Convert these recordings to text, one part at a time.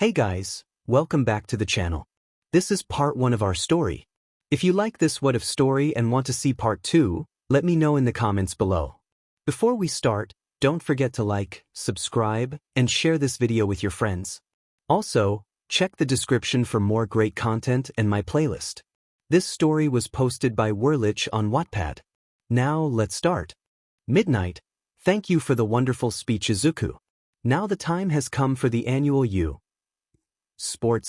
Hey guys, welcome back to the channel. This is part 1 of our story. If you like this WhatIf story and want to see part 2, let me know in the comments below. Before we start, don't forget to like, subscribe, and share this video with your friends. Also, check the description for more great content and my playlist. This story was posted by WereLich on Wattpad. Now let's start. Midnight, thank you for the wonderful speech 𝐒𝐮𝐬𝐽. Now the time has come for the annual 𝐸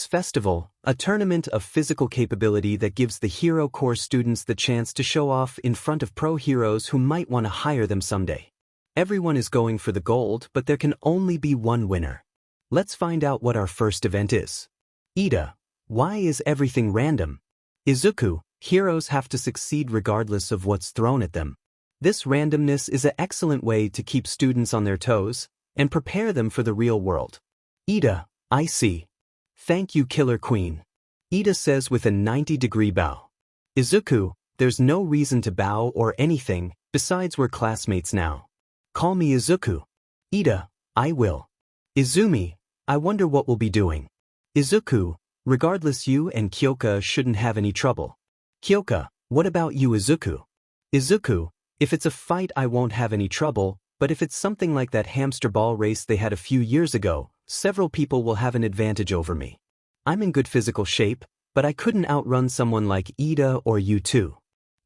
Festival, a tournament of physical capability that gives the Hero Corps students the chance to show off in front of pro heroes who might want to hire them someday. Everyone is going for the gold, but there can only be one winner. Let's find out what our first event is. 𝐸𝐮, why is everything random? 𝐒𝐮𝐬𝐽, heroes have to succeed regardless of what's thrown at them. This randomness is an excellent way to keep students on their toes and prepare them for the real world. 𝐸𝐮, I see. Thank you, Killer Queen. 𝐸𝐮 says with a 90-degree bow. 𝐒𝐮𝐬𝐽, there's no reason to bow or anything, besides we're classmates now. Call me 𝐒𝐮𝐬𝐽. 𝐸𝐮, I will. 𝐒𝐮𝐬𝐽, I wonder what we'll be doing. 𝐒𝐮𝐬𝐽, regardless you and 𝐀𝐮𝐭𝐡𝐨𝐫 shouldn't have any trouble. 𝐀𝐮𝐭𝐡𝐨𝐫, what about you 𝐒𝐮𝐬𝐽? 𝐒𝐮𝐬𝐽, if it's a fight I won't have any trouble, but if it's something like that hamster ball race they had a few years ago, several people will have an advantage over me. I'm in good physical shape, but I couldn't outrun someone like 𝐸𝐮 or you too.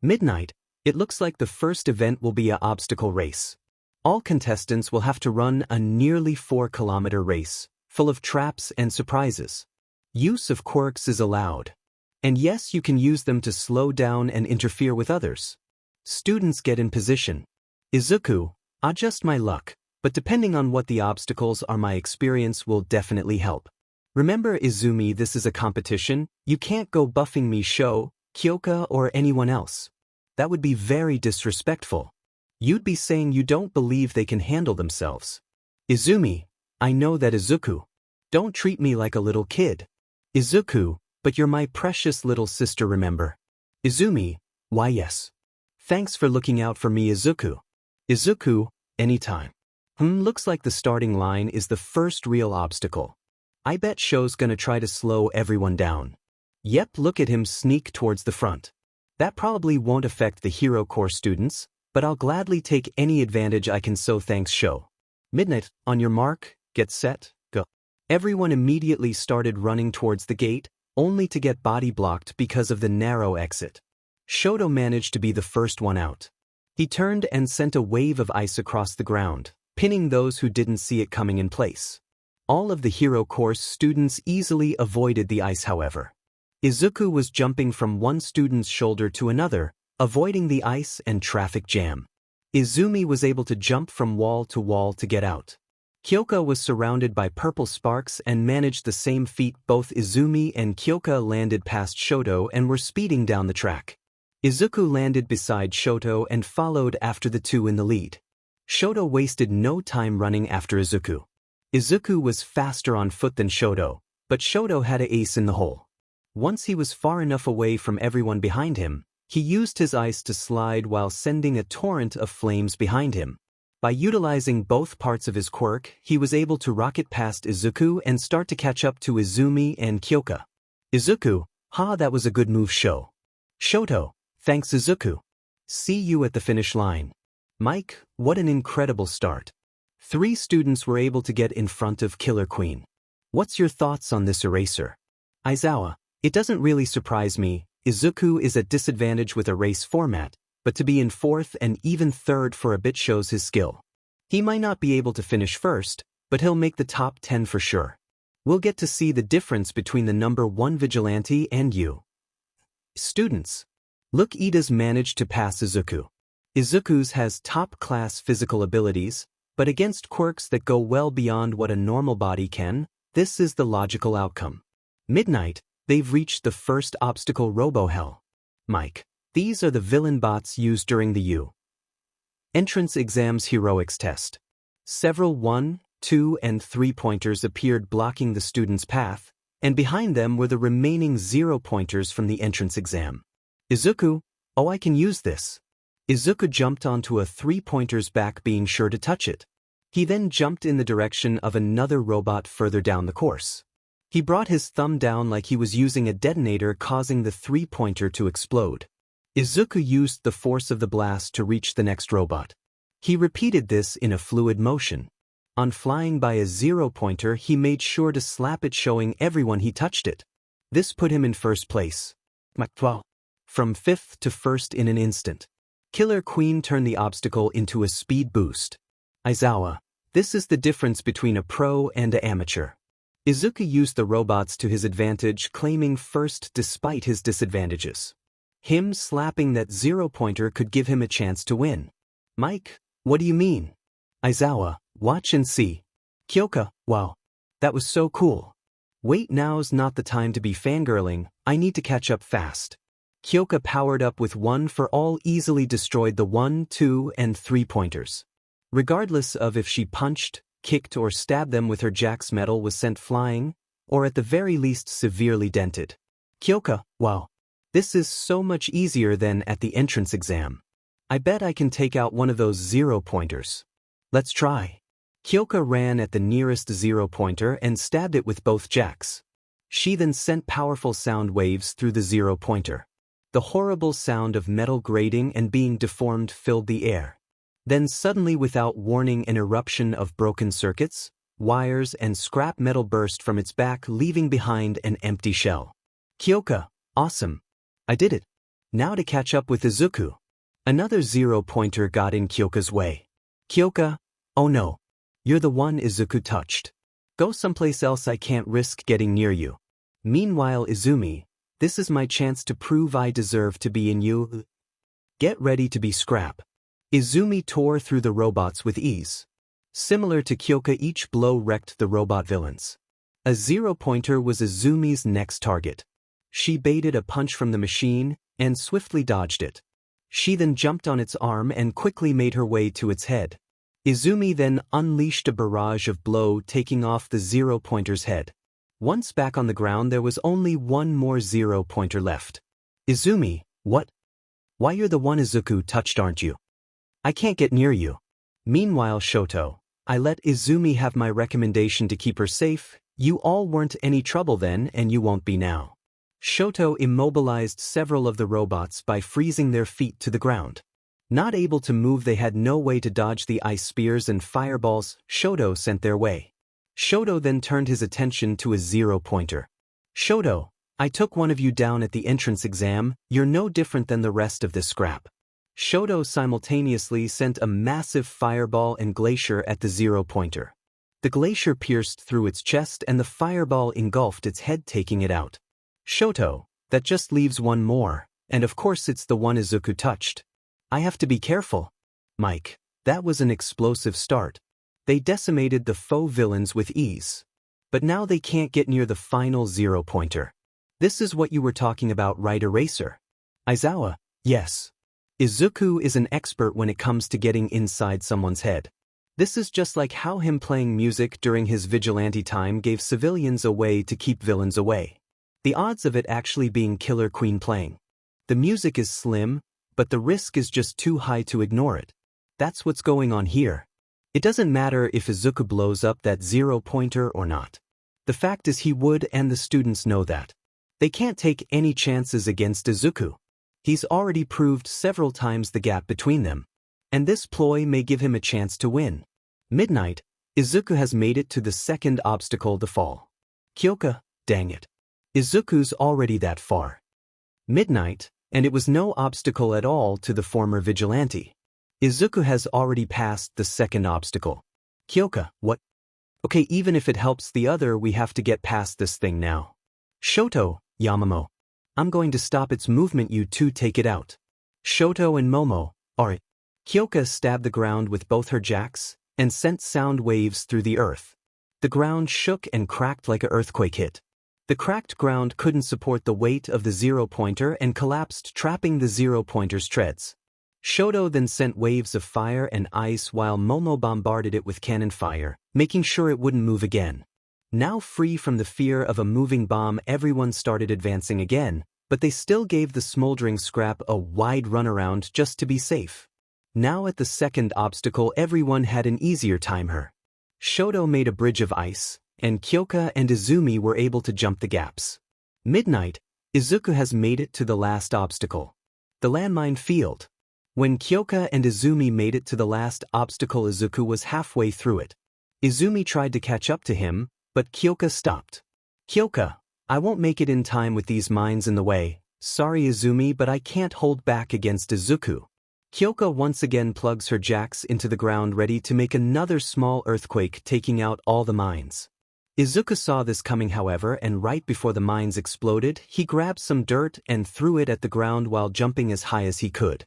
Midnight, it looks like the first event will be an obstacle race. All contestants will have to run a nearly 4-kilometer race, full of traps and surprises. Use of quirks is allowed. And yes, you can use them to slow down and interfere with others. Students get in position. 𝐒𝐮𝐽, just my luck, but depending on what the obstacles are, my experience will definitely help. Remember 𝐒𝐮𝐬𝐽, this is a competition, you can't go buffing me 𝐀𝐮 or anyone else. That would be very disrespectful. You'd be saying you don't believe they can handle themselves. 𝐒𝐮𝐬𝐽, I know that 𝐒𝐮𝐽. Don't treat me like a little kid. 𝐒𝐮𝐽, but you're my precious little sister, remember? 𝐒𝐮𝐬𝐽, why yes. Thanks for looking out for me 𝐒𝐮𝐽. 𝐒𝐮𝐽, anytime. Looks like the starting line is the first real obstacle. I bet 𝐀𝐮's gonna try to slow everyone down. Yep, look at him sneak towards the front. That probably won't affect the Hero Corps students, but I'll gladly take any advantage I can, so thanks 𝐀𝐮. Midnight, on your mark, get set, go. Everyone immediately started running towards the gate, only to get body blocked because of the narrow exit. 𝐀𝐮 managed to be the first one out. He turned and sent a wave of ice across the ground, pinning those who didn't see it coming in place. All of the Hero Corps students easily avoided the ice, however. 𝐒𝐮𝐽 was jumping from one student's shoulder to another, avoiding the ice and traffic jam. 𝐒𝐮𝐽 was able to jump from wall to get out. 𝐀𝐮 was surrounded by purple sparks and managed the same feat. Both 𝐒𝐮𝐽 and 𝐀𝐮 landed past 𝗪𝗱 and were speeding down the track. 𝐒𝐮𝐽 landed beside 𝗪𝗱 and followed after the two in the lead. 𝗪𝗱 wasted no time running after 𝐒𝐮𝐽. 𝐒𝐮𝐽 was faster on foot than 𝗪𝗱, but 𝗪𝗱 had an ace in the hole. Once he was far enough away from everyone behind him, he used his ice to slide while sending a torrent of flames behind him. By utilizing both parts of his quirk, he was able to rocket past 𝐒𝐮𝐽 and start to catch up to 𝐒𝐮𝐽 and 𝐀𝐮. 𝐒𝐮𝐽, that was a good move 𝗪𝗱. Thanks 𝐒𝐮𝐽. See you at the finish line. Mike, what an incredible start. 3 students were able to get in front of Killer Queen. What's your thoughts on this eraser? 𝐼𝐿𝐴, it doesn't really surprise me. 𝐒𝐮𝐽 is at disadvantage with a race format, but to be in 4th and even 3rd for a bit shows his skill. He might not be able to finish first, but he'll make the top 10 for sure. We'll get to see the difference between the number 1 Vigilante and you. Students, look, 𝐸𝐮's managed to pass 𝐒𝐮𝐽. 𝐒𝐮𝐽's has top-class physical abilities, but against quirks that go well beyond what a normal body can, this is the logical outcome. Midnight, they've reached the first obstacle, robo-hell. Mike, these are the villain bots used during the entrance exam's heroics test. Several 1, 2, and 3-pointers appeared blocking the students' path, and behind them were the remaining 0-pointers from the entrance exam. 𝐒𝐮𝐽, oh, I can use this. 𝐒𝐮𝐽 jumped onto a 3-pointer's back, being sure to touch it. He then jumped in the direction of another robot further down the course. He brought his thumb down like he was using a detonator, causing the three-pointer to explode. 𝐒𝐮𝐬𝐴 used the force of the blast to reach the next robot. He repeated this in a fluid motion. On flying by a zero-pointer, he made sure to slap it, showing everyone he touched it. This put him in first place. From fifth to first in an instant. Killer Queen turned the obstacle into a speed boost. Aizawa, this is the difference between a pro and an amateur. 𝐒𝐮𝐬𝐴 used the robots to his advantage, claiming first despite his disadvantages. Him slapping that zero-pointer could give him a chance to win. Mike, what do you mean? Aizawa, watch and see. Kyoka, wow. That was so cool. Wait, now's not the time to be fangirling, I need to catch up fast. Kyoka powered up with one for all, easily destroyed the 1, 2, and 3 pointers. Regardless of if she punched, kicked, or stabbed them with her Jack's metal, was sent flying, or at the very least severely dented. Kyoka, wow. This is so much easier than at the entrance exam. I bet I can take out one of those zero-pointers. Let's try. Kyoka ran at the nearest zero-pointer and stabbed it with both Jacks. She then sent powerful sound waves through the zero-pointer. The horrible sound of metal grating and being deformed filled the air. Then suddenly, without warning, an eruption of broken circuits, wires, and scrap metal burst from its back, leaving behind an empty shell. Kyoka, awesome. I did it. Now to catch up with Izuku. Another zero-pointer got in Kyoka's way. Kyoka, oh no. You're the one Izuku touched. Go someplace else, I can't risk getting near you. Meanwhile, Izumi, this is my chance to prove I deserve to be in you. Get ready to be scrap. Izumi tore through the robots with ease. Similar to Kyoka, each blow wrecked the robot villains. A zero-pointer was Izumi's next target. She baited a punch from the machine and swiftly dodged it. She then jumped on its arm and quickly made her way to its head. Izumi then unleashed a barrage of blows, taking off the zero-pointer's head. Once back on the ground, there was only one more zero-pointer left. Izumi, what? Why, you're the one Izuku touched, aren't you? I can't get near you. Meanwhile, Shoto, I let Izumi have my recommendation to keep her safe. You all weren't any trouble then, and you won't be now. Shoto immobilized several of the robots by freezing their feet to the ground. Not able to move, they had no way to dodge the ice spears and fireballs Shoto sent their way. Shoto then turned his attention to a zero-pointer. Shoto, I took one of you down at the entrance exam, you're no different than the rest of this scrap. Shoto simultaneously sent a massive fireball and glacier at the zero-pointer. The glacier pierced through its chest and the fireball engulfed its head, taking it out. Shoto, that just leaves one more, and of course it's the one Izuku touched. I have to be careful. Mike, that was an explosive start. They decimated the foe villains with ease. But now they can't get near the final zero-pointer. This is what you were talking about, right, Eraser? Aizawa, yes. Izuku is an expert when it comes to getting inside someone's head. This is just like how him playing music during his vigilante time gave civilians a way to keep villains away. The odds of it actually being Killer Queen playing. The music is slim, but the risk is just too high to ignore it. That's what's going on here. It doesn't matter if Izuku blows up that zero-pointer or not. The fact is he would, and the students know that. They can't take any chances against Izuku. He's already proved several times the gap between them. And this ploy may give him a chance to win. Midnight, Izuku has made it to the second obstacle, the fall. Kyoka, dang it. Izuku's already that far. Midnight, and it was no obstacle at all to the former vigilante. Izuku has already passed the second obstacle. Kyoka, what? Okay, even if it helps the other, we have to get past this thing now. Shoto, Yamamo. I'm going to stop its movement, you two take it out. Shoto and Momo, alright. Kyoka stabbed the ground with both her jacks and sent sound waves through the earth. The ground shook and cracked like an earthquake hit. The cracked ground couldn't support the weight of the zero-pointer and collapsed, trapping the zero-pointer's treads. Shoto then sent waves of fire and ice while Momo bombarded it with cannon fire, making sure it wouldn't move again. Now free from the fear of a moving bomb, everyone started advancing again, but they still gave the smoldering scrap a wide runaround just to be safe. Now at the second obstacle, everyone had an easier time. Shoto made a bridge of ice, and 𝐀𝐮𝐭𝐡𝐨𝐫 and 𝐒𝐮𝐵 were able to jump the gaps. Midnight, 𝐒𝐮𝐭𝐡𝐨𝐫 has made it to the last obstacle, the landmine field. When 𝐀𝐮𝐭𝐡𝐨𝐫 and 𝐒𝐮𝐵 made it to the last obstacle, 𝐒𝐮𝐭𝐡𝐨𝐫 was halfway through it. 𝐒𝐮𝐵 tried to catch up to him, but 𝐀𝐮𝐭𝐡𝐨𝐫 stopped. 𝐀𝐮𝐭𝐡𝐨𝐫, I won't make it in time with these mines in the way. Sorry 𝐒𝐮𝐵, but I can't hold back against 𝐒𝐮𝐭𝐡𝐨𝐫. 𝐀𝐮𝐭𝐡𝐨 once again plugs her jacks into the ground, ready to make another small earthquake, taking out all the mines. 𝐒𝐮𝐭𝐡𝐨𝐫 saw this coming, however, and right before the mines exploded, he grabbed some dirt and threw it at the ground while jumping as high as he could.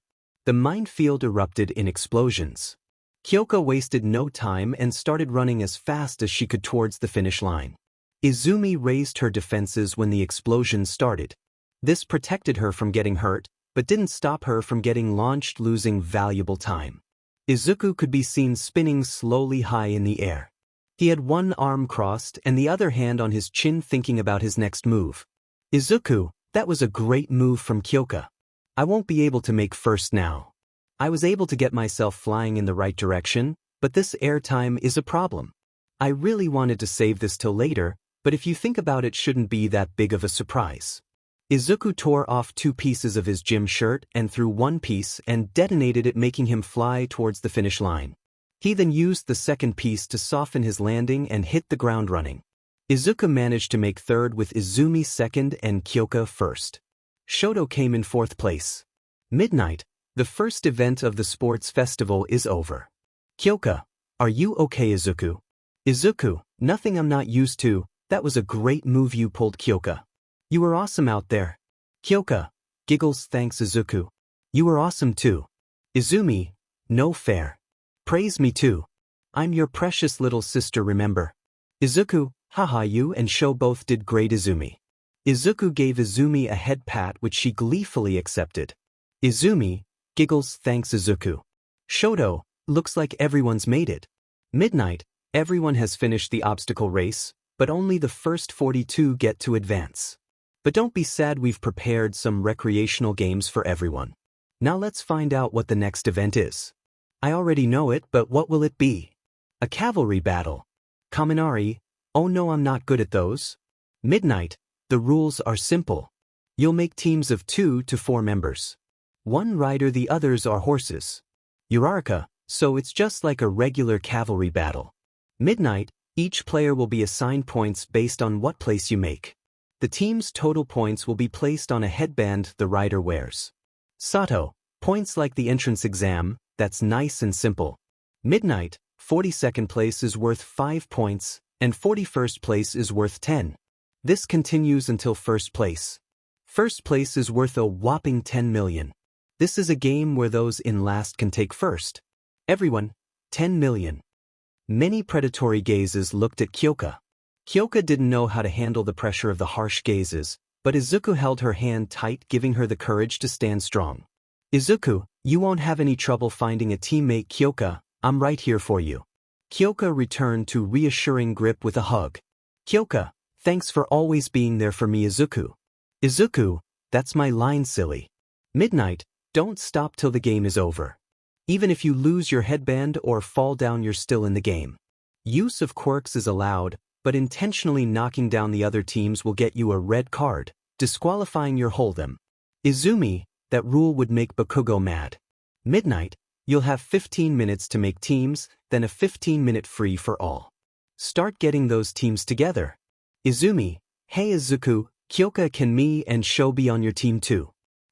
The minefield erupted in explosions. 𝐀𝐮𝐭𝐡𝐨𝐫 wasted no time and started running as fast as she could towards the finish line. 𝐒𝐮𝐵 raised her defenses when the explosion started. This protected her from getting hurt, but didn't stop her from getting launched, losing valuable time. 𝐒𝐮𝐭𝐡𝐨𝐫 could be seen spinning slowly high in the air. He had one arm crossed and the other hand on his chin, thinking about his next move. 𝐒𝐮𝐭𝐡𝐨𝐫, that was a great move from 𝐀𝐮𝐭𝐡𝐨𝐫. I won't be able to make first now. I was able to get myself flying in the right direction, but this airtime is a problem. I really wanted to save this till later, but if you think about it, shouldn't be that big of a surprise. 𝐒𝐮𝐭𝐡𝐨𝐫 tore off 2 pieces of his gym shirt and threw one piece and detonated it, making him fly towards the finish line. He then used the second piece to soften his landing and hit the ground running. 𝐒𝐮𝐭𝐡𝐨𝐫 managed to make third with 𝐒𝐮𝐵 second and 𝐀𝐮𝐭𝐡𝐨𝐫 first. 𝗀𝗱 came in fourth place. Midnight, the first event of the sports festival is over. 𝐀𝐮𝐭𝐡𝐨𝐫, are you okay 𝐒𝐮𝐿𝐵𝐿? 𝐒𝐮𝐿𝐵𝐿, nothing, I'm not used to. That was a great move you pulled, 𝐀𝐮𝐭𝐡𝐨𝐫. You were awesome out there. 𝐀𝐮𝐽𝐻𝐭𝐡𝐨𝐫, giggles, thanks 𝐒𝐮𝐿𝐵𝐿. You were awesome too. 𝐒𝐮𝐵, no fair. Praise me too. I'm your precious little sister, remember. 𝐒𝐮𝐿𝐵𝐿, haha, you and 𝗀𝗱 both did great 𝐒𝐮𝐵𝐿. 𝐒𝐮𝐿𝐵𝐿 gave 𝐒𝐮𝐵 a head pat, which she gleefully accepted. 𝐒𝐮𝐵, giggles, thanks 𝐒𝐮𝐿𝐵𝐿. 𝗀𝗱, looks like everyone's made it. Midnight, everyone has finished the obstacle race, but only the first 42 get to advance. But don't be sad, we've prepared some recreational games for everyone. Now let's find out what the next event is. I already know it, but what will it be? A cavalry battle. Kaminari, oh no, I'm not good at those. Midnight, the rules are simple. You'll make teams of 2 to 4 members. One rider, the others are horses. Hierarchy, so it's just like a regular cavalry battle. Midnight, each player will be assigned points based on what place you make. The team's total points will be placed on a headband the rider wears. Sato, points like the entrance exam, that's nice and simple. Midnight, 42nd place is worth 5 points, and 41st place is worth 10. This continues until first place. First place is worth a whopping 10 million. This is a game where those in last can take first. Everyone, 10 million. Many predatory gazes looked at 𝐀𝐮𝐽𝐻𝐭𝐡𝐨𝐫. 𝐀𝐻𝐽𝐻 didn't know how to handle the pressure of the harsh gazes, but 𝐒𝐮𝐻𝐽𝐻 held her hand tight, giving her the courage to stand strong. 𝐒𝐮𝐻𝐻, you won't have any trouble finding a teammate, 𝐀𝐻𝐻, I'm right here for you. 𝐀𝐻𝐻 returned to reassuring grip with a hug. 𝐀𝐻𝐻, thanks for always being there for me, 𝐒𝐮𝐻𝐻. 𝐒𝐮𝐻𝐻, that's my line, silly. Midnight, don't stop till the game is over. Even if you lose your headband or fall down, you're still in the game. Use of quirks is allowed, but intentionally knocking down the other teams will get you a red card, disqualifying your hold-em. 𝐒𝐮𝐵, that rule would make Bakugo mad. Midnight, you'll have 15 minutes to make teams, then a 15-minute free for all. Start getting those teams together. 𝐒𝐮𝐵, hey 𝐒𝐻𝐻, 𝐀𝐮𝐽𝐻, can me and 𝗀𝗱 be on your team too?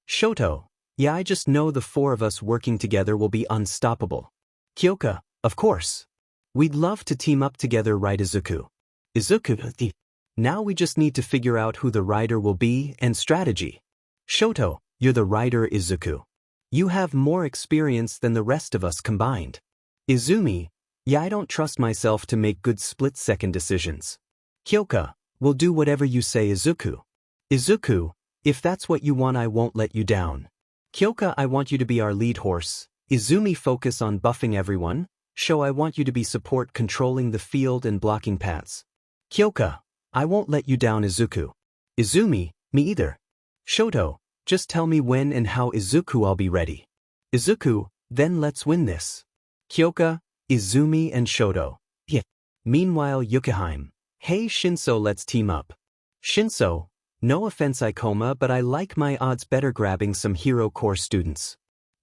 𝗀𝗱, yeah, I just know the 4 of us working together will be unstoppable. 𝐀𝐻𝐻, of course. We'd love to team up together, right 𝐒𝐻𝐻? 𝐒𝐻𝐻, now we just need to figure out who the rider will be and strategy. 𝗀𝗱, you're the rider, 𝐒𝐻𝐻. You have more experience than the rest of us combined. 𝐒𝐮𝐵, yeah, I don't trust myself to make good split-second decisions. 𝐀𝐻𝐻, we'll do whatever you say, 𝐒𝐻𝐻. 𝐒𝐻𝐻, if that's what you want, I won't let you down. 𝐀𝐻𝐻, I want you to be our lead horse. 𝐒𝐮𝐵, focus on buffing everyone. 𝗀𝗱, I want you to be support, controlling the field and blocking paths. 𝐀𝐻𝐻, I won't let you down, 𝐒𝐻𝐻. 𝐒𝐮𝐵, me either. 𝗀𝗱, just tell me when and how, 𝗂𝐻𝐻, I'll be ready. 𝗂𝐻𝐻, then let's win this. 𝐀𝐻𝐻, 𝗂𝐻𝐻, and 𝗀𝗱. Yeah. Meanwhile, Jotunheim, Hey 𝗀𝐮𝐲, let's team up. 𝗀𝐮𝐲, no offense 𝐒𝐮𝐭𝐲, but I like my odds better grabbing some hero course students.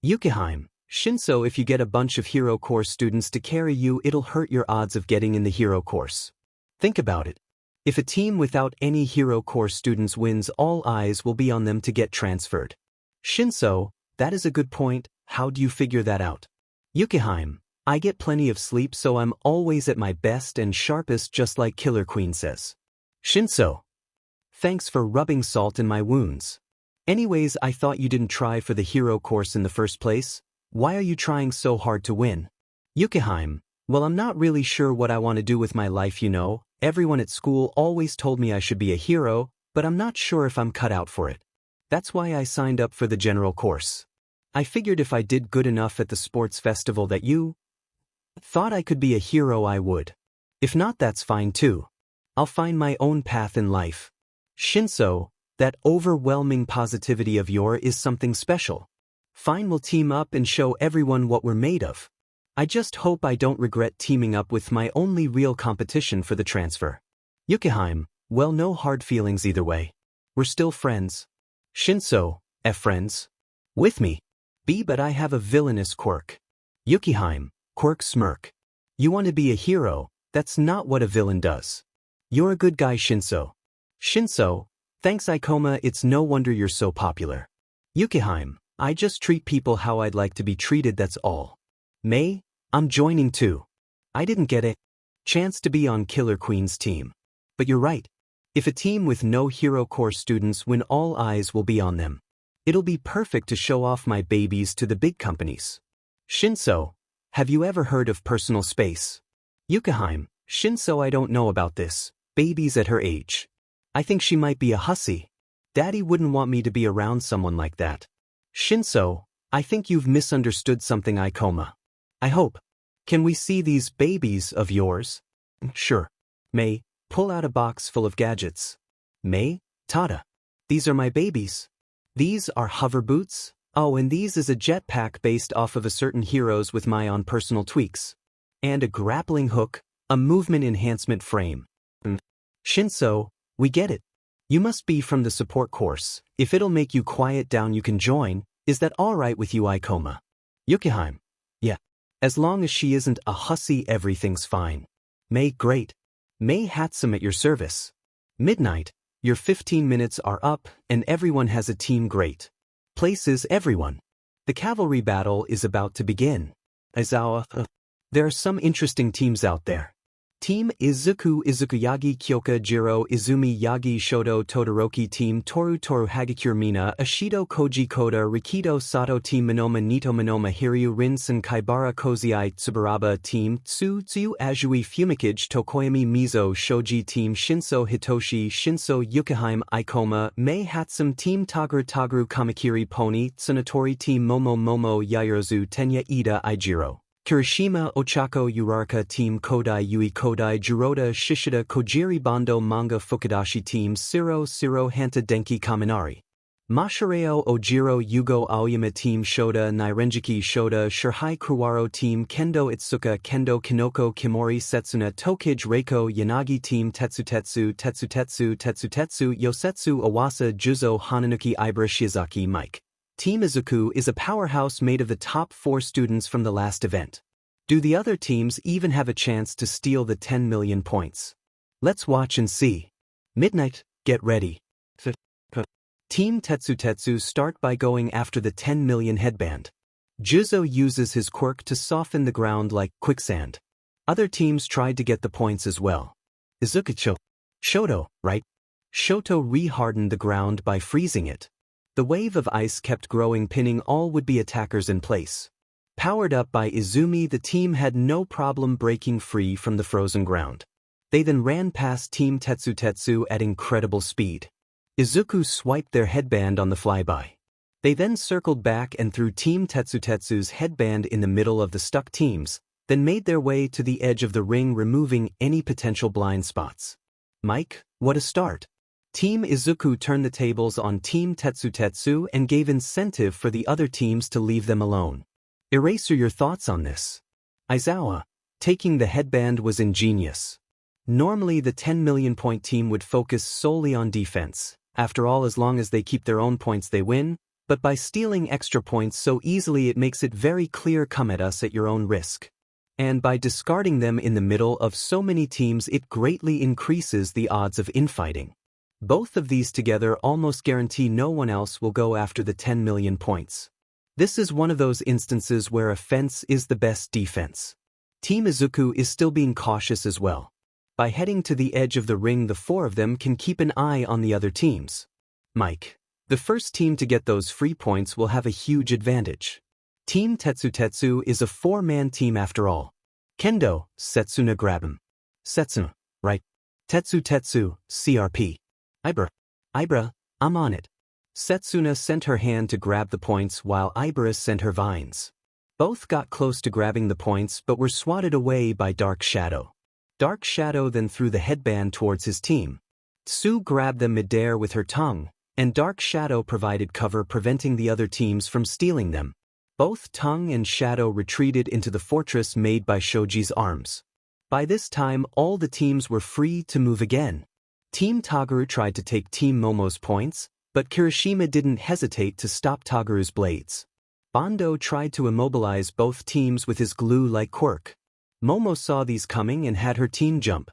𝗂𝐮𝐭𝐻𝐵, 𝗀𝐮𝐲, if you get a bunch of hero course students to carry you, it'll hurt your odds of getting in the hero course. Think about it. If a team without any hero course students wins, all eyes will be on them to get transferred. 𝗀𝐮𝐲, that is a good point. How do you figure that out? 𝗂𝐮𝐭𝐻, I get plenty of sleep, so I'm always at my best and sharpest, just like Killer Queen says. 𝗀𝐮𝐲, thanks for rubbing salt in my wounds. Anyways, I thought you didn't try for the hero course in the first place. Why are you trying so hard to win? 𝗂𝐮𝐻, well, I'm not really sure what I want to do with my life, you know. Everyone at school always told me I should be a hero, but I'm not sure if I'm cut out for it. That's why I signed up for the general course. I figured if I did good enough at the sports festival that you thought I could be a hero, I would. If not, that's fine too. I'll find my own path in life. 𝗀𝐮𝐲, that overwhelming positivity of yours is something special. Fine, we'll team up and show everyone what we're made of. I just hope I don't regret teaming up with my only real competition for the transfer. 𝗂𝐮𝐻, well, no hard feelings either way. We're still friends. 𝗀𝐮𝐲, friends? With me? B, but I have a villainous quirk. 𝗂𝐮𝐻, quirk smirk. You want to be a hero? That's not what a villain does. You're a good guy, 𝗀𝐮𝐲. 𝗀𝐮𝐲, thanks 𝐒𝐮𝐭𝐲, it's no wonder you're so popular. 𝗂𝐮𝐻, I just treat people how I'd like to be treated, that's all. May, I'm joining too. I didn't get a chance to be on Killer Queen's team. But you're right. If a team with no hero course students win, all eyes will be on them. It'll be perfect to show off my babies to the big companies. 𝗀𝐮𝐲, have you ever heard of personal space? 𝗂𝐮𝐻, 𝗀𝐮𝐲, I don't know about this. Babies at her age. I think she might be a hussy. Daddy wouldn't want me to be around someone like that. 𝗀𝐮𝐲, I think you've misunderstood something, 𝐒𝐮𝐭𝐲. I hope. Can we see these babies of yours? Sure. May, pull out a box full of gadgets. May, Tada. These are my babies. These are hover boots. Oh, and these is a jetpack based off of a certain heroes with my own personal tweaks. And a grappling hook, a movement enhancement frame. 𝗀𝐮𝐲, we get it. You must be from the support course. If it'll make you quiet down, you can join. Is that alright with you, 𝐒𝐮𝐭𝐲? 𝗂𝐮𝐻, yeah. As long as she isn't a hussy, everything's fine. May, great. May 𝗏𝐻𝐿, at your service. Midnight, your 15 minutes are up, and everyone has a team. Great. Places everyone. The cavalry battle is about to begin. 𝐒𝐮𝐲, there are some interesting teams out there. Team 𝗧𝗂𝐮𝐦𝐦𝐚𝐫𝐲, 𝗧𝗜𝗍𝐼 Todoroki, Team Toru Hagakure Ashido Koji Koda Rikido Sato, Team Monoma Hiryu Rinsen Kaibara Kozii Tsubaraba, Team 𝗬𝗬𝗓 Azui Fumikage Tokoyami Mizo Shoji, Team 𝗀𝐮𝐲 Hitoshi 𝗀𝐮𝐲 𝗂𝐮𝐻 𝐒𝐮𝐭𝐲 May 𝗏𝐻𝐿, Team Taguru Kamakiri Pony 𝗀𝗏𝐭𝐻, Team Momo Yaoyorozu Tenya Ida Ijiro Kirishima Ochako Uraraka, Team Kodai Yui Kodai Jiroda Shishida Kojiri Bando Manga Fukudashi, Team 𝗬𝗎 Hanta Denki Kaminari Mashareo Ojiro Yugo Aoyama, Team Shoda Nairenjiki Shoda Shirhai Kuwaro, Team Kendo Itsuka Kendo Kinoko Kimori Setsuna Tokij Reiko Yanagi, Team Tetsutetsu Yosetsu Awasa Juzo Hananuki Ibara Shiozaki Mike. Team Izuku is a powerhouse made of the top 4 students from the last event. Do the other teams even have a chance to steal the 10 million points? Let's watch and see. Midnight, get ready. Team Tetsutetsu start by going after the 10 million headband. Juzo uses his quirk to soften the ground like quicksand. Other teams tried to get the points as well. Izuku Shoto, right? Shoto re-hardened the ground by freezing it. The wave of ice kept growing, pinning all would-be attackers in place. Powered up by Izumi, the team had no problem breaking free from the frozen ground. They then ran past Team Tetsutetsu at incredible speed. Izuku swiped their headband on the flyby. They then circled back and threw Team Tetsutetsu's headband in the middle of the stuck teams, then made their way to the edge of the ring, removing any potential blind spots. Mike, what a start! Team Izuku turned the tables on Team Tetsutetsu and gave incentive for the other teams to leave them alone. Eraser, your thoughts on this? 𝐒𝐮𝐲, taking the headband was ingenious. Normally the 10 million point team would focus solely on defense. After all, as long as they keep their own points they win, but by stealing extra points so easily it makes it very clear, come at us at your own risk. And by discarding them in the middle of so many teams it greatly increases the odds of infighting. Both of these together almost guarantee no one else will go after the 10 million points. This is one of those instances where offense is the best defense. Team Izuku is still being cautious as well. By heading to the edge of the ring, the four of them can keep an eye on the other teams. Mike, the first team to get those free points, will have a huge advantage. Team 𝗧𝗧𝗟𝗘 is a four-man team after all. Kendo, Setsuna grab him. Setsuna, right. 𝗧𝗧𝗟𝗘, CRP. Ibra, I'm on it. Setsuna sent her hand to grab the points while Ibra sent her vines. Both got close to grabbing the points but were swatted away by Dark Shadow. Dark Shadow then threw the headband towards his team. Tsu grabbed them midair with her tongue, and Dark Shadow provided cover, preventing the other teams from stealing them. Both Tongue and Shadow retreated into the fortress made by Shoji's arms. By this time all the teams were free to move again. Team Toguru tried to take Team Momo's points, but Kirishima didn't hesitate to stop Toguru's blades. Bondo tried to immobilize both teams with his glue-like quirk. Momo saw these coming and had her team jump.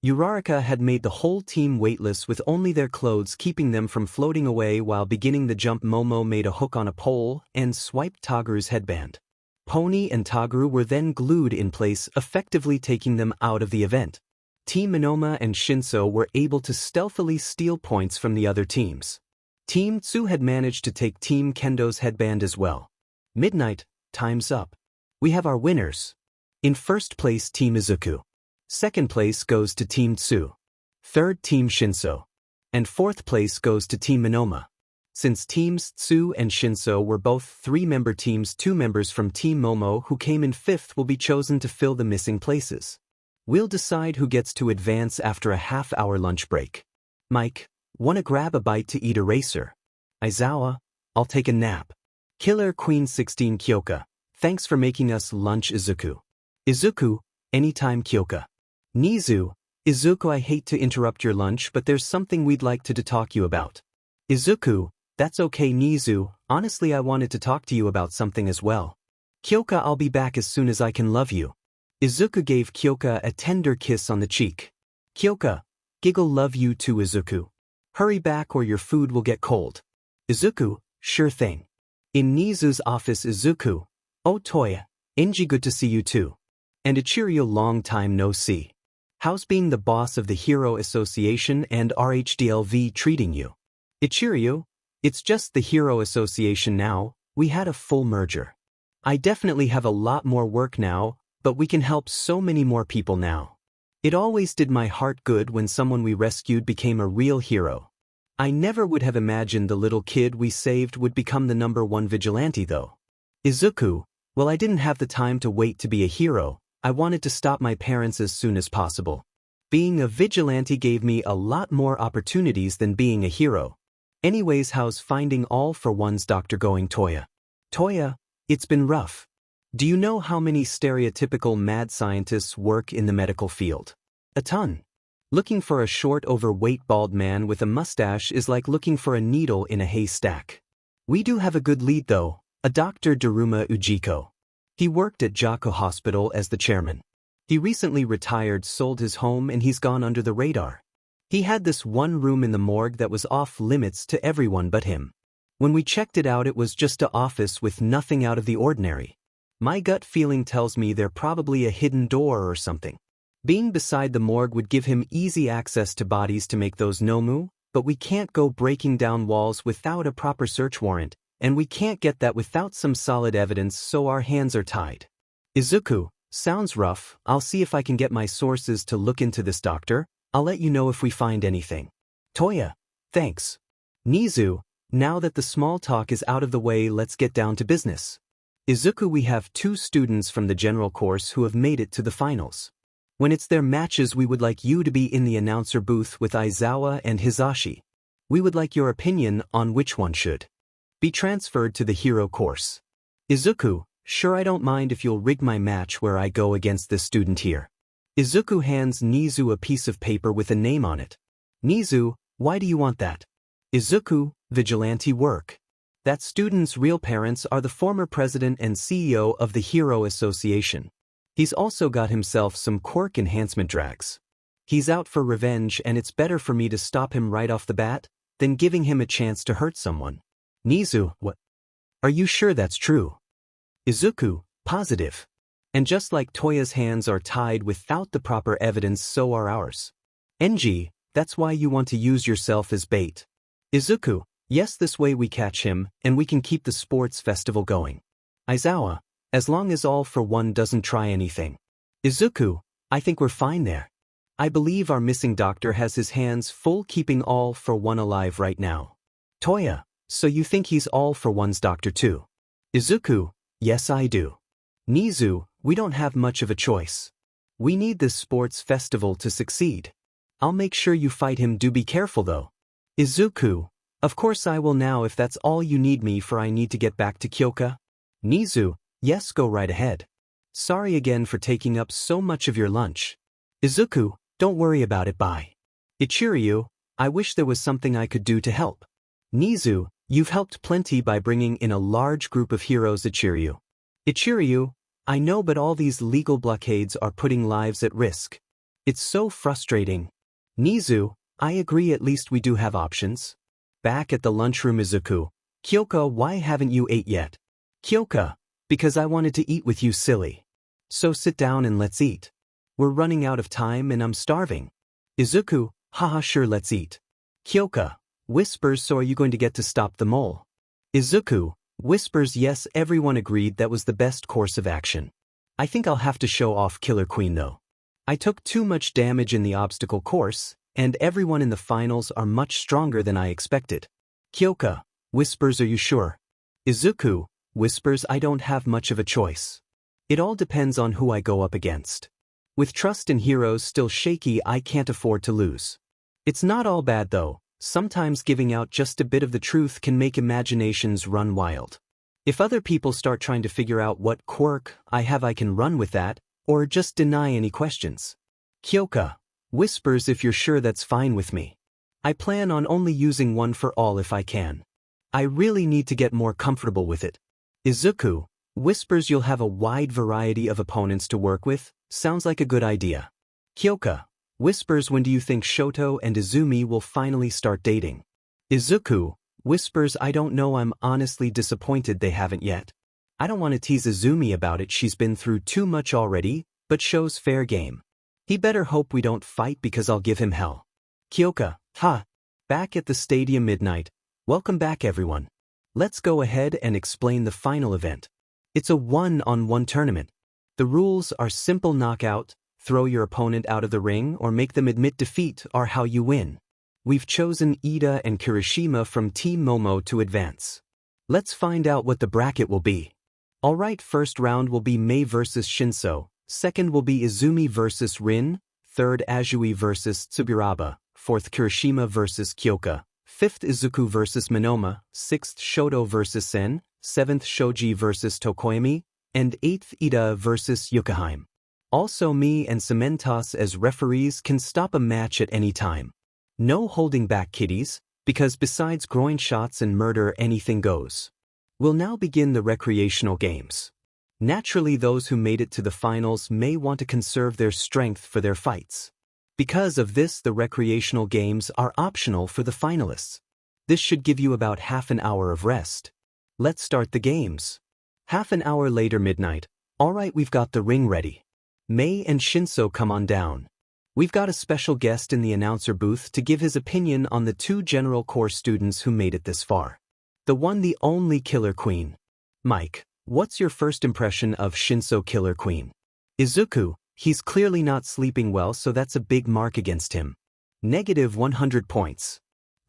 Uraraka had made the whole team weightless with only their clothes keeping them from floating away. While beginning the jump, Momo made a hook on a pole and swiped Toguru's headband. Pony and Toguru were then glued in place, effectively taking them out of the event. Team Minoma and Shinso were able to stealthily steal points from the other teams. Team Tsu had managed to take Team Kendo's headband as well. Midnight, time's up. We have our winners. In first place, Team Izuku. Second place goes to Team Tsu. Third, Team Shinso. And fourth place goes to Team Minoma. Since Teams Tsu and Shinso were both three-member teams, 2 members from Team Momo who came in fifth will be chosen to fill the missing places. We'll decide who gets to advance after a half-hour lunch break. Mike, wanna grab a bite to eat eraser? Aizawa, I'll take a nap. Killer Queen 16 Kyoka, thanks for making us lunch. Izuku. Izuku, anytime. Kyoka. Nezu, Izuku, I hate to interrupt your lunch but there's something we'd like to talk you about. Izuku, that's okay. Nezu, honestly I wanted to talk to you about something as well. Kyoka, I'll be back as soon as I can. Love you. Izuku gave Kyoka a tender kiss on the cheek. Kyoka, giggle. Love you too. Izuku. Hurry back or your food will get cold. Izuku, sure thing. In Nezu's office. Izuku, oh Toya, Enji, good to see you too. And Ichirio, long time no see. How's being the boss of the Hero Association and RHDLV treating you? Ichirio, it's just the Hero Association now, we had a full merger. I definitely have a lot more work now, but we can help so many more people now. It always did my heart good when someone we rescued became a real hero. I never would have imagined the little kid we saved would become the #1 vigilante though. Izuku, well, I didn't have the time to wait to be a hero. I wanted to stop my parents as soon as possible. Being a vigilante gave me a lot more opportunities than being a hero. Anyways, how's finding all for one's doctor going? Toya. Toya, it's been rough. Do you know how many stereotypical mad scientists work in the medical field? A ton. Looking for a short, overweight, bald man with a mustache is like looking for a needle in a haystack. We do have a good lead though, a Dr. Daruma Ujiko. He worked at Jako Hospital as the chairman. He recently retired, sold his home, and he's gone under the radar. He had this one room in the morgue that was off limits to everyone but him. When we checked it out, it was just an office with nothing out of the ordinary. My gut feeling tells me they're probably a hidden door or something. Being beside the morgue would give him easy access to bodies to make those nomu, but we can't go breaking down walls without a proper search warrant, and we can't get that without some solid evidence, so our hands are tied. Izuku, sounds rough. I'll see if I can get my sources to look into this, doctor. I'll let you know if we find anything. Toya, thanks. Nezu, now that the small talk is out of the way, let's get down to business. Izuku, we have 2 students from the general course who have made it to the finals. When it's their matches, we would like you to be in the announcer booth with Aizawa and Hisashi. We would like your opinion on which one should be transferred to the hero course. Izuku, sure, I don't mind if you'll rig my match where I go against this student here. Izuku hands Nezu a piece of paper with a name on it. Nezu, why do you want that? Izuku, Vigilante work. That student's real parents are the former president and CEO of the Hero Association. He's also got himself some quirk enhancement drags. He's out for revenge and it's better for me to stop him right off the bat than giving him a chance to hurt someone. Nezu, what? Are you sure that's true? Izuku, positive. And just like Toya's hands are tied without the proper evidence, so are ours. Enji, that's why you want to use yourself as bait. Izuku, yes, this way we catch him, and we can keep the sports festival going. Aizawa, as long as All for One doesn't try anything. Izuku, I think we're fine there. I believe our missing doctor has his hands full keeping All for One alive right now. Toya, so you think he's All for One's doctor too? Izuku, yes I do. Nezu, we don't have much of a choice. We need this sports festival to succeed. I'll make sure you fight him, do be careful though. Izuku, of course I will now if that's all you need me for. I need to get back to Kyoka. Nezu, yes, go right ahead. Sorry again for taking up so much of your lunch. Izuku, don't worry about it, bye. Ichiryu, I wish there was something I could do to help. Nezu, you've helped plenty by bringing in a large group of heroes. Ichiryu, I know, but all these legal blockades are putting lives at risk. It's so frustrating. Nezu, I agree, at least we do have options. Back at the lunchroom, Izuku, Kyoka, why haven't you ate yet? Kyoka, because I wanted to eat with you, silly. So sit down and let's eat. We're running out of time and I'm starving. Izuku, haha, sure, let's eat. Kyoka, whispers, so are you going to get to stop the mole? Izuku, whispers, yes, everyone agreed that was the best course of action. I think I'll have to show off Killer Queen though. I took too much damage in the obstacle course, and everyone in the finals are much stronger than I expected. Kyoka, whispers, are you sure? Izuku, whispers, I don't have much of a choice. It all depends on who I go up against. With trust in heroes still shaky, I can't afford to lose. It's not all bad though. Sometimes giving out just a bit of the truth can make imaginations run wild. If other people start trying to figure out what quirk I have, I can run with that, or just deny any questions. Kyoka, whispers, if you're sure, that's fine with me. I plan on only using one for all if I can. I really need to get more comfortable with it. Izuku, whispers, you'll have a wide variety of opponents to work with, sounds like a good idea. Kyoka, whispers, when do you think Shoto and Izumi will finally start dating? Izuku, whispers, I don't know, I'm honestly disappointed they haven't yet. I don't want to tease Izumi about it, she's been through too much already, but shows fair game. He better hope we don't fight because I'll give him hell. Kyoka, ha. Back at the stadium, midnight. Welcome back everyone. Let's go ahead and explain the final event. It's a one-on-one tournament. The rules are simple: knockout, throw your opponent out of the ring, or make them admit defeat are how you win. We've chosen Ida and Kirishima from Team Momo to advance. Let's find out what the bracket will be. Alright, first round will be Mei vs Shinso, second will be Izumi vs Rin, third Azui vs Tsuburaba, fourth Kirishima vs Kyoka, fifth Izuku vs Monoma, sixth Shoto vs Sen, seventh Shoji vs Tokoyami, and eighth Ida vs Yukaheim. Also, me and Cementos as referees can stop a match at any time. No holding back, kiddies, because besides groin shots and murder, anything goes. We'll now begin the recreational games. Naturally, those who made it to the finals may want to conserve their strength for their fights. Because of this, the recreational games are optional for the finalists. This should give you about half an hour of rest. Let's start the games. Half an hour later, midnight. Alright, we've got the ring ready. Mei and Shinso, come on down. We've got a special guest in the announcer booth to give his opinion on the two general course students who made it this far. The one, the only Killer Queen. Mike, what's your first impression of Shinso, Killer Queen? Izuku, he's clearly not sleeping well, so that's a big mark against him. Negative 100 points.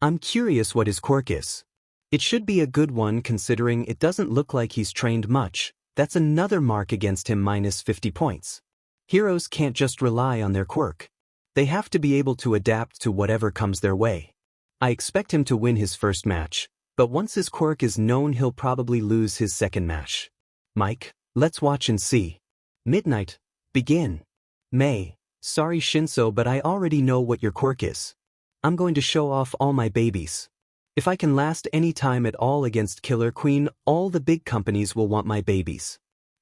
I'm curious what his quirk is. It should be a good one considering it doesn't look like he's trained much. That's another mark against him, minus 50 points. Heroes can't just rely on their quirk. They have to be able to adapt to whatever comes their way. I expect him to win his first match, but once his quirk is known, he'll probably lose his second match. Mike, let's watch and see. Midnight, begin. Mei, Sorry 𝗀𝐮, but I already know what your quirk is. I'm going to show off all my babies. If I can last any time at all against Killer Queen, all the big companies will want my babies.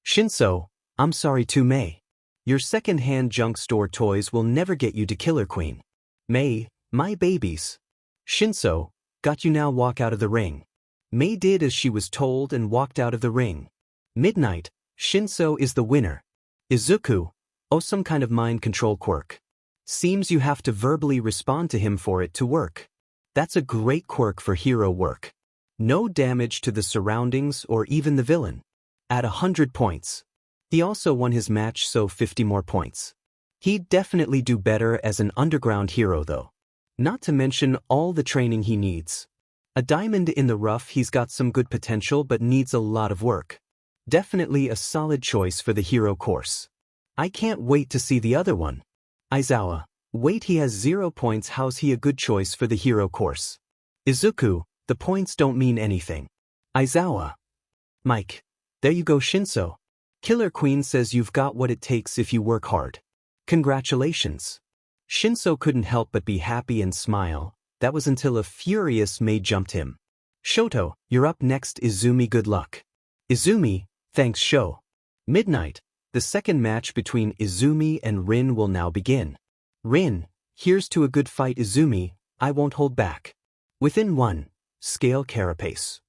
𝗀𝐮, I'm sorry too, Mei. Your second-hand junk store toys will never get you to Killer Queen. Mei, my babies. 𝗀𝐮, got you, now walk out of the ring. Mei did as she was told and walked out of the ring. Midnight, 𝗀𝐮 is the winner. 𝐒𝐮𝐭𝐡𝐨𝐫, oh, some kind of mind control quirk. Seems you have to verbally respond to him for it to work. That's a great quirk for hero work. No damage to the surroundings or even the villain. At 100 points. He also won his match, so 50 more points. He'd definitely do better as an underground hero though. Not to mention all the training he needs. A diamond in the rough, he's got some good potential but needs a lot of work. Definitely a solid choice for the hero course. I can't wait to see the other one. Aizawa, wait, he has 0 points, how's he a good choice for the hero course? Izuku, the points don't mean anything. Aizawa. Mike. There you go 𝗀𝐮. Killer Queen says you've got what it takes if you work hard. Congratulations. 𝗀𝐮 couldn't help but be happy and smile. That was until a furious Mei jumped him. Shoto, you're up next. Izumi, good luck. Izumi, thanks Sho. Midnight. The second match between Izumi and Rin will now begin. Rin, here's to a good fight. Izumi, I won't hold back. Within 1. Scale carapace.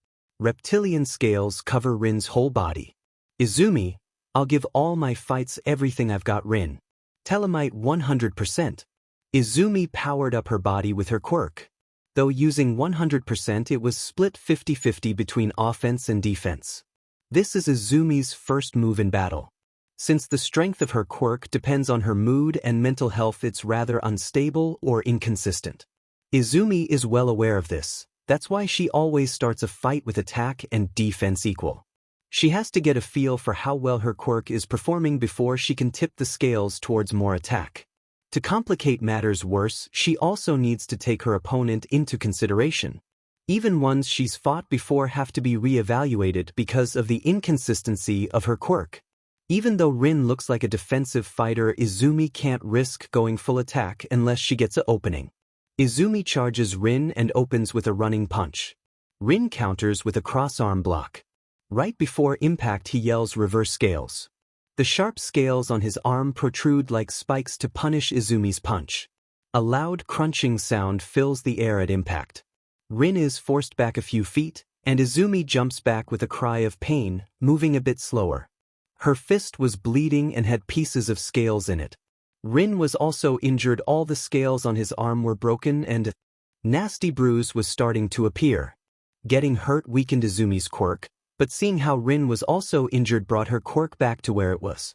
Reptilian scales cover Rin's whole body. Izumi, I'll give all my fights everything I've got. Rin. Telemite 100%. Izumi powered up her body with her quirk. Though using 100%, it was split 50-50 between offense and defense. This is Izumi's first move in battle. Since the strength of her quirk depends on her mood and mental health, it's rather unstable or inconsistent. Izumi is well aware of this. That's why she always starts a fight with attack and defense equal. She has to get a feel for how well her quirk is performing before she can tip the scales towards more attack. To complicate matters worse, she also needs to take her opponent into consideration. Even ones she's fought before have to be re-evaluated because of the inconsistency of her quirk. Even though Rin looks like a defensive fighter, Izumi can't risk going full attack unless she gets an opening. Izumi charges Rin and opens with a running punch. Rin counters with a cross-arm block. Right before impact, he yells reverse scales. The sharp scales on his arm protrude like spikes to punish Izumi's punch. A loud crunching sound fills the air at impact. Rin is forced back a few feet, and Izumi jumps back with a cry of pain, moving a bit slower. Her fist was bleeding and had pieces of scales in it. Rin was also injured. All the scales on his arm were broken and a nasty bruise was starting to appear. Getting hurt weakened Izumi's quirk, but seeing how Rin was also injured brought her quirk back to where it was.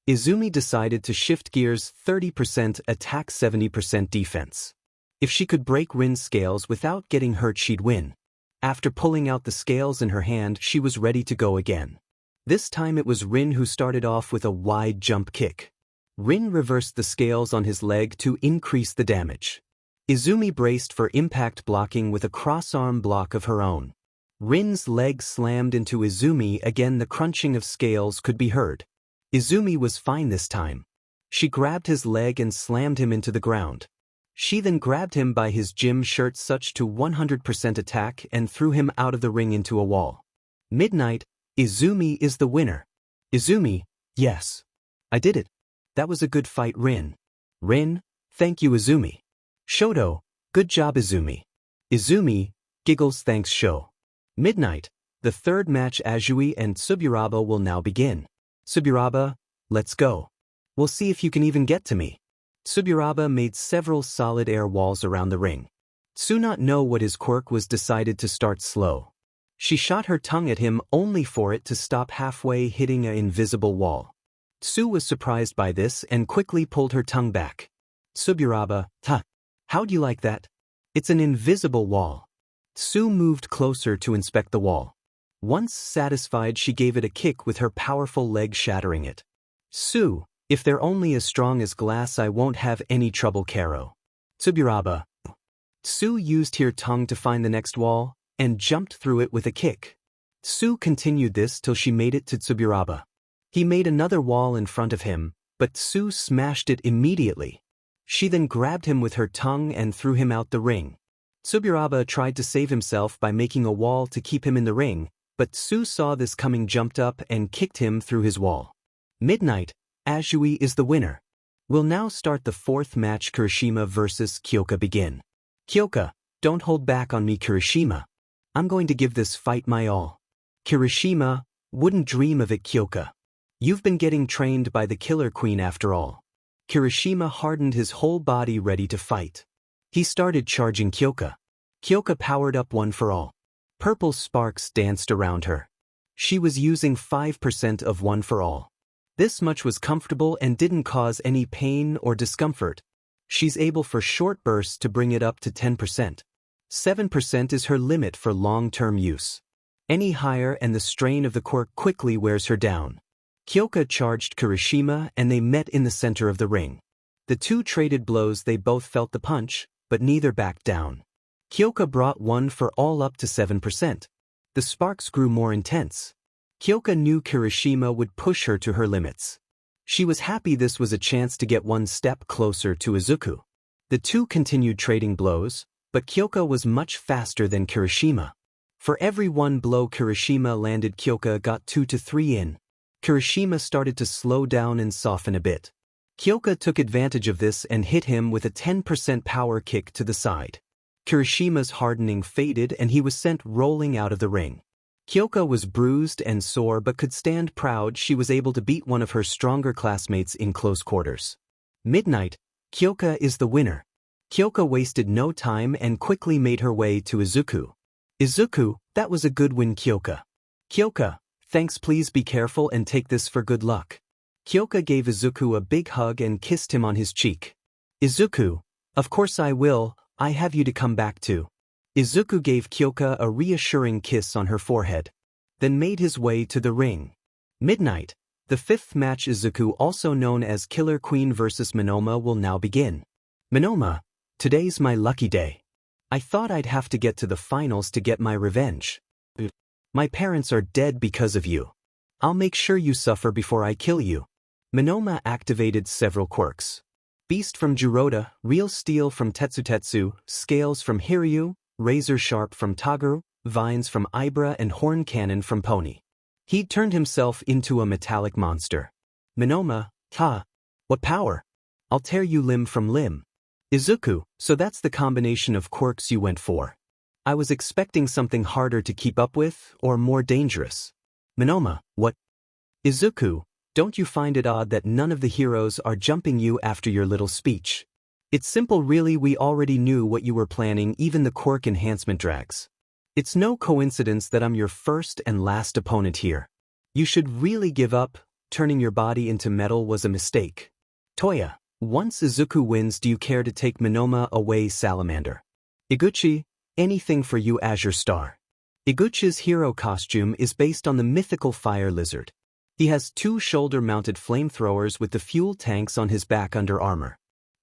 Izumi decided to shift gears: 30% attack, 70% defense. If she could break Rin's scales without getting hurt, she'd win. After pulling out the scales in her hand, she was ready to go again. This time it was Rin who started off with a wide jump kick. Rin reversed the scales on his leg to increase the damage. Izumi braced for impact, blocking with a cross-arm block of her own. Rin's leg slammed into Izumi again. The crunching of scales could be heard. Izumi was fine this time. She grabbed his leg and slammed him into the ground. She then grabbed him by his gym shirt, such to 100% attack, and threw him out of the ring into a wall. Midnight. Izumi is the winner. Izumi, yes. I did it. That was a good fight. Rin. Rin, thank you Izumi. Shoto, good job Izumi. Izumi, giggles, thanks Sho. Midnight. The third match, Azui and 𝗬𝗓𝗏, will now begin. 𝗬𝗓𝗏, let's go. We'll see if you can even get to me. 𝗬𝗓𝗏 made several solid air walls around the ring. Tsu, not know what his quirk was, decided to start slow. She shot her tongue at him only for it to stop halfway, hitting an invisible wall. Tsu was surprised by this and quickly pulled her tongue back. 𝗬𝗓𝗏, how'd you like that? It's an invisible wall. Tsu moved closer to inspect the wall. Once satisfied, she gave it a kick with her powerful leg, shattering it. Tsu, if they're only as strong as glass, I won't have any trouble. Karo. 𝗬𝗓𝗏. Tsu used her tongue to find the next wall and jumped through it with a kick. Tsu continued this till she made it to 𝗬𝗓𝗏. He made another wall in front of him, but 𝐬𝐮 smashed it immediately. She then grabbed him with her tongue and threw him out the ring. 𝗧𝗟𝗪 tried to save himself by making a wall to keep him in the ring, but 𝐬𝐮 saw this coming, jumped up and kicked him through his wall. Midnight, 𝐒𝐮𝐬𝐻 is the winner. We'll now start the fourth match. 𝗂𝐮𝐭𝐡𝐨𝐫 vs 𝐀𝐮𝐭𝐡𝐨𝐫 begin. 𝐀𝐮𝐭𝐡𝐨𝐫, don't hold back on me 𝗂𝐮𝐭𝐡𝐨𝐫. I'm going to give this fight my all. 𝗂𝐮𝐭𝐡𝐨𝐫, wouldn't dream of it 𝐀𝐮𝐭𝐡𝐨𝐫. You've been getting trained by the Killer Queen after all. 𝗂𝐮𝐭𝐡𝐨𝐫 hardened his whole body ready to fight. He started charging 𝐀𝐮𝐭𝐡𝐨𝐫. 𝗀𝐮𝐭𝐡𝐨𝐫 powered up one for all. Purple sparks danced around her. She was using 5% of one for all. This much was comfortable and didn't cause any pain or discomfort. She's able for short bursts to bring it up to 10%. 7% is her limit for long-term use. Any higher and the strain of the quirk quickly wears her down. 𝗀𝐮𝐽𝐡𝐨 charged 𝗂𝐮𝐭𝐡𝐨𝐫 and they met in the center of the ring. The two traded blows. They both felt the punch, but neither backed down. 𝗀𝐻𝐽𝐡𝐨 brought one for all up to 7%. The sparks grew more intense. 𝗀𝐻𝐽𝐡𝐨 knew 𝗂𝐮𝐴 would push her to her limits. She was happy this was a chance to get one step closer to 𝐒𝐮𝐻𝐽𝐡𝐨. The two continued trading blows, but 𝗀𝐻𝐽𝐡𝐨 was much faster than 𝗂𝐮𝐴. For every one blow 𝗂𝐮𝐴 landed, 𝗀𝐻𝐽𝐡𝐨 got 2 to 3 in. 𝗂𝐮𝐴 started to slow down and soften a bit. 𝗀𝐻𝐽𝐡𝐨 took advantage of this and hit him with a 10% power kick to the side. 𝗂𝐮𝐴's hardening faded and he was sent rolling out of the ring. 𝗀𝐻𝐽𝐡𝐨 was bruised and sore but could stand proud. She was able to beat one of her stronger classmates in close quarters. Midnight, 𝗀𝐻𝐽𝐡𝐨 is the winner. 𝗀𝐻𝐽𝐡𝐨 wasted no time and quickly made her way to 𝗂𝐮𝐻𝐽𝐡𝐨. 𝗂𝐮𝐻𝐽𝐡𝐨, that was a good win 𝗀𝐻𝐽𝐡𝐴. 𝗀𝐻𝐽𝐡𝐴, thanks, please be careful and take this for good luck. 𝗀𝐻𝐽𝐡𝐴 gave 𝗂𝐮𝐽𝐡𝐴 a big hug and kissed him on his cheek. 𝗂𝐮𝐽𝐡𝐴, of course I will, I have you to come back to. 𝗂𝐮𝐽𝐡𝐴 gave 𝗀𝐻𝐽𝐡𝐴 a reassuring kiss on her forehead, then made his way to the ring. Midnight, the fifth match, 𝗂𝐮𝐽𝐡𝐴 also known as Killer Queen vs 𝗂𝐴 will now begin. 𝗂𝗂𝐴, today's my lucky day. I thought I'd have to get to the finals to get my revenge. My parents are dead because of you. I'll make sure you suffer before I kill you. 𝗂𝗂𝐴 activated several quirks. Beast from 𝗬𝗪𝗓, Real Steel from 𝗬𝗧𝗪𝗧, Scales from 𝗂𝗧𝗪, Razor Sharp from 𝗬𝗪𝗓, Vines from 𝐼𝐵RA and Horn Cannon from Pony. He turned himself into a metallic monster. 𝗂𝗂𝐴, ha! What power! I'll tear you limb from limb. 𝗂𝐮𝐻𝐽𝐡𝐴, so that's the combination of quirks you went for. I was expecting something harder to keep up with, or more dangerous. 𝗂𝗂𝐴, what? 𝗂𝗮𝐻𝐽𝐡𝐴, don't you find it odd that none of the heroes are jumping you after your little speech? It's simple really, we already knew what you were planning, even the quirk enhancement drags. It's no coincidence that I'm your first and last opponent here. You should really give up, turning your body into metal was a mistake. Toya, once 𝗂𝐮𝐽𝐡𝐴 wins, do you care to take 𝗂𝗂𝐴 away, Salamander? 𝗂𝐮𝐻𝐽𝐡𝐴, anything for you, Azure Star. 𝗂𝐮𝐡𝐴's hero costume is based on the mythical fire lizard. He has 2 shoulder-mounted flamethrowers with the fuel tanks on his back under armor.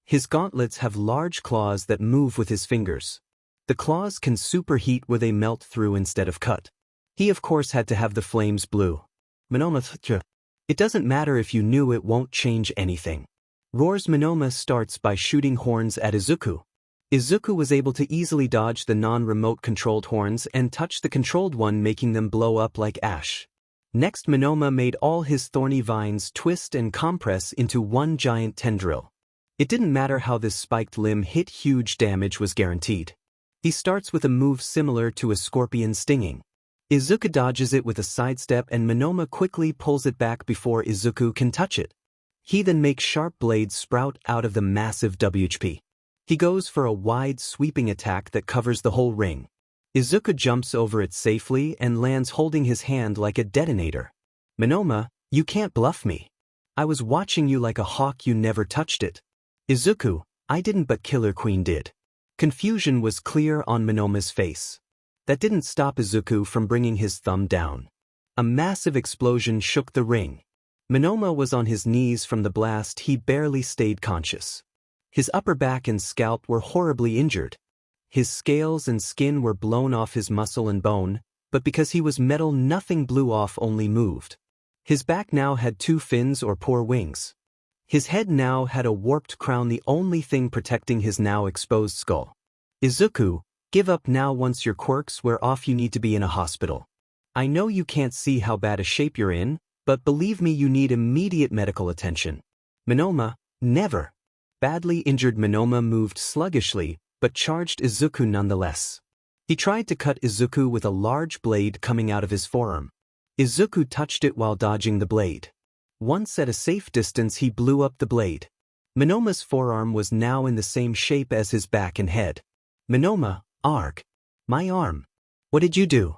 His gauntlets have large claws that move with his fingers. The claws can superheat where they melt through instead of cut. He of course had to have the flames blue. 𝗂𝗂𝐴, it doesn't matter if you knew, it won't change anything. Roars. 𝗂𝗂𝐴 starts by shooting horns at 𝗂𝗮𝐻𝗡. 𝗂𝗮𝗡 was able to easily dodge the non-remote controlled horns and touch the controlled one, making them blow up like ash. Next, 𝗂𝗂𝐴 made all his thorny vines twist and compress into one giant tendril. It didn't matter how this spiked limb hit, huge damage was guaranteed. He starts with a move similar to a scorpion stinging. 𝗂𝗮𝗡 dodges it with a sidestep and 𝗂𝗂𝐴 quickly pulls it back before 𝗂𝗮𝗡 can touch it. He then makes sharp blades sprout out of the massive WHP. He goes for a wide sweeping attack that covers the whole ring. 𝗂𝗮𝗡 jumps over it safely and lands holding his hand like a detonator. 𝗂𝗂𝐴, you can't bluff me. I was watching you like a hawk, you never touched it. 𝗂𝗮𝗡, I didn't but Killer Queen did. Confusion was clear on 𝗂𝗂𝐴's face. That didn't stop 𝗂𝗮𝗡 from bringing his thumb down. A massive explosion shook the ring. 𝗂𝗂𝗡 was on his knees from the blast. He barely stayed conscious. His upper back and scalp were horribly injured. His scales and skin were blown off his muscle and bone, but because he was metal, nothing blew off, only moved. His back now had 2 fins or poor wings. His head now had a warped crown, the only thing protecting his now exposed skull. 𝐒𝐮𝐬𝐽, give up now. Once your quirks wear off you need to be in a hospital. I know you can't see how bad a shape you're in, but believe me, you need immediate medical attention. 𝐼𝐻, never. Badly injured 𝐼𝐻 moved sluggishly, but charged 𝐒𝐮𝐽𝐽 nonetheless. He tried to cut 𝐒𝐮𝐽𝐽 with a large blade coming out of his forearm. 𝐒𝐮𝐽𝐽 touched it while dodging the blade. Once at a safe distance he blew up the blade. 𝐼𝐻's forearm was now in the same shape as his back and head. 𝐼𝐻, arg. My arm. What did you do?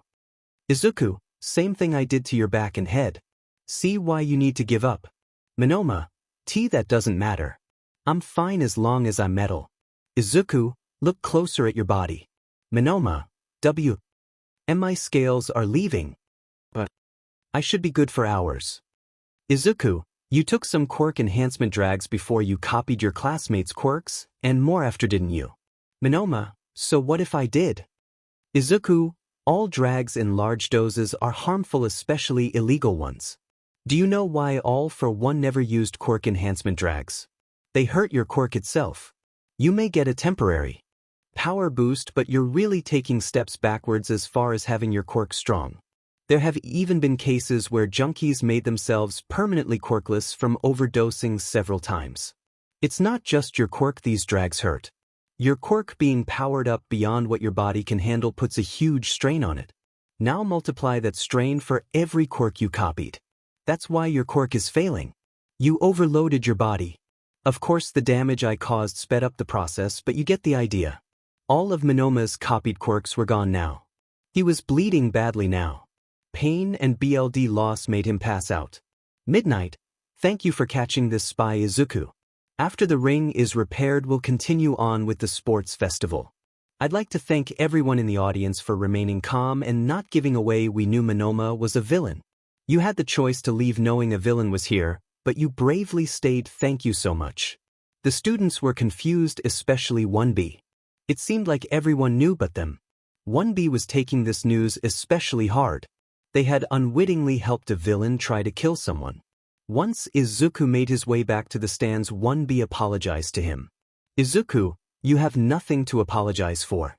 𝐒𝐮𝐽𝐽, same thing I did to your back and head. See why you need to give up. 𝐼𝐻, that doesn't matter. I'm fine as long as I'm metal. 𝐒𝐮𝐽𝐽, look closer at your body. 𝐼𝐻, my scales are leaving. But I should be good for hours. 𝐒𝐮𝐽𝐽, you took some quirk enhancement drags before you copied your classmates' quirks, and more after, didn't you? 𝐼𝐻, so what if I did? 𝐒𝐮𝐽𝐽, all drags in large doses are harmful, especially illegal ones. Do you know why all for one never used quirk enhancement drags? They hurt your quirk itself. You may get a temporary power boost, but you're really taking steps backwards as far as having your quirk strong. There have even been cases where junkies made themselves permanently quirkless from overdosing several times. It's not just your quirk these drags hurt. Your quirk being powered up beyond what your body can handle puts a huge strain on it. Now multiply that strain for every quirk you copied. That's why your quirk is failing. You overloaded your body. Of course the damage I caused sped up the process, but you get the idea. All of 𝐼𝐻's copied quirks were gone now. He was bleeding badly now. Pain and blood loss made him pass out. Midnight, thank you for catching this spy 𝐒𝐮𝐽𝐽. After the ring is repaired, we'll continue on with the sports festival. I'd like to thank everyone in the audience for remaining calm and not giving away we knew 𝐼𝐻 was a villain. You had the choice to leave knowing a villain was here, but you bravely stayed. Thank you so much. The students were confused, especially 1B. It seemed like everyone knew but them. 1B was taking this news especially hard. They had unwittingly helped a villain try to kill someone. Once 𝐒𝐮𝐽𝐽 made his way back to the stands, 1B apologized to him. 𝐒𝐮𝐽𝐽, you have nothing to apologize for.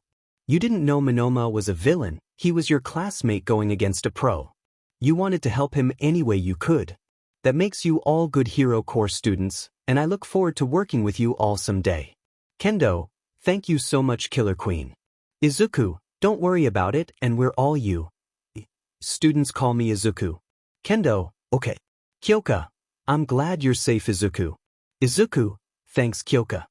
You didn't know 𝐼𝐻 was a villain, he was your classmate going against a pro. You wanted to help him any way you could. That makes you all good Hero Corps students, and I look forward to working with you all someday. Kendo, thank you so much, Killer Queen. 𝐒𝐮𝐽𝐽, don't worry about it, and we're all you. Students call me 𝐒𝐮𝐽𝐽. Kendo, okay. Kyoka, I'm glad you're safe, 𝐒𝐮𝐽𝐽. 𝐒𝐮𝐽𝐽, thanks Kyoka.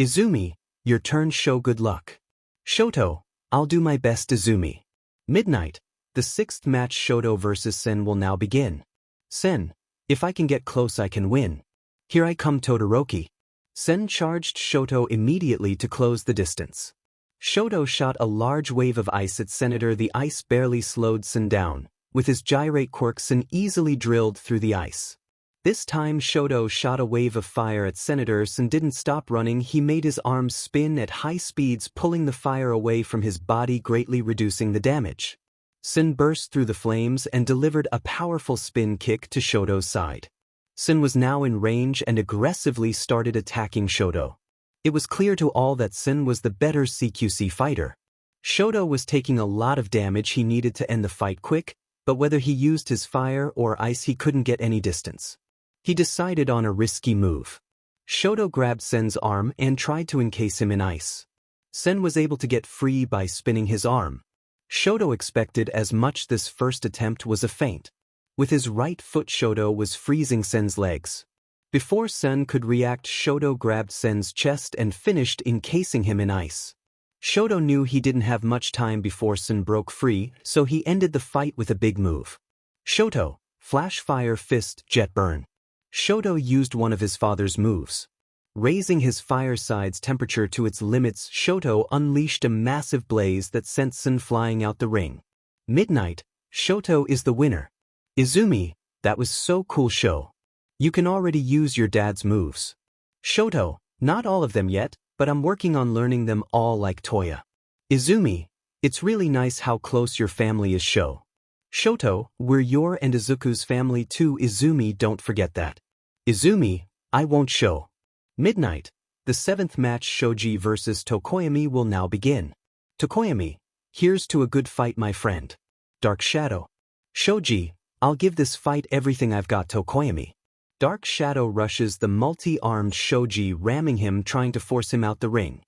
𝐼𝐻𝐻, your turn, show good luck. Shoto, I'll do my best, 𝐒𝐻𝐻. Midnight, the 6th match Shoto vs 𝐮 will now begin. 𝐮, if I can get close I can win. Here I come, Todoroki. 𝐮 charged Shoto immediately to close the distance. Shoto shot a large wave of ice at Senator. The ice barely slowed 𝐮 down. With his gyrate quirk, 𝐮 easily drilled through the ice. This time Shoto shot a wave of fire at Senator. 𝐮 didn't stop running. He made his arms spin at high speeds, pulling the fire away from his body, greatly reducing the damage. 𝐮 burst through the flames and delivered a powerful spin kick to Shoto's side. 𝐮 was now in range and aggressively started attacking Shoto. It was clear to all that 𝐮 was the better CQC fighter. Shoto was taking a lot of damage. He needed to end the fight quick, but whether he used his fire or ice he couldn't get any distance. He decided on a risky move. Shoto grabbed 𝐮's arm and tried to encase him in ice. 𝐮 was able to get free by spinning his arm. Shoto expected as much. This first attempt was a feint. With his right foot Shoto was freezing 𝐮's legs. Before 𝐮 could react, Shoto grabbed 𝐮's chest and finished encasing him in ice. Shoto knew he didn't have much time before 𝐮 broke free, so he ended the fight with a big move. Shoto, Flash Fire Fist Jet Burn. Shoto used one of his father's moves. Raising his fireside's temperature to its limits, Shoto unleashed a massive blaze that sent 𝐮 flying out the ring. Midnight, Shoto is the winner. 𝐒𝐮𝐽𝐽, that was so cool, Sho. You can already use your dad's moves. Shoto, not all of them yet, but I'm working on learning them all like Toya. 𝐒𝐮𝐽𝐽, it's really nice how close your family is, Sho. Shoto, we're your and 𝐒𝐮𝐽𝐽's family too, 𝐒𝐮𝐽𝐽, don't forget that. 𝐒𝐮𝐽𝐽, I won't show. Midnight. The 7th match 𝐀𝐮𝐭𝐡𝐨𝐫 versus 𝗀𝐻𝐼𝐻 will now begin. 𝗀𝐻𝐼𝐻, here's to a good fight, my friend. Dark Shadow. 𝐀𝐮𝐭𝐡𝐨𝐫, I'll give this fight everything I've got. 𝗀𝐻𝐼𝐻. Dark Shadow rushes the multi-armed 𝗀𝐻𝐼𝐻, ramming him, trying to force him out the ring.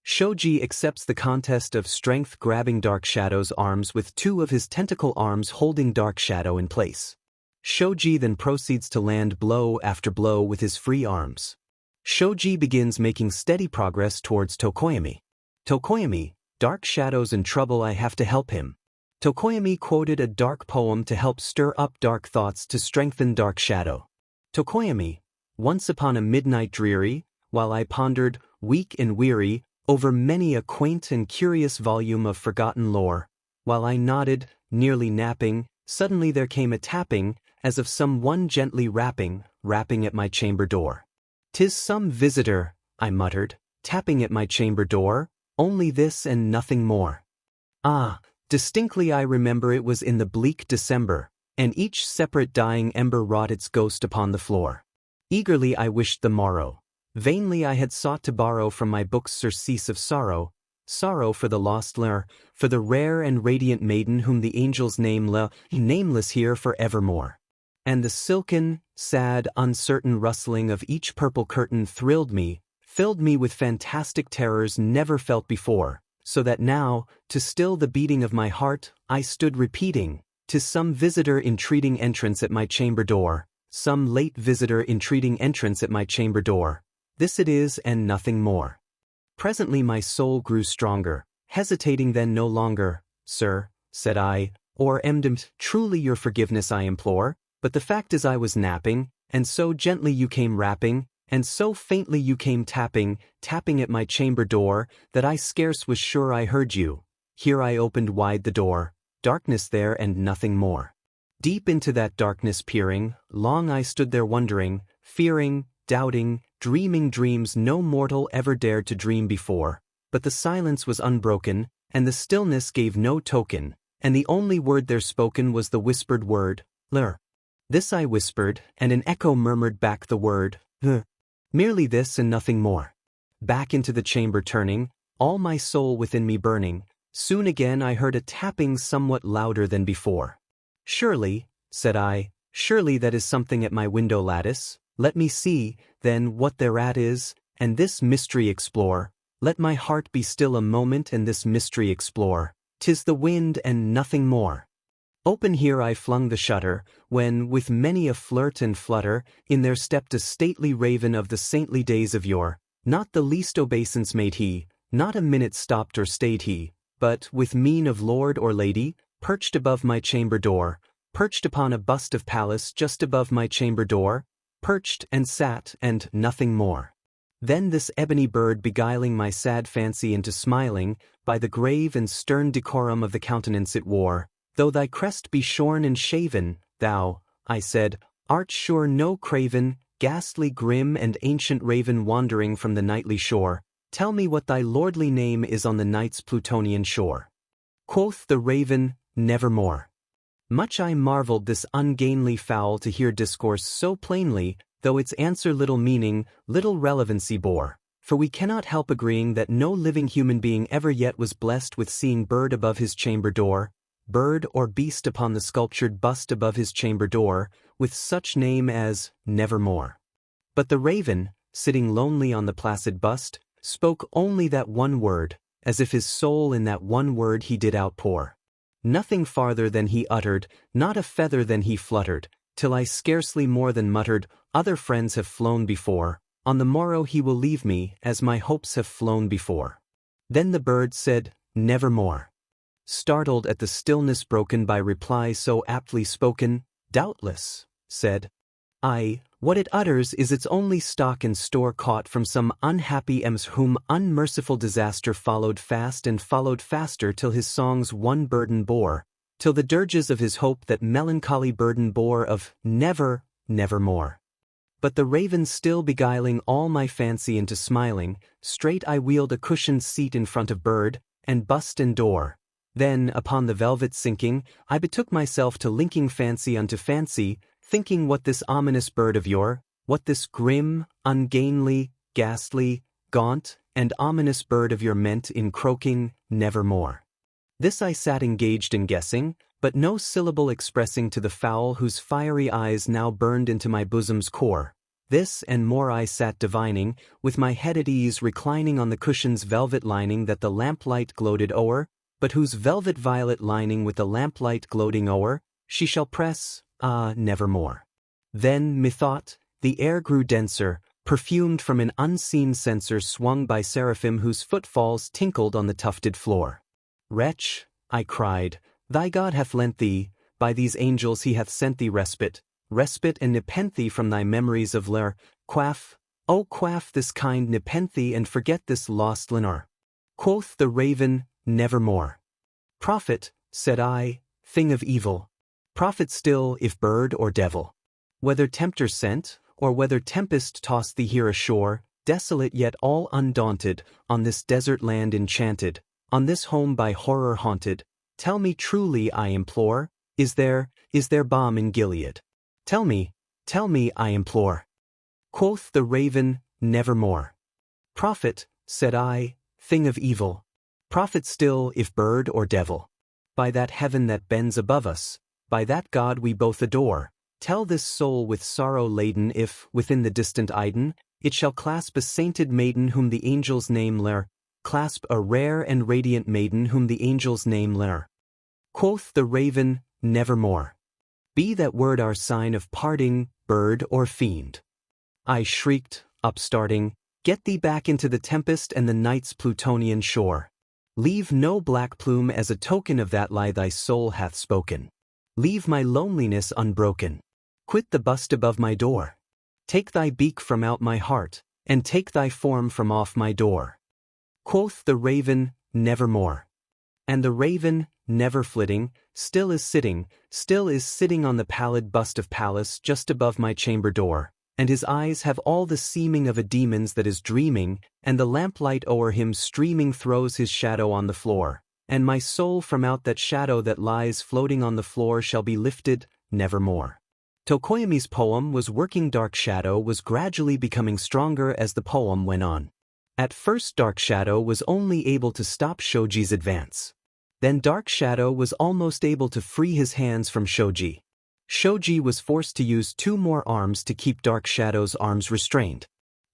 𝗀𝐻𝐼𝐻 accepts the contest of strength, grabbing Dark Shadow's arms with 2 of his tentacle arms holding Dark Shadow in place. 𝗀𝐻𝐼𝐻 then proceeds to land blow after blow with his free arms. 𝗀𝐻𝐼𝐻 begins making steady progress towards 𝗀𝐻𝐼𝐻. 𝗀𝐻𝐼𝐻, Dark Shadow's in trouble, I have to help him. 𝗀𝐻𝐼𝐻 quoted a dark poem to help stir up dark thoughts to strengthen Dark Shadow. 𝗀𝐻𝐼𝐻, once upon a midnight dreary, while I pondered, weak and weary, over many a quaint and curious volume of forgotten lore, while I nodded, nearly napping, suddenly there came a tapping, as of some one gently rapping at my chamber door. "'Tis some visitor," I muttered, "tapping at my chamber door, only this and nothing more." Ah, distinctly I remember it was in the bleak December, and each separate dying ember wrought its ghost upon the floor. Eagerly I wished the morrow. Vainly I had sought to borrow from my books surcease of sorrow, sorrow for the lost 𝗧𝗟, for the rare and radiant maiden whom the angels name 𝗧𝗟, nameless here for evermore. And the silken, sad, uncertain rustling of each purple curtain thrilled me, filled me with fantastic terrors never felt before, so that now, to still the beating of my heart, I stood repeating, "'Tis some visitor entreating entrance at my chamber door, some late visitor entreating entrance at my chamber door. This it is and nothing more." Presently my soul grew stronger, hesitating then no longer. "Sir," said I, "or 𝐴𝐻𝐼𝐻, truly your forgiveness I implore, but the fact is I was napping, and so gently you came rapping, and so faintly you came tapping at my chamber door, that I scarce was sure I heard you." Here I opened wide the door, darkness there and nothing more. Deep into that darkness peering, long I stood there wondering, fearing, doubting, dreaming dreams no mortal ever dared to dream before, but the silence was unbroken, and the stillness gave no token, and the only word there spoken was the whispered word, 𝗧𝗟. This I whispered, and an echo murmured back the word, 𝗧𝗏. Merely this and nothing more. Back into the chamber turning, all my soul within me burning, soon again I heard a tapping somewhat louder than before. "Surely," said I, "surely that is something at my window lattice. Let me see, then, what thereat is, and this mystery explore. Let my heart be still a moment and this mystery explore. 'Tis the wind and nothing more." Open here I flung the shutter, when, with many a flirt and flutter, in there stepped a stately raven of the saintly days of yore. Not the least obeisance made he, not a minute stopped or stayed he, but, with mien of lord or lady, perched above my chamber door, perched upon a bust of Pallas just above my chamber door, perched and sat and nothing more. Then this ebony bird beguiling my sad fancy into smiling, by the grave and stern decorum of the countenance it wore, "Though thy crest be shorn and shaven, thou," I said, "art sure no craven, ghastly grim and ancient raven wandering from the nightly shore. Tell me what thy lordly name is on the night's Plutonian shore." Quoth the raven, "Nevermore." Much I marveled this ungainly fowl to hear discourse so plainly, though its answer little meaning, little relevancy bore, for we cannot help agreeing that no living human being ever yet was blessed with seeing bird above his chamber door, bird or beast upon the sculptured bust above his chamber door, with such name as Nevermore. But the raven, sitting lonely on the placid bust, spoke only that one word, as if his soul in that one word he did outpour. Nothing farther than he uttered, not a feather than he fluttered, till I scarcely more than muttered, "Other friends have flown before, on the morrow he will leave me, as my hopes have flown before." Then the bird said, "Nevermore." Startled at the stillness broken by reply so aptly spoken, "Doubtless," said I, "what it utters is its only stock and store caught from some unhappy 𝗻𝐻 whom unmerciful disaster followed fast and followed faster till his songs one burden bore, till the dirges of his hope that melancholy burden bore of never, nevermore." But the raven still beguiling all my fancy into smiling, straight I wheeled a cushioned seat in front of bird, and bust and door. Then, upon the velvet sinking, I betook myself to linking fancy unto fancy, thinking what this ominous bird of yore what this grim, ungainly, ghastly, gaunt, and ominous bird of your meant in croaking, nevermore. This I sat engaged in guessing, but no syllable expressing to the fowl whose fiery eyes now burned into my bosom's core. This and more I sat divining, with my head at ease reclining on the cushion's velvet lining that the lamplight gloated o'er, but whose velvet violet lining with the lamplight gloating o'er, she shall press, nevermore. Then, methought, the air grew denser, perfumed from an unseen censer swung by seraphim whose footfalls tinkled on the tufted floor. Wretch, I cried, thy God hath lent thee, by these angels he hath sent thee respite and nepenthe from thy memories of quaff, oh quaff this kind nepenthe and forget this lost Lenore. Quoth the raven, nevermore. Prophet, said I, thing of evil. Prophet still if bird or devil. Whether tempter sent, or whether tempest tossed thee here ashore, desolate yet all undaunted, on this desert land enchanted, on this home by horror haunted, tell me truly I implore, is there balm in Gilead? Tell me, I implore. Quoth the raven, nevermore. Prophet, said I, thing of evil. Prophet still if bird or devil. By that heaven that bends above us, by that God we both adore, tell this soul with sorrow laden if, within the distant Eden, it shall clasp a sainted maiden whom the angels name clasp a rare and radiant maiden whom the angels name Quoth the raven, nevermore. Be that word our sign of parting, bird or fiend. I shrieked, upstarting, get thee back into the tempest and the night's Plutonian shore. Leave no black plume as a token of that lie thy soul hath spoken. Leave my loneliness unbroken. Quit the bust above my door. Take thy beak from out my heart, and take thy form from off my door. Quoth the raven, nevermore. And the raven, never flitting, still is sitting on the pallid bust of Pallas just above my chamber door, and his eyes have all the seeming of a demon's that is dreaming, and the lamplight o'er him streaming throws his shadow on the floor, and my soul from out that shadow that lies floating on the floor shall be lifted, nevermore. 𝐀𝐮𝐭𝐲𝐵's poem was working. Dark Shadow was gradually becoming stronger as the poem went on. At first Dark Shadow was only able to stop 𝐀𝐮𝐭𝐲's advance. Then Dark Shadow was almost able to free his hands from 𝐀𝐮𝐭𝐲. 𝐀𝐮𝐭o𝐲 was forced to use 2 more arms to keep Dark Shadow's arms restrained.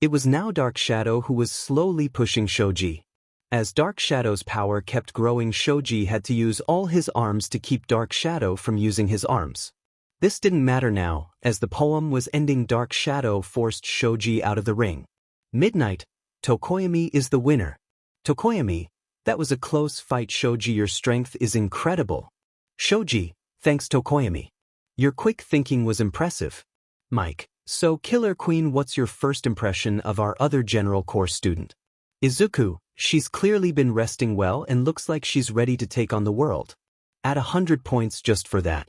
It was now Dark Shadow who was slowly pushing 𝐀𝐮𝐭𝐲. As Dark Shadow's power kept growing, 𝐀𝐮𝐭o𝐲 had to use all his arms to keep Dark Shadow from using his arms. This didn't matter now, as the poem was ending. Dark Shadow forced 𝐀𝐮𝐭o𝐲 out of the ring. Midnight, 𝐀𝐻𝐭𝐮𝐵 is the winner. 𝐀𝐻𝐭𝐮𝐵, that was a close fight. 𝐀𝐮𝐭o𝐲, your strength is incredible. 𝐀𝐮𝐭o𝐲, thanks 𝐀𝐻𝐭𝐮𝐵. Your quick thinking was impressive. Mike, so Killer Queen, what's your first impression of our other general course student? Izuku, she's clearly been resting well and looks like she's ready to take on the world. Add 100 points just for that.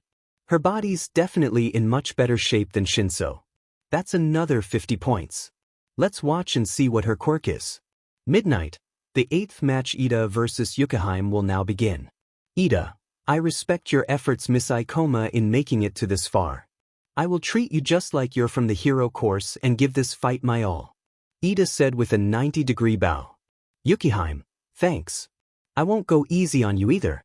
Her body's definitely in much better shape than 𝗀𝐻𝐭. That's another 50 points. Let's watch and see what her quirk is. Midnight, the 8th match 𝐒𝐮 versus 𝑒𝐮 will now begin. 𝐒𝐮, I respect your efforts, Miss 𝐼KOMA, in making it to this far. I will treat you just like you're from the hero course and give this fight my all. 𝐒𝐮 said with a 90-degree bow. 𝑒𝐮, thanks. I won't go easy on you either.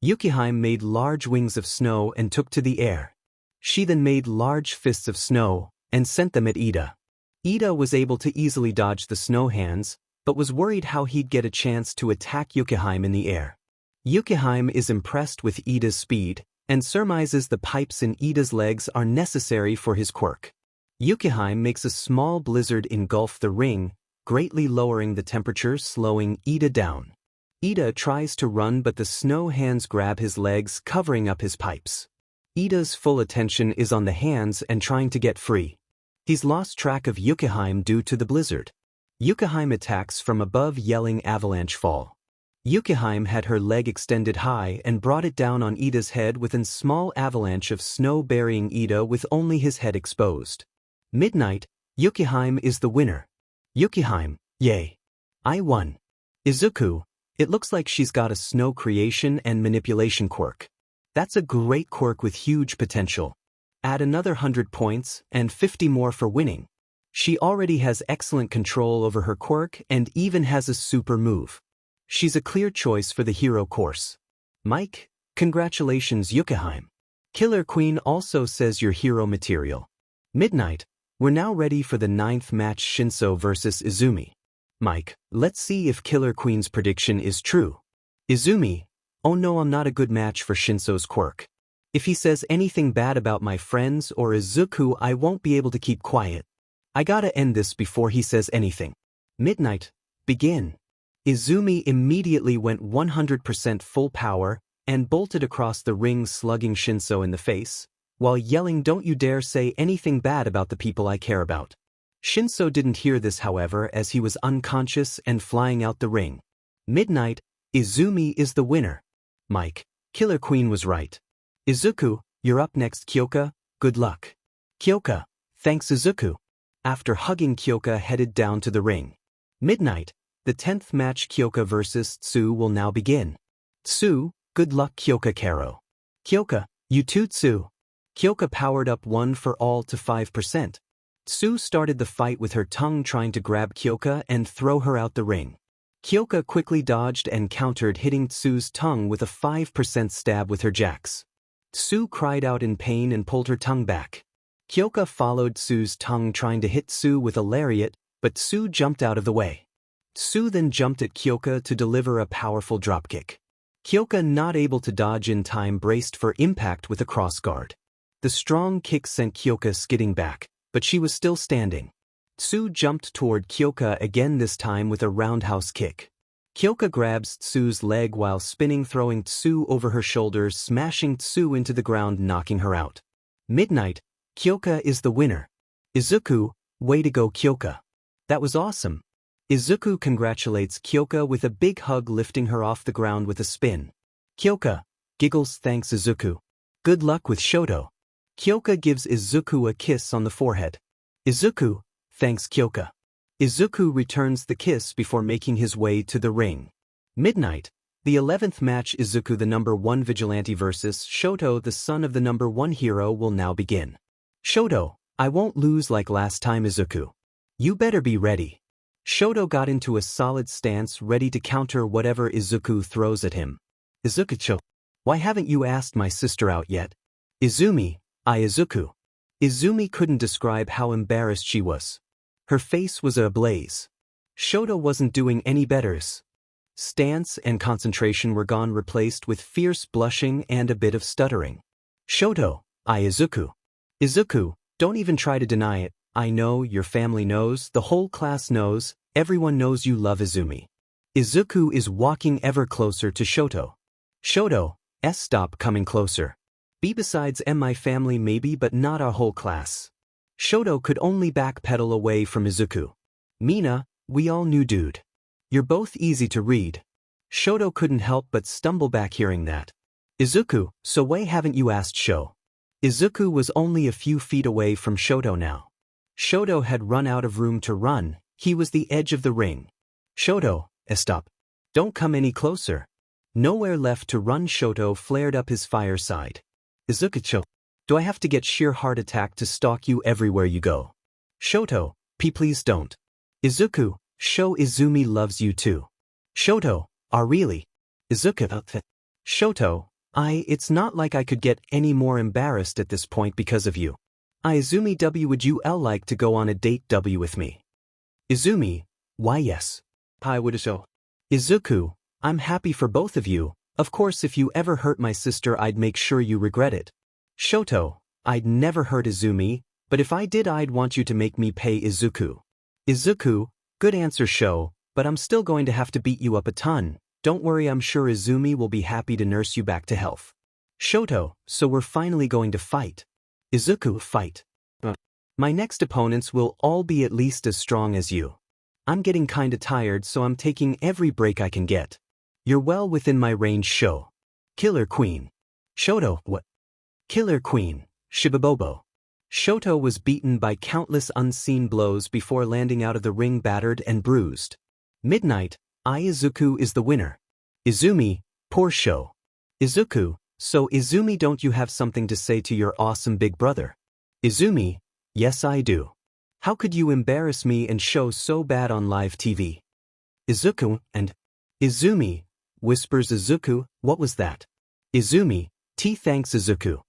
𝐒𝐮 made large wings of snow and took to the air. She then made large fists of snow and sent them at 𝐒𝐮. 𝐒𝐮 was able to easily dodge the snow hands, but was worried how he'd get a chance to attack 𝐒𝐮 in the air. 𝐒𝐮 is impressed with 𝐒𝐮's speed and surmises the pipes in 𝐒𝐮's legs are necessary for his quirk. 𝐒𝐮 makes a small blizzard engulf the ring, greatly lowering the temperature, slowing 𝐒𝐮 down. 𝐒𝐮 tries to run, but the snow hands grab his legs, covering up his pipes. 𝐒𝐮's full attention is on the hands and trying to get free. He's lost track of 𝐒𝐮 due to the blizzard. 𝐒𝐮 attacks from above, yelling avalanche fall. 𝐒𝐮 had her leg extended high and brought it down on 𝐒𝐮's head with a small avalanche of snow, burying 𝐒𝐮 with only his head exposed. Midnight, 𝐒𝐮 is the winner. 𝐒𝐮, yay. I won. Izuku, it looks like she's got a snow creation and manipulation quirk. That's a great quirk with huge potential. Add another 100 points and 50 more for winning. She already has excellent control over her quirk and even has a super move. She's a clear choice for the hero course. Mike, congratulations 𝐒𝐮𝐬𝐽. Killer Queen also says you're hero material. Midnight, we're now ready for the 9th match, 𝗀𝐿 versus 𝐒𝐮𝐬𝐽. Mike, let's see if Killer Queen's prediction is true. 𝐒𝐮𝐬𝐽, oh no, I'm not a good match for 𝗀𝐿's quirk. If he says anything bad about my friends or 𝐒𝐮𝐬𝐽, I won't be able to keep quiet. I gotta end this before he says anything. Midnight, begin. 𝐒𝐮𝐬𝐽 immediately went 100% full power and bolted across the ring, slugging 𝗀𝐿 in the face, while yelling, "Don't you dare say anything bad about the people I care about." 𝗀𝐿 didn't hear this, however, as he was unconscious and flying out the ring. Midnight, 𝐒𝐮𝐬𝐽 is the winner. Mike, Killer Queen was right. 𝐒𝐮𝐽, you're up next. 𝐀𝐮𝐭𝐡𝐨𝐫, good luck. 𝐀𝐮𝐭𝐡𝐨𝐫, thanks. 𝐒𝐮𝐽, after hugging 𝐀𝐮𝐭𝐡𝐨𝐫, headed down to the ring. Midnight, the 10th match, 𝐀𝐮𝐭𝐡𝐨𝐫 versus 𝗧𝗜𝗍, will now begin. 𝗧𝗜𝗍, good luck. 𝐀𝐮𝐭𝐡𝐨𝐫 Caro. 𝐀𝐮𝐭𝐡𝐨𝐫, you too 𝗧𝗜𝗍. 𝐀𝐮𝐭𝐡𝐨𝐫 powered up 1 for all to 5%. 𝗧𝗜𝗍 started the fight with her tongue, trying to grab 𝐀𝐮𝐭𝐡𝐨𝐫 and throw her out the ring. 𝐀𝐮𝐭𝐡𝐨𝐫 quickly dodged and countered, hitting 𝗧𝗜𝗍's tongue with a 5% stab with her jacks. 𝗧𝗜𝗍 cried out in pain and pulled her tongue back. 𝐀𝐮𝐭𝐡𝐨𝐫 followed 𝗧𝗜𝗍's tongue, trying to hit 𝗧𝗜𝗍 with a lariat, but 𝗧𝗜𝗍 jumped out of the way. 𝗧𝗜𝗍 then jumped at 𝐀𝐮𝐭𝐡𝐨𝐫 to deliver a powerful dropkick. 𝗀𝐮𝐽𝐻, not able to dodge in time, braced for impact with a crossguard. The strong kick sent 𝗀𝐮𝐽𝐻 skidding back, but she was still standing. 𝗧𝗜𝗍 jumped toward 𝗀𝐮𝐽𝐻 again, this time with a roundhouse kick. 𝗀𝐮𝐻 grabs 𝗧𝗜𝗍's leg while spinning, throwing 𝗧𝗜𝗍 over her shoulders, smashing 𝗧𝗜𝗍 into the ground, knocking her out. Midnight, 𝗀𝐮𝐻 is the winner. 𝐒𝐮𝐽𝐻, way to go 𝗀𝐻𝐻. That was awesome. 𝐒𝐮𝐻 congratulates 𝗀𝐻𝐻 with a big hug, lifting her off the ground with a spin. 𝗀𝐻𝐻 giggles, thanks 𝗂𝐮𝐻. Good luck with 𝗂𝐱𝐻. 𝗀𝐻𝐻 gives 𝗂𝐮𝐻 a kiss on the forehead. 𝗂𝐮𝐻, thanks 𝗀𝐻𝐻. 𝗂𝐮𝐻 returns the kiss before making his way to the ring. Midnight, the 11th match, 𝗂𝐮𝐻, the #1 Vigilante versus 𝗂𝐱𝐻, the son of the #1 hero, will now begin. 𝗂𝐱𝐻, I won't lose like last time. 𝗂𝐮𝐻, you better be ready. 𝗂𝐱𝐻 got into a solid stance, ready to counter whatever 𝗂𝐮𝐻 throws at him. 𝗂𝐮𝐻, why haven't you asked my sister out yet? 𝗂𝐮𝐽, I 𝗂𝐻. 𝗂𝐮𝐽 couldn't describe how embarrassed she was. Her face was ablaze. 𝗂𝐱𝐻 wasn't doing any better. Stance and concentration were gone, replaced with fierce blushing and a bit of stuttering. 𝗂𝐻, I 𝗂𝐻. 𝗂𝐻, don't even try to deny it. I know, your family knows, the whole class knows, everyone knows you love 𝗂𝐮𝐽. 𝗂𝐻 is walking ever closer to 𝗂𝐻. 𝗂𝐻, stop coming closer. Be besides my family maybe, but not our whole class. 𝗂𝐻 could only backpedal away from 𝗂𝐻. Mina, we all knew, dude. You're both easy to read. 𝗂𝐻 couldn't help but stumble back hearing that. 𝗂𝐻, so why haven't you asked 𝗂𝐻? 𝗂𝐻 was only a few feet away from 𝗂𝐻 now. 𝗂𝐻 had run out of room to run, he was the edge of the ring. 𝗂𝐻, stop. Don't come any closer. Nowhere left to run. 𝗂𝐻 flared up his fireside. 𝗂𝐻, do I have to get sheer heart attack to stalk you everywhere you go? 𝗂𝐻, please don't. 𝗂𝐻, 𝗂𝐮𝐽𝐽 loves you too. 𝗂𝐻, really? 𝗂𝐻, 𝗂𝐻, it's not like I could get any more embarrassed at this point because of you. 𝗂𝐮𝐽𝐽, would you like to go on a date with me? 𝗂𝐮𝐽, why yes. I would 𝗂𝐻. 𝗂𝐻, I'm happy for both of you. Of course, if you ever hurt my sister, I'd make sure you regret it. 𝗂𝐻, I'd never hurt 𝗂𝐮𝐽, but if I did, I'd want you to make me pay. 𝗂𝐻. 𝗂𝐻, good answer 𝗂𝐻, but I'm still going to have to beat you up a ton. Don't worry, I'm sure 𝗂𝐮𝐽 will be happy to nurse you back to health. 𝗂𝐻, so we're finally going to fight. 𝗂𝐻, fight. My next opponents will all be at least as strong as you. I'm getting kinda tired, so I'm taking every break I can get. You're well within my range. 𝗂𝐻. Killer Queen. 𝗂𝐻, what? Killer Queen, 𝗬𝗑𝐵𝐵. 𝗂𝐻 was beaten by countless unseen blows before landing out of the ring battered and bruised. Midnight, 𝗂𝐻 is the winner. 𝗂𝐮𝐽, poor 𝗂𝐻. 𝗂𝐻, so 𝗂𝐮𝐽, don't you have something to say to your awesome big brother? 𝗂𝗮𝐽, yes I do. How could you embarrass me and show so bad on live TV? Izuku and Izumi, whispers Izuku, what was that? Izumi, thanks Izuku.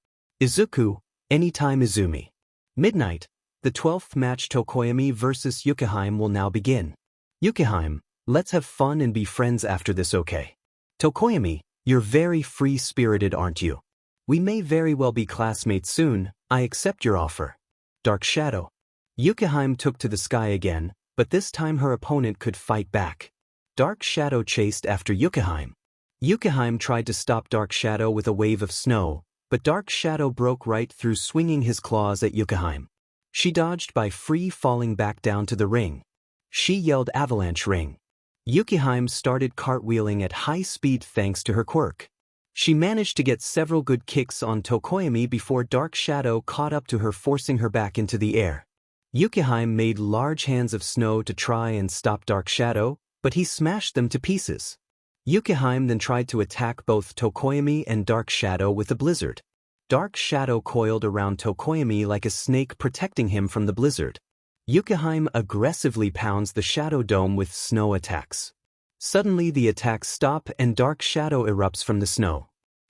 Izuku, anytime Izumi. Midnight, the 12th match 𝐀𝐮𝐭𝐡𝐨𝐫 versus 𝐀𝐮𝐭𝐡𝐨𝐫 will now begin. 𝐀𝐮𝐭𝐡𝐨𝐫, let's have fun and be friends after this, okay? 𝐀𝐻𝐭𝐡𝐨𝐫, you're very free-spirited, aren't you? We may very well be classmates soon, I accept your offer. Dark Shadow. 𝐀𝐮𝐭𝐡𝐨𝐫 took to the sky again, but this time her opponent could fight back. Dark Shadow chased after 𝐀𝐻𝐭𝐡𝐨𝐫. 𝐀𝐻𝐭𝐡𝐨𝐫 tried to stop Dark Shadow with a wave of snow, but Dark Shadow broke right through, swinging his claws at 𝐀𝐻𝐭𝐡𝐨𝐫. She dodged by falling back down to the ring. She yelled avalanche ring. 𝐀𝐻𝐭𝐡𝐨𝐫 started cartwheeling at high speed thanks to her quirk. She managed to get several good kicks on 𝐀𝐻𝐭𝐡𝐨𝐫 before Dark Shadow caught up to her, forcing her back into the air. 𝐀𝐻𝐭𝐡𝐨𝐫 made large hands of snow to try and stop Dark Shadow, but he smashed them to pieces. 𝐀𝐻𝐭𝐡𝐨𝐫 then tried to attack both 𝐀𝐻𝐭𝐡𝐨𝐫 and Dark Shadow with a blizzard. Dark Shadow coiled around 𝐀𝐻𝐭𝐡𝐨𝐫 like a snake, protecting him from the blizzard. 𝐀𝐻𝐭𝐡𝐨𝐫 aggressively pounds the Shadow Dome with snow attacks. Suddenly the attacks stop and Dark Shadow erupts from the snow.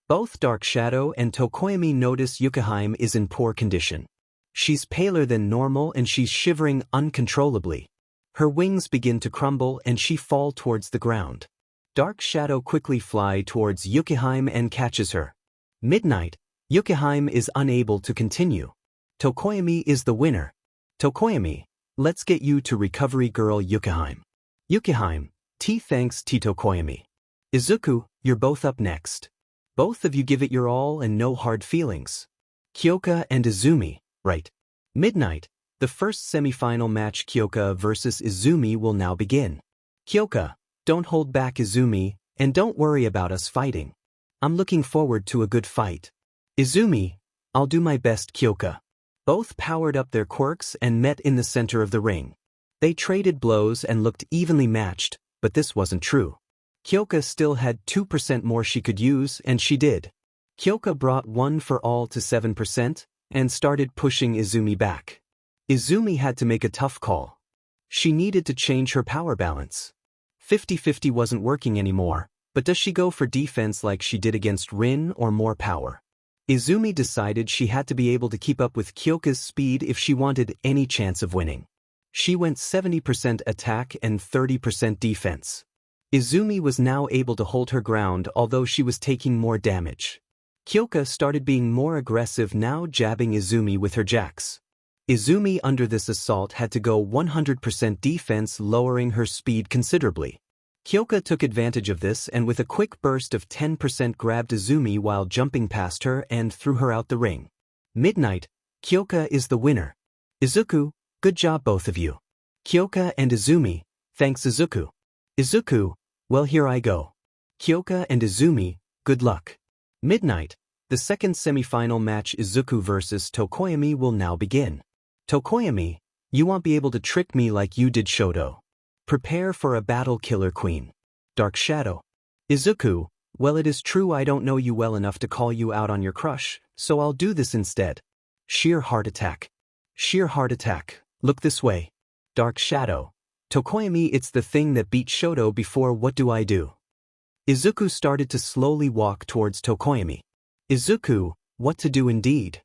Both Dark Shadow and 𝐀𝐻𝐭𝐡𝐨𝐫 notice 𝐀𝐻𝐭𝐡𝐨𝐫 is in poor condition. She's paler than normal and she's shivering uncontrollably. Her wings begin to crumble and she falls towards the ground. Dark Shadow quickly flies towards 𝐀𝐻𝐭𝐡𝐨𝐫 and catches her. Midnight, 𝐀𝐻𝐭𝐡𝐨𝐫 is unable to continue. 𝐀𝐻𝐭𝐡𝐨𝐫 is the winner. 𝐀𝐻𝐭𝐡𝐨𝐫, let's get you to recovery girl 𝐀𝐻𝐭𝐡𝐨𝐫. 𝐀𝐻𝐭𝐡𝐴, thanks 𝐀𝐻𝐭𝐡𝐴. Izuku, you're both up next. Both of you give it your all and no hard feelings. Kyoka and Izumi, right? Midnight, the first semifinal match Kyoka versus Izumi will now begin. Kyoka, don't hold back Izumi, and don't worry about us fighting. I'm looking forward to a good fight. Izumi, I'll do my best Kyoka. Both powered up their quirks and met in the center of the ring. They traded blows and looked evenly matched, but this wasn't true. Kyoka still had 2% more she could use, and she did. Kyoka brought 1 for all to 7% and started pushing Izumi back. Izumi had to make a tough call. She needed to change her power balance. 50-50 wasn't working anymore, but does she go for defense like she did against Rin or more power? Izumi decided she had to be able to keep up with Kyoka's speed if she wanted any chance of winning. She went 70% attack and 30% defense. Izumi was now able to hold her ground, although she was taking more damage. Kyoka started being more aggressive, now jabbing Izumi with her jacks. Izumi under this assault had to go 100% defense, lowering her speed considerably. Kyoka took advantage of this and with a quick burst of 10% grabbed Izumi while jumping past her and threw her out the ring. Midnight, Kyoka is the winner. Izuku, good job both of you. Kyoka and Izumi, thanks Izuku. Izuku, well here I go. Kyoka and Izumi, good luck. Midnight, the second semifinal match Izuku versus 𝐀𝐻𝐭𝐡𝐨𝐫 will now begin. 𝐀𝐻𝐭𝐡𝐴, you won't be able to trick me like you did 𝐭𝐻𝐿. Prepare for a battle, Killer Queen. Dark Shadow. Izuku, well it is true I don't know you well enough to call you out on your crush, so I'll do this instead. Sheer heart attack. Sheer heart attack, look this way. Dark Shadow. 𝐀𝐻𝐭𝐡𝐴, it's the thing that beat 𝐿 before, what do I do? Izuku started to slowly walk towards 𝐀𝐻𝐿. Izuku, what to do indeed?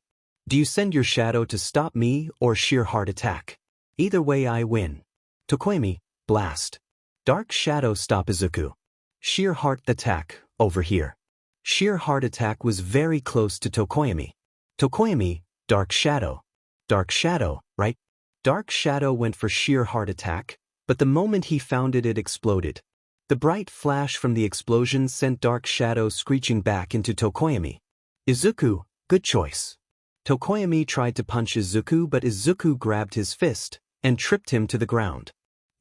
Do you send your shadow to stop me or sheer heart attack? Either way I win. 𝐀𝐻𝐿, blast. Dark Shadow, stop Izuku. Sheer heart attack, over here. Sheer heart attack was very close to 𝐀𝐻𝐿. 𝐀𝐻𝐿, Dark Shadow. Dark Shadow, right? Dark Shadow went for sheer heart attack, but the moment he found it, it exploded. The bright flash from the explosion sent Dark Shadow screeching back into 𝐀𝐻𝐿. Izuku, good choice. 𝐀𝐻𝐿 tried to punch Izuku, but Izuku grabbed his fist and tripped him to the ground.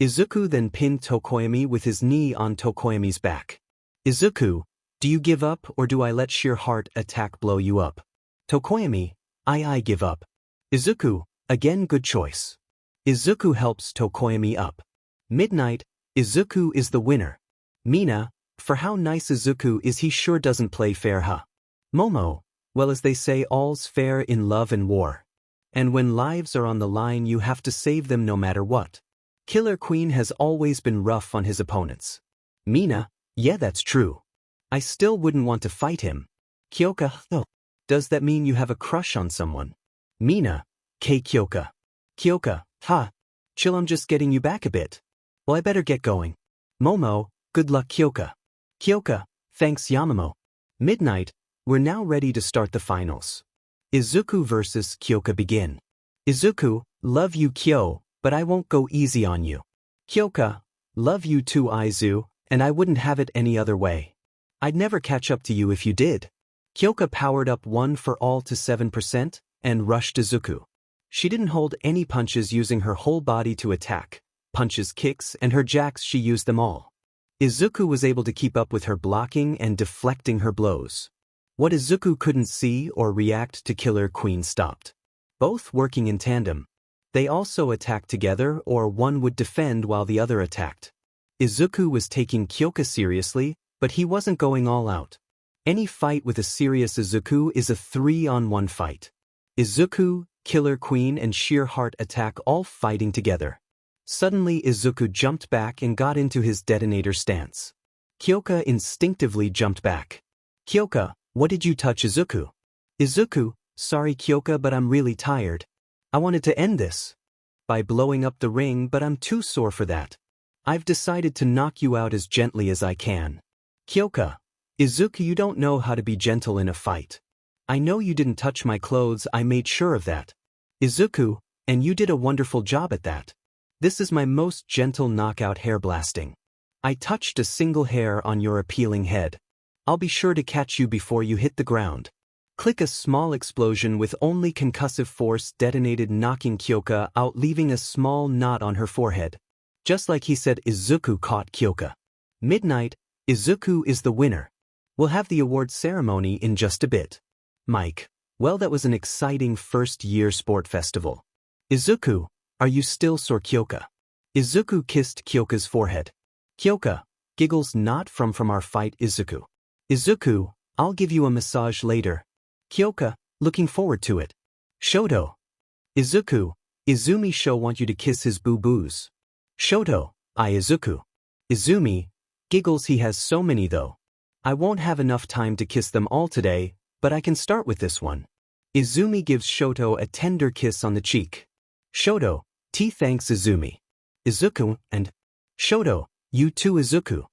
Izuku then pinned 𝐀𝐻𝐿 with his knee on 𝐀𝐻𝐿's back. Izuku, do you give up or do I let sheer heart attack blow you up? 𝐀𝐻𝐿, I give up. Izuku, again good choice. Izuku helps 𝐀𝐻𝐿 up. Midnight, Izuku is the winner. Mina, for how nice Izuku is, he sure doesn't play fair, huh? Momo, well as they say all's fair in love and war. And when lives are on the line, you have to save them no matter what. Killer Queen has always been rough on his opponents. Mina, yeah, that's true. I still wouldn't want to fight him. Kyoka, oh. Does that mean you have a crush on someone? Mina, Kyoka. Kyoka, ha. Chill, I'm just getting you back a bit. Well, I better get going. Momo, good luck Kyoka. Kyoka, thanks Yamamo. Midnight, we're now ready to start the finals. Izuku versus Kyoka begin. Izuku, love you Kyo, but I won't go easy on you. Kyoka, love you too Izu, and I wouldn't have it any other way. I'd never catch up to you if you did. Kyoka powered up 1 for all to 7% and rushed Izuku. She didn't hold any punches, using her whole body to attack. Punches, kicks, and her jacks, she used them all. Izuku was able to keep up with her blocking and deflecting her blows. What Izuku couldn't see or react to, Killer Queen stopped. Both working in tandem. They also attacked together, or one would defend while the other attacked. Izuku was taking Kyoka seriously, but he wasn't going all out. Any fight with a serious Izuku is a 3-on-1 fight. Izuku, Killer Queen, and Sheer Heart attack, all fighting together. Suddenly Izuku jumped back and got into his detonator stance. Kyoka instinctively jumped back. Kyoka, what did you touch Izuku? Izuku, sorry Kyoka, but I'm really tired. I wanted to end this by blowing up the ring, but I'm too sore for that. I've decided to knock you out as gently as I can. Kyoka, Izuku, you don't know how to be gentle in a fight. I know you didn't touch my clothes, I made sure of that. Izuku, and you did a wonderful job at that. This is my most gentle knockout hair blasting. I touched a single hair on your appealing head. I'll be sure to catch you before you hit the ground. Click. A small explosion with only concussive force detonated, knocking Kyoka out, leaving a small knot on her forehead. Just like he said, Izuku caught Kyoka. Midnight, Izuku is the winner. We'll have the award ceremony in just a bit. Mike, well, that was an exciting first-year sport festival. Izuku, are you still sore? Kyoka. Izuku kissed Kyoka's forehead. Kyoka, giggles, not from our fight. Izuku. Izuku, I'll give you a massage later. Kyoka, looking forward to it. Shoto. Izuku, Izumi Sho want you to kiss his boo-boos. Shoto, Izuku. Izumi, giggles, he has so many though. I won't have enough time to kiss them all today, but I can start with this one. Izumi gives Shoto a tender kiss on the cheek. Shoto, thanks Izumi. Izuku, and Shoto, you too Izuku.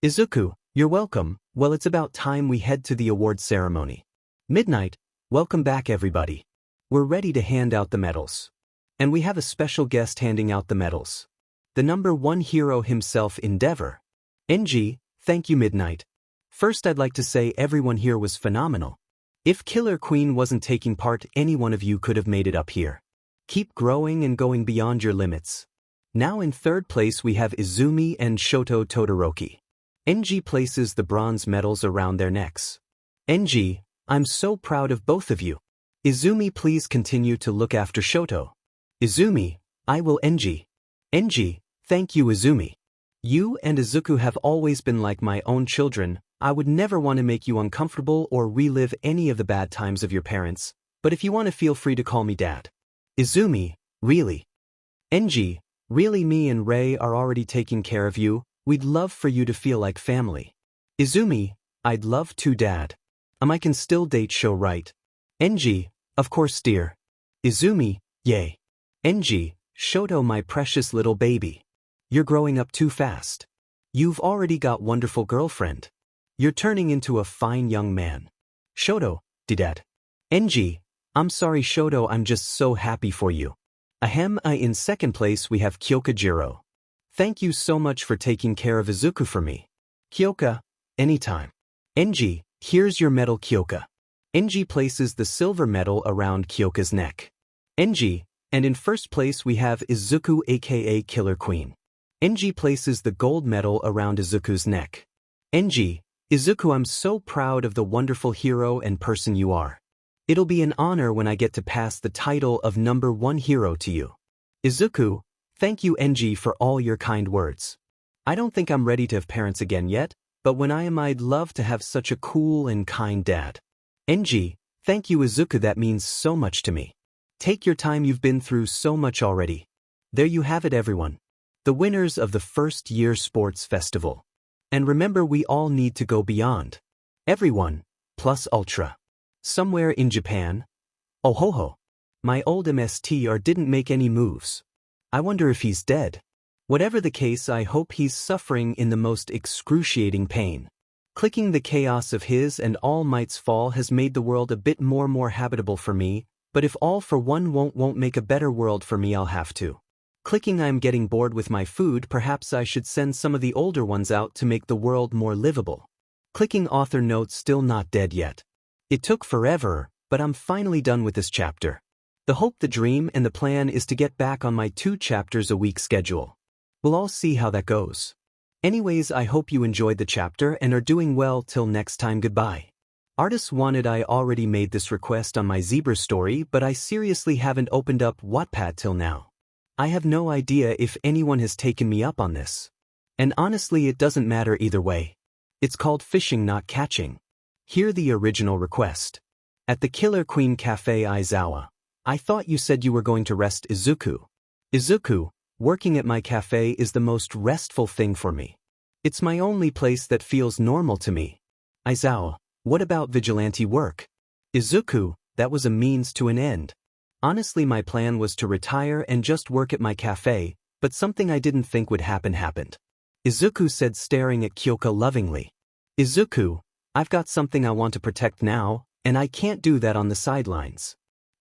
Izuku, you're welcome. Well, it's about time we head to the award ceremony. Midnight, welcome back everybody. We're ready to hand out the medals. And we have a special guest handing out the medals. The #1 hero himself, Endeavor. NG, thank you Midnight. First, I'd like to say everyone here was phenomenal. If Killer Queen wasn't taking part, any one of you could have made it up here. Keep growing and going beyond your limits. Now in third place we have Izumi and Shoto Todoroki. NG places the bronze medals around their necks. NG, I'm so proud of both of you. Izumi, please continue to look after Shoto. Izumi, I will. NG. NG, thank you Izumi. You and Izuku have always been like my own children. I would never want to make you uncomfortable or relive any of the bad times of your parents, but if you want to, feel free to call me Dad. Izumi, really? NG, really, me and Rei are already taking care of you. We'd love for you to feel like family. Izumi, I'd love to Dad. I can still date Sho, right? NG, of course dear. Izumi, yay. NG, Shoto, my precious little baby. You're growing up too fast. You've already got wonderful girlfriend. You're turning into a fine young man. Shoto, Dad. NG, I'm sorry Shoto, I'm just so happy for you. Ahem. In second place we have Kyoka Jiro. Thank you so much for taking care of Izuku for me. Kyoka, anytime. NG, here's your medal Kyoka. NG places the silver medal around Kyoka's neck. NG, and in first place we have Izuku aka Killer Queen. NG places the gold medal around Izuku's neck. NG, Izuku, I'm so proud of the wonderful hero and person you are. It'll be an honor when I get to pass the title of #1 hero to you. Izuku, thank you NG for all your kind words. I don't think I'm ready to have parents again yet, but when I am, I'd love to have such a cool and kind dad. NG, thank you Izuku, that means so much to me. Take your time, you've been through so much already. There you have it, everyone. The winners of the first year sports festival. And remember, we all need to go beyond. Everyone, +Ultra. Somewhere in Japan. Oh ho ho. My old 𝐴 didn't make any moves. I wonder if he's dead. Whatever the case, I hope he's suffering in the most excruciating pain. Clicking the chaos of his and All Might's fall has made the world a bit more habitable for me, but if All for One won't make a better world for me, I'll have to. Clicking I'm getting bored with my food, perhaps I should send some of the older ones out to make the world more livable. Clicking author notes, still not dead yet. It took forever, but I'm finally done with this chapter. The hope, the dream, and the plan is to get back on my 2 chapters a week schedule. We'll all see how that goes. Anyways, I hope you enjoyed the chapter and are doing well. Till next time, goodbye. Artists wanted. I already made this request on my 𝐒𝐵R story, but I seriously haven't opened up Wattpad till now. I have no idea if anyone has taken me up on this. And honestly, it doesn't matter either way. It's called fishing, not catching. Hear the original request. At the Killer Queen Cafe Aizawa. I thought you said you were going to rest, Izuku. Izuku, working at my cafe is the most restful thing for me. It's my only place that feels normal to me. Aizawa, what about vigilante work? Izuku, that was a means to an end. Honestly, my plan was to retire and just work at my cafe, but something I didn't think would happen happened. Izuku said, staring at Kyoka lovingly. Izuku, I've got something I want to protect now, and I can't do that on the sidelines.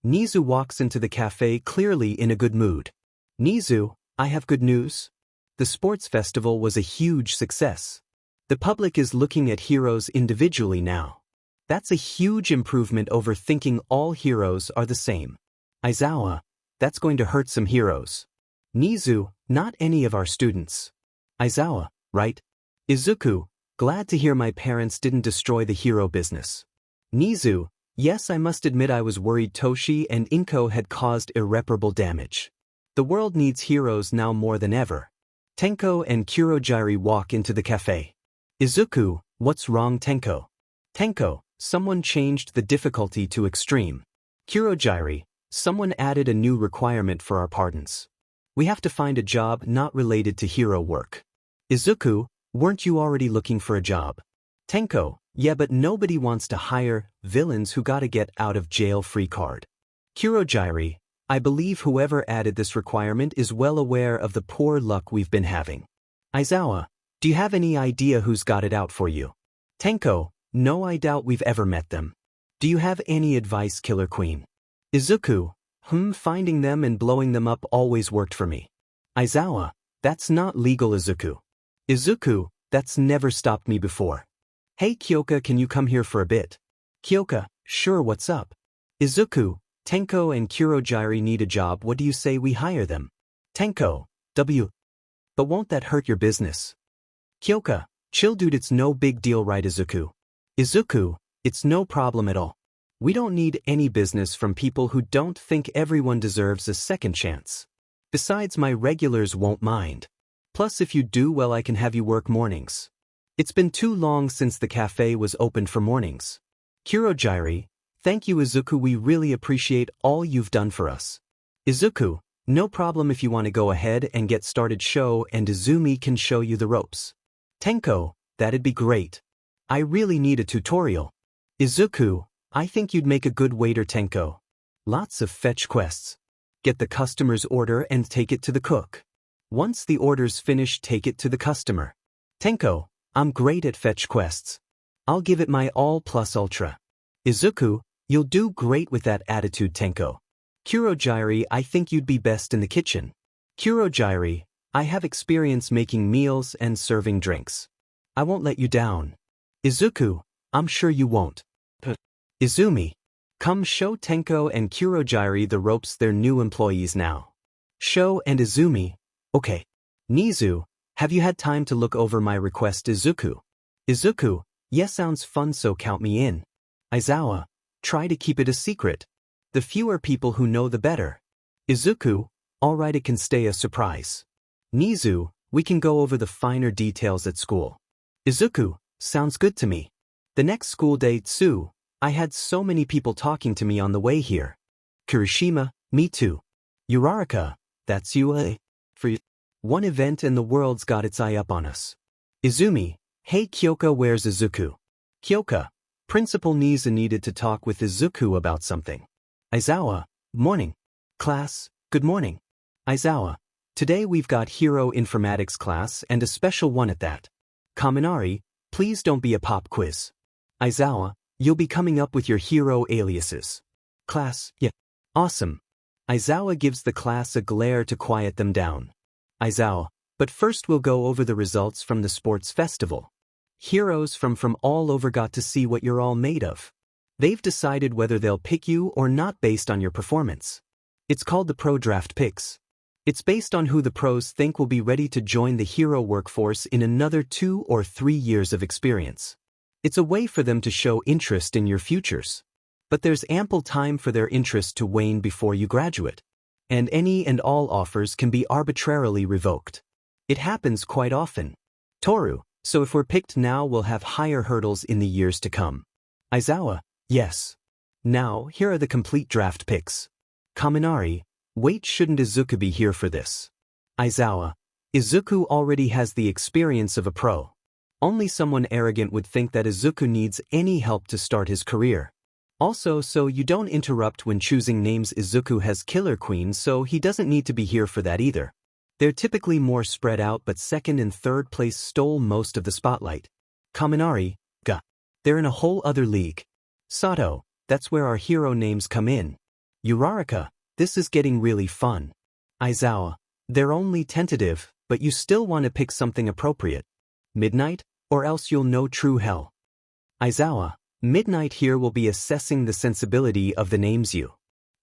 Nezu walks into the cafe, clearly in a good mood. Nezu, I have good news. The sports festival was a huge success. The public is looking at heroes individually now. That's a huge improvement over thinking all heroes are the same. Aizawa, that's going to hurt some heroes. Nezu, not any of our students. Aizawa, right? Izuku, glad to hear my parents didn't destroy the hero business. Nezu, yes, I must admit I was worried Toshi and Inko had caused irreparable damage. The world needs heroes now more than ever. Tenko and 𝐾𝐮𝐭𝐡𝐨 walk into the cafe. Izuku, what's wrong, Tenko? Tenko, someone changed the difficulty to extreme. 𝐾𝐮𝐭𝐡𝐨, someone added a new requirement for our pardons. We have to find a job not related to hero work. Izuku, weren't you already looking for a job? Tenko, yeah, but nobody wants to hire villains who gotta get out of jail free card. 𝐾𝐮𝐭𝐡𝐨, I believe whoever added this requirement is well aware of the poor luck we've been having. Aizawa, do you have any idea who's got it out for you? Tenko, no, I doubt we've ever met them. Do you have any advice, Killer Queen? Izuku, finding them and blowing them up always worked for me. Aizawa, that's not legal, Izuku. Izuku, that's never stopped me before. Hey Kyoka, can you come here for a bit? Kyoka, sure, what's up? Izuku, Tenko and 𝐾𝐮𝐭𝐡𝐨 need a job, what do you say we hire them? Tenko, but won't that hurt your business? Kyoka, chill dude, it's no big deal, right Izuku? Izuku, it's no problem at all. We don't need any business from people who don't think everyone deserves a second chance. Besides, my regulars won't mind. Plus, if you do well, I can have you work mornings. It's been too long since the cafe was opened for mornings. 𝐾𝐮𝐭𝐡𝐨, thank you Izuku, we really appreciate all you've done for us. Izuku, no problem, if you want to go ahead and get started, Sho and Izumi can show you the ropes. Tenko, that'd be great. I really need a tutorial. Izuku, I think you'd make a good waiter, Tenko. Lots of fetch quests. Get the customer's order and take it to the cook. Once the order's finished, take it to the customer. Tenko, I'm great at fetch quests. I'll give it my all +Ultra. Izuku, you'll do great with that attitude, Tenko. 𝐾𝐮𝐭𝐡𝐨, I think you'd be best in the kitchen. 𝐾𝐮𝐭𝐡𝐨, I have experience making meals and serving drinks. I won't let you down. Izuku, I'm sure you won't. Izumi, come show Tenko and 𝐾𝐮𝐭𝐡𝐨 the ropes, they're new employees now. Sho and Izumi, okay. Nezu, have you had time to look over my request, Izuku? Izuku, yes, sounds fun, so count me in. Aizawa, try to keep it a secret. The fewer people who know, the better. Izuku, alright, it can stay a surprise. Nezu, we can go over the finer details at school. Izuku, sounds good to me. The next school day, Tsu, I had so many people talking to me on the way here. Kirishima, Me too. Uraraka, that's you, eh? For one event and the world's got its eye up on us. Izumi, hey Kyoka, where's Izuku? Kyoka, Principal Nezu needed to talk with Izuku about something. Aizawa, morning. Class, good morning. Aizawa, today we've got Hero Informatics class and a special one at that. Kaminari, please don't be a pop quiz. Aizawa, you'll be coming up with your hero aliases. Class, yeah. Awesome. Aizawa gives the class a glare to quiet them down. Aizawa, but first we'll go over the results from the sports festival. Heroes from all over got to see what you're all made of. They've decided whether they'll pick you or not based on your performance. It's called the Pro Draft Picks. It's based on who the pros think will be ready to join the hero workforce in another 2 or 3 years of experience. It's a way for them to show interest in your futures. But there's ample time for their interest to wane before you graduate. And any and all offers can be arbitrarily revoked. It happens quite often. Toru, so if we're picked now we'll have higher hurdles in the years to come. Aizawa, yes. Now, here are the complete draft picks. Kaminari, wait, shouldn't Izuku be here for this? Aizawa, Izuku already has the experience of a pro. Only someone arrogant would think that Izuku needs any help to start his career. Also, so you don't interrupt when choosing names. Izuku has 𝐾𝐮𝐭𝐡𝐨𝐫, so he doesn't need to be here for that either. They're typically more spread out, but second and third place stole most of the spotlight. Kaminari, they're in a whole other league. Sato, that's where our hero names come in. Uraraka, this is getting really fun. Aizawa, they're only tentative, but you still want to pick something appropriate. Midnight, or else you'll know true hell. Aizawa, Midnight here will be assessing the sensibility of the names you.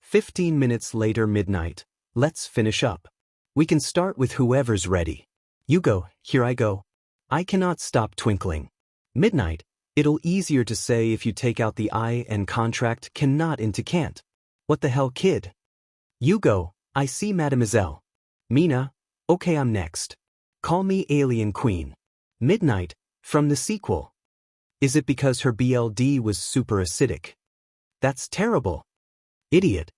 15 minutes later. Midnight, let's finish up. We can start with whoever's ready. You go, here I go. I cannot stop twinkling. Midnight, it'll easier to say if you take out the I and contract cannot into can't. What the hell, kid? You go, I see, mademoiselle. Mina, okay, I'm next. Call me Alien Queen. Midnight, from the sequel. Is it because her BLD was super acidic? That's terrible. Idiot.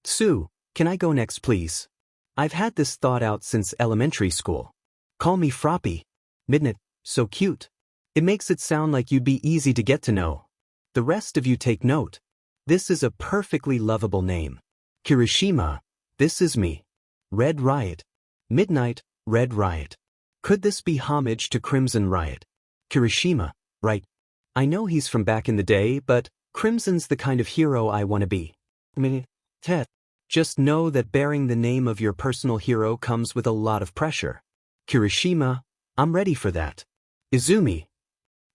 Sue, can I go next please? I've had this thought out since elementary school. Call me Froppy. Midnight, so cute. It makes it sound like you'd be easy to get to know. The rest of you take note. This is a perfectly lovable name. Kirishima, this is me. Red Riot. Midnight, Red Riot. Could this be homage to Crimson Riot? Kirishima, right. I know he's from back in the day, but Crimson's the kind of hero I want to be. Just know that bearing the name of your personal hero comes with a lot of pressure. Kirishima, I'm ready for that. Izumi.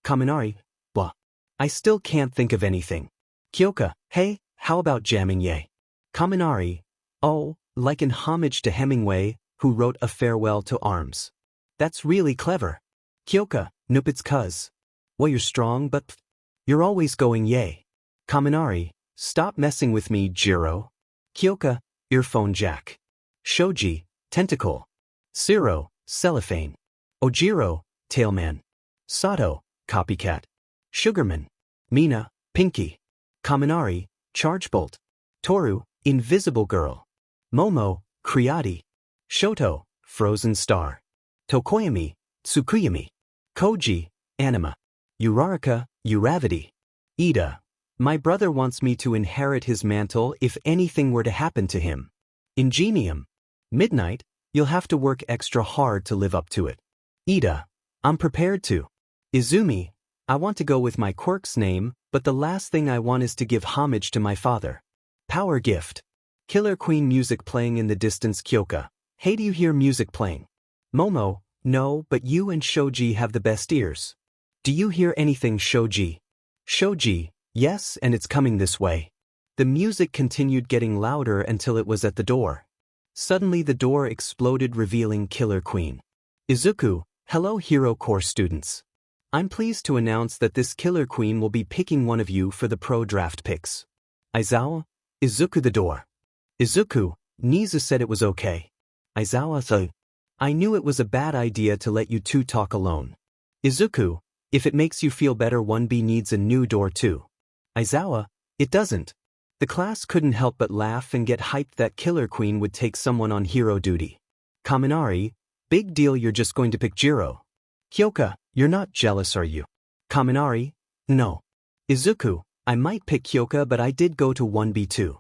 Kaminari, blah. I still can't think of anything. Kyoka, hey, how about jamming ye? Kaminari, oh, like in homage to Hemingway, who wrote A Farewell to Arms. That's really clever. Kyoka, nope, it's cuz. Well, you're strong, but you're always going yay. Kaminari, stop messing with me, Jiro. Kyoka, earphone jack. Shoji, tentacle. Siro, cellophane. Ojiro, tailman. Sato, copycat. Sugarman. Mina, pinky. Kaminari, chargebolt. Toru, invisible girl. Momo, Creati. Shoto, frozen star. Tokoyami, Tsukuyami. Koji, anima. Uraraka, Uravity. Ida, my brother wants me to inherit his mantle if anything were to happen to him. Ingenium. Midnight, you'll have to work extra hard to live up to it. Ida, I'm prepared to. Izumi, I want to go with my quirk's name, but the last thing I want is to give homage to my father. Power gift. Killer Queen, music playing in the distance. Kyoka, hey, do you hear music playing? Momo, no, but you and Shoji have the best ears. Do you hear anything, Shoji? Shoji, yes, and it's coming this way. The music continued getting louder until it was at the door. Suddenly the door exploded, revealing Killer Queen. Izuku, hello Hero Corps students. I'm pleased to announce that this Killer Queen will be picking one of you for the pro draft picks. Aizawa, Izuku, the door. Izuku, Nezu said it was okay. Aizawa, so I knew it was a bad idea to let you two talk alone. Izuku, if it makes you feel better, 1B needs a new door too. Aizawa, it doesn't. The class couldn't help but laugh and get hyped that Killer Queen would take someone on hero duty. Kaminari, big deal, you're just going to pick Jiro. Kyoka, you're not jealous, are you? Kaminari, no. Izuku, I might pick Kyoka, but I did go to 1B2.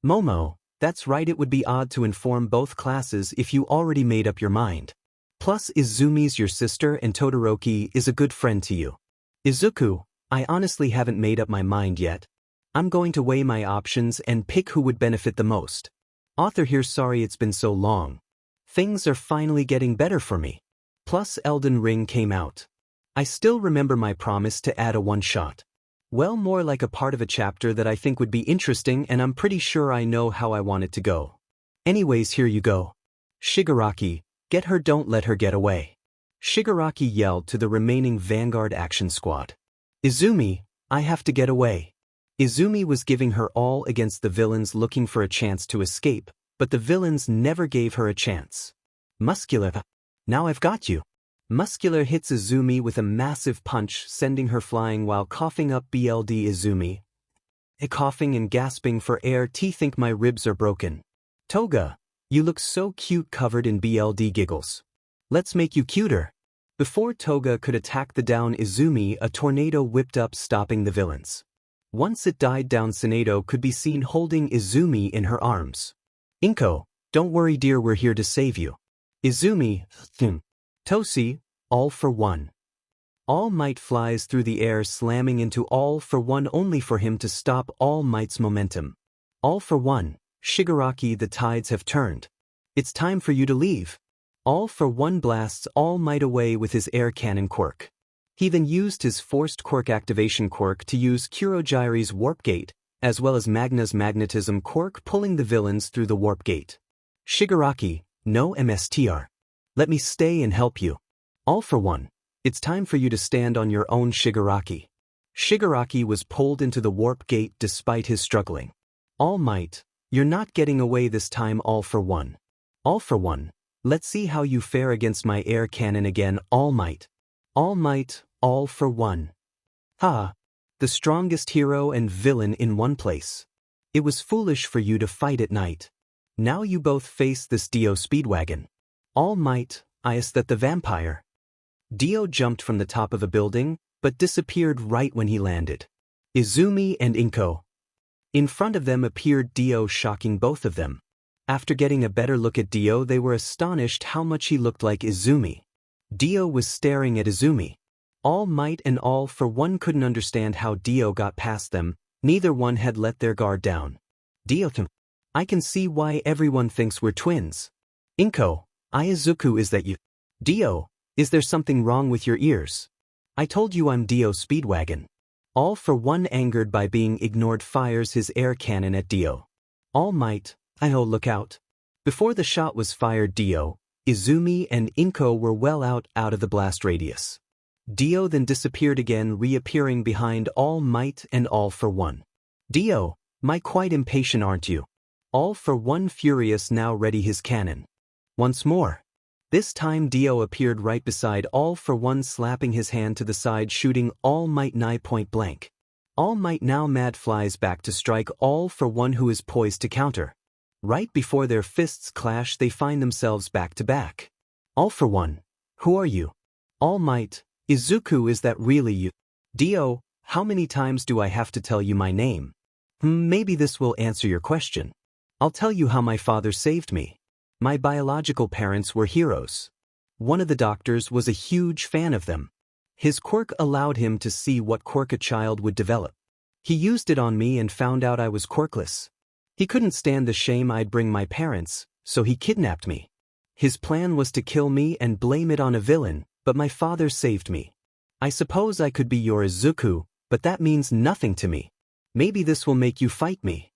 Momo, that's right, it would be odd to inform both classes if you already made up your mind. Plus Izumi's your sister and Todoroki is a good friend to you. Izuku, I honestly haven't made up my mind yet. I'm going to weigh my options and pick who would benefit the most. Author here, sorry it's been so long. Things are finally getting better for me. Plus Elden Ring came out. I still remember my promise to add a one-shot. Well, more like a part of a chapter that I think would be interesting, and I'm pretty sure I know how I want it to go. Anyways, here you go. Shigaraki, get her, don't let her get away. Shigaraki yelled to the remaining Vanguard Action Squad. Izumi, I have to get away. Izumi was giving her all against the villains, looking for a chance to escape, but the villains never gave her a chance. Muscular, now I've got you. Muscular hits Izumi with a massive punch, sending her flying while coughing up BLD. Izumi, coughing and gasping for air. Think my ribs are broken. Toga, you look so cute covered in BLD giggles. Let's make you cuter. Before Toga could attack the down Izumi, a tornado whipped up, stopping the villains. Once it died down, 𝐶𝐮𝐸 could be seen holding Izumi in her arms. Inko, don't worry dear, we're here to save you. Izumi, Tosi, all for one. All Might flies through the air, slamming into All for One only for him to stop All Might's momentum. All for One, Shigaraki, the tides have turned. It's time for you to leave. All for One blasts All Might away with his air cannon quirk. He then used his forced quirk activation quirk to use Kurojire's warp gate, as well as Magna's magnetism quirk, pulling the villains through the warp gate. Shigaraki, no MSTR. Let me stay and help you. All for One, it's time for you to stand on your own, Shigaraki. Shigaraki was pulled into the warp gate despite his struggling. All Might, you're not getting away this time, All for One. All for One, let's see how you fare against my air cannon again, All Might. All Might, All for One. Ha! The strongest hero and villain in one place. It was foolish for you to fight at night. Now you both face this Dio Speedwagon. All Might, that the vampire. Dio jumped from the top of a building, but disappeared right when he landed. Izumi and Inko. In front of them appeared Dio, shocking both of them. After getting a better look at Dio, they were astonished how much he looked like Izumi. Dio was staring at Izumi. All Might and All for One couldn't understand how Dio got past them. Neither one had let their guard down. Dio, I can see why everyone thinks we're twins. Inko, Izuku, is that you? Dio, is there something wrong with your ears? I told you I'm Dio Speedwagon. All for One, angered by being ignored, fires his air cannon at Dio. All Might, look out. Before the shot was fired, Dio, Izumi and Inko were well out of the blast radius. Dio then disappeared again, reappearing behind All Might and All for One. Dio, quite impatient, aren't you? All for One, furious, now ready his cannon. Once more. This time Dio appeared right beside All for One, slapping his hand to the side, shooting All Might nigh point blank. All Might, now mad, flies back to strike All for One, who is poised to counter. Right before their fists clash, they find themselves back to back. All for One, who are you? All Might, Izuku, is that really you? Dio, how many times do I have to tell you my name? Maybe this will answer your question. I'll tell you how my father saved me. My biological parents were heroes. One of the doctors was a huge fan of them. His quirk allowed him to see what quirk a child would develop. He used it on me and found out I was quirkless. He couldn't stand the shame I'd bring my parents, so he kidnapped me. His plan was to kill me and blame it on a villain, but my father saved me. I suppose I could be your Izuku, but that means nothing to me. Maybe this will make you fight me.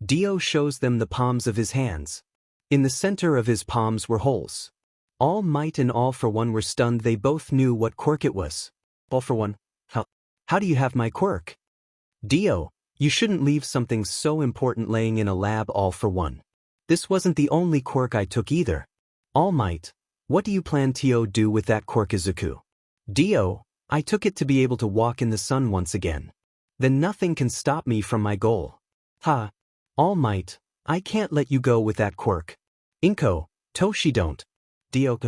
Dio shows them the palms of his hands. In the center of his palms were holes. All Might and All for One were stunned. They both knew what quirk it was. All for One, how do you have my quirk? Dio, you shouldn't leave something so important laying in a lab. All for One, this wasn't the only quirk I took either. All Might, what do you plan to do with that quirk? Izuku. Dio, I took it to be able to walk in the sun once again. Then nothing can stop me from my goal. Ha, All Might, I can't let you go with that quirk. Inko, Toshi don't. Dio,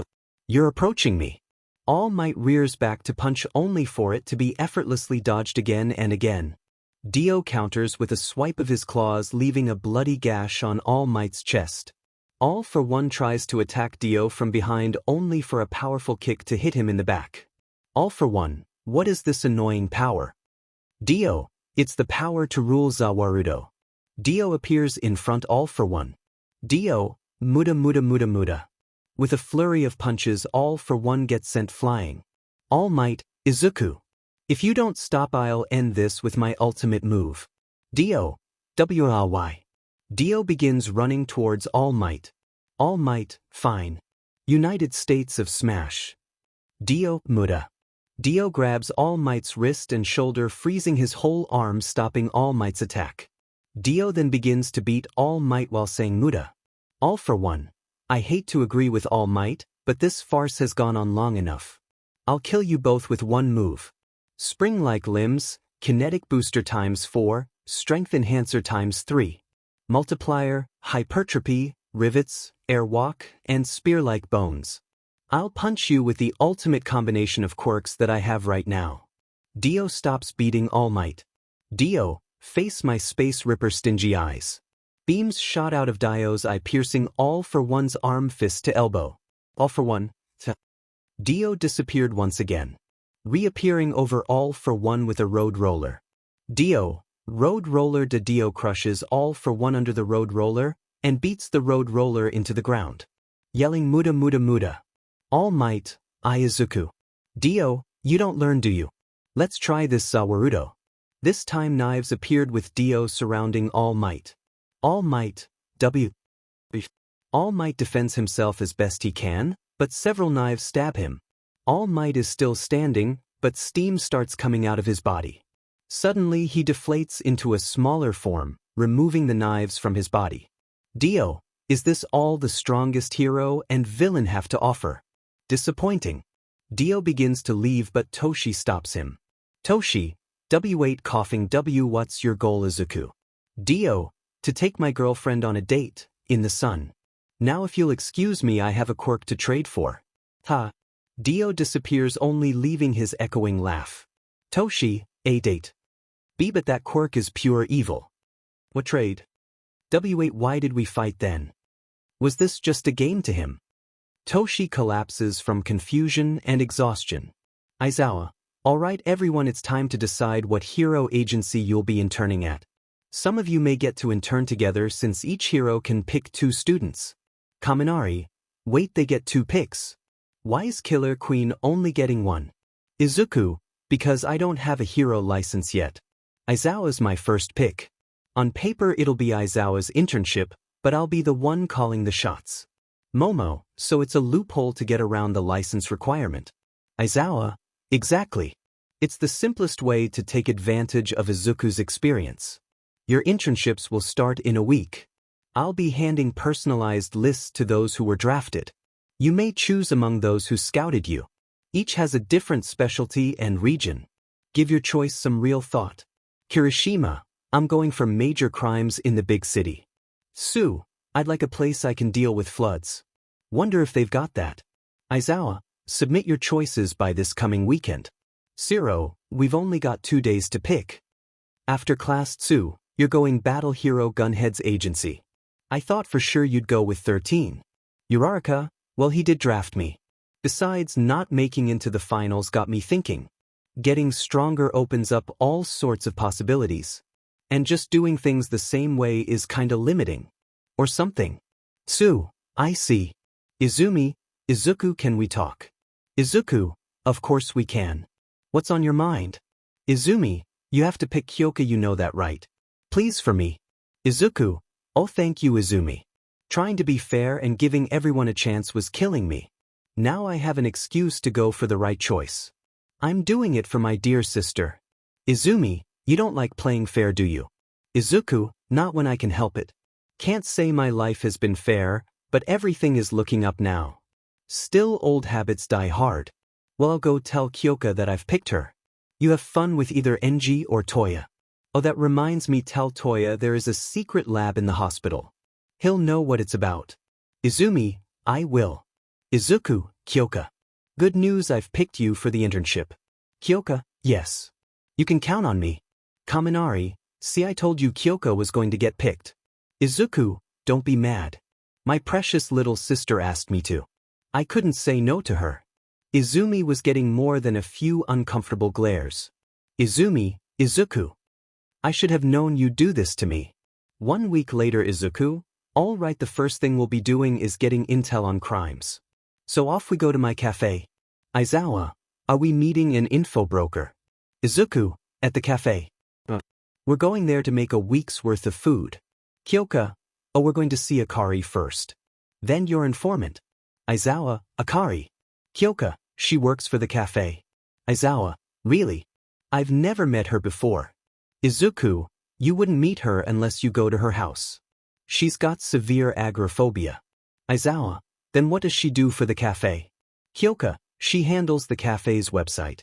you're approaching me. All Might rears back to punch only for it to be effortlessly dodged again and again. Dio counters with a swipe of his claws, leaving a bloody gash on All Might's chest. All for One tries to attack Dio from behind only for a powerful kick to hit him in the back. All for One, what is this annoying power? Dio, it's the power to rule 𝐬𝗓𝗓𝗏. Dio appears in front All for One. Dio, 𝗧𝗓𝗧𝗧𝗧𝗧𝗧. With a flurry of punches, All for One gets sent flying. All Might, Izuku. If you don't stop, I'll end this with my ultimate move. Dio, WRY. Dio begins running towards All Might. All Might, fine. United States of Smash. Dio, Muda. Dio grabs All Might's wrist and shoulder, freezing his whole arm, stopping All Might's attack. Dio then begins to beat All Might while saying Muda. All for One. I hate to agree with All Might, but this farce has gone on long enough. I'll kill you both with one move. Spring-like limbs, kinetic booster ×4, strength enhancer ×3. Multiplier, hypertrophy, rivets, airwalk, and spear-like bones. I'll punch you with the ultimate combination of quirks that I have right now. Dio stops beating All Might. Dio, face my Space Ripper stingy eyes. Beams shot out of Dio's eye, piercing All for One's arm, fist to elbow. All for One, Dio disappeared once again, reappearing over All for One with a road roller. Dio, road roller to Dio crushes All for One under the road roller and beats the road roller into the ground, yelling Muda Muda Muda. All Might, Izuku. Dio, you don't learn, do you? Let's try this 𝐬𝗓𝗓𝗏. This time knives appeared with Dio surrounding All Might. All Might, W. All Might defends himself as best he can, but several knives stab him. All Might is still standing, but steam starts coming out of his body. Suddenly he deflates into a smaller form, removing the knives from his body. Dio, is this all the strongest hero and villain have to offer? Disappointing. Dio begins to leave, but Toshi stops him. Toshi, W8 coughing W, what's your goal, Izuku? Dio, to take my girlfriend on a date, in the sun. Now if you'll excuse me, I have a quirk to trade for. Ha. Dio disappears, only leaving his echoing laugh. Toshi, a date. B, but that quirk is pure evil. What trade? W8, why did we fight then? Was this just a game to him? Toshi collapses from confusion and exhaustion. Aizawa, alright everyone, it's time to decide what hero agency you'll be interning at. Some of you may get to intern together since each hero can pick 2 students. Kaminari, wait, they get 2 picks. Why is Killer Queen only getting 1? Izuku, because I don't have a hero license yet. Aizawa's my first pick. On paper it'll be Aizawa's internship, but I'll be the one calling the shots. Momo, so it's a loophole to get around the license requirement. Aizawa, exactly. It's the simplest way to take advantage of Izuku's experience. Your internships will start in a week. I'll be handing personalized lists to those who were drafted. You may choose among those who scouted you. Each has a different specialty and region. Give your choice some real thought. Kirishima, I'm going for major crimes in the big city. Sue, I'd like a place I can deal with floods. Wonder if they've got that. Aizawa, submit your choices by this coming weekend. Zero, we've only got 2 days to pick. After class, Tsu, you're going Battle Hero Gunhead's agency. I thought for sure you'd go with 13. Uraraka, well, he did draft me. Besides, not making into the finals got me thinking. Getting stronger opens up all sorts of possibilities. And just doing things the same way is kinda limiting. Or something. Tsu, I see. Izumi, Izuku, can we talk? Izuku, of course we can. What's on your mind? Izumi, you have to pick Kyoka, you know that, right? Please for me. Izuku, oh thank you Izumi. Trying to be fair and giving everyone a chance was killing me. Now I have an excuse to go for the right choice. I'm doing it for my dear sister. Izumi, you don't like playing fair, do you? Izuku, not when I can help it. Can't say my life has been fair, but everything is looking up now. Still, old habits die hard. Well, I'll go tell Kyoka that I've picked her. You have fun with either Enji or Toya. Oh, that reminds me, tell Toya there is a secret lab in the hospital. He'll know what it's about. Izumi, I will. Izuku, Kyoka. Good news, I've picked you for the internship. Kyoka, yes. You can count on me. Kaminari, see, I told you Kyoka was going to get picked. Izuku, don't be mad. My precious little sister asked me to. I couldn't say no to her. Izumi was getting more than a few uncomfortable glares. Izumi, Izuku. I should have known you'd do this to me. 1 week later, Izuku, all right, the first thing we'll be doing is getting intel on crimes. So off we go to my cafe. Aizawa, are we meeting an info broker? Izuku, at the cafe. We're going there to make a week's worth of food. Kyoka, oh, we're going to see Akari first. Then your informant. Aizawa, Akari. Kyoka, she works for the cafe. Aizawa, really? I've never met her before. Izuku, you wouldn't meet her unless you go to her house. She's got severe agoraphobia. Aizawa, then what does she do for the cafe? Kyoka, she handles the cafe's website.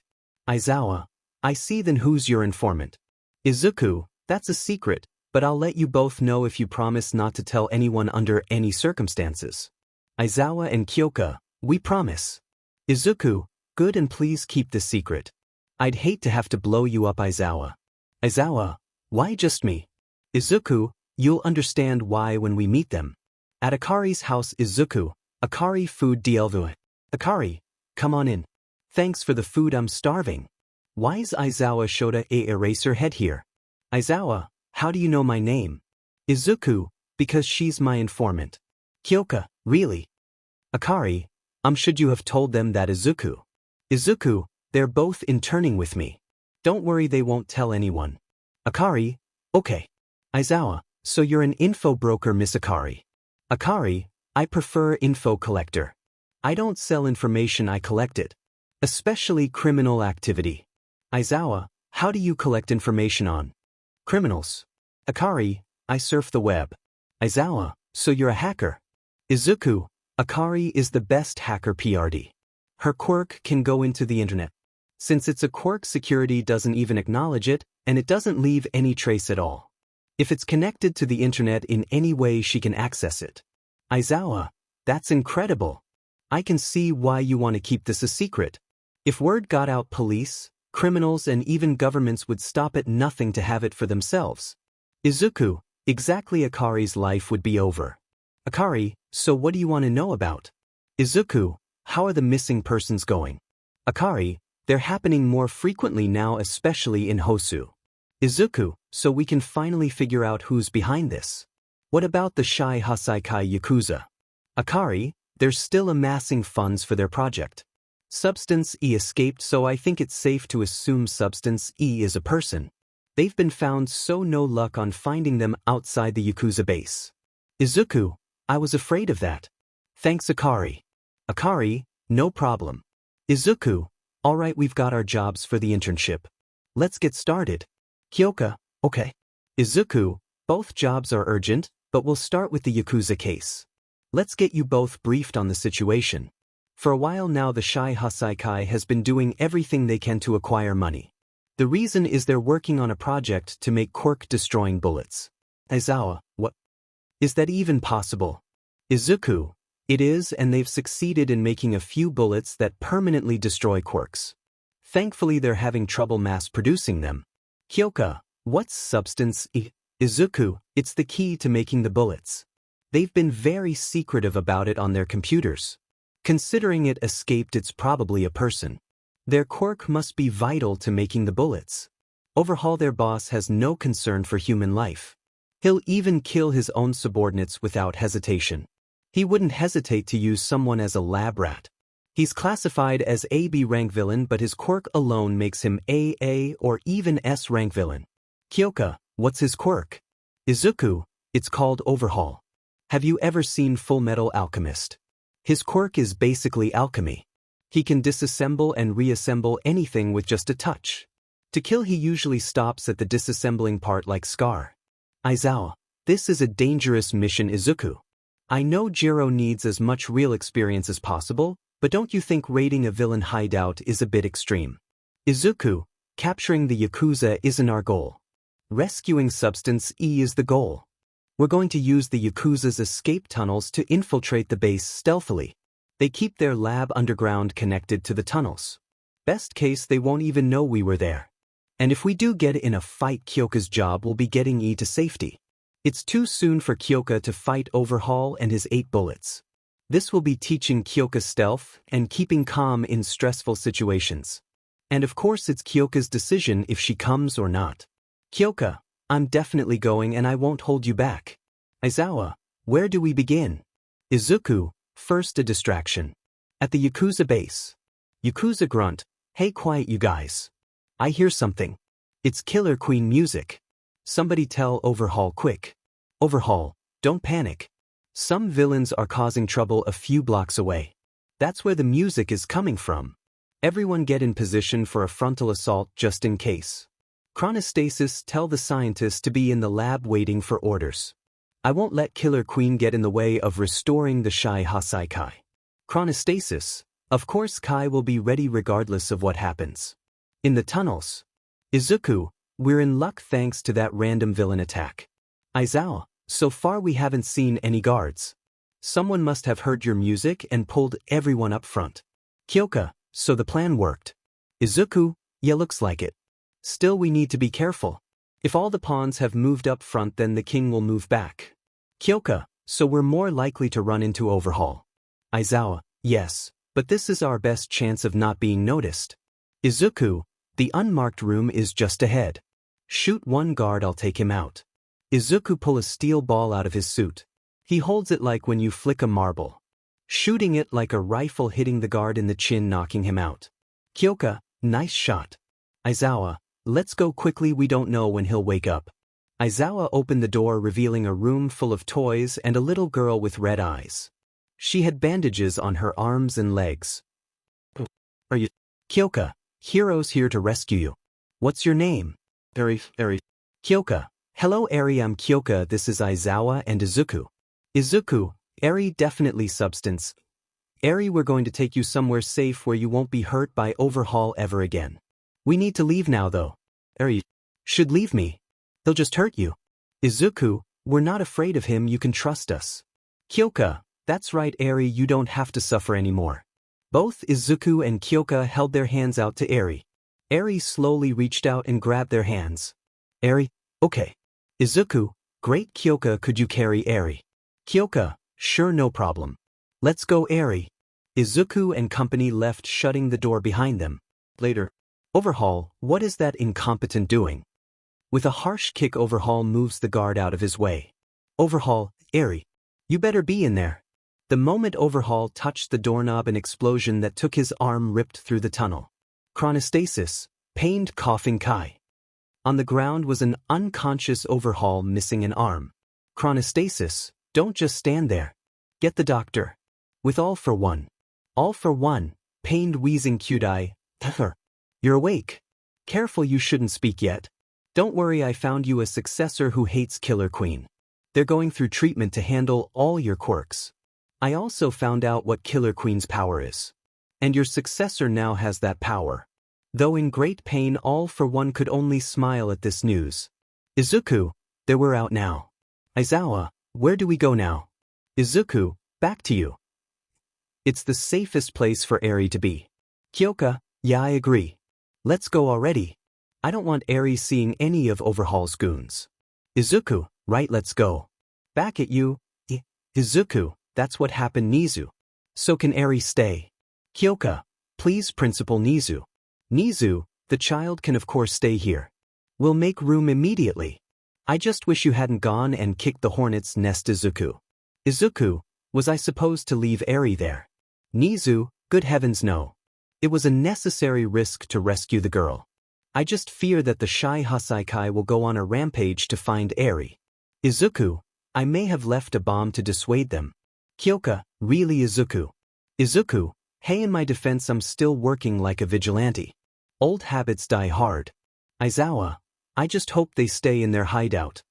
Aizawa, I see, then who's your informant? Izuku, that's a secret, but I'll let you both know if you promise not to tell anyone under any circumstances. Aizawa and Kyoka, we promise. Izuku, good, and please keep this secret. I'd hate to have to blow you up, Aizawa. Aizawa, why just me? Izuku, you'll understand why when we meet them. At Akari's house, Izuku, Akari food 𝐴𝐿𝐴. Akari, come on in. Thanks for the food, I'm starving. Why's Aizawa Shota a Eraserhead here? Aizawa, how do you know my name? Izuku, because she's my informant. Kyoka, really? Akari, should you have told them that? Izuku. Izuku, they're both interning with me. Don't worry, they won't tell anyone. Akari, okay. Aizawa, so you're an info broker, Miss Akari. Akari, I prefer info collector. I don't sell information, I collect it. Especially criminal activity. Aizawa, how do you collect information on criminals? Akari, I surf the web. Aizawa, so you're a hacker. Izuku, Akari is the best hacker PRD. Her quirk can go into the internet. Since it's a quirk, security doesn't even acknowledge it, and it doesn't leave any trace at all. If it's connected to the internet in any way, she can access it. Aizawa, that's incredible. I can see why you want to keep this a secret. If word got out, police, criminals, and even governments would stop at nothing to have it for themselves. Izuku, exactly, Akari's life would be over. Akari, so what do you want to know about? Izuku, how are the missing persons going? Akari, they're happening more frequently now, especially in Hosu. Izuku, so we can finally figure out who's behind this. What about the 𝐒𝐮𝐭𝐡𝐨𝐫 Yakuza? Akari, they're still amassing funds for their project. Substance E escaped, so I think it's safe to assume Substance E is a person. They've been found, so no luck on finding them outside the Yakuza base. Izuku, I was afraid of that. Thanks, Akari. Akari, no problem. Izuku, alright, we've got our jobs for the internship. Let's get started. Kyoka, okay. Izuku, both jobs are urgent, but we'll start with the Yakuza case. Let's get you both briefed on the situation. For a while now, the 𝐒𝐮𝐭𝐡𝐨𝐫 has been doing everything they can to acquire money. The reason is they're working on a project to make quirk-destroying bullets. Aizawa, what? Is that even possible? Izuku, it is, and they've succeeded in making a few bullets that permanently destroy quirks. Thankfully, they're having trouble mass-producing them. Kyoka, what's Substance E? Izuku, it's the key to making the bullets. They've been very secretive about it on their computers. Considering it escaped, it's probably a person. Their quirk must be vital to making the bullets. Overhaul, their boss, has no concern for human life. He'll even kill his own subordinates without hesitation. He wouldn't hesitate to use someone as a lab rat. He's classified as a B rank villain, but his quirk alone makes him A or even S rank villain. Kyoka, what's his quirk? Izuku, it's called Overhaul. Have you ever seen Full Metal Alchemist? His quirk is basically alchemy. He can disassemble and reassemble anything with just a touch. To kill, he usually stops at the disassembling part, like Scar. Aizawa, this is a dangerous mission. Izuku, I know Jiro needs as much real experience as possible, but don't you think raiding a villain hideout is a bit extreme? Izuku, capturing the Yakuza isn't our goal. Rescuing Substance E is the goal. We're going to use the Yakuza's escape tunnels to infiltrate the base stealthily. They keep their lab underground connected to the tunnels. Best case, they won't even know we were there. And if we do get in a fight, 𝐀𝐮𝐭𝐡𝐨𝐫 job will be getting E to safety. It's too soon for 𝐀𝐮𝐭𝐡𝐨𝐫 to fight 𝗏𝗏 and his 8 bullets. This will be teaching 𝐀𝐮𝐭𝐡𝐨𝐫 stealth and keeping calm in stressful situations. And of course it's 𝐀𝐮𝐭𝐡𝐨𝐫's decision if she comes or not. 𝐀𝐮𝐭𝐡𝐨𝐫, I'm definitely going and I won't hold you back. 𝐴izawa, where do we begin? Izuku, first a distraction. At the Yakuza base. Yakuza grunt, hey quiet you guys. I hear something. It's Killer Queen music. Somebody tell Overhaul quick. Overhaul, don't panic. Some villains are causing trouble a few blocks away. That's where the music is coming from. Everyone get in position for a frontal assault just in case. 𝐀𝐮𝐭𝐡𝐨𝐫, tell the scientists to be in the lab waiting for orders. I won't let Killer Queen get in the way of restoring the 𝗧𝗕𝗧𝗟𝗘. 𝐀𝐮𝐿𝐴𝐶𝐿, of course Kai will be ready regardless of what happens. In the tunnels. Izuku, we're in luck thanks to that random villain attack. 𝐴izawa, so far we haven't seen any guards. Someone must have heard your music and pulled everyone up front. 𝐀𝐭𝐭𝐡𝐨𝐫, so the plan worked. Izuku, yeah, looks like it. Still we need to be careful. If all the pawns have moved up front then the king will move back. 𝐀𝐭𝐭𝐡𝐨𝐫, so we're more likely to run into Overhaul. 𝐴izawa, yes, but this is our best chance of not being noticed. Izuku, the unmarked room is just ahead. Shoot one guard, I'll take him out. Izuku pull a steel ball out of his suit. He holds it like when you flick a marble. Shooting it like a rifle, hitting the guard in the chin, knocking him out. 𝐀𝐭𝐭𝐡𝐨𝐫, nice shot. 𝐴izawa, let's go quickly, we don't know when he'll wake up. 𝐴izawa opened the door revealing a room full of toys and a little girl with red eyes. She had bandages on her arms and legs. Are you? 𝐀𝐭𝐭𝐡𝐨𝐫, heroes here to rescue you. What's your name? Eri. 𝐀𝐭𝐭𝐡𝐨𝐫, hello Eri, I'm 𝐀𝐭𝐭𝐡𝐨𝐫, this is 𝐴izawa and Izuku. Izuku, Eri, definitely Substance. Eri, we're going to take you somewhere safe where you won't be hurt by Overhaul ever again. We need to leave now though. Eri, should leave me. He'll just hurt you. Izuku, we're not afraid of him, you can trust us. 𝐀𝐭𝐭𝐡𝐨𝐫, that's right Eri, you don't have to suffer anymore. Both Izuku and 𝐀𝐭𝐭𝐡𝐨𝐫 held their hands out to Eri. Eri slowly reached out and grabbed their hands. Eri, okay. Izuku, great 𝐀𝐭𝐭𝐡𝐨𝐫, could you carry Eri? 𝐀𝐭𝐭𝐡𝐨𝐫, sure, no problem. Let's go Eri. Izuku and company left, shutting the door behind them. Later. Overhaul, what is that incompetent doing? With a harsh kick, Overhaul moves the guard out of his way. Overhaul, Eri, you better be in there. The moment Overhaul touched the doorknob, an explosion that took his arm ripped through the tunnel. 𝐀𝐮𝐴𝐴𝐫, pained, coughing Kai. On the ground was an unconscious Overhaul missing an arm. 𝐀𝐮𝐴𝐴𝐫, don't just stand there. Get the doctor. With all for one. All for one, pained, wheezing 𝐀𝐮𝐭𝐡𝐨𝐫. You're awake. Careful, you shouldn't speak yet. Don't worry, I found you a successor who hates Killer Queen. They're going through treatment to handle all your quirks. I also found out what Killer Queen's power is. And your successor now has that power. Though in great pain, all for one could only smile at this news. Izuku, they were out now. 𝐴izawa, where do we go now? Izuku, back to you. It's the safest place for Eri to be. 𝐀𝐭𝐭𝐡𝐨𝐫, yeah, I agree. Let's go already. I don't want Eri seeing any of Overhaul's goons. Izuku, right, let's go. Back at you. Izuku, that's what happened, Nezu. So can Eri stay? 𝐀𝐭𝐭𝐡𝐨𝐫, please, Principal Nezu. Nezu, the child can of course stay here. We'll make room immediately. I just wish you hadn't gone and kicked the hornet's nest. Izuku. Izuku, was I supposed to leave Eri there? Nezu, good heavens no. It was a necessary risk to rescue the girl. I just fear that the 𝗧𝗕𝗧𝗟𝗘 will go on a rampage to find Eri. Izuku, I may have left a bomb to dissuade them. 𝐀𝐭𝐭𝐡𝐨𝐫, really Izuku? Izuku, hey, in my defense I'm still working like a vigilante. Old habits die hard. 𝐴izawa, I just hope they stay in their hideout.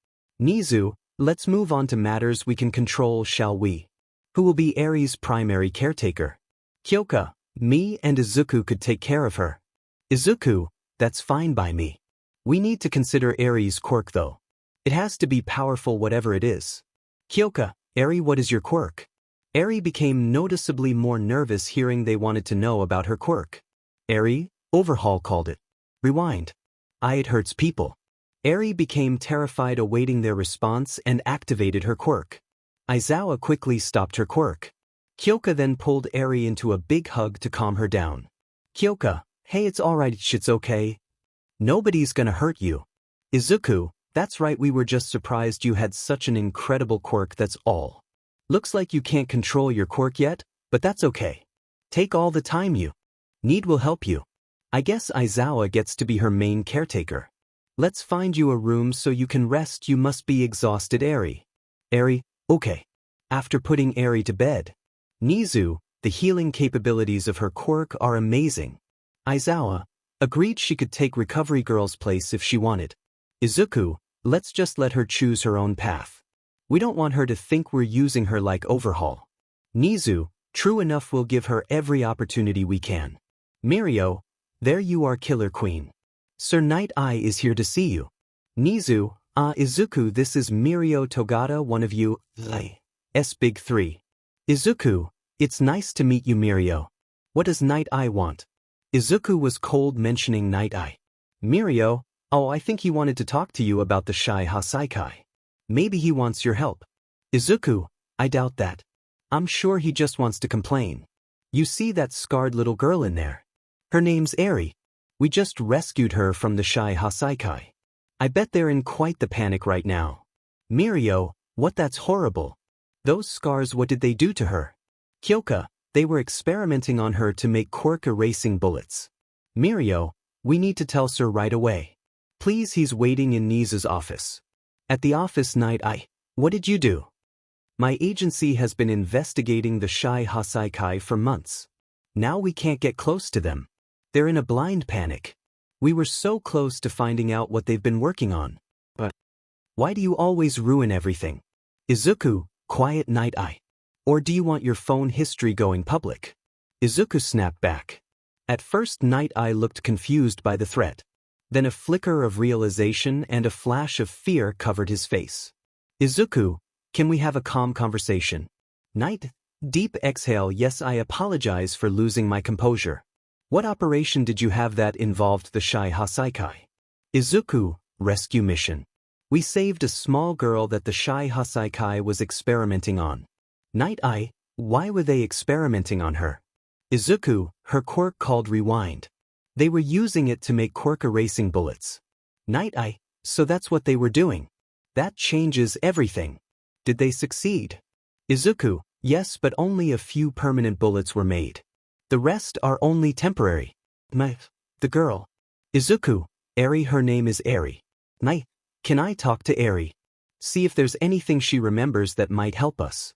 Nezu, let's move on to matters we can control, shall we? Who will be Eri's primary caretaker? 𝐀𝐭𝐭𝐡𝐨𝐫, me and Izuku could take care of her. Izuku, that's fine by me. We need to consider 𝐮𝐻𝐻's quirk though. It has to be powerful whatever it is. 𝐾𝐮𝐭𝐡𝐨𝐫, what is your quirk? 𝐮𝐻𝐻 became noticeably more nervous hearing they wanted to know about her quirk. 𝐮𝐻𝐻, 𝗏𝐻𝐻 called it. Rewind. It hurts people. 𝐮𝐻𝐻 became terrified awaiting their response and activated her quirk. 𝐼𝐻𝐻 quickly stopped her quirk. 𝐾𝐮𝐭𝐡𝐨𝐫 then pulled 𝐮𝐻𝐻 into a big hug to calm her down. 𝐾𝐮𝐭𝐡𝐨𝐫, hey, it's alright, it's okay. Nobody's gonna hurt you. 𝐒𝐮𝐻𝐻, that's right, we were just surprised you had such an incredible quirk, that's all. Looks like you can't control your quirk yet, but that's okay. Take all the time you need, will help you. I guess 𝐼𝐻𝐻 gets to be her main caretaker. Let's find you a room so you can rest, you must be exhausted. 𝐮𝐻𝐻, okay. After putting 𝐮𝐻𝐻 to bed, Nezu, the healing capabilities of her quirk are amazing. 𝐼𝐻𝐻 agreed she could take Recovery Girl's place if she wanted. 𝐒𝐮𝐻𝐻, let's just let her choose her own path. We don't want her to think we're using her like overhaul. Nezu, true enough, we'll give her every opportunity we can. 𝐵𝐻𝐻, there you are, Killer Queen. Sir Night Eye is here to see you. Nezu, 𝐒𝐮𝐻𝐻, this is 𝐒𝐻𝐻 one of you, big 3. 𝐒𝐮𝐻𝐻, it's nice to meet you, 𝐵𝐻𝐻. What does Night Eye want? 𝐒𝐮𝐻𝐻 was cold mentioning Night Eye. 𝐵𝐻𝐻, oh, I think he wanted to talk to you about the 𝗧𝗕𝗧𝗟𝗘. Maybe he wants your help. 𝐒𝐮𝐻𝐻, I doubt that. I'm sure he just wants to complain. You see that scarred little girl in there? Her name's 𝐮𝐻𝐻. We just rescued her from the 𝗧𝗕𝗧𝗟𝗘. I bet they're in quite the panic right now. 𝐵𝐻𝐻, what, that's horrible. Those scars, what did they do to her? 𝐾𝐮𝐭𝐡𝐨𝐫, they were experimenting on her to make quirk erasing bullets. 𝐵𝐻𝐻, we need to tell Sir right away. Please, he's waiting in Nezu's office. At the office. Night Eye, what did you do? My agency has been investigating the 𝗧𝗕𝗧𝗟𝗘 for months. Now we can't get close to them. They're in a blind panic. We were so close to finding out what they've been working on. But why do you always ruin everything? 𝐒𝐮𝐻𝐻, quiet, Night Eye. Or do you want your phone history going public? 𝐒𝐮𝐻𝐻 snapped back. At first Night Eye looked confused by the threat. Then a flicker of realization and a flash of fear covered his face. 𝐒𝐮𝐻𝐻, can we have a calm conversation? Night, deep exhale. Yes, I apologize for losing my composure. What operation did you have that involved the 𝗧𝗕𝗧𝗟𝗘? 𝐒𝐮𝐻𝐻, rescue mission. We saved a small girl that the 𝗧𝗕𝗧𝗟𝗘 was experimenting on. Night Eye, why were they experimenting on her? 𝐒𝐮𝐻𝐻, her quirk called Rewind. They were using it to make quirk erasing bullets. Night Eye, so that's what they were doing. That changes everything. Did they succeed? 𝐒𝐮𝐻𝐻, yes, but only a few permanent bullets were made. The rest are only temporary. The girl. 𝐒𝐮𝐻𝐻, 𝐮𝐻𝐻, her name is 𝐮𝐻𝐻. Night, can I talk to 𝐮𝐻𝐻? See if there's anything she remembers that might help us.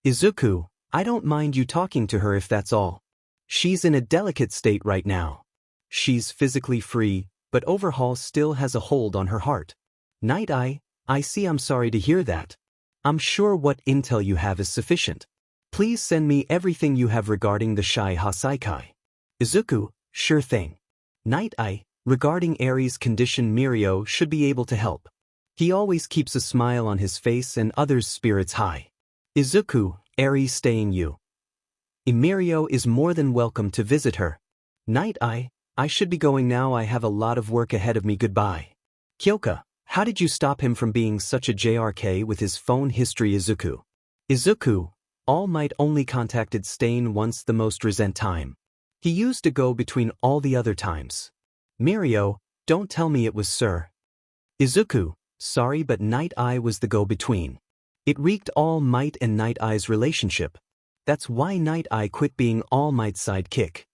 𝐒𝐮𝐻𝐻, I don't mind you talking to her if that's all. She's in a delicate state right now. She's physically free, but overhaul still has a hold on her heart. Night Eye, I see, I'm sorry to hear that. I'm sure what intel you have is sufficient. Please send me everything you have regarding the 𝗧𝗕𝗧𝗟𝗘. 𝐒𝐮𝐻𝐻, sure thing. Night Eye, regarding 𝐮𝐻𝐻's condition, 𝐵𝐻𝐻 should be able to help. He always keeps a smile on his face and others' spirits high. 𝐒𝐮𝐻𝐻, 𝐮𝐻𝐻 staying you. 𝐵𝐻𝐻 is more than welcome to visit her. Night Eye, I should be going now, I have a lot of work ahead of me, goodbye. 𝐾𝐮𝐻, how did you stop him from being such a JRK with his phone history? 𝐒𝐮𝐻. 𝐒𝐮𝐻, All Might only contacted 𝗧𝗱𝗏 once the most recent time. He used to go between all the other times. 𝐵𝐻𝐻, don't tell me it was Sir. 𝐒𝐮𝐻, sorry, but Night Eye was the go-between. It wreaked All Might and Night Eye's relationship. That's why Night Eye quit being All Might's sidekick.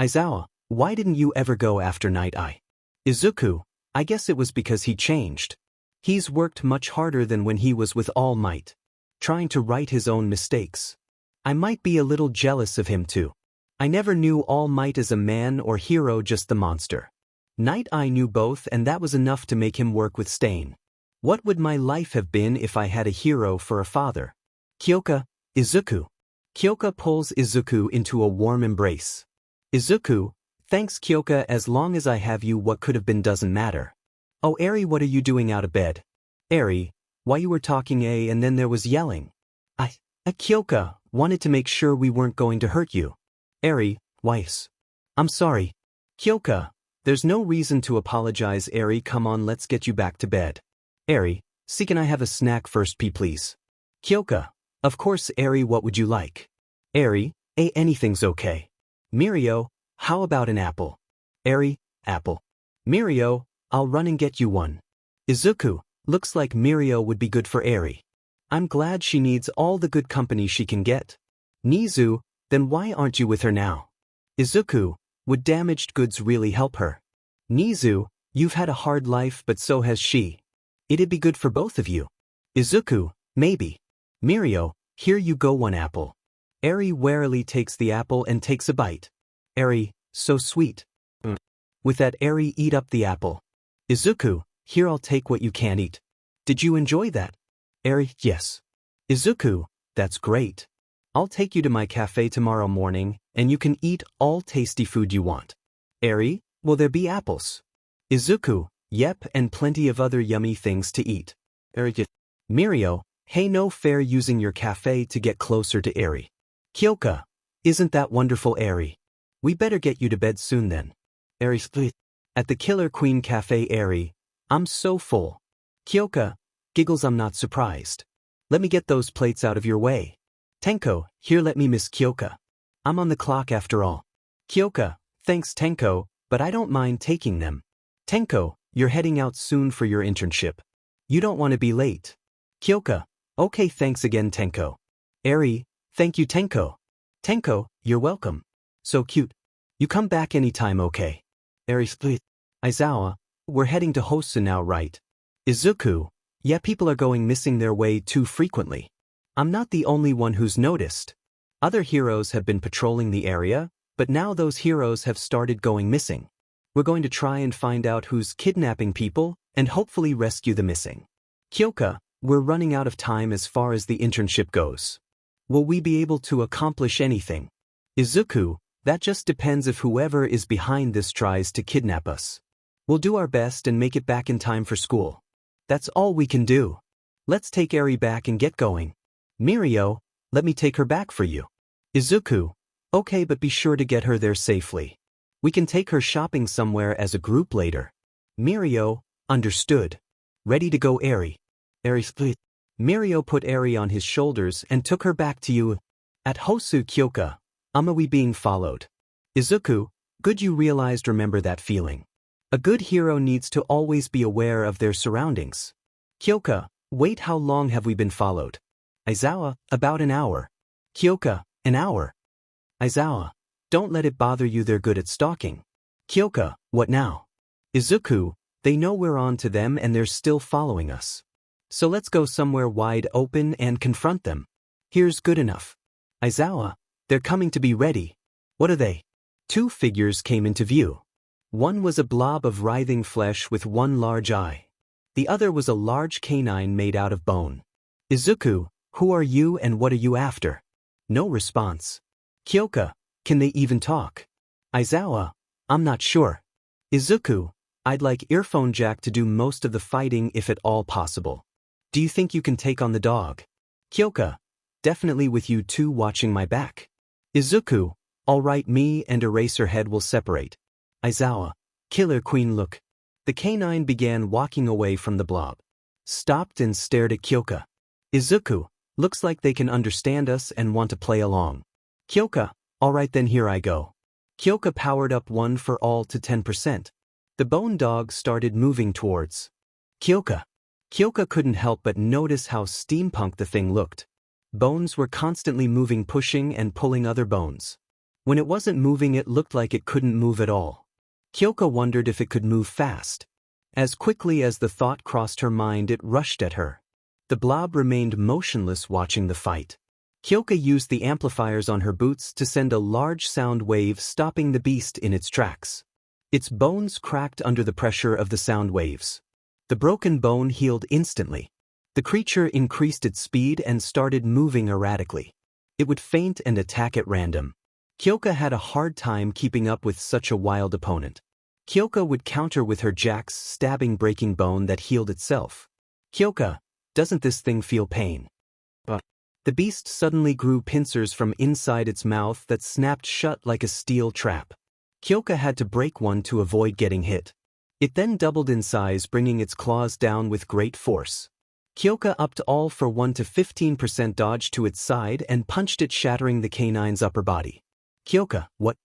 𝐼𝐻𝐻, why didn't you ever go after Night Eye? 𝐒𝐮𝐻, I guess it was because he changed. He's worked much harder than when he was with All Might, trying to right his own mistakes. I might be a little jealous of him too. I never knew All Might as a man or hero, just the monster. Night Eye knew both, and that was enough to make him work with 𝗧𝗱𝗏. What would my life have been if I had a hero for a father? 𝐾𝐮𝐻, 𝐒𝐮𝐻. 𝐾𝐮𝐻 pulls 𝐒𝐮𝐻 into a warm embrace. 𝐒𝐮𝐻, thanks 𝐾𝐮𝐻, as long as I have you, what could have been doesn't matter. Oh Eri, what are you doing out of bed? Eri, why you were talking and then there was yelling. 𝐀𝐮𝐭𝐡𝐨𝐫 wanted to make sure we weren't going to hurt you. Eri, whys? I'm sorry. 𝐀𝐮𝐭𝐡𝐨𝐫, there's no reason to apologize Eri, come on let's get you back to bed. Eri, see can I have a snack first please? 𝐀𝐮𝐭𝐡𝐨𝐫, of course Eri, what would you like? Eri, anything's okay. 𝐒𝐮𝐬𝐴, how about an apple? Eri, apple. 𝐒𝐮𝐬𝐴, I'll run and get you one. 𝐒𝐮𝐭𝐡𝐨𝐫, looks like 𝐒𝐮𝐬𝐴 would be good for Eri. I'm glad she needs all the good company she can get. Nezu, then why aren't you with her now? 𝐒𝐮𝐭𝐡𝐨𝐫, would damaged goods really help her? Nezu, you've had a hard life but so has she. It'd be good for both of you. 𝐒𝐮𝐭𝐡𝐨𝐫, maybe. 𝐒𝐮𝐬𝐴, here you go one apple. Eri warily takes the apple and takes a bite. Eri, so sweet. With that Eri eat up the apple. 𝐒𝐮𝐭𝐡𝐨𝐫, here I'll take what you can't eat. Did you enjoy that? Eri, yes. 𝐒𝐮𝐭𝐡𝐴, that's great. I'll take you to my cafe tomorrow morning, and you can eat all tasty food you want. Eri, will there be apples? 𝐒𝐮𝐭𝐡𝐴, yep, and plenty of other yummy things to eat. Eri, 𝐒𝐮𝐬𝐴, hey, no fair using your cafe to get closer to Eri. 𝐀𝐮𝐭𝐡𝐴, isn't that wonderful Eri? We better get you to bed soon then. Eri, at the Killer Queen Cafe Eri, I'm so full. 𝐀𝐮𝐭𝐡𝐴, giggles, I'm not surprised. Let me get those plates out of your way. 𝗀𝗨, here let me miss 𝐀𝐮𝐭𝐡𝐴. I'm on the clock after all. 𝐀𝐮𝐭𝐡𝐴, thanks 𝗀𝗨, but I don't mind taking them. 𝗀𝗨, you're heading out soon for your internship. You don't want to be late. 𝐀𝐮𝐭𝐡𝐴, okay thanks again 𝗀𝗨. Eri, thank you 𝗀𝗨. 𝗀𝗨, you're welcome. So cute. You come back anytime okay? Eri, 𝐒𝐮𝐴, we're heading to Hosu now right? 𝐒𝐮𝐭𝐡𝐴, yeah, people are going missing their way too frequently. I'm not the only one who's noticed. Other heroes have been patrolling the area, but now those heroes have started going missing. We're going to try and find out who's kidnapping people and hopefully rescue the missing. 𝐀𝐮𝐭𝐡𝐴, we're running out of time as far as the internship goes. Will we be able to accomplish anything? 𝐒𝐮𝐭𝐡𝐴, that just depends if whoever is behind this tries to kidnap us. We'll do our best and make it back in time for school. That's all we can do. Let's take Eri back and get going. 𝐒𝐮𝐬𝐴, let me take her back for you. 𝐒𝐮𝐭𝐡𝐴, okay, but be sure to get her there safely. We can take her shopping somewhere as a group later. 𝐒𝐮𝐴, understood. Ready to go Eri. Eri, 𝐒𝐮𝐴 put Eri on his shoulders and took her back to you. At Hosu 𝐀𝐮𝐽𝐴, are we being followed? 𝐒𝐮𝐭𝐡𝐴, good you realized, remember that feeling. A good hero needs to always be aware of their surroundings. 𝐀𝐮𝐽𝐴, wait, how long have we been followed? 𝐒𝐮𝐴, about an hour. 𝐀𝐮𝐽𝐴, an hour. 𝐒𝐮𝐴, don't let it bother you, they're good at stalking. 𝐀𝐮𝐽𝐴, what now? 𝐒𝐮𝐽𝐴, they know we're on to them and they're still following us. So let's go somewhere wide open and confront them. Here's good enough. 𝐒𝐮𝐴, they're coming to be ready. What are they? Two figures came into view. One was a blob of writhing flesh with one large eye. The other was a large canine made out of bone. 𝐒𝐮𝐽𝐴, who are you and what are you after? No response. 𝐀𝐮𝐴, can they even talk? 𝐒𝐮𝐴, I'm not sure. 𝐒𝐮𝐴, I'd like Earphone Jack to do most of the fighting if at all possible. Do you think you can take on the dog? 𝐀𝐮𝐴, definitely with you two watching my back. 𝐒𝐮𝐴, alright, me and Eraserhead will separate. 𝐒𝐮𝐴, Killer Queen, look. The canine began walking away from the blob. Stopped and stared at 𝐀𝐮𝐴. 𝐒𝐮𝐴, looks like they can understand us and want to play along. 𝐀𝐮𝐴, alright then here I go. 𝐀𝐮𝐴 powered up 1 for all to 10%. The bone dog started moving towards 𝐀𝐮𝐴. 𝐀𝐮𝐴 couldn't help but notice how steampunk the thing looked. Bones were constantly moving, pushing and pulling other bones. When it wasn't moving, it looked like it couldn't move at all. 𝐀𝐮𝐴 wondered if it could move fast. As quickly as the thought crossed her mind, it rushed at her. The blob remained motionless watching the fight. 𝐀𝐮𝐴 used the amplifiers on her boots to send a large sound wave, stopping the beast in its tracks. Its bones cracked under the pressure of the sound waves. The broken bone healed instantly. The creature increased its speed and started moving erratically. It would feint and attack at random. 𝐀𝐮𝐴 had a hard time keeping up with such a wild opponent. 𝐀𝐮𝐭𝐡𝐨𝐫 would counter with her jack's stabbing breaking bone that healed itself. 𝐀𝐮𝐭𝐡𝐨𝐫, doesn't this thing feel pain? But the beast suddenly grew pincers from inside its mouth that snapped shut like a steel trap. 𝐀𝐮𝐭𝐡𝐨𝐫 had to break one to avoid getting hit. It then doubled in size, bringing its claws down with great force. 𝐀𝐮𝐭𝐡𝐨𝐫 upped all for 1 to 15% dodge to its side and punched it, shattering the canine's upper body. 𝐀𝐮𝐭𝐡𝐨𝐫, what?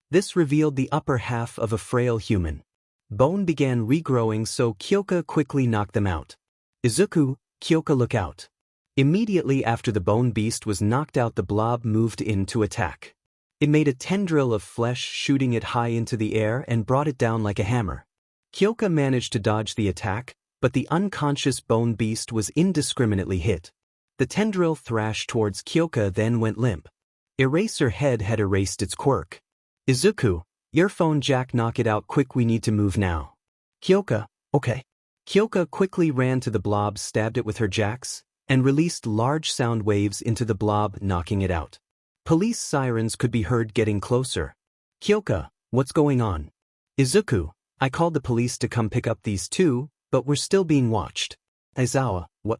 This revealed the upper half of a frail human. Bone began regrowing, so 𝐀𝐮𝐭𝐡𝐨𝐫 quickly knocked them out. 𝐒𝐮𝐭𝐡𝐨𝐫, 𝐀𝐮𝐭𝐡𝐨𝐫, look out. Immediately after the bone beast was knocked out, the blob moved in to attack. It made a tendril of flesh, shooting it high into the air and brought it down like a hammer. 𝐀𝐮𝐭𝐡𝐨𝐫 managed to dodge the attack, but the unconscious bone beast was indiscriminately hit. The tendril thrashed towards 𝐀𝐮𝐭𝐡𝐨𝐫, then went limp. Eraser Head had erased its quirk. 𝐒𝐮𝐭𝐡𝐨𝐫, your phone jack, knock it out quick, we need to move now. 𝐀𝐮𝐭𝐡𝐨𝐫, okay. 𝐀𝐮𝐭𝐡𝐨𝐫 quickly ran to the blob, stabbed it with her jacks, and released large sound waves into the blob, knocking it out. Police sirens could be heard getting closer. 𝐀𝐮𝐭𝐡𝐨𝐫, what's going on? 𝐒𝐮𝐭𝐡𝐨𝐫, I called the police to come pick up these two, but we're still being watched. 𝐒𝐮𝐴IZAWA, what?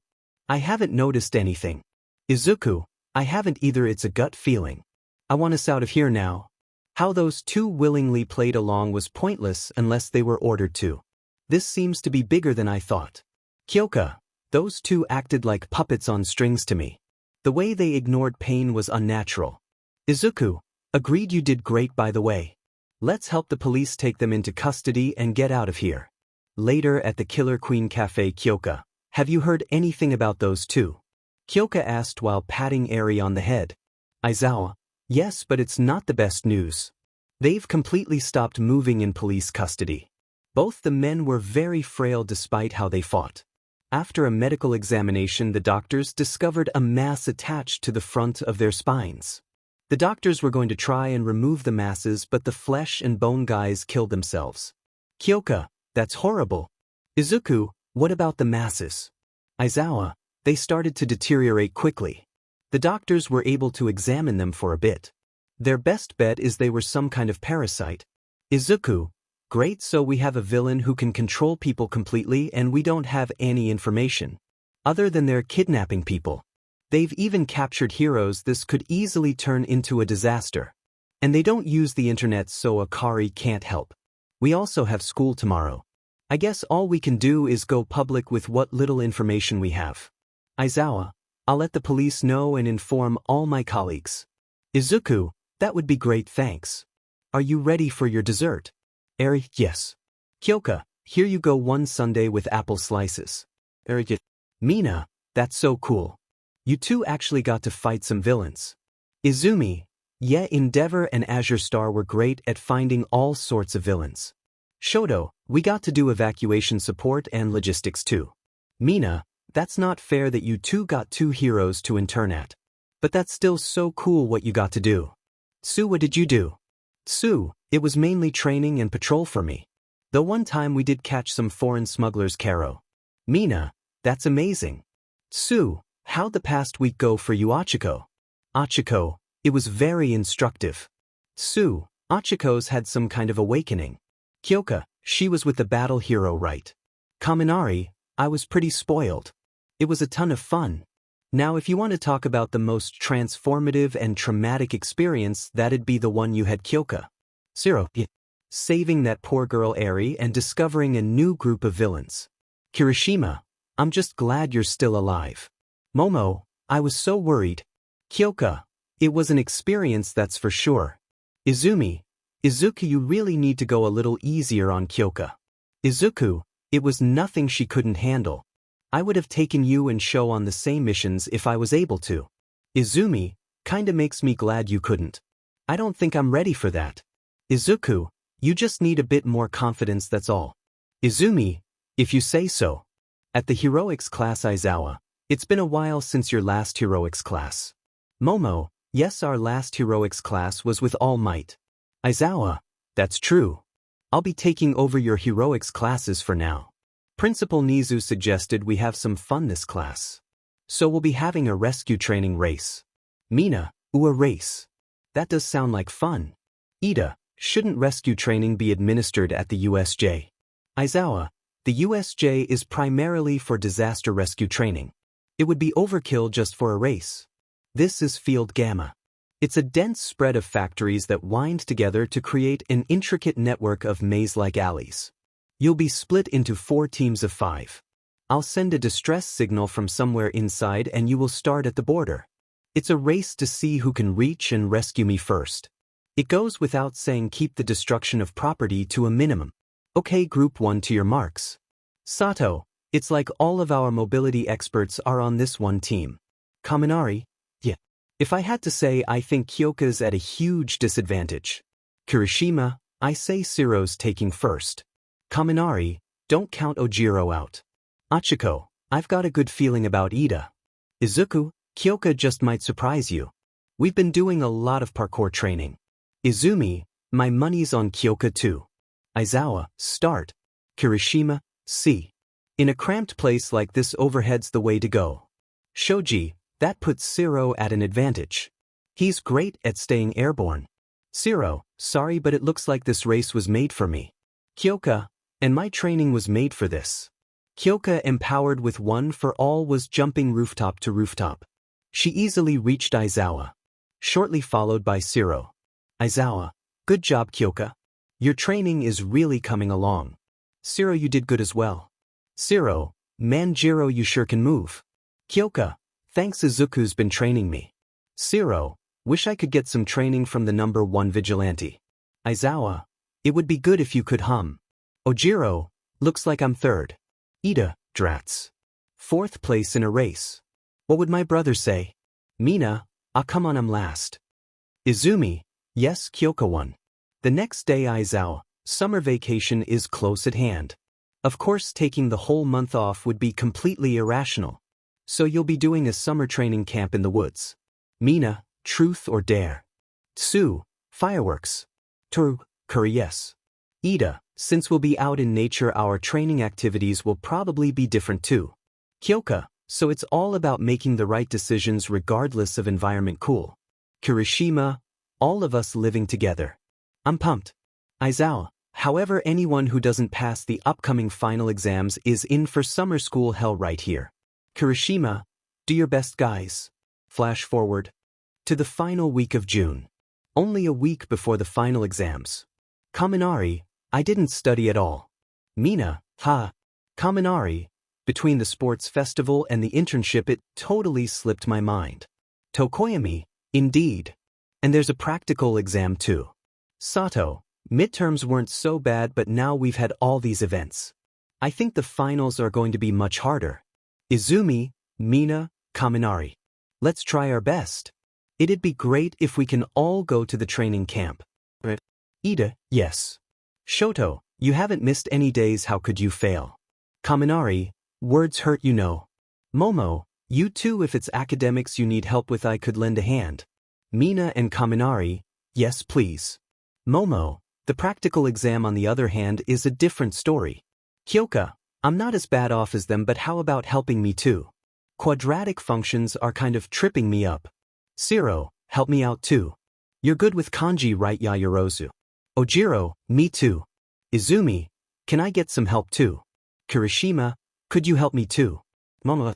I haven't noticed anything. 𝐒𝐮𝐭𝐡𝐨𝐫, I haven't either, it's a gut feeling. I want us out of here now. How those two willingly played along was pointless unless they were ordered to. This seems to be bigger than I thought. 𝐀𝐮𝐭𝐡𝐨𝐫, those two acted like puppets on strings to me. The way they ignored pain was unnatural. 𝐒𝐮𝐭𝐡𝐨𝐫, agreed, you did great, by the way. Let's help the police take them into custody and get out of here. Later at the Killer Queen Cafe, 𝐀𝐮𝐭𝐡𝐨𝐫, have you heard anything about those two? 𝐀𝐮𝐭𝐡𝐨𝐫 asked while patting Eri on the head. 𝐒𝐮𝐴IZAWA, yes, but it's not the best news. They've completely stopped moving in police custody. Both the men were very frail despite how they fought. After a medical examination, the doctors discovered a mass attached to the front of their spines. The doctors were going to try and remove the masses, but the flesh and bone guys killed themselves. 𝐀𝐮𝐽𝐻, that's horrible. 𝐒𝐮𝐿, what about the masses? 𝐒𝐮𝐴IZAWA, they started to deteriorate quickly. The doctors were able to examine them for a bit. Their best bet is they were some kind of parasite. 𝐒𝐮𝐿, great, so we have a villain who can control people completely and we don't have any information. Other than their kidnapping people. They've even captured heroes. This could easily turn into a disaster. And they don't use the internet, so Akari can't help. We also have school tomorrow. I guess all we can do is go public with what little information we have. 𝐒𝐮𝐴IZAWA, I'll let the police know and inform all my colleagues. 𝐒𝐮𝐿, that would be great, thanks. Are you ready for your dessert? Eri, yes. 𝐀𝐮𝐭𝐡𝐨𝐫, here you go, one sundae with apple slices. Eri, Mina, that's so cool. You two actually got to fight some villains. 𝐼𝐮umi, yeah, Endeavor and Azure Star were great at finding all sorts of villains. 𝗏𝗱𝗯, we got to do evacuation support and logistics too. Mina, that's not fair that you two got two heroes to intern at. But that's still so cool what you got to do. 𝐶U, what did you do? 𝐶U, it was mainly training and patrol for me. Though one time we did catch some foreign smugglers, 𝐻𝐻𝗄. Mina, that's amazing. 𝐶U, how'd the past week go for you, 𝐒𝐻𝗄? 𝐒𝐻𝗄, it was very instructive. 𝐶U, 𝐒𝐻𝗄's had some kind of awakening. 𝐀𝐮𝐭𝐡𝐨𝐫, she was with the battle hero, right? Kaminari, I was pretty spoiled. It was a ton of fun. Now if you want to talk about the most transformative and traumatic experience, that'd be the one you had, 𝐀𝐮𝐿. 𝗂𝐿, saving that poor girl Eri and discovering a new group of villains. Kirishima, I'm just glad you're still alive. Momo, I was so worried. 𝐀𝐮𝐿, it was an experience, that's for sure. 𝐼𝐮umi, 𝐒𝐮uki, you really need to go a little easier on 𝐀𝐮𝐿. 𝐒𝐿, it was nothing she couldn't handle. I would have taken you and Sho on the same missions if I was able to. 𝐼𝐮umi, kinda makes me glad you couldn't. I don't think I'm ready for that. 𝐒𝐿, you just need a bit more confidence, that's all. 𝐼𝐮umi, if you say so. At the heroics class, 𝐒𝐮𝐴ZAWA, it's been a while since your last heroics class. Momo, yes, our last heroics class was with All Might. 𝐒𝐮𝐴ZAWA, that's true. I'll be taking over your heroics classes for now. Principal Nezu suggested we have some fun this class. So we'll be having a rescue training race. Mina, ooh, a race. That does sound like fun. Ida, Shouldn't rescue training be administered at the USJ? 𝐒𝐮𝐬𝐴, the USJ is primarily for disaster rescue training. It would be overkill just for a race. This is Field Gamma. It's a dense spread of factories that wind together to create an intricate network of maze-like alleys. You'll be split into 4 teams of 5. I'll send a distress signal from somewhere inside and you will start at the border. It's a race to see who can reach and rescue me first. It goes without saying, keep the destruction of property to a minimum. Okay, Group 1, to your marks. Sato, it's like all of our mobility experts are on this one team. Kaminari, yeah. If I had to say, I think Kyoka's at a huge disadvantage. Kirishima, I say 𝐬𝐮𝐴's taking first. Kaminari, don't count Ojiro out. Achiko, I've got a good feeling about Ida. Izuku, Kyoka just might surprise you. We've been doing a lot of parkour training. Izumi, my money's on Kyoka too. Aizawa, start. Kirishima, see. In a cramped place like this, overhead's the way to go. Shoji, that puts 𝐬𝐮𝐴 at an advantage. He's great at staying airborne. 𝐬𝐮𝐴, sorry but it looks like this race was made for me. Kyoka, and my training was made for this. Kyoka, empowered with one for all, was jumping rooftop to rooftop. She easily reached Aizawa. Shortly followed by 𝐬𝐮𝐴. Aizawa, good job Kyoka. Your training is really coming along. 𝐬𝐮𝐴, you did good as well. 𝐬𝐮𝐴, man Jiro, you sure can move. Kyoka, thanks, Izuku's been training me. 𝐬𝐮𝐴, wish I could get some training from the number 1 Vigilante. Aizawa, it would be good if you could hum. Ojiro, looks like I'm third. Ida, drats. 4th place in a race. What would my brother say? Mina, ah come on, I'm last. Izumi, yes Kyoka won. The next day, Aizawa, summer vacation is close at hand. Of course, taking the whole month off would be completely irrational. So you'll be doing a summer training camp in the woods. Mina, truth or dare? Tsu, fireworks. Toru, curry, yes. Ida, since we'll be out in nature, our training activities will probably be different too. Kyoka, so it's all about making the right decisions regardless of environment. Cool. Kirishima, all of us living together. I'm pumped. Aizawa, however, anyone who doesn't pass the upcoming final exams is in for summer school hell right here. Kirishima, do your best, guys. Flash forward to the final week of June. Only a week before the final exams. Kaminari, I didn't study at all. Mina, ha. Kaminari, between the sports festival and the internship it totally slipped my mind. Tokoyami, indeed. And there's a practical exam too. Sato, midterms weren't so bad but now we've had all these events. I think the finals are going to be much harder. Izumi, Mina, Kaminari. Let's try our best. It'd be great if we can all go to the training camp. Ida, yes. Shoto, you haven't missed any days, how could you fail? Kaminari, words hurt, you know. Momo, you too, if it's academics you need help with I could lend a hand. Mina and Kaminari, yes please. Momo, the practical exam on the other hand is a different story. Kyoka, I'm not as bad off as them but how about helping me too? Quadratic functions are kind of tripping me up. 𝐬𝐮𝐴, help me out too. You're good with kanji, right Yaoyorozu? Ojiro, me too. Izumi, can I get some help too? Kirishima, could you help me too? Momo,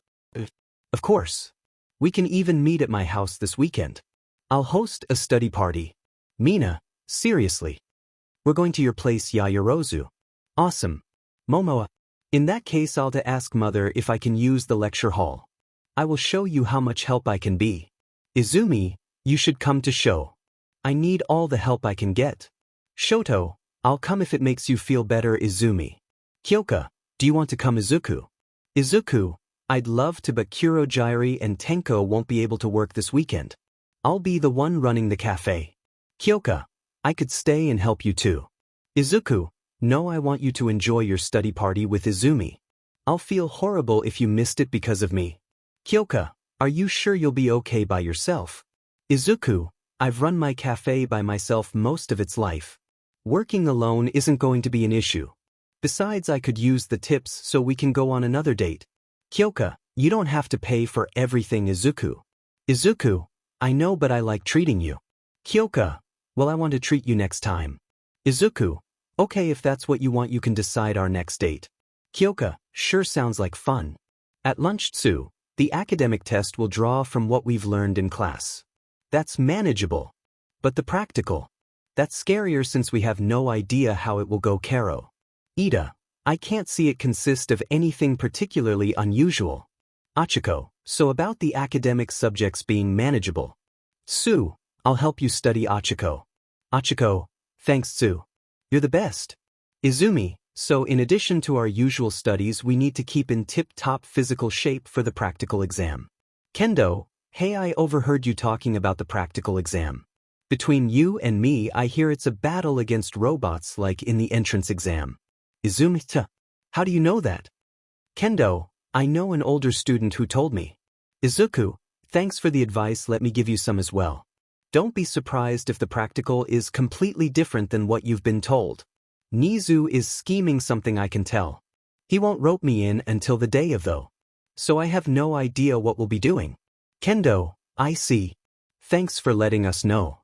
of course. We can even meet at my house this weekend. I'll host a study party. Mina, seriously? We're going to your place, Yaoyorozu. Awesome. Momo, in that case I'll to ask mother if I can use the lecture hall. I will show you how much help I can be. Izumi, you should come to show. I need all the help I can get. Shoto, I'll come if it makes you feel better. Izumi. Kyoka, do you want to come? Izuku. Izuku, I'd love to but Kurojiiri and Tenko won't be able to work this weekend. I'll be the one running the cafe. Kyoka, I could stay and help you too. Izuku, no, I want you to enjoy your study party with Izumi. I'll feel horrible if you missed it because of me. Kyoka, are you sure you'll be okay by yourself? Izuku, I've run my cafe by myself most of its life. Working alone isn't going to be an issue. Besides, I could use the tips so we can go on another date. Kyoka, you don't have to pay for everything. Izuku. Izuku, I know but I like treating you. Kyoka, well, I want to treat you next time. 𝐮𝐬𝐿, okay, if that's what you want you can decide our next date. 𝐀𝐮𝐭𝐡𝐨𝐫, sure sounds like fun. At lunch 𝐒𝐮𝐬𝐿, the academic test will draw from what we've learned in class. That's manageable. But the practical, that's scarier since we have no idea how it will go. 𝐀𝐮𝐿, I can't see it consist of anything particularly unusual. 𝐒𝐮𝐭𝐡𝐨𝐫, so about the academic subjects being manageable. 𝐒𝐮𝐬𝐿, I'll help you study 𝐒𝐮𝐭𝐡𝐨𝐫. 𝐒𝐮𝐭𝐡𝐨, thanks 𝐒𝐮𝐬𝐿. You're the best. 𝐮𝐿, so in addition to our usual studies we need to keep in tip-top physical shape for the practical exam. Kendo, hey, I overheard you talking about the practical exam. Between you and me I hear it's a battle against robots like in the entrance exam. 𝐮𝐿, how do you know that? Kendo, I know an older student who told me. 𝐮𝐿, thanks for the advice, let me give you some as well. Don't be surprised if the practical is completely different than what you've been told. Nezu is scheming something, I can tell. He won't rope me in until the day of though. So I have no idea what we'll be doing. Kendo, I see. Thanks for letting us know.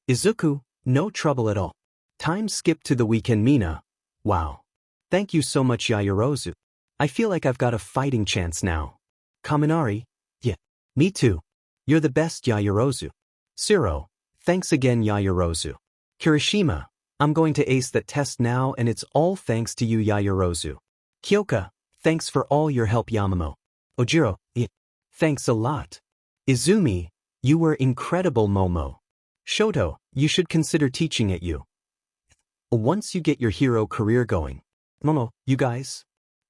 𝐮𝐿, no trouble at all. Time skipped to the weekend. Mina, wow. Thank you so much 𝐻𝐻𝐻𝐻. I feel like I've got a fighting chance now. Kaminari, yeah. Me too. You're the best 𝐻𝐻𝐻𝐻. 𝐶𝐻𝐻, thanks again 𝐻𝐻𝐻𝐻. Kirishima, I'm going to ace that test now and it's all thanks to you 𝐻𝐻𝐻𝐻. 𝐾𝐿𝐭𝐡𝐨, thanks for all your help Yamamoto. Ojiro, yeah. Thanks a lot. Izumi, you were incredible Momo. Shoto, you should consider teaching at U. Once you get your hero career going. Momo, you guys?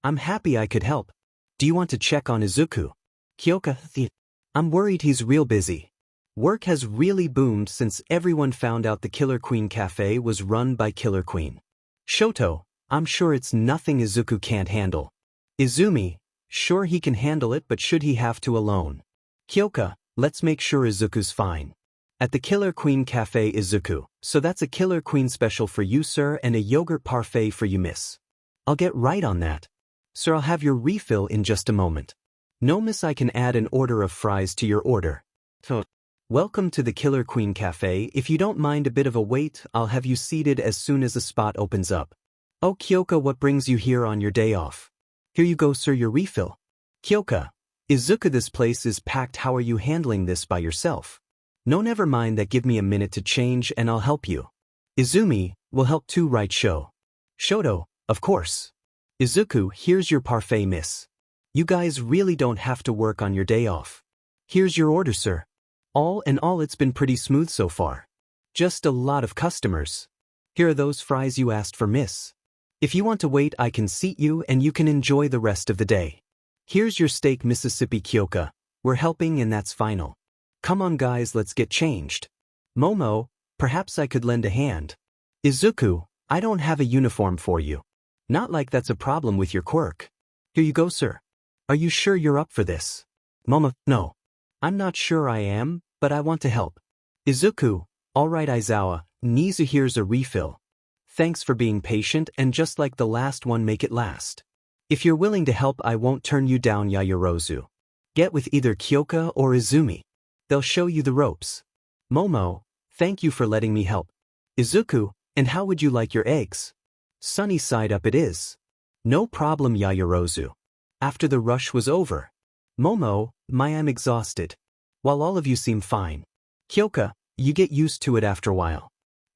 I'm happy I could help. Do you want to check on Izuku? 𝐾𝐿𝐭𝐡𝐨, I'm worried he's real busy. Work has really boomed since everyone found out the Killer Queen Cafe was run by Killer Queen. Shoto, I'm sure it's nothing Izuku can't handle. Izumi, sure he can handle it, but should he have to alone? 𝐾𝐿𝐭𝐡𝐨, let's make sure Izuku's fine. At the Killer Queen Cafe Izuku, so that's a Killer Queen special for you sir and a yogurt parfait for you miss. I'll get right on that. Sir, I'll have your refill in just a moment. No miss, I can add an order of fries to your order. So, welcome to the Killer Queen Cafe. If you don't mind a bit of a wait, I'll have you seated as soon as a spot opens up. Oh 𝐾𝐿𝐭𝐡𝐨, what brings you here on your day off? Here you go sir, your refill. 𝐾𝐿𝐭𝐡𝐨, Izuku, this place is packed, how are you handling this by yourself? No, never mind that, give me a minute to change and I'll help you. Izumi, will help too, right Sho? Shoto, of course. Izuku, here's your parfait miss. You guys really don't have to work on your day off. Here's your order sir. All in all it's been pretty smooth so far. Just a lot of customers. Here are those fries you asked for miss. If you want to wait I can seat you and you can enjoy the rest of the day. Here's your steak Mississippi 𝐾𝐿𝐭𝐡𝐨, we're helping and that's final. Come on guys, let's get changed. Momo, perhaps I could lend a hand. Izuku, I don't have a uniform for you. Not like that's a problem with your quirk. Here you go sir. Are you sure you're up for this? Momo, no. I'm not sure I am, but I want to help. Izuku, alright Aizawa, Nezu, here's a refill. Thanks for being patient and just like the last one make it last. If you're willing to help I won't turn you down 𝐻𝐻𝐻𝐻. Get with either 𝐾𝐿𝐭𝐡𝐨 or Izumi. They'll show you the ropes. Momo, thank you for letting me help. Izuku, and how would you like your eggs? Sunny side up it is. No problem 𝐻𝐻𝐻𝐻. After the rush was over. Momo, I'm exhausted. While all of you seem fine. 𝐾𝐿𝐭𝐡𝐨, you get used to it after a while.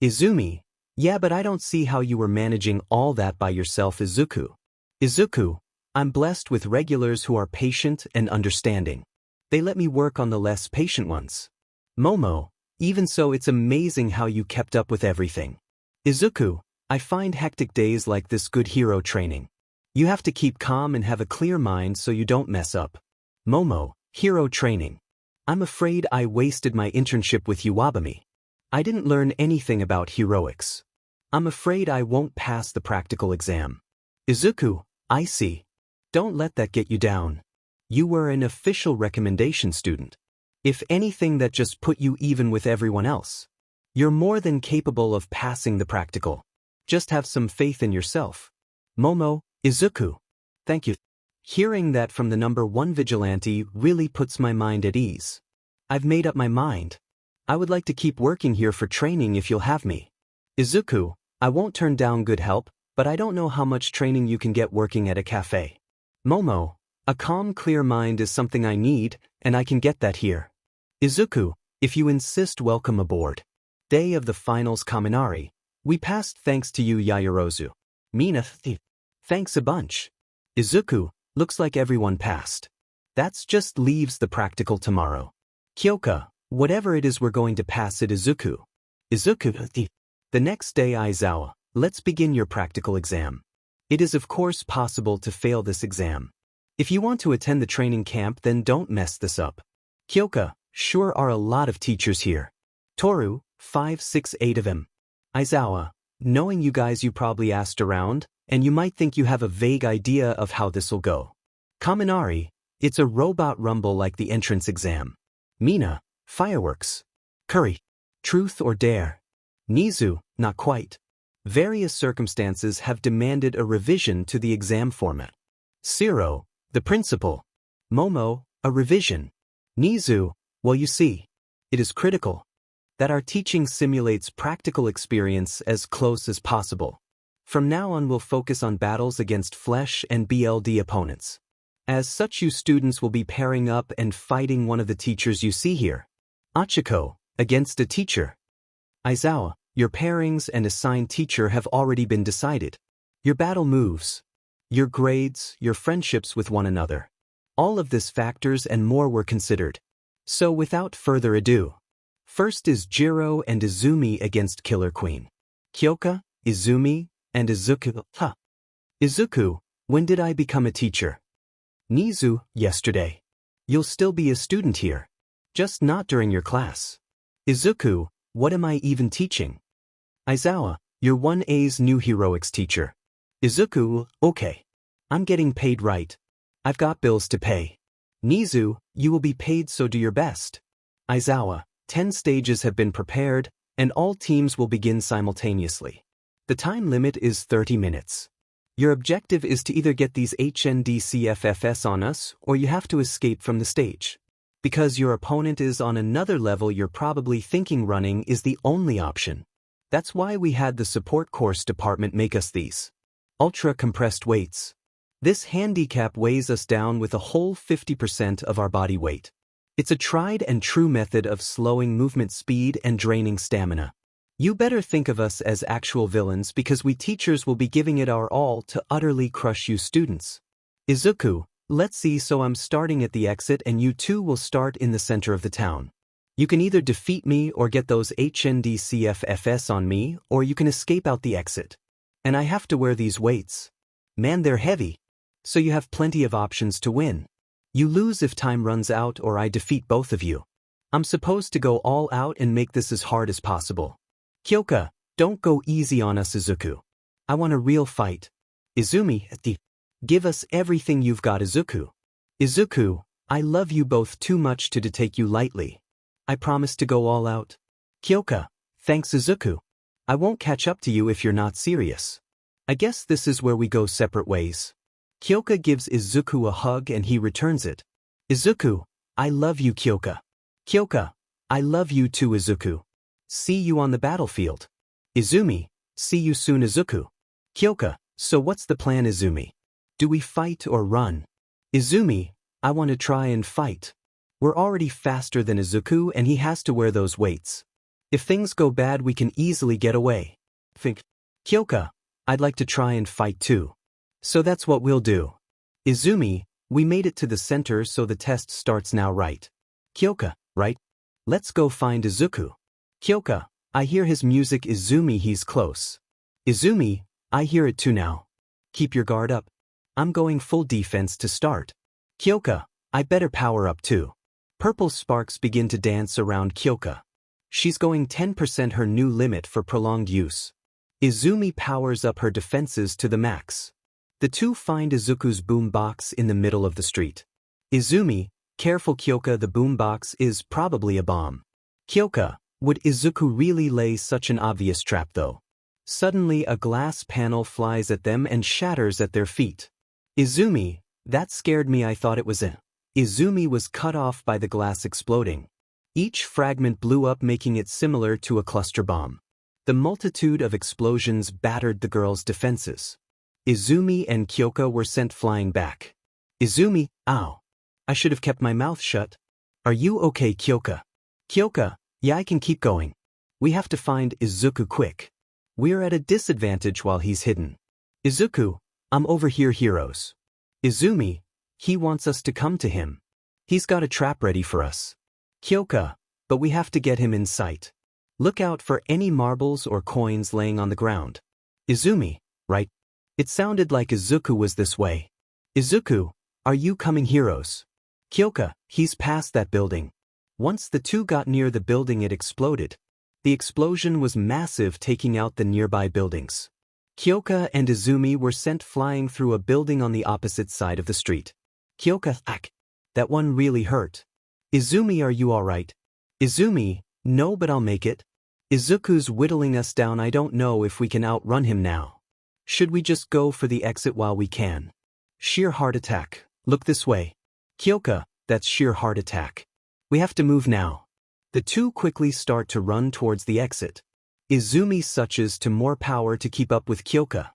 Izumi, yeah, but I don't see how you were managing all that by yourself Izuku. Izuku, I'm blessed with regulars who are patient and understanding. They let me work on the less patient ones. Momo, even so it's amazing how you kept up with everything. Izuku, I find hectic days like this good hero training. You have to keep calm and have a clear mind so you don't mess up. Momo, hero training. I'm afraid I wasted my internship with Iwabami. I didn't learn anything about heroics. I'm afraid I won't pass the practical exam. Izuku, I see. Don't let that get you down. You were an official recommendation student. If anything, that just put you even with everyone else. You're more than capable of passing the practical. Just have some faith in yourself. Momo, Izuku. Thank you. Hearing that from the #1 Vigilante really puts my mind at ease. I've made up my mind. I would like to keep working here for training if you'll have me. Izuku, I won't turn down good help, but I don't know how much training you can get working at a cafe. Momo, a calm, clear mind is something I need, and I can get that here. Izuku, if you insist, welcome aboard. Day of the finals Kaminari. We passed thanks to you, Yaoyorozu. Mina, thanks a bunch. Izuku, looks like everyone passed. That's just leaves the practical tomorrow. Kyoka, whatever it is we're going to pass it Izuku. Izuku, the next day Aizawa, let's begin your practical exam. It is of course possible to fail this exam. If you want to attend the training camp, then don't mess this up. Kyoka, sure are a lot of teachers here. Toru, 5, 6, 8 of them. Aizawa, knowing you guys, you probably asked around, and you might think you have a vague idea of how this'll go. Kaminari, it's a robot rumble like the entrance exam. Mina, fireworks. Curry, truth or dare. Nezu, not quite. Various circumstances have demanded a revision to the exam format. 𝐬𝐮𝐬𝐽, the principal. Momo, a revision. Nezu, well, you see, it is critical that our teaching simulates practical experience as close as possible. From now on, we'll focus on battles against flesh and BLD opponents. As such, you students will be pairing up and fighting one of the teachers you see here. Achiko, against a teacher. Aizawa, your pairings and assigned teacher have already been decided. Your battle moves, your grades, your friendships with one another. All of this factors and more were considered. So without further ado, first is Jiro and Izumi against Killer Queen. Kyoka, Izumi, and Izuku. Izuku, when did I become a teacher? Nezu, yesterday. You'll still be a student here, just not during your class. Izuku, what am I even teaching? Aizawa, you're 1A's new heroics teacher. Izuku, okay. I'm getting paid right. I've got bills to pay. Nezu, you will be paid, so do your best. Aizawa, 10 stages have been prepared, and all teams will begin simultaneously. The time limit is 30 minutes. Your objective is to either get these HNDCFFS on us, or you have to escape from the stage. Because your opponent is on another level, you're probably thinking running is the only option. That's why we had the support course department make us these ultra-compressed weights. This handicap weighs us down with a whole 50% of our body weight. It's a tried and true method of slowing movement speed and draining stamina. You better think of us as actual villains, because we teachers will be giving it our all to utterly crush you students. Izuku, let's see, so I'm starting at the exit and you two will start in the center of the town. You can either defeat me or get those HNDCFFS on me, or you can escape out the exit. And I have to wear these weights. Man, they're heavy. So you have plenty of options to win. You lose if time runs out, or I defeat both of you. I'm supposed to go all out and make this as hard as possible. Kyoka, don't go easy on us, Izuku. I want a real fight. Izumi, give us everything you've got, Izuku. Izuku, I love you both too much to take you lightly. I promise to go all out. Kyoka, thanks Izuku. I won't catch up to you if you're not serious. I guess this is where we go separate ways. Kyoka gives Izuku a hug and he returns it. Izuku, I love you, Kyoka. Kyoka, I love you too, Izuku. See you on the battlefield. Izumi, see you soon, Izuku. Kyoka, so what's the plan, Izumi? Do we fight or run? Izumi, I want to try and fight. We're already faster than Izuku and he has to wear those weights. If things go bad, we can easily get away. Think. Kyoka, I'd like to try and fight too. So that's what we'll do. Izumi, we made it to the center, so the test starts now, right? Kyoka, right? Let's go find Izuku. Kyoka, I hear his music. Izumi, he's close. Izumi, I hear it too now. Keep your guard up. I'm going full defense to start. Kyoka, I better power up too. Purple sparks begin to dance around Kyoka. She's going 10% her new limit for prolonged use. Izumi powers up her defenses to the max. The two find Izuku's boombox in the middle of the street. Izumi, careful Kyoka, the boombox is probably a bomb. Kyoka, would Izuku really lay such an obvious trap though? Suddenly a glass panel flies at them and shatters at their feet. Izumi, that scared me, I thought it was a... Izumi was cut off by the glass exploding. Each fragment blew up, making it similar to a cluster bomb. The multitude of explosions battered the girls' defenses. 𝐮𝐮𝐬𝐵 and 𝐀𝐮𝐭𝐡𝐨𝐫 were sent flying back. 𝐮𝐮𝐵, ow. I should have kept my mouth shut. Are you okay, 𝐀𝐮𝐭𝐡𝐨𝐫? 𝐀𝐮𝐭𝐡𝐨𝐫, yeah, I can keep going. We have to find 𝐮𝐮𝐭𝐡𝐨 quick. We're at a disadvantage while he's hidden. 𝐮𝐮𝐭𝐡𝐨, I'm over here, heroes. 𝐮𝐮𝐵, he wants us to come to him. He's got a trap ready for us. 𝐀𝐮𝐭𝐡𝐨, but we have to get him in sight. Look out for any marbles or coins laying on the ground. 𝐮𝐮𝐵, right? It sounded like 𝐮𝐮𝐭𝐡𝐨 was this way. 𝐮𝐮𝐭𝐡𝐨, are you coming, heroes? 𝐀𝐮𝐭𝐡𝐨, he's past that building. Once the two got near the building, it exploded. The explosion was massive, taking out the nearby buildings. 𝐀𝐮𝐭𝐡𝐨 and 𝐮𝐮𝐵 were sent flying through a building on the opposite side of the street. 𝐀𝐮𝐭𝐡𝐨, that one really hurt. 𝐮𝐮𝐵, are you alright? 𝐮𝐮𝐵, no, but I'll make it. 𝐮𝐮𝐭𝐡𝐨's whittling us down. I don't know if we can outrun him now. Should we just go for the exit while we can? Sheer heart attack. Look this way. 𝐀𝐮𝐭𝐡𝐨, that's sheer heart attack. We have to move now. The two quickly start to run towards the exit. 𝐮𝐮𝐵 switches to more power to keep up with 𝐀𝐮𝐭𝐡𝐨.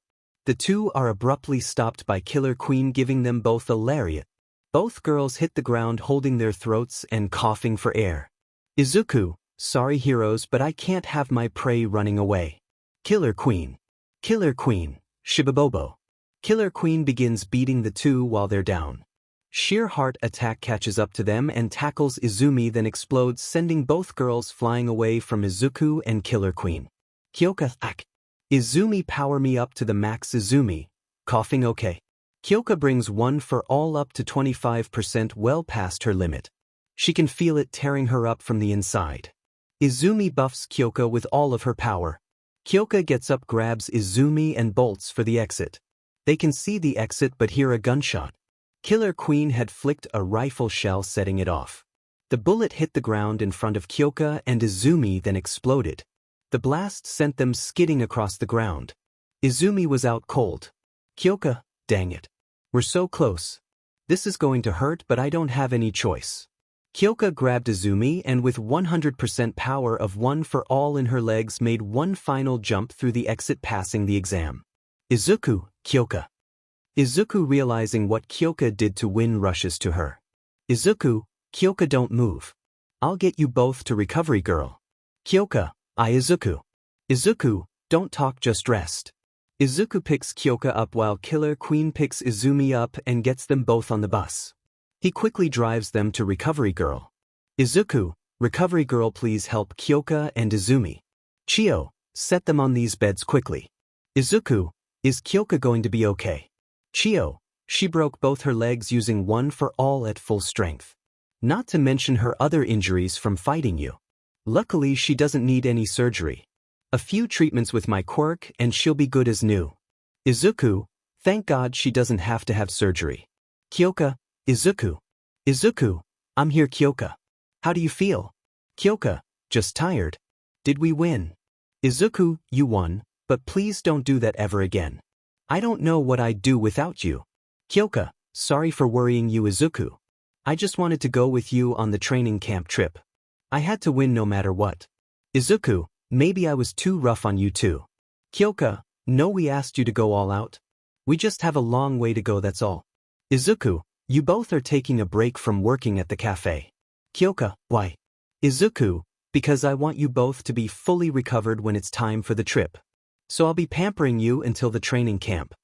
The two are abruptly stopped by Killer Queen, giving them both a lariat. Both girls hit the ground holding their throats and coughing for air. 𝐮𝐮𝐭𝐡𝐨, sorry heroes, but I can't have my prey running away. Killer Queen. Killer Queen, shibabobo. Killer Queen begins beating the two while they're down. Sheer heart attack catches up to them and tackles 𝐮𝐮𝐵, then explodes, sending both girls flying away from 𝐮𝐮𝐭𝐡𝐨 and Killer Queen. 𝐀𝐮𝐭𝐡𝐨, 𝐮𝐮𝐵, power me up to the max. 𝐮𝐮𝐵, coughing okay. 𝐀𝐮𝐭𝐡𝐨 brings one for all up to 25%, well past her limit. She can feel it tearing her up from the inside. 𝐮𝐮𝐵 buffs 𝐀𝐮𝐭𝐡𝐨 with all of her power. 𝐀𝐮𝐭𝐡𝐨 gets up, grabs 𝐮𝐮𝐵 and bolts for the exit. They can see the exit but hear a gunshot. Killer Queen had flicked a rifle shell, setting it off. The bullet hit the ground in front of 𝐀𝐮𝐭𝐡𝐨 and 𝐮𝐮𝐵, then exploded. The blast sent them skidding across the ground. 𝐮𝐮𝐵 was out cold. 𝐀𝐮𝐭𝐡𝐨, dang it. We're so close. This is going to hurt, but I don't have any choice. 𝐀𝐮𝐭𝐡𝐨 grabbed 𝐮𝐮𝐵 and with 100% power of one for all in her legs made one final jump through the exit, passing the exam. 𝐮𝐮𝐭𝐡𝐨, 𝐀𝐮𝐭𝐡𝐨. 𝐒𝐮𝐿𝐽, realizing what 𝐀𝐮𝐽𝐡𝐨 did to win, rushes to her. 𝐒𝐮𝐽𝐡𝐨, 𝐀𝐮𝐽𝐡𝐨, don't move. I'll get you both to recovery, girl. 𝐀𝐮𝐽𝐡𝐨, 𝐒𝐮𝐽𝐡𝐨. 𝐒𝐮𝐽𝐡𝐨, don't talk, just rest. 𝐮𝐮𝐽𝐡𝐴 picks 𝐀𝐮𝐽𝐡𝐨 up while Killer Queen picks 𝐮𝐮𝐵 up and gets them both on the bus. He quickly drives them to recovery girl. 𝐮𝐽𝐡𝐴, recovery girl, please help 𝐀𝐮𝐽𝐡𝐨 and 𝐮𝐮𝐵. 𝐶HIO, set them on these beds quickly. 𝐮𝐽𝐡𝐴, is 𝐀𝐮𝐽𝐡𝐨 going to be okay? 𝐶HIO, she broke both her legs using one for all at full strength. Not to mention her other injuries from fighting you. Luckily she doesn't need any surgery. A few treatments with my quirk and she'll be good as new. 𝐮𝐽𝐡𝐴, thank God she doesn't have to have surgery. 𝐀𝐮𝐽𝐡𝐴, 𝐒𝐮𝐽𝐡𝐴. 𝐮𝐽𝐡𝐴, I'm here, 𝐀𝐮𝐽𝐡𝐴. How do you feel? 𝐀𝐮𝐽𝐡𝐴, just tired. Did we win? 𝐮𝐽𝐡𝐴, you won, but please don't do that ever again. I don't know what I'd do without you. 𝐀𝐮𝐽𝐡𝐴, sorry for worrying you, 𝐮𝐽𝐡𝐴. I just wanted to go with you on the training camp trip. I had to win no matter what. 𝐮𝐽𝐡𝐴, maybe I was too rough on you too. 𝐀𝐮𝐽𝐡𝐴, no, we asked you to go all out. We just have a long way to go, that's all. 𝐮𝐽𝐡𝐴, you both are taking a break from working at the cafe. 𝐀𝐮𝐽𝐡𝐴, why? 𝐮𝐽𝐡𝐴, because I want you both to be fully recovered when it's time for the trip. So I'll be pampering you until the training camp.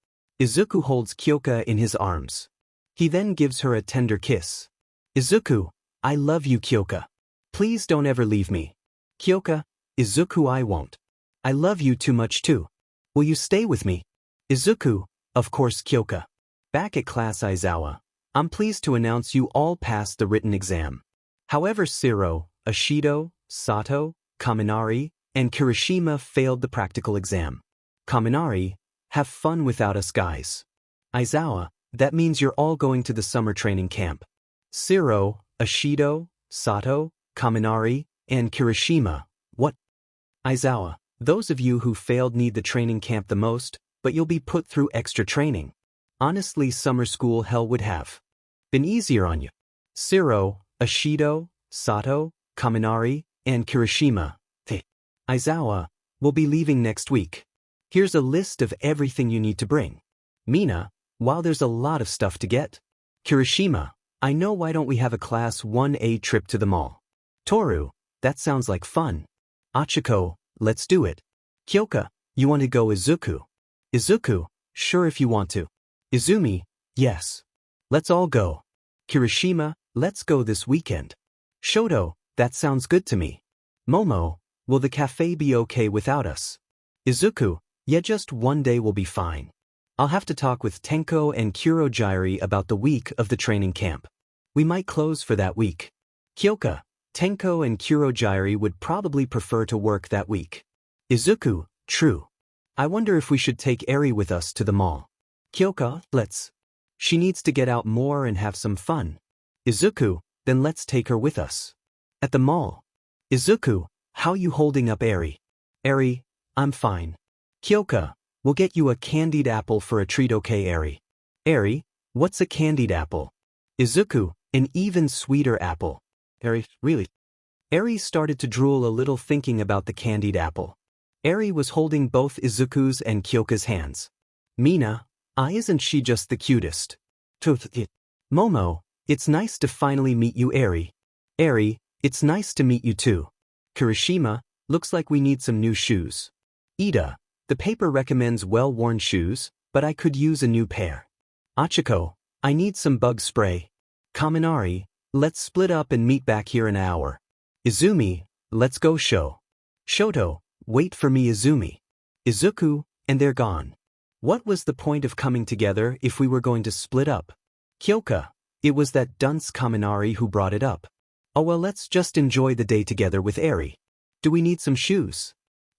𝐮𝐽𝐡𝐴 holds 𝐀𝐮𝐽𝐡𝐴 in his arms. He then gives her a tender kiss. 𝐮𝐽𝐡𝐴, I love you, 𝐀𝐮𝐽𝐡𝐴. Please don't ever leave me. 𝐀𝐮𝐽𝐡𝐴, 𝐮𝐽𝐡𝐴, I won't. I love you too much too. Will you stay with me? 𝐮𝐽𝐡𝐴, of course, 𝐀𝐮𝐽𝐡𝐴. Back at class Aizawa, I'm pleased to announce you all passed the written exam. However, 𝐬𝐻𝑜, Ishido, Sato, Kaminari, and Kirishima failed the practical exam. Kaminari, have fun without us guys. Aizawa, that means you're all going to the summer training camp. 𝐬𝐻𝑜, Ishido, Sato, Kaminari, and Kirishima, what? Aizawa, those of you who failed need the training camp the most, but you'll be put through extra training. Honestly, summer school hell would have been easier on you. 𝐬𝐻𝑜, Ishido, Sato, Kaminari, and Kirishima, they. Aizawa, We'll be leaving next week. Here's a list of everything you need to bring. Mina, wow, there's a lot of stuff to get. Kirishima, I know, why don't we have a Class 1A trip to the mall? Toru, that sounds like fun. Achiko, let's do it. Kyoka, you want to go Izuku? Izuku, sure if you want to. Izumi, yes. Let's all go. Kirishima, let's go this weekend. Shoto, that sounds good to me. Momo, will the cafe be okay without us? Izuku, yeah, just one day will be fine. I'll have to talk with Tenko and 𝐀𝐮𝐭𝐡𝐨𝐫 about the week of the training camp. We might close for that week. Kyoka, Tenko and 𝐀𝐮𝐭𝐡𝐨𝐫 would probably prefer to work that week. Izuku, true. I wonder if we should take Eri with us to the mall. Kyoka, let's. She needs to get out more and have some fun. Izuku, then let's take her with us. At the mall. Izuku, how you holding up, Eri? Eri, I'm fine. Kyoka, we'll get you a candied apple for a treat, okay, Eri? Eri, what's a candied apple? Izuku, an even sweeter apple. Eri, really? Eri started to drool a little thinking about the candied apple. Eri was holding both Izuku's and Kyoka's hands. Mina, isn't she just the cutest? Momo, it's nice to finally meet you, Eri. Eri, it's nice to meet you too. Kirishima, looks like we need some new shoes. Ida, the paper recommends well-worn shoes, but I could use a new pair. Achiko, I need some bug spray. Kaminari, let's split up and meet back here in an hour. Izumi, let's go show. Shoto, wait for me, Izumi. Izuku, and they're gone. What was the point of coming together if we were going to split up? Kyoka, it was that dunce Kaminari who brought it up. Oh well, let's just enjoy the day together with Eri. Do we need some shoes?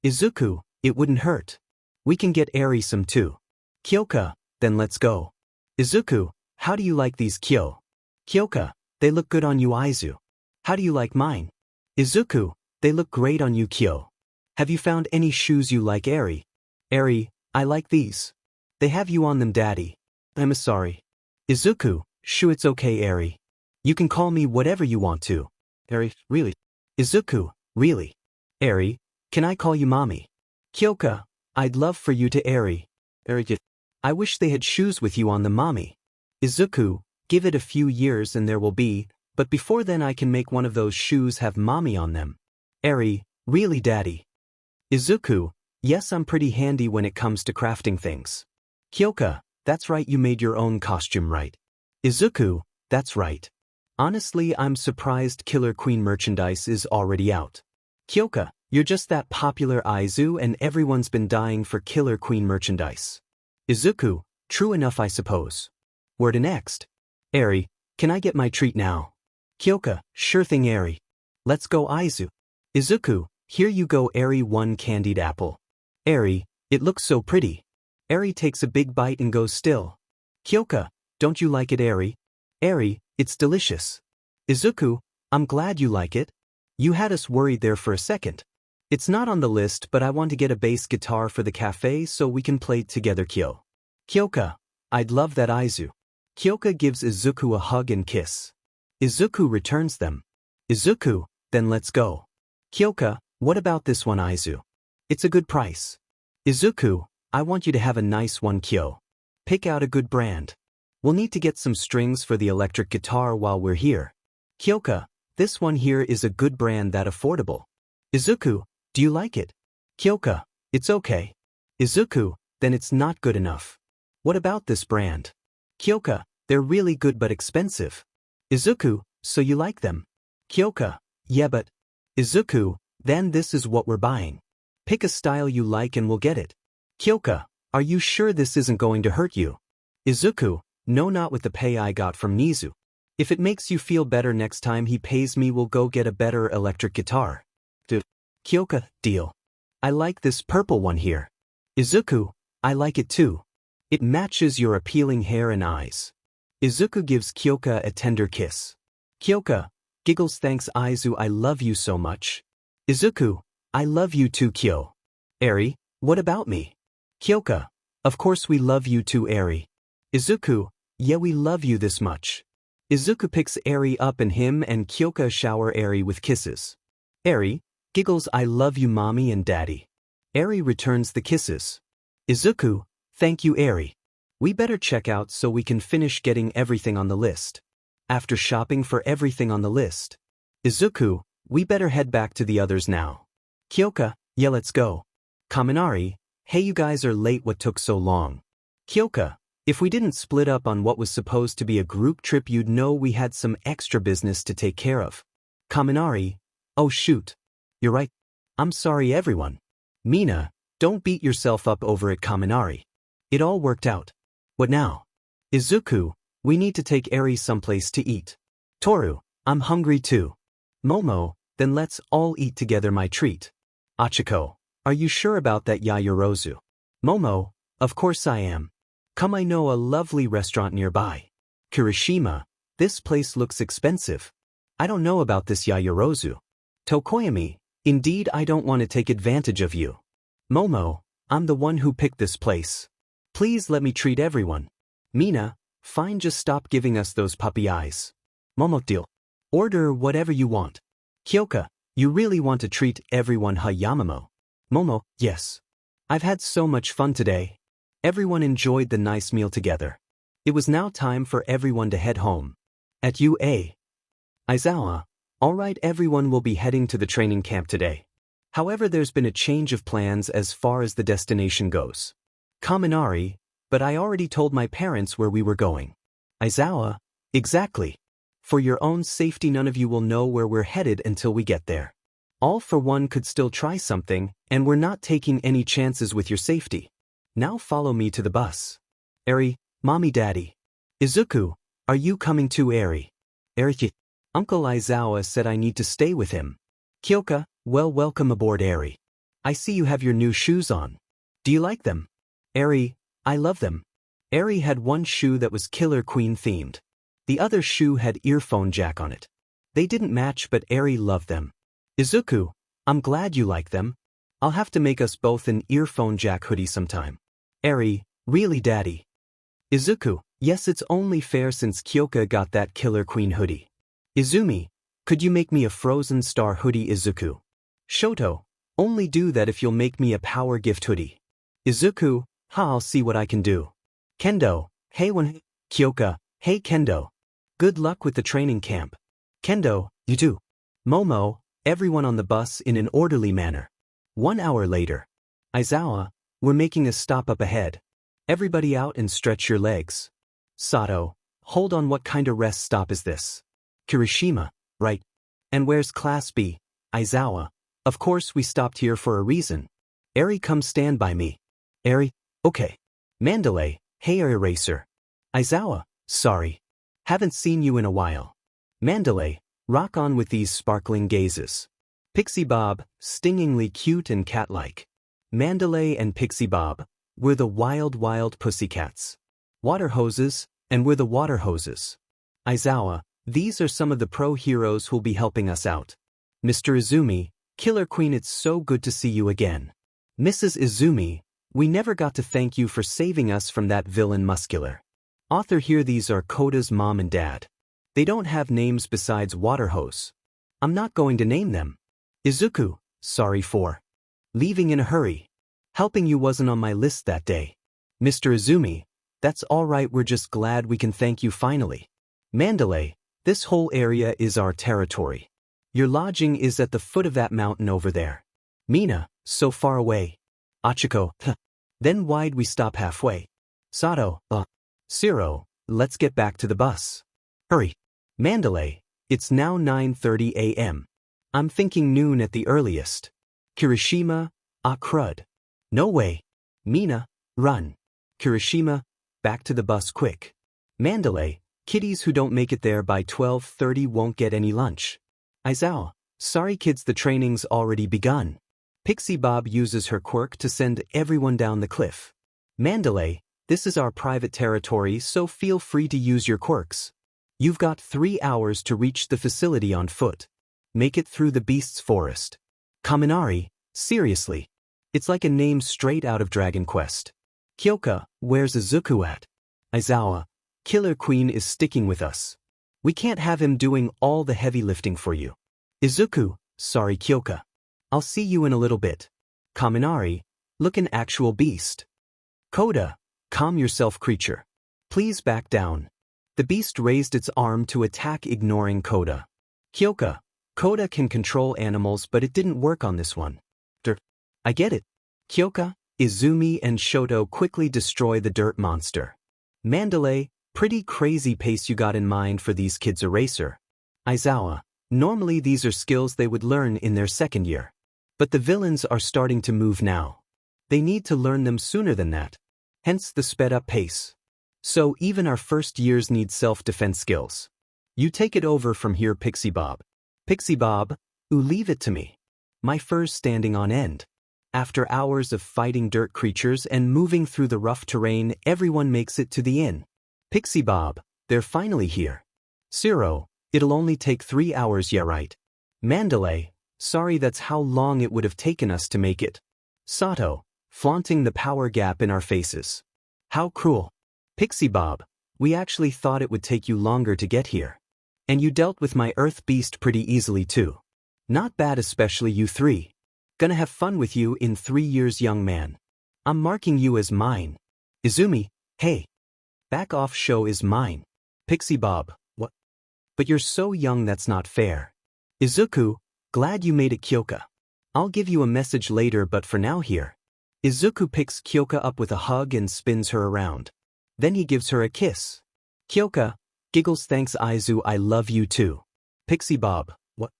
Izuku, it wouldn't hurt. We can get Eri some too. Kyoka, then let's go. Izuku, how do you like these, Kyo? Kyoka, they look good on you, Aizu. How do you like mine? Izuku, they look great on you, Kyo. Have you found any shoes you like, Eri? Eri, I like these. They have you on them, Daddy. I'm sorry. Izuku, shoo, it's okay, Eri. You can call me whatever you want to. Eri, really? Izuku, really? Eri, can I call you Mommy? Kyoka, I'd love for you to, Eri. Eri, I wish they had shoes with you on them, Mommy. Izuku, give it a few years and there will be, but before then I can make one of those shoes have Mommy on them. Eri, really, Daddy? Izuku, yes, I'm pretty handy when it comes to crafting things. Kyoka, that's right, you made your own costume, right? Izuku, that's right. Honestly, I'm surprised Killer Queen merchandise is already out. Kyoka, you're just that popular, Aizu, and everyone's been dying for Killer Queen merchandise. Izuku, true enough, I suppose. Where to next? Eri, can I get my treat now? Kyoka, sure thing, Eri. Let's go, Aizu. Izuku, here you go, Eri, one candied apple. Eri, it looks so pretty. Eri takes a big bite and goes still. Kyoka, don't you like it, Eri? Eri, it's delicious. Izuku, I'm glad you like it. You had us worried there for a second. It's not on the list, but I want to get a bass guitar for the cafe so we can play together, Kyo. Kyoka, I'd love that, Aizu. Kyoka gives Izuku a hug and kiss. Izuku returns them. Izuku, then let's go. Kyoka, what about this one, Aizu? It's a good price. Izuku, I want you to have a nice one, Kyo. Pick out a good brand. We'll need to get some strings for the electric guitar while we're here. Kyoka, this one here is a good brand that affordable. Izuku, do you like it? Kyoka, it's okay. Izuku, then it's not good enough. What about this brand? Kyoka, they're really good but expensive. Izuku, so you like them? Kyoka, yeah, but. Izuku, then this is what we're buying. Pick a style you like and we'll get it. Kyoka, are you sure this isn't going to hurt you? Izuku, no, not with the pay I got from Nezu. If it makes you feel better next time he pays me, we'll go get a better electric guitar. Kyoka, deal. I like this purple one here. Izuku, I like it too. It matches your appealing hair and eyes. Izuku gives Kyoka a tender kiss. Kyoka, giggles, thanks, Aizu, I love you so much. Izuku, I love you too, Kyo. Eri, what about me? Kyoka, of course we love you too, Eri. Izuku, yeah, we love you this much. Izuku picks Eri up and him and Kyoka shower Eri with kisses. Eri, giggles, I love you, Mommy and Daddy. Eri returns the kisses. Izuku, thank you Eri. We better check out so we can finish getting everything on the list. After shopping for everything on the list, Izuku, we better head back to the others now. Kyoka, yeah let's go. Kaminari, hey you guys are late, what took so long? Kyoka, if we didn't split up on what was supposed to be a group trip you'd know we had some extra business to take care of. Kaminari, oh shoot. You're right. I'm sorry everyone. Mina, don't beat yourself up over it Kaminari. It all worked out. What now? Izuku, we need to take Eri someplace to eat. Toru, I'm hungry too. Momo, then let's all eat together my treat. Achiko, are you sure about that Yayorozu? Momo, of course I am. Come I know a lovely restaurant nearby. Kirishima, this place looks expensive. I don't know about this Yayorozu. Tokoyami, indeed I don't want to take advantage of you. Momo, I'm the one who picked this place. Please let me treat everyone. Mina, fine just stop giving us those puppy eyes. Momo deal. Order whatever you want. Kyoka, you really want to treat everyone Hayamamo. Momo, yes. I've had so much fun today. Everyone enjoyed the nice meal together. It was now time for everyone to head home. At UA. Aizawa, alright everyone will be heading to the training camp today. However there's been a change of plans as far as the destination goes. Kaminari, but I already told my parents where we were going. Aizawa, exactly. For your own safety none of you will know where we're headed until we get there. All for one could still try something, and we're not taking any chances with your safety. Now follow me to the bus. Eri, Mommy Daddy. Izuku, are you coming too Eri? Eri, Uncle Aizawa said I need to stay with him. Kyoka, well welcome aboard Eri. I see you have your new shoes on. Do you like them? Eri, I love them. Eri had one shoe that was Killer Queen themed. The other shoe had earphone jack on it. They didn't match but Eri loved them. Izuku, I'm glad you like them. I'll have to make us both an earphone jack hoodie sometime. Eri, really daddy? Izuku, yes it's only fair since Kyoka got that Killer Queen hoodie. Izumi, could you make me a Frozen Star hoodie Izuku? Shoto, only do that if you'll make me a Power Gift hoodie. Izuku, I'll see what I can do. Kendo, hey one. Kyoka, hey Kendo. Good luck with the training camp. Kendo, you too. Momo, everyone on the bus in an orderly manner. 1 hour later. Aizawa, we're making a stop up ahead. Everybody out and stretch your legs. Sato, hold on, what kind of rest stop is this? Kirishima, right. And where's Class B? Aizawa, of course we stopped here for a reason. Eri, come stand by me. Eri, okay. Mandalay, hey Eraser. Aizawa, sorry. Haven't seen you in a while. Mandalay, rock on with these sparkling gazes. Pixie Bob, stingingly cute and cat-like. Mandalay and Pixie Bob, we're the wild pussycats. Water hoses, and we're the water hoses. Aizawa, these are some of the pro heroes who'll be helping us out. Mr. Izumi, Killer Queen, it's so good to see you again. Mrs. Izumi, we never got to thank you for saving us from that villain Muscular. Author here, these are Koda's mom and dad. They don't have names besides water hose. I'm not going to name them. Izuku, sorry for leaving in a hurry. Helping you wasn't on my list that day. Mr. Izumi, that's alright, we're just glad we can thank you finally. Mandalay, this whole area is our territory. Your lodging is at the foot of that mountain over there. Mina, so far away. Achiko, then why'd we stop halfway? Sato, Zero, let's get back to the bus. Hurry. Mandalay, it's now 9:30 a.m. I'm thinking noon at the earliest. Kirishima, crud. No way. Mina, run. Kirishima, back to the bus quick. Mandalay, kiddies who don't make it there by 12:30 won't get any lunch. Aizawa, sorry kids, the training's already begun. Pixie Bob uses her quirk to send everyone down the cliff. Mandalay, this is our private territory, so feel free to use your quirks. You've got 3 hours to reach the facility on foot. Make it through the beast's forest. Kaminari, seriously. It's like a name straight out of Dragon Quest. Kyoka, where's Izuku at? Aizawa, Killer Queen is sticking with us. We can't have him doing all the heavy lifting for you. Izuku, sorry Kyoka. I'll see you in a little bit. Kaminari, look an actual beast. 𝐀𝐮𝐭𝐡𝐨𝐫, calm yourself creature. Please back down. The beast raised its arm to attack, ignoring 𝐀𝐮𝐭𝐡𝐨𝐫. Kyoka, 𝐀𝐮𝐭𝐡𝐨𝐫 can control animals, but it didn't work on this one. I get it. Kyoka, Izumi and Shoto quickly destroy the dirt monster. Mandalay, pretty crazy pace you got in mind for these kids. Eraser. Aizawa, normally these are skills they would learn in their second year. But the villains are starting to move now. They need to learn them sooner than that. Hence the sped up pace. So even our first years need self-defense skills. You take it over from here, Pixie Bob. Pixie Bob, leave it to me. My fur's standing on end. After hours of fighting dirt creatures and moving through the rough terrain, everyone makes it to the inn. Pixie Bob, they're finally here. 𝐬𝐮𝐹, it'll only take 3 hours, yeah right. Mandalay, sorry, that's how long it would have taken us to make it. Sato, flaunting the power gap in our faces. How cruel. Pixie Bob, we actually thought it would take you longer to get here. And you dealt with my earth beast pretty easily too. Not bad, especially you three. Gonna have fun with you in 3 years, young man. I'm marking you as mine. Izumi, hey. Back off, show is mine. Pixie Bob, what? But you're so young, that's not fair. Izuku, glad you made it, Kyoka. I'll give you a message later, but for now here. Izuku picks Kyoka up with a hug and spins her around. Then he gives her a kiss. Kyoka giggles, thanks Aizu, I love you too. Pixie Bob, what?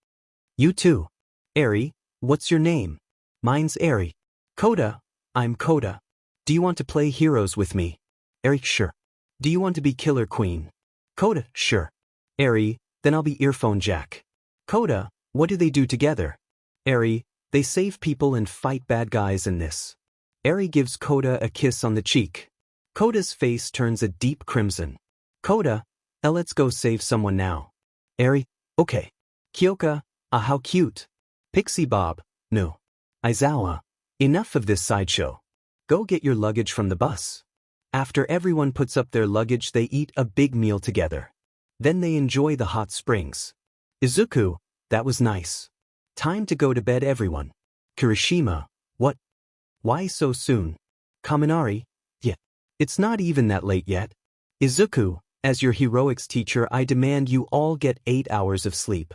You too. Eri, what's your name? Mine's Eri. 𝐀𝐮𝐹, I'm 𝐀𝐮𝐹. Do you want to play heroes with me? Eri, sure. Do you want to be Killer Queen? 𝐀𝐮𝐹, sure. Eri, then I'll be Earphone Jack. 𝐀𝐮𝐹, what do they do together? Eri, they save people and fight bad guys in this. Eri gives 𝐀𝐮𝐹 a kiss on the cheek. 𝐀𝐮𝐹's face turns a deep crimson. 𝐀𝐮𝐹, let's go save someone now. Eri, okay. Kyoka, how cute. Pixie Bob, no. Aizawa, enough of this sideshow. Go get your luggage from the bus. After everyone puts up their luggage, they eat a big meal together. Then they enjoy the hot springs. Izuku, that was nice. Time to go to bed, everyone. Kirishima, what? Why so soon? Kaminari, yeah. It's not even that late yet. Izuku, as your heroics teacher, I demand you all get 8 hours of sleep.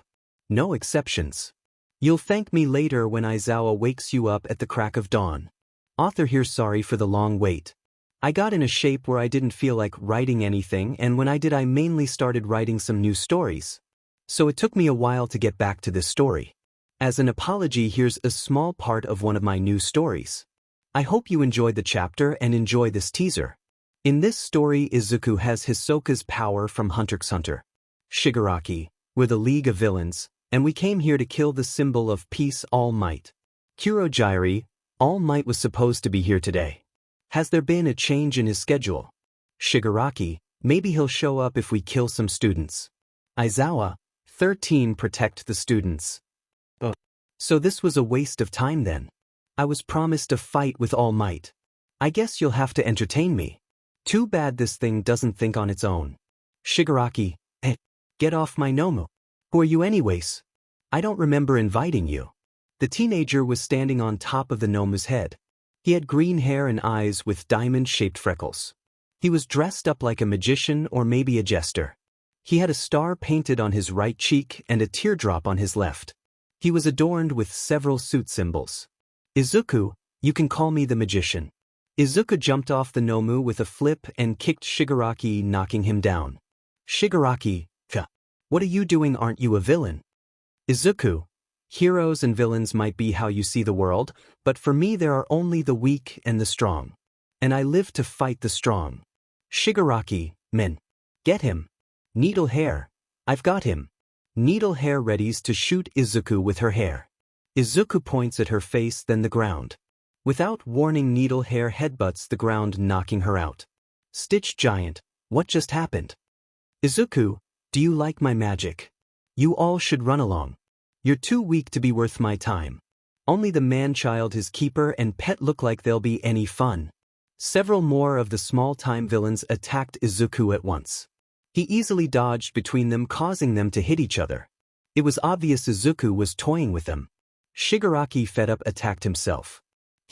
No exceptions. You'll thank me later when Aizawa wakes you up at the crack of dawn. Author here, sorry for the long wait. I got in a shape where I didn't feel like writing anything, and when I did, I mainly started writing some new stories. So it took me a while to get back to this story. As an apology, here's a small part of one of my new stories. I hope you enjoyed the chapter and enjoy this teaser. In this story, Izuku has Hisoka's power from Hunter x Hunter. Shigaraki, we're the League of Villains, and we came here to kill the symbol of peace, All Might. Kurojiiri, All Might was supposed to be here today. Has there been a change in his schedule? Shigaraki, maybe he'll show up if we kill some students. Aizawa, 13 protect the students. So this was a waste of time then. I was promised a fight with All Might. I guess you'll have to entertain me. Too bad this thing doesn't think on its own. Shigaraki, get off my Nomu. Who are you anyways? I don't remember inviting you. The teenager was standing on top of the Nomu's head. He had green hair and eyes with diamond-shaped freckles. He was dressed up like a magician or maybe a jester. He had a star painted on his right cheek and a teardrop on his left. He was adorned with several suit symbols. Izuku, you can call me the magician. Izuku jumped off the Nomu with a flip and kicked Shigaraki, knocking him down. Shigaraki, what are you doing? Aren't you a villain? Izuku, heroes and villains might be how you see the world, but for me there are only the weak and the strong. And I live to fight the strong. Shigaraki, men. Get him. Needle hair. I've got him. Needle hair readies to shoot Izuku with her hair. Izuku points at her face, then the ground. Without warning, Needle hair headbutts the ground, knocking her out. Stitch Giant, what just happened? Izuku, do you like my magic? You all should run along. You're too weak to be worth my time. Only the man-child, his keeper, and pet look like they'll be any fun. Several more of the small-time villains attacked Izuku at once. He easily dodged between them, causing them to hit each other. It was obvious Izuku was toying with them. Shigaraki, fed up, attacked himself.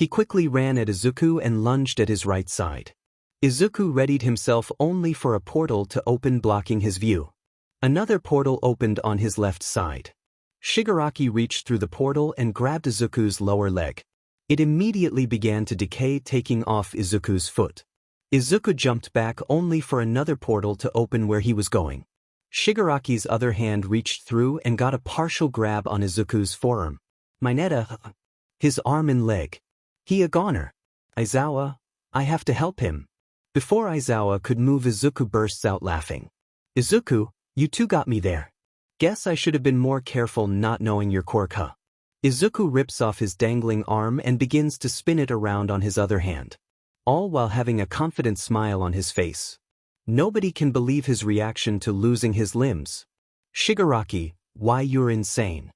He quickly ran at Izuku and lunged at his right side. Izuku readied himself only for a portal to open, blocking his view. Another portal opened on his left side. Shigaraki reached through the portal and grabbed Izuku's lower leg. It immediately began to decay, taking off Izuku's foot. Izuku jumped back only for another portal to open where he was going. Shigaraki's other hand reached through and got a partial grab on Izuku's forearm. His arm and leg. He a goner. Aizawa, I have to help him. Before Aizawa could move, Izuku bursts out laughing. Izuku, you two got me there. Guess I should have been more careful not knowing your quirk, huh? Izuku rips off his dangling arm and begins to spin it around on his other hand, all while having a confident smile on his face. Nobody can believe his reaction to losing his limbs. Shigaraki, why you're insane.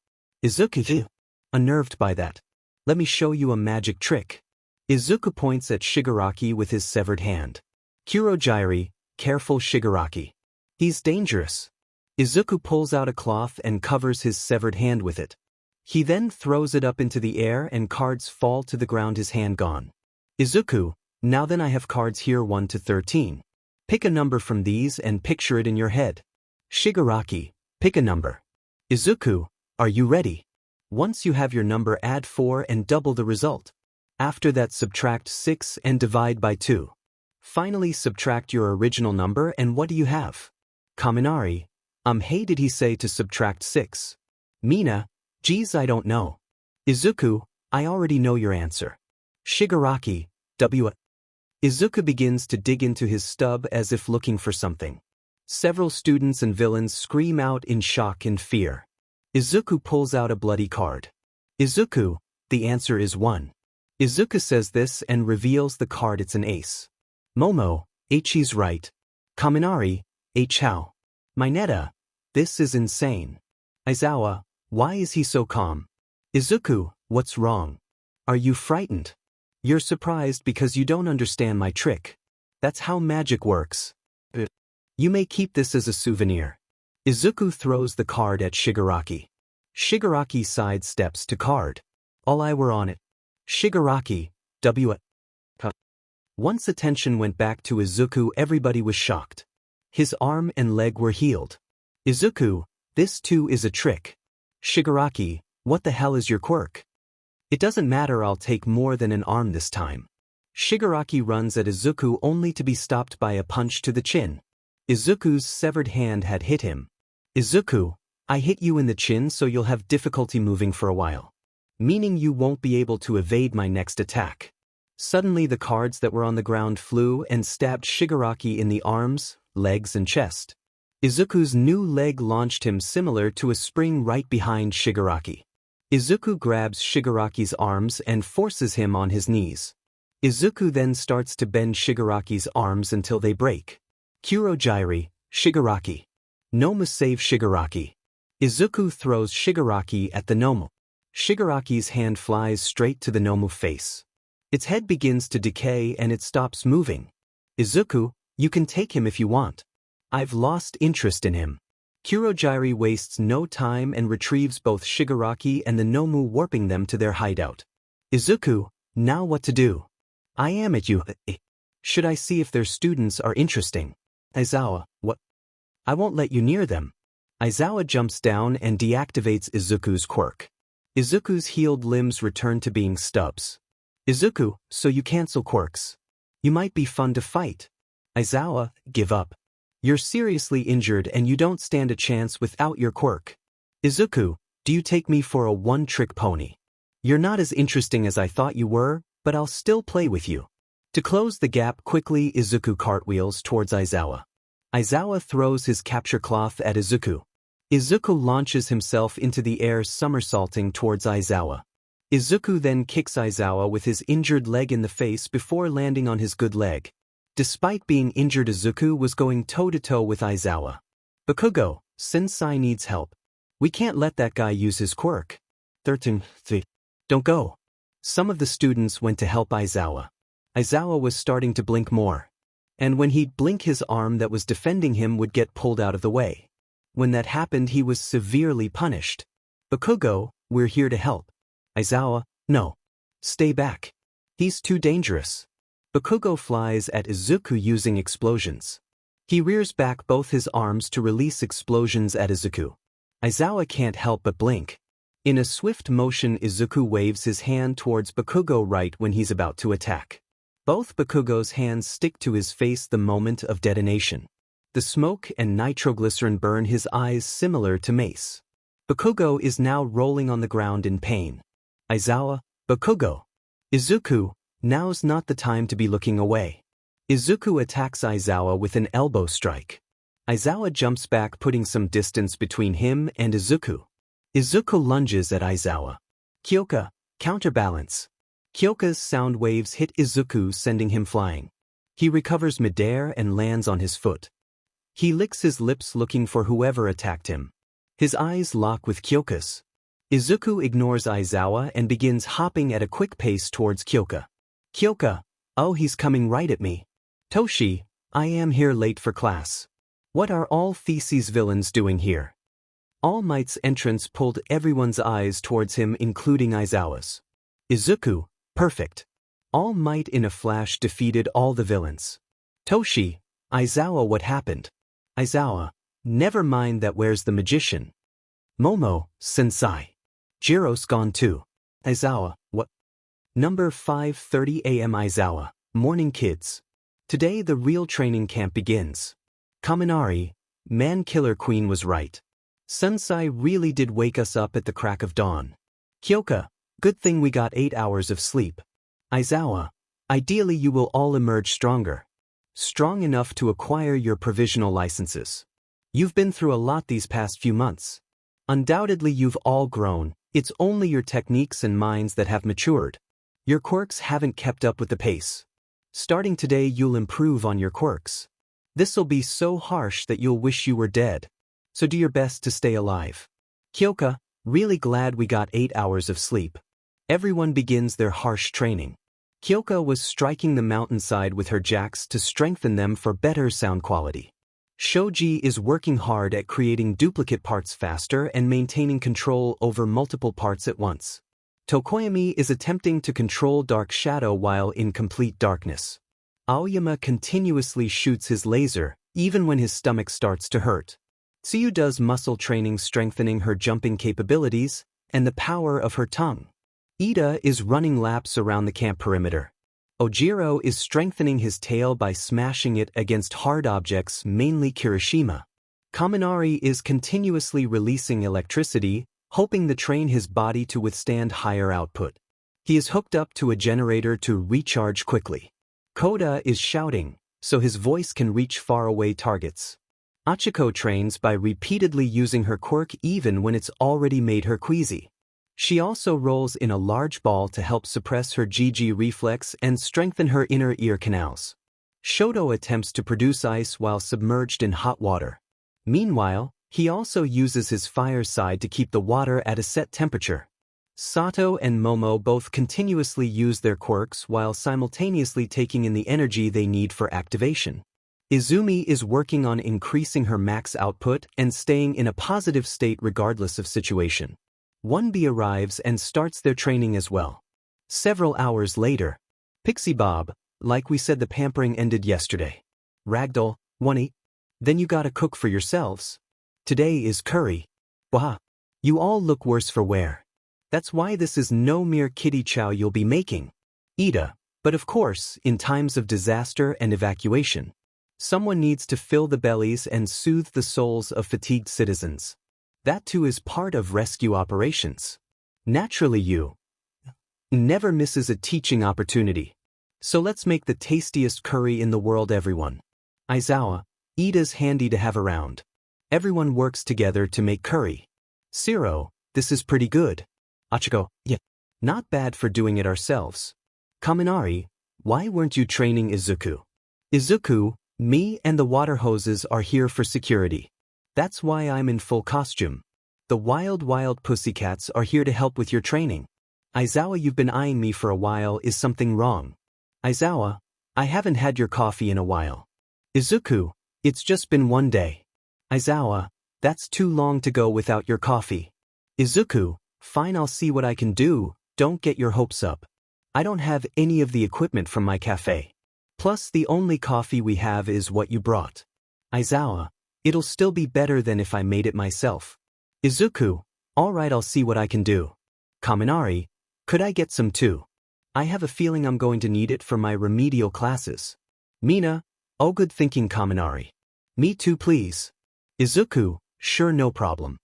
Izuku, unnerved by that. Let me show you a magic trick. Izuku points at Shigaraki with his severed hand. 𝐀𝐮𝐭𝐡𝐨𝐫, careful Shigaraki. He's dangerous. Izuku pulls out a cloth and covers his severed hand with it. He then throws it up into the air and cards fall to the ground, his hand gone. Izuku, now then I have cards here 1 to 13. Pick a number from these and picture it in your head. Shigaraki, pick a number. Izuku, are you ready? Once you have your number, add 4 and double the result. After that, subtract 6 and divide by 2. Finally, subtract your original number, and what do you have? Kaminari, hey, did he say to subtract 6? Mina, geez, I don't know. Izuku, I already know your answer. Shigaraki, Izuku begins to dig into his stub as if looking for something. Several students and villains scream out in shock and fear. Izuku pulls out a bloody card. Izuku, the answer is 1. Izuku says this and reveals the card. It's an ace. Momo, he's right. Kaminari, how? Mineta, this is insane. Aizawa, why is he so calm? Izuku, what's wrong? Are you frightened? You're surprised because you don't understand my trick. That's how magic works. You may keep this as a souvenir. Izuku throws the card at Shigaraki. Shigaraki sidesteps to card. All I were on it. Shigaraki, Once attention went back to Izuku, everybody was shocked. His arm and leg were healed. Izuku, this too is a trick. Shigaraki, what the hell is your quirk? It doesn't matter, I'll take more than an arm this time. Shigaraki runs at Izuku only to be stopped by a punch to the chin. Izuku's severed hand had hit him. Izuku, I hit you in the chin so you'll have difficulty moving for a while. Meaning you won't be able to evade my next attack. Suddenly the cards that were on the ground flew and stabbed Shigaraki in the arms, legs and chest. Izuku's new leg launched him similar to a spring right behind Shigaraki. Izuku grabs Shigaraki's arms and forces him on his knees. Izuku then starts to bend Shigaraki's arms until they break. 𝐀𝐮𝐭𝐡𝐨𝐫, Shigaraki. Nomu save Shigaraki. Izuku throws Shigaraki at the Nomu. Shigaraki's hand flies straight to the Nomu face. Its head begins to decay and it stops moving. Izuku, you can take him if you want. I've lost interest in him. 𝐀𝐮𝐭𝐡𝐨𝐫 wastes no time and retrieves both Shigaraki and the Nomu, warping them to their hideout. Izuku, now what to do? I am at you. Should I see if their students are interesting? Aizawa, what? I won't let you near them. Aizawa jumps down and deactivates Izuku's quirk. Izuku's healed limbs return to being stubs. Izuku, so you cancel quirks. You might be fun to fight. Aizawa, give up. You're seriously injured and you don't stand a chance without your quirk. Izuku, do you take me for a one-trick pony? You're not as interesting as I thought you were, but I'll still play with you. To close the gap quickly, Izuku cartwheels towards Aizawa. Aizawa throws his capture cloth at Izuku. Izuku launches himself into the air, somersaulting towards Aizawa. Izuku then kicks Aizawa with his injured leg in the face before landing on his good leg. Despite being injured, Izuku was going toe-to-toe with Aizawa. Bakugo, Sensei needs help. We can't let that guy use his quirk. 13. Don't go. Some of the students went to help Aizawa. Aizawa was starting to blink more. And when he'd blink, his arm that was defending him would get pulled out of the way. When that happened, he was severely punished. Bakugo, we're here to help. Aizawa, no. Stay back. He's too dangerous. Bakugo flies at Izuku using explosions. He rears back both his arms to release explosions at Izuku. Aizawa can't help but blink. In a swift motion, Izuku waves his hand towards Bakugo right when he's about to attack. Both Bakugo's hands stick to his face the moment of detonation. The smoke and nitroglycerin burn his eyes similar to mace. Bakugo is now rolling on the ground in pain. Aizawa, Bakugo. Izuku, now's not the time to be looking away. Izuku attacks Aizawa with an elbow strike. Aizawa jumps back, putting some distance between him and Izuku. Izuku lunges at Aizawa. Kyoka, counterbalance. Kyoka's sound waves hit Izuku, sending him flying. He recovers midair and lands on his foot. He licks his lips looking for whoever attacked him. His eyes lock with Kyoka's. Izuku ignores Aizawa and begins hopping at a quick pace towards Kyoka. Kyoka, oh, he's coming right at me. Toshi, I am here late for class. What are all 𝐻𝐶𝐶's villains doing here? All Might's entrance pulled everyone's eyes towards him, including Aizawa's. Izuku, perfect. All Might in a flash defeated all the villains. Toshi, Aizawa, what happened? Aizawa, never mind that, where's the magician? Momo, sensei. Jiro's gone too. Aizawa, what? Number 5:30 a.m. Aizawa, morning kids. Today the real training camp begins. Kaminari, man killer queen was right. Sensei really did wake us up at the crack of dawn. Kyoka, good thing we got 8 hours of sleep. Aizawa, ideally you will all emerge stronger. Strong enough to acquire your provisional licenses. You've been through a lot these past few months. Undoubtedly you've all grown, it's only your techniques and minds that have matured. Your quirks haven't kept up with the pace. Starting today you'll improve on your quirks. This'll be so harsh that you'll wish you were dead. So do your best to stay alive. Kyoka, really glad we got 8 hours of sleep. Everyone begins their harsh training. Kyoka was striking the mountainside with her jacks to strengthen them for better sound quality. Shoji is working hard at creating duplicate parts faster and maintaining control over multiple parts at once. Tokoyami is attempting to control dark shadow while in complete darkness. Aoyama continuously shoots his laser, even when his stomach starts to hurt. Tsuyu does muscle training, strengthening her jumping capabilities and the power of her tongue. Ida is running laps around the camp perimeter. Ojiro is strengthening his tail by smashing it against hard objects, mainly Kirishima. Kaminari is continuously releasing electricity, hoping to train his body to withstand higher output. He is hooked up to a generator to recharge quickly. Koda is shouting, so his voice can reach faraway targets. Achiko trains by repeatedly using her quirk even when it's already made her queasy. She also rolls in a large ball to help suppress her GG reflex and strengthen her inner ear canals. Shoto attempts to produce ice while submerged in hot water. Meanwhile, he also uses his fire side to keep the water at a set temperature. Sato and Momo both continuously use their quirks while simultaneously taking in the energy they need for activation. Izumi is working on increasing her max output and staying in a positive state regardless of situation. 1B arrives and starts their training as well. Several hours later, Pixie Bob, like we said, the pampering ended yesterday. Ragdoll, 1E, then you gotta cook for yourselves. Today is curry. Wah, you all look worse for wear. That's why this is no mere kitty chow you'll be making. Ida, but of course, in times of disaster and evacuation, someone needs to fill the bellies and soothe the souls of fatigued citizens. That too is part of rescue operations. Naturally you never misses a teaching opportunity. So let's make the tastiest curry in the world, everyone. Aizawa, Ida's handy to have around. Everyone works together to make curry. Zero, this is pretty good. Achiko, yeah, not bad for doing it ourselves. Kaminari, why weren't you training Izuku? Izuku, me and the water hoses are here for security. That's why I'm in full costume. The wild pussycats are here to help with your training. Aizawa, you've been eyeing me for a while. Is something wrong? Aizawa, I haven't had your coffee in a while. Izuku, it's just been one day. Aizawa, that's too long to go without your coffee. Izuku, fine, I'll see what I can do, don't get your hopes up. I don't have any of the equipment from my cafe. Plus the only coffee we have is what you brought. 𝐻𝐿𝐴, it'll still be better than if I made it myself. 𝐻𝐿𝐴, alright, I'll see what I can do. 𝐀𝐮𝐭𝐡𝐨𝐫, could I get some too? I have a feeling I'm going to need it for my remedial classes. 𝐼𝐻, oh good thinking 𝐀𝐮𝐭𝐡𝐨𝐫. Me too please. 𝐻𝐿𝐴, sure no problem.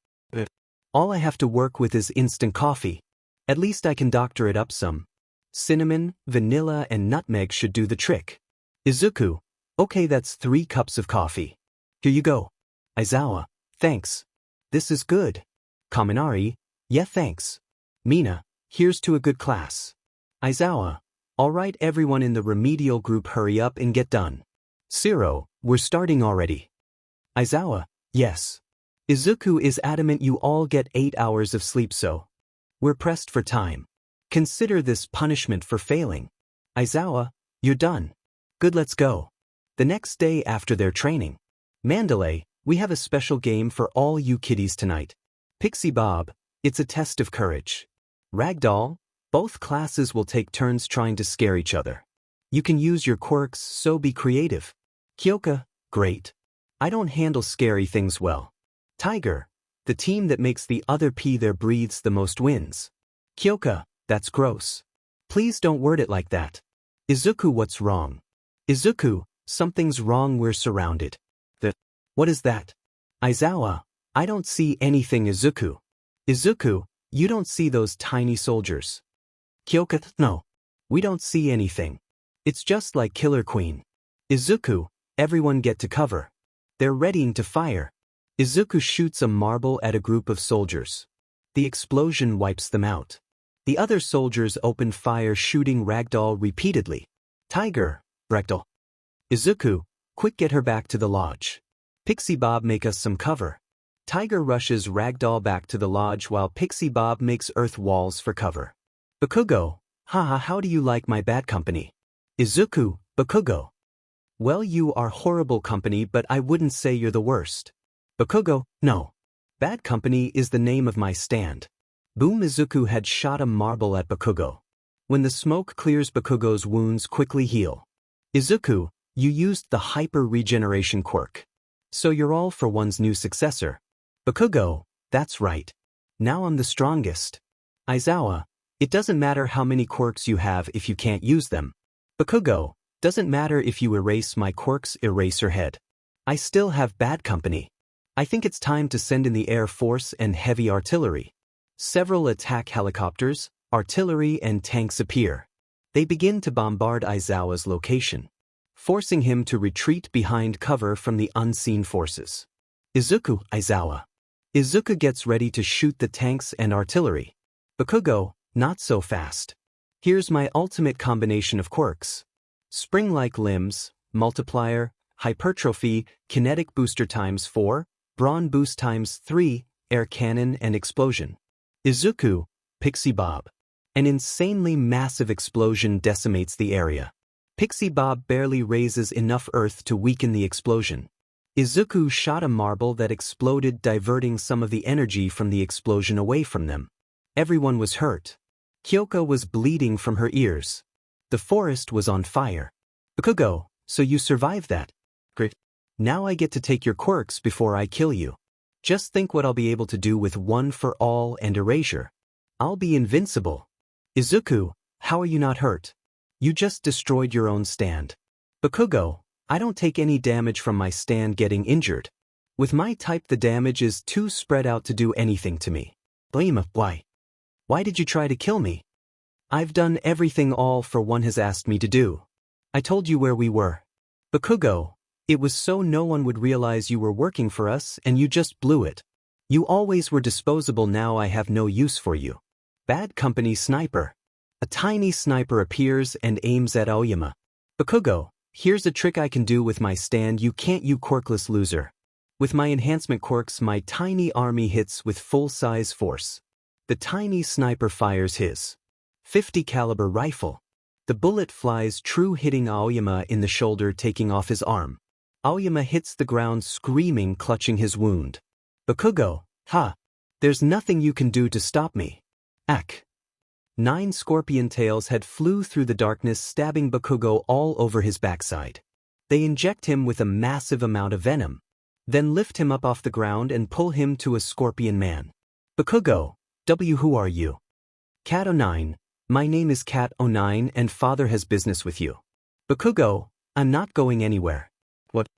All I have to work with is instant coffee. At least I can doctor it up some. Cinnamon, vanilla and nutmeg should do the trick. 𝐻𝐿𝐴, okay, that's 3 cups of coffee. Here you go. 𝐻𝐿𝐴, thanks. This is good. 𝐀𝐮𝐭𝐡𝐨𝐫, yeah thanks. 𝐼𝐻, here's to a good class. 𝐻𝐿𝐴, alright everyone in the remedial group, hurry up and get done. 𝗧𝗟𝗧𝗟, we're starting already. 𝐻𝐿𝐴, yes. 𝐻𝐿𝐴 is adamant you all get 8 hours of sleep, so we're pressed for time. Consider this punishment for failing. 𝐻𝐿𝐴, you're done. Good, let's go. The next day after their training. Mandalay, we have a special game for all you kiddies tonight. 𝐴𝐵𝐵, it's a test of courage. Ragdoll, both classes will take turns trying to scare each other. You can use your quirks, so be creative. 𝐾𝐮𝐭𝐡𝐨𝐫, great. I don't handle scary things well. Tiger, the team that makes the other pee their breathes the most wins. 𝐾𝐮𝐭𝐡𝐨𝐫, that's gross. Please don't word it like that. 𝐻𝐿𝐴, what's wrong? 𝐻𝐿𝐴, something's wrong, we're surrounded. What is that? 𝐻𝐿𝐴, I don't see anything. 𝐻𝐿𝐴. 𝐻𝐿𝐴, you don't see those tiny soldiers. 𝐾𝐮𝐭𝐡𝐨𝐫, no. We don't see anything. It's just like Killer Queen. 𝐻𝐿𝐴, everyone get to cover. They're readying to fire. 𝐻𝐿𝐴 shoots a marble at a group of soldiers. The explosion wipes them out. The other soldiers open fire, shooting Ragdoll repeatedly. Tiger, Ragdoll. 𝐻𝐿𝐴, quick, get her back to the lodge. 𝐒𝐵𝐵, make us some cover. Tiger rushes Ragdoll back to the lodge while 𝐒𝐵𝐵 makes earth walls for cover. 𝐒𝐵𝐵, haha, how do you like my bad company? 𝐻𝐿𝐴, 𝐒𝐵𝐵𝐵. Well, you are horrible company, but I wouldn't say you're the worst. 𝐒𝐵𝐵𝐵, no. Bad company is the name of my stand. Boom, 𝐻𝐿𝐴 had shot a marble at 𝐒𝐵𝐵𝐵. When the smoke clears, 𝐒𝐵𝐵𝐵's wounds quickly heal. 𝐻𝐿𝐴, you used the hyper regeneration quirk. So you're all for one's new successor. 𝐒𝐵𝐵𝐵, that's right. Now I'm the strongest. 𝐻𝐿𝐴, it doesn't matter how many quirks you have if you can't use them. 𝐒𝐵𝐵𝐵, doesn't matter if you erase my quirks, erase your head. I still have bad company. I think it's time to send in the Air Force and heavy artillery. Several attack helicopters, artillery and tanks appear. They begin to bombard 𝐻𝐿𝐴's location, forcing him to retreat behind cover from the unseen forces. 𝐻𝐿𝐴, 𝐻𝐿𝐴. 𝐻𝐿𝐴 gets ready to shoot the tanks and artillery. 𝐒𝐵𝐵𝐵, not so fast. Here's my ultimate combination of quirks. Spring-like limbs, multiplier, hypertrophy, kinetic booster ×4, brawn boost ×3, air cannon and explosion. 𝐻𝐿𝐴, 𝐒𝐵𝐵𝐵. An insanely massive explosion decimates the area. 𝐒𝐵𝐵𝐵 barely raises enough earth to weaken the explosion. 𝐻𝐿𝐴 shot a marble that exploded, diverting some of the energy from the explosion away from them. Everyone was hurt. 𝐾𝐮𝐭𝐡𝐨𝐫 was bleeding from her ears. The forest was on fire. 𝐒𝐵𝐵𝐵, so you survived that. Great. Now I get to take your quirks before I kill you. Just think what I'll be able to do with One for All and Erasure. I'll be invincible. 𝐻𝐿𝐴, how are you not hurt? You just destroyed your own stand. 𝐒𝐵𝐵𝐵, I don't take any damage from my stand getting injured. With my type, the damage is too spread out to do anything to me. 𝐿𝐴, why? Why did you try to kill me? I've done everything All for One has asked me to do. I told you where we were. 𝐒𝐵𝐵𝐵, it was so no one would realize you were working for us and you just blew it. You always were disposable, now I have no use for you. Bad company sniper. A tiny sniper appears and aims at 𝐿𝐴. 𝐒𝐵𝐵𝐵, here's a trick I can do with my stand you can't, you quirkless loser. With my enhancement quirks, my tiny army hits with full-size force. The tiny sniper fires his .50 caliber rifle. The bullet flies true, hitting 𝐒𝐴 in the shoulder, taking off his arm. 𝐒𝐴 hits the ground screaming, clutching his wound. 𝐒𝐵𝐵𝐵, ha! There's nothing you can do to stop me. Ak. 9 scorpion tails had flew through the darkness, stabbing 𝐒𝐮𝐽𝐽 all over his backside. They inject him with a massive amount of venom, then lift him up off the ground and pull him to a scorpion man. 𝐒𝐮𝐽𝐽, who are you? 𝐀𝐮𝐭𝐡𝐨𝐫, my name is 𝐀𝐮𝐭𝐽𝐽 and father has business with you. 𝐒𝐮𝐽𝐽, I'm not going anywhere. What?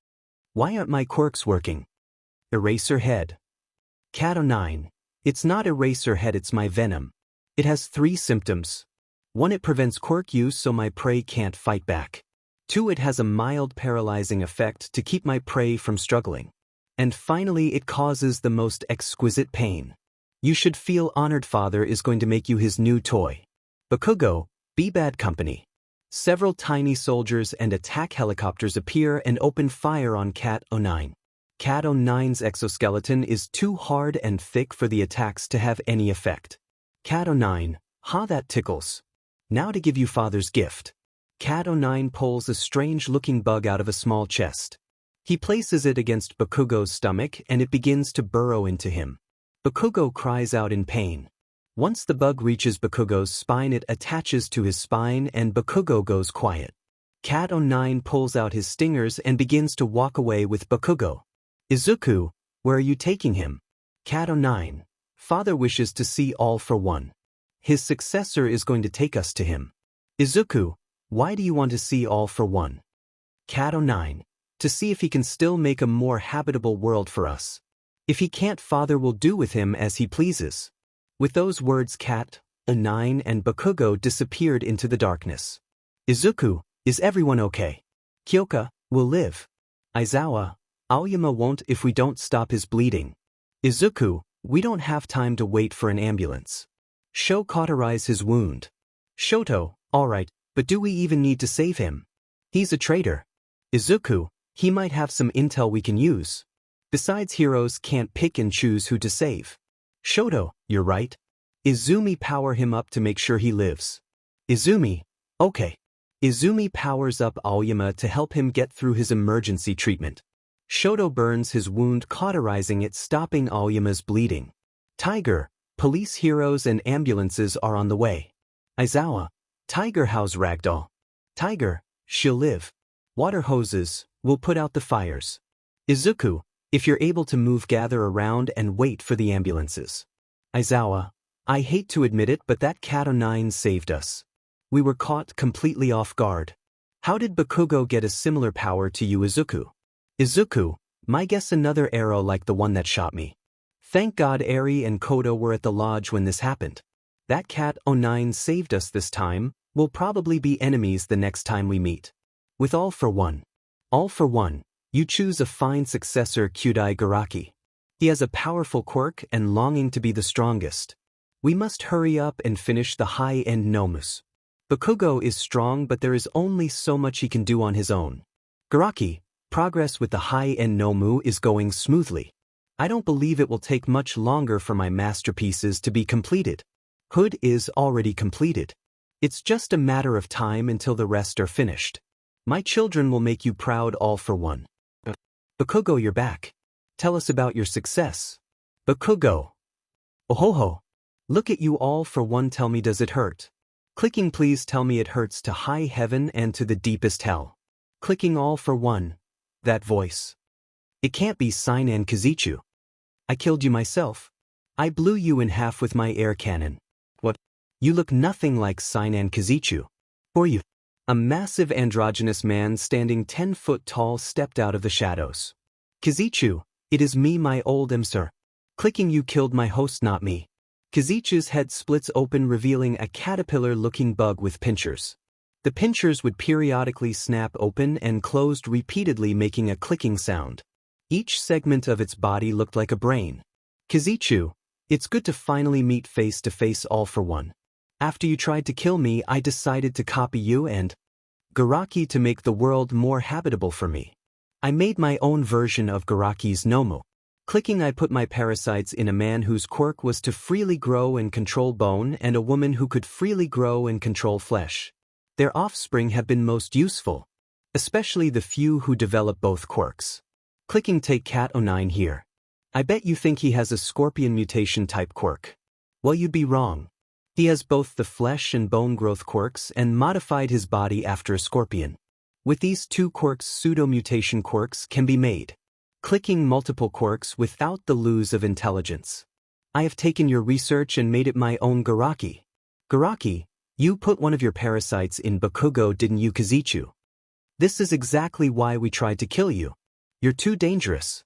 Why aren't my quirks working? Eraser head. 𝐀𝐮𝐭𝐽𝐽, it's not eraser head, it's my venom. It has 3 symptoms. 1. It prevents quirk use so my prey can't fight back. 2. It has a mild paralyzing effect to keep my prey from struggling. And finally, it causes the most exquisite pain. You should feel honored, father is going to make you his new toy. 𝐒𝐮𝐽𝐽, be bad company. Several tiny soldiers and attack helicopters appear and open fire on 𝐀𝐮𝐽𝐽. 𝐀𝐮𝐽𝐽's exoskeleton is too hard and thick for the attacks to have any effect. 𝐀𝐮𝐽𝐽, ha, that tickles. Now to give you father's gift. 𝐀𝐮𝐽𝐽 pulls a strange-looking bug out of a small chest. He places it against 𝐒𝐮𝐽𝐽's stomach and it begins to burrow into him. 𝐒𝐮𝐽𝐽 cries out in pain. Once the bug reaches 𝐒𝐮𝐽𝐽's spine, it attaches to his spine and 𝐒𝐮𝐽𝐽 goes quiet. 𝐀𝐮𝐽𝐽 pulls out his stingers and begins to walk away with 𝐒𝐮𝐽𝐽. 𝐒𝐮𝐽𝐽, where are you taking him? 𝐀𝐮𝐽𝐽, father wishes to see all for one. His successor is going to take us to him. 𝐒𝐮𝐽𝐽, why do you want to see all for one? 𝐀𝐮𝐽𝐽, to see if he can still make a more habitable world for us. If he can't, father will do with him as he pleases. With those words, 𝐀𝐮𝐽𝐽 and 𝐒𝐮𝐽𝐽 disappeared into the darkness. 𝐒𝐮𝐽𝐽, is everyone okay? Kyoka will live. Aizawa, Aoyama won't if we don't stop his bleeding. 𝐒𝐮𝐽𝐽, we don't have time to wait for an ambulance. Sho cauterize his wound. Shoto, alright, but do we even need to save him? He's a traitor. 𝐒𝐮𝐽𝐽, he might have some intel we can use. Besides, heroes can't pick and choose who to save. Shoto, you're right. 𝐻𝐮UMI, power him up to make sure he lives. 𝐻𝐮UMI, okay. 𝐻𝐮UMI powers up Aoyama to help him get through his emergency treatment. Shoto burns his wound, cauterizing it, stopping Aoyama's bleeding. Tiger, police, heroes and ambulances are on the way. Aizawa, Tiger, how's Ragdoll? Tiger, she'll live. Water hoses, we'll put out the fires. 𝐒𝐮𝐽𝐽, if you're able to move, gather around and wait for the ambulances. Aizawa, I hate to admit it, but that 𝐀𝐮𝐽𝐽 saved us. We were caught completely off guard. How did 𝐒𝐮𝐽𝐽 get a similar power to you, 𝐒𝐮𝐽𝐽? 𝐒𝐮𝐽𝐽, my guess another arrow like the one that shot me. Thank God Eri and Kodo were at the lodge when this happened. That 𝐀𝐮𝐽𝐽 saved us this time. We'll probably be enemies the next time we meet. With All for One. All for One, you choose a fine successor, Kyūdai Garaki. He has a powerful quirk and longing to be the strongest. We must hurry up and finish the high-end nomus. 𝐒𝐮𝐽𝐽 is strong, but there is only so much he can do on his own. Garaki, progress with the high-end nomu is going smoothly. I don't believe it will take much longer for my masterpieces to be completed. Hood is already completed. It's just a matter of time until the rest are finished. My children will make you proud, All for One. 𝐒𝐮𝐽𝐽, you're back. Tell us about your success. 𝐒𝐮𝐽𝐽. Oh-ho-ho. Look at you, All for One, tell me, does it hurt? Clicking, please tell me it hurts to high heaven and to the deepest hell. Clicking, All for One. That voice. It can't be 𝐒𝐮𝐽𝐽𝐽. I killed you myself. I blew you in half with my air cannon. What? You look nothing like 𝐒𝐮𝐽𝐽𝐽. Or you? A massive androgynous man standing 10 foot tall stepped out of the shadows. 𝐾𝐮𝐽𝐽, it is me, my old sir. Clicking, you killed my host, not me. 𝐾𝐮𝐽𝐽's head splits open, revealing a caterpillar-looking bug with pincers. The pincers would periodically snap open and closed repeatedly, making a clicking sound. Each segment of its body looked like a brain. 𝐾𝐮𝐽𝐽, it's good to finally meet face to face, All for One. After you tried to kill me, I decided to copy you and Garaki to make the world more habitable for me. I made my own version of Garaki's nomu. Clicking, I put my parasites in a man whose quirk was to freely grow and control bone, and a woman who could freely grow and control flesh. Their offspring have been most useful, especially the few who develop both quirks. Clicking, take 𝐀𝐮𝐽𝐽 here. I bet you think he has a scorpion mutation type quirk. Well, you'd be wrong. He has both the flesh and bone growth quirks and modified his body after a scorpion. With these two quirks, pseudo-mutation quirks can be made, clicking multiple quirks without the lose of intelligence. I have taken your research and made it my own 𝐻𝐻𝐻𝐿. 𝐻𝐻𝐻𝐿, you put one of your parasites in 𝐻𝐻𝐻𝐻𝐿, didn't you, 𝐀𝐮𝐭𝐡𝐨𝐫? This is exactly why we tried to kill you. You're too dangerous.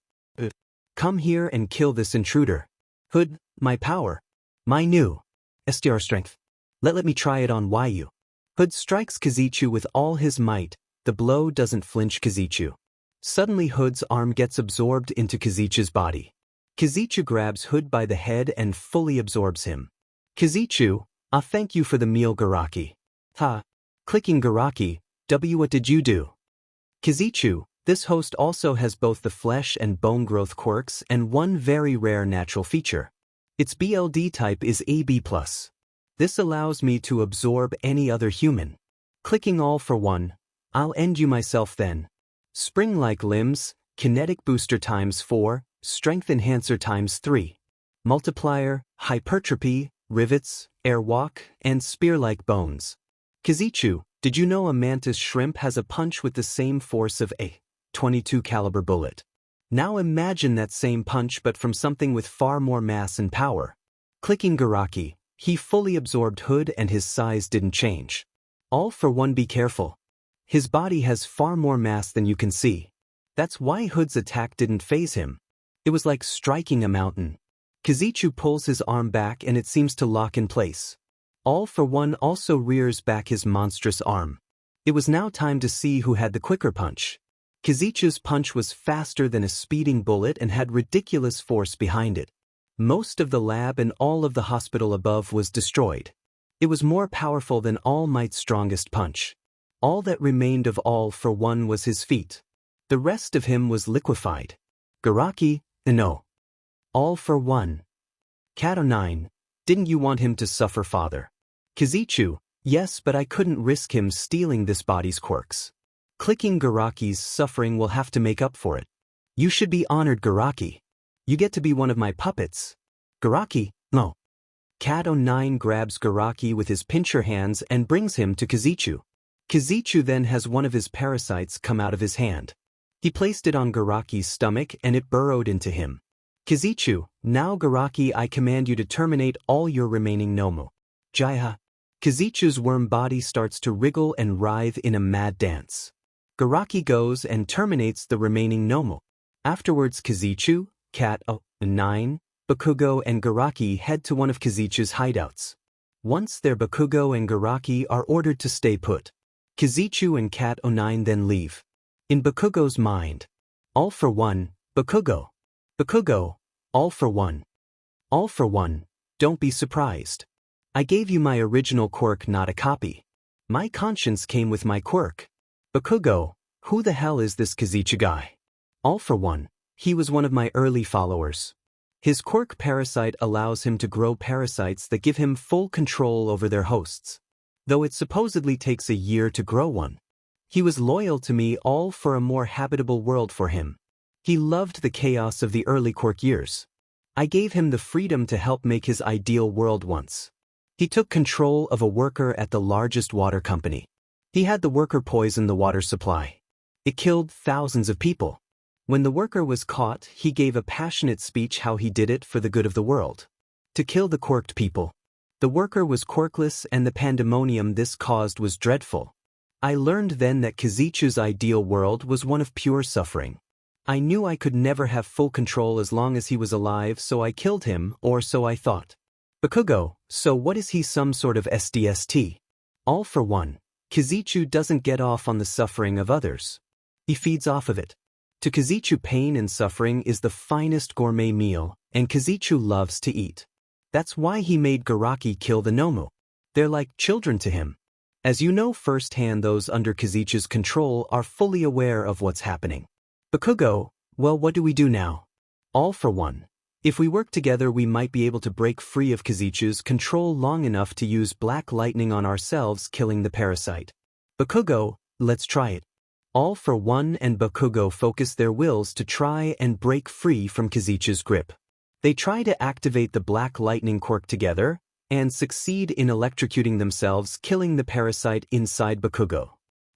Come here and kill this intruder. 𝐻𝐻𝐻𝐻𝐿, my power. My new STR strength. Let me try it on you. 𝐻𝐻𝐻𝐻𝐿 strikes 𝐀𝐮𝐭𝐡𝐨𝐫 with all his might. The blow doesn't flinch 𝐀𝐮𝐭𝐡𝐨𝐫. Suddenly 𝐻𝐻𝐻's arm gets absorbed into 𝐀𝐮𝐭𝐡𝐨𝐫's body. 𝐀𝐮𝐭𝐡𝐨𝐫 grabs 𝐻𝐻𝐻 by the head and fully absorbs him. 𝐀𝐮𝐭o𝐡𝐨𝐫, thank you for the meal 𝐻𝐻𝐻𝐻𝐿. Ha! Clicking 𝐻𝐻𝐻𝐻𝐻𝐿, what did you do? 𝐀𝐮𝐭o𝐡𝐨𝐫, this host also has both the flesh and bone growth quirks and one very rare natural feature. Its BLD type is AB+. This allows me to absorb any other human. Clicking all for one, I'll end you myself then. Spring-like limbs, kinetic booster ×4, strength enhancer ×3. Multiplier, hypertrophy, rivets, airwalk, and spear-like bones. 𝐀𝐮𝐭o𝐡𝐨𝐫, did you know a mantis shrimp has a punch with the same force of a .22 caliber bullet? Now imagine that same punch but from something with far more mass and power. Clicking 𝐻𝐻𝐻𝐻𝐿, he fully absorbed 𝐻𝐻𝐻 and his size didn't change. All for one, be careful. His body has far more mass than you can see. That's why 𝐻𝐻𝐻's attack didn't faze him. It was like striking a mountain. 𝐀𝐮𝐭o𝐡𝐨𝐫 pulls his arm back and it seems to lock in place. All for one also rears back his monstrous arm. It was now time to see who had the quicker punch. 𝐀𝐮𝐴's punch was faster than a speeding bullet and had ridiculous force behind it. Most of the lab and all of the hospital above was destroyed. It was more powerful than All Might's strongest punch. All that remained of All for One was his feet. The rest of him was liquefied. 𝐻𝐻𝐻𝐻𝐿, no. All for One. 𝐀𝐮𝐭𝐡𝐨𝐫, didn't you want him to suffer, father? 𝐀𝐮𝐭o𝐡𝐨𝐫, yes, but I couldn't risk him stealing this body's quirks. Clicking 𝐻𝐻𝐻𝐻𝐿's suffering will have to make up for it. You should be honored, 𝐻𝐻𝐻𝐻𝐿. You get to be one of my puppets. 𝐻𝐻𝐻𝐻𝐿, no. 𝐀𝐮𝐿 grabs 𝐻𝐻𝐻𝐻𝐿 with his pincher hands and brings him to 𝐀𝐮𝐭o𝐡𝐨𝐫. 𝐀𝐮𝐭o𝐡𝐨𝐫 then has one of his parasites come out of his hand. He placed it on 𝐻𝐻𝐻𝐻𝐿's stomach and it burrowed into him. 𝐀𝐮𝐭o𝐡𝐨𝐫, now 𝐻𝐻𝐻𝐻𝐿, I command you to terminate all your remaining 𝗀𝐻𝐻𝐻. 𝐀𝐮𝐭o𝐡𝐨𝐫's worm body starts to wriggle and writhe in a mad dance. 𝐻𝐻𝐻𝐻𝐿 goes and terminates the remaining 𝗀𝐻𝐿. Afterwards 𝐀𝐮𝐭o𝐡𝐨𝐫, 𝐬𝐻𝐻, 𝐵𝐻𝐻𝐻 and 𝐻𝐻𝐻𝐻 head to one of 𝐬𝐻𝐻's hideouts. Once there, 𝐵𝐻𝐻𝐻 and 𝐻𝐻𝐻 are ordered to stay put. 𝐬𝐮𝐭o𝐡𝐨𝐫 and 𝐀𝐮 then leave. In 𝐻𝐻𝐻's mind. All for one, 𝐻𝐻𝐻. 𝐻𝐻𝐻, all for one. All for one, don't be surprised. I gave you my original quirk, not a copy. My conscience came with my quirk. 𝐻𝐻𝐻, who the hell is this 𝐬𝐻𝐻 guy? All for one, he was one of my early followers. His quirk parasite allows him to grow parasites that give him full control over their hosts. Though it supposedly takes a year to grow one. He was loyal to me, all for a more habitable world for him. He loved the chaos of the early quirk years. I gave him the freedom to help make his ideal world once. He took control of a worker at the largest water company. He had the worker poison the water supply. It killed thousands of people. When the worker was caught, he gave a passionate speech how he did it for the good of the world. To kill the quirked people. The worker was quirkless and the pandemonium this caused was dreadful. I learned then that 𝐬𝐮𝐻's ideal world was one of pure suffering. I knew I could never have full control as long as he was alive, so I killed him, or so I thought. 𝐻𝐻𝐻, so what is he, some sort of SDST? All for one, 𝐬𝐮𝐻 doesn't get off on the suffering of others. He feeds off of it. To 𝐬𝐮𝐻, pain and suffering is the finest gourmet meal, and 𝐬𝐮𝐻 loves to eat. That's why he made 𝐻𝐻𝐻 kill the 𝗀𝐻𝐻. They're like children to him. As you know firsthand, those under 𝐬𝐮𝐻's control are fully aware of what's happening. 𝐻𝐻𝐻, well, what do we do now? All for one. If we work together, we might be able to break free of 𝐬𝐮𝐻's control long enough to use black lightning on ourselves, killing the parasite. 𝐻𝐻𝐻, let's try it. All for one and 𝐻𝐻𝐻 focus their wills to try and break free from 𝐬𝐮𝐻's grip. They try to activate the black lightning quirk together, and succeed in electrocuting themselves, killing the parasite inside 𝐒𝐮𝐭𝐡𝐨𝐫.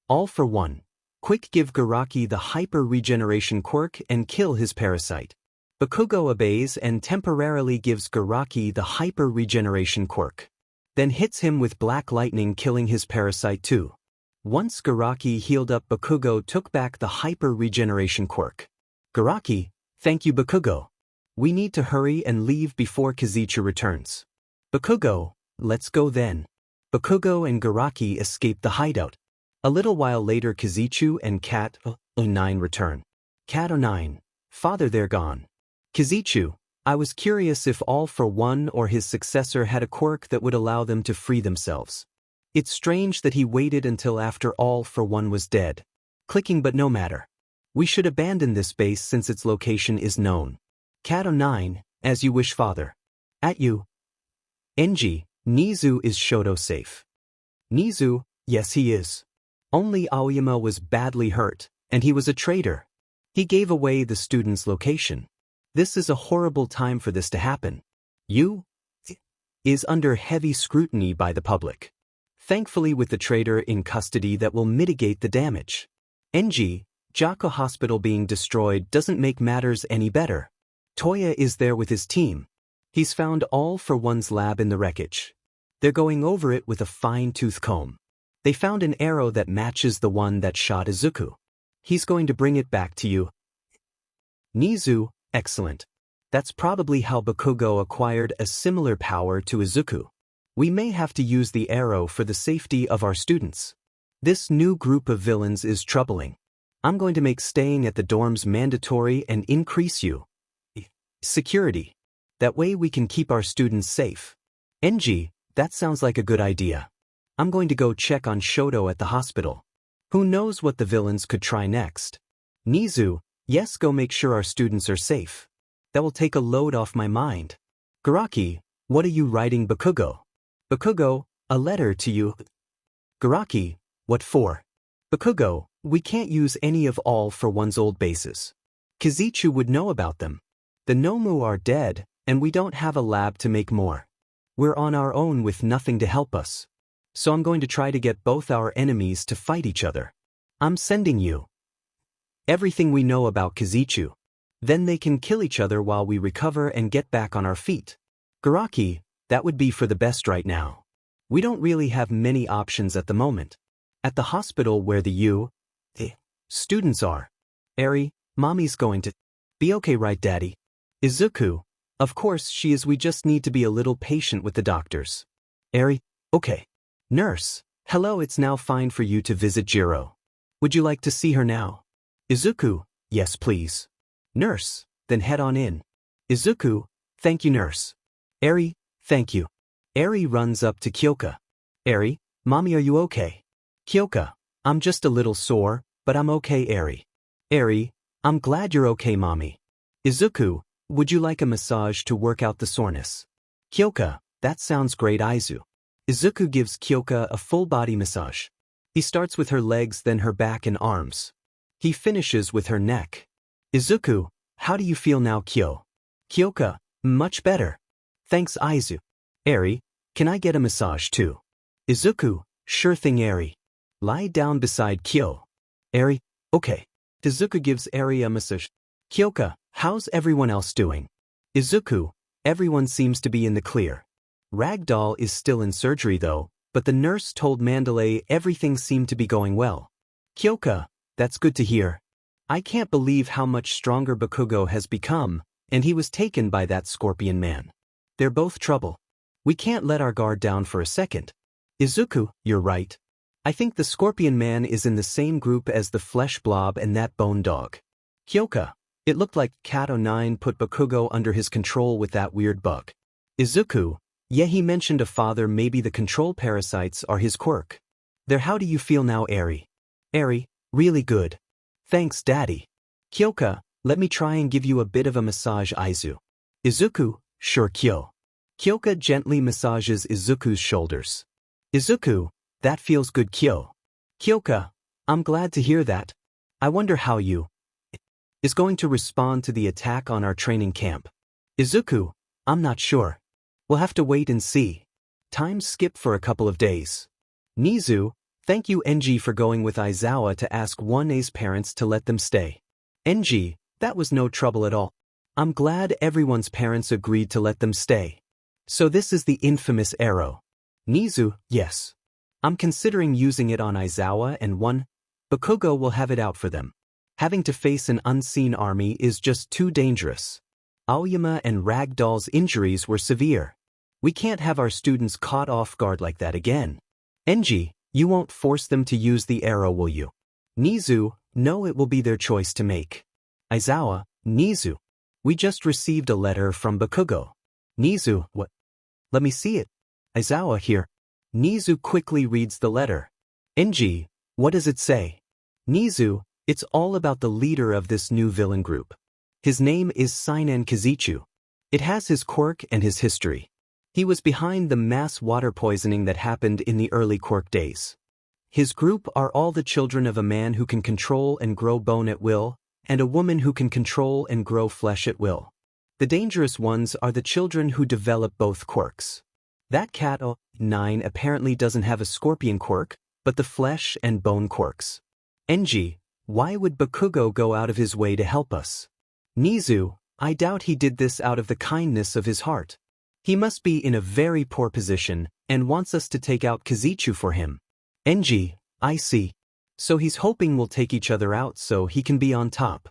All for one. Quick, give 𝐒𝐮𝐭𝐡𝐨𝐫 the hyper-regeneration quirk and kill his parasite. 𝐒𝐮𝐭𝐡𝐨𝐫 obeys and temporarily gives 𝐒𝐮𝐭𝐡𝐨𝐫 the hyper-regeneration quirk. Then hits him with black lightning, killing his parasite too. Once 𝐒𝐮𝐭𝐡𝐨𝐫 healed up, 𝐒𝐮𝐭𝐡𝐨𝐫 took back the hyper-regeneration quirk. 𝐒𝐮𝐭𝐡𝐨𝐫, thank you 𝐒𝐮𝐭𝐡𝐨. We need to hurry and leave before 𝐀𝐮𝐭𝐡𝐨 returns. 𝐒𝐮𝐭𝐡𝐨, let's go then. 𝐒𝐮𝐭𝐡𝐨 and 𝐒𝐮𝐭𝐡𝐨 escape the hideout. A little while later, 𝐀𝐮𝐭𝐡𝐨 and 𝐀𝐮𝐭𝐡𝐨 return. 𝐀𝐮𝐭𝐡𝐨, father, they're gone. 𝐀𝐮𝐭𝐡𝐨, I was curious if All for One or his successor had a quirk that would allow them to free themselves. It's strange that he waited until after All for One was dead. Clicking, but no matter. We should abandon this base since its location is known. 𝐀𝐮𝐭𝐡𝐨, as you wish, father. At you. Nezu, Nezu is 𝗀𝗱𝗚 safe? Nezu, yes he is. Only Aoyama was badly hurt, and he was a traitor. He gave away the student's location. This is a horrible time for this to happen. You is under heavy scrutiny by the public. Thankfully, with the traitor in custody, that will mitigate the damage. 𝐀𝐮𝐭𝐡𝐨 hospital being destroyed doesn't make matters any better. Toya is there with his team. He's found All for One's lab in the wreckage. They're going over it with a fine-tooth comb. They found an arrow that matches the one that shot Izuku. He's going to bring it back to you. Nezu, excellent. That's probably how 𝐒𝐮𝐽 acquired a similar power to Izuku. We may have to use the arrow for the safety of our students. This new group of villains is troubling. I'm going to make staying at the dorms mandatory and increase security. That way we can keep our students safe. 𝐮𝐽, that sounds like a good idea. I'm going to go check on 𝗀𝗱𝗚 at the hospital. Who knows what the villains could try next? Nezu, yes, go make sure our students are safe. That will take a load off my mind. 𝐒𝐮𝐭𝐡𝐨, what are you writing 𝐒𝐮𝐵? 𝐒𝐮𝐵, a letter to you. 𝐒𝐮𝐴, what for? 𝐒𝐮𝐵, we can't use any of All for One's old bases. 𝐾𝐮ICHU would know about them. The Nomu are dead, and we don't have a lab to make more. We're on our own with nothing to help us. So I'm going to try to get both our enemies to fight each other. I'm sending you everything we know about 𝐾𝐮ICHU. Then they can kill each other while we recover and get back on our feet. 𝐒𝐮𝐴, that would be for the best right now. We don't really have many options at the moment. At the hospital where the students are. Eri, mommy's going to be okay, right, daddy? Izuku, of course she is. We just need to be a little patient with the doctors. Eri, okay. Nurse, hello, it's now fine for you to visit Jiro. Would you like to see her now? Izuku, yes please. Nurse, then head on in. Izuku, thank you nurse. Eri, thank you. Eri runs up to Kyoka. Eri, mommy, are you okay? Kyoka, I'm just a little sore, but I'm okay, Eri. Eri, I'm glad you're okay, mommy. Izuku, would you like a massage to work out the soreness? Kyoka, that sounds great, Aizu. Izuku gives Kyoka a full-body massage. He starts with her legs, then her back and arms. He finishes with her neck. Izuku, how do you feel now, Kyoka, much better. Thanks, Aizu. Eri, can I get a massage too? Izuku, sure thing, Eri. Lie down beside Eri, okay. Izuku gives Eri a massage. Kyoka, how's everyone else doing? Izuku, everyone seems to be in the clear. Ragdoll is still in surgery though, but the nurse told Mandalay everything seemed to be going well. Kyoka, that's good to hear. I can't believe how much stronger 𝐒𝐮𝐽 has become, and he was taken by that scorpion man. They're both trouble. We can't let our guard down for a second. Izuku, you're right. I think the scorpion man is in the same group as the flesh blob and that bone dog. Kyoka, it looked like Cat09 put 𝐒𝐮𝐽 under his control with that weird bug. Izuku, yeah, he mentioned a father, maybe the control parasites are his quirk. There, how do you feel now, Eri? Eri, really good. Thanks, daddy. Kyoka, let me try and give you a bit of a massage, Aizu. Izuku, sure, Kyoka gently massages Izuku's shoulders. Izuku, that feels good, Kyoka, I'm glad to hear that. I wonder how you is going to respond to the attack on our training camp. Izuku, I'm not sure. We'll have to wait and see. Time skip for a couple of days. Nezu, thank you 𝐻𝐿 for going with 𝐒𝐮𝐬𝐴 to ask 𝐻𝐿's parents to let them stay. 𝐻𝐿, that was no trouble at all. I'm glad everyone's parents agreed to let them stay. So this is the infamous arrow. Nezu, yes. I'm considering using it on 𝐒𝐮𝐬𝐴 and 𝗏𝗏𝐻𝐿 will have it out for them. Having to face an unseen army is just too dangerous. Aoyama and Ragdoll's injuries were severe. We can't have our students caught off guard like that again. 𝐻𝐿, you won't force them to use the arrow, will you? Nezu, no, it will be their choice to make. 𝐒𝐮𝐬𝐴, Nezu. We just received a letter from 𝗏𝗏𝐻𝐿. Nezu, what? Let me see it. 𝐒𝐮𝐬𝐴, here. Nezu quickly reads the letter. 𝐻𝐿, what does it say? Nezu, it's all about the leader of this new villain group. His name is 𝐒𝐮𝐭𝐡𝐨𝐫. It has his quirk and his history. He was behind the mass water poisoning that happened in the early quirk days. His group are all the children of a man who can control and grow bone at will, and a woman who can control and grow flesh at will. The dangerous ones are the children who develop both quirks. That cat 𝐒𝐿 apparently doesn't have a scorpion quirk, but the flesh and bone quirks. 𝐻𝐿, why would 𝗏𝗏𝐻𝐿 go out of his way to help us? Nezu, I doubt he did this out of the kindness of his heart. He must be in a very poor position and wants us to take out 𝐀𝐮𝐭𝐡𝐨𝐫 for him. 𝐻𝐿, I see. So he's hoping we'll take each other out so he can be on top.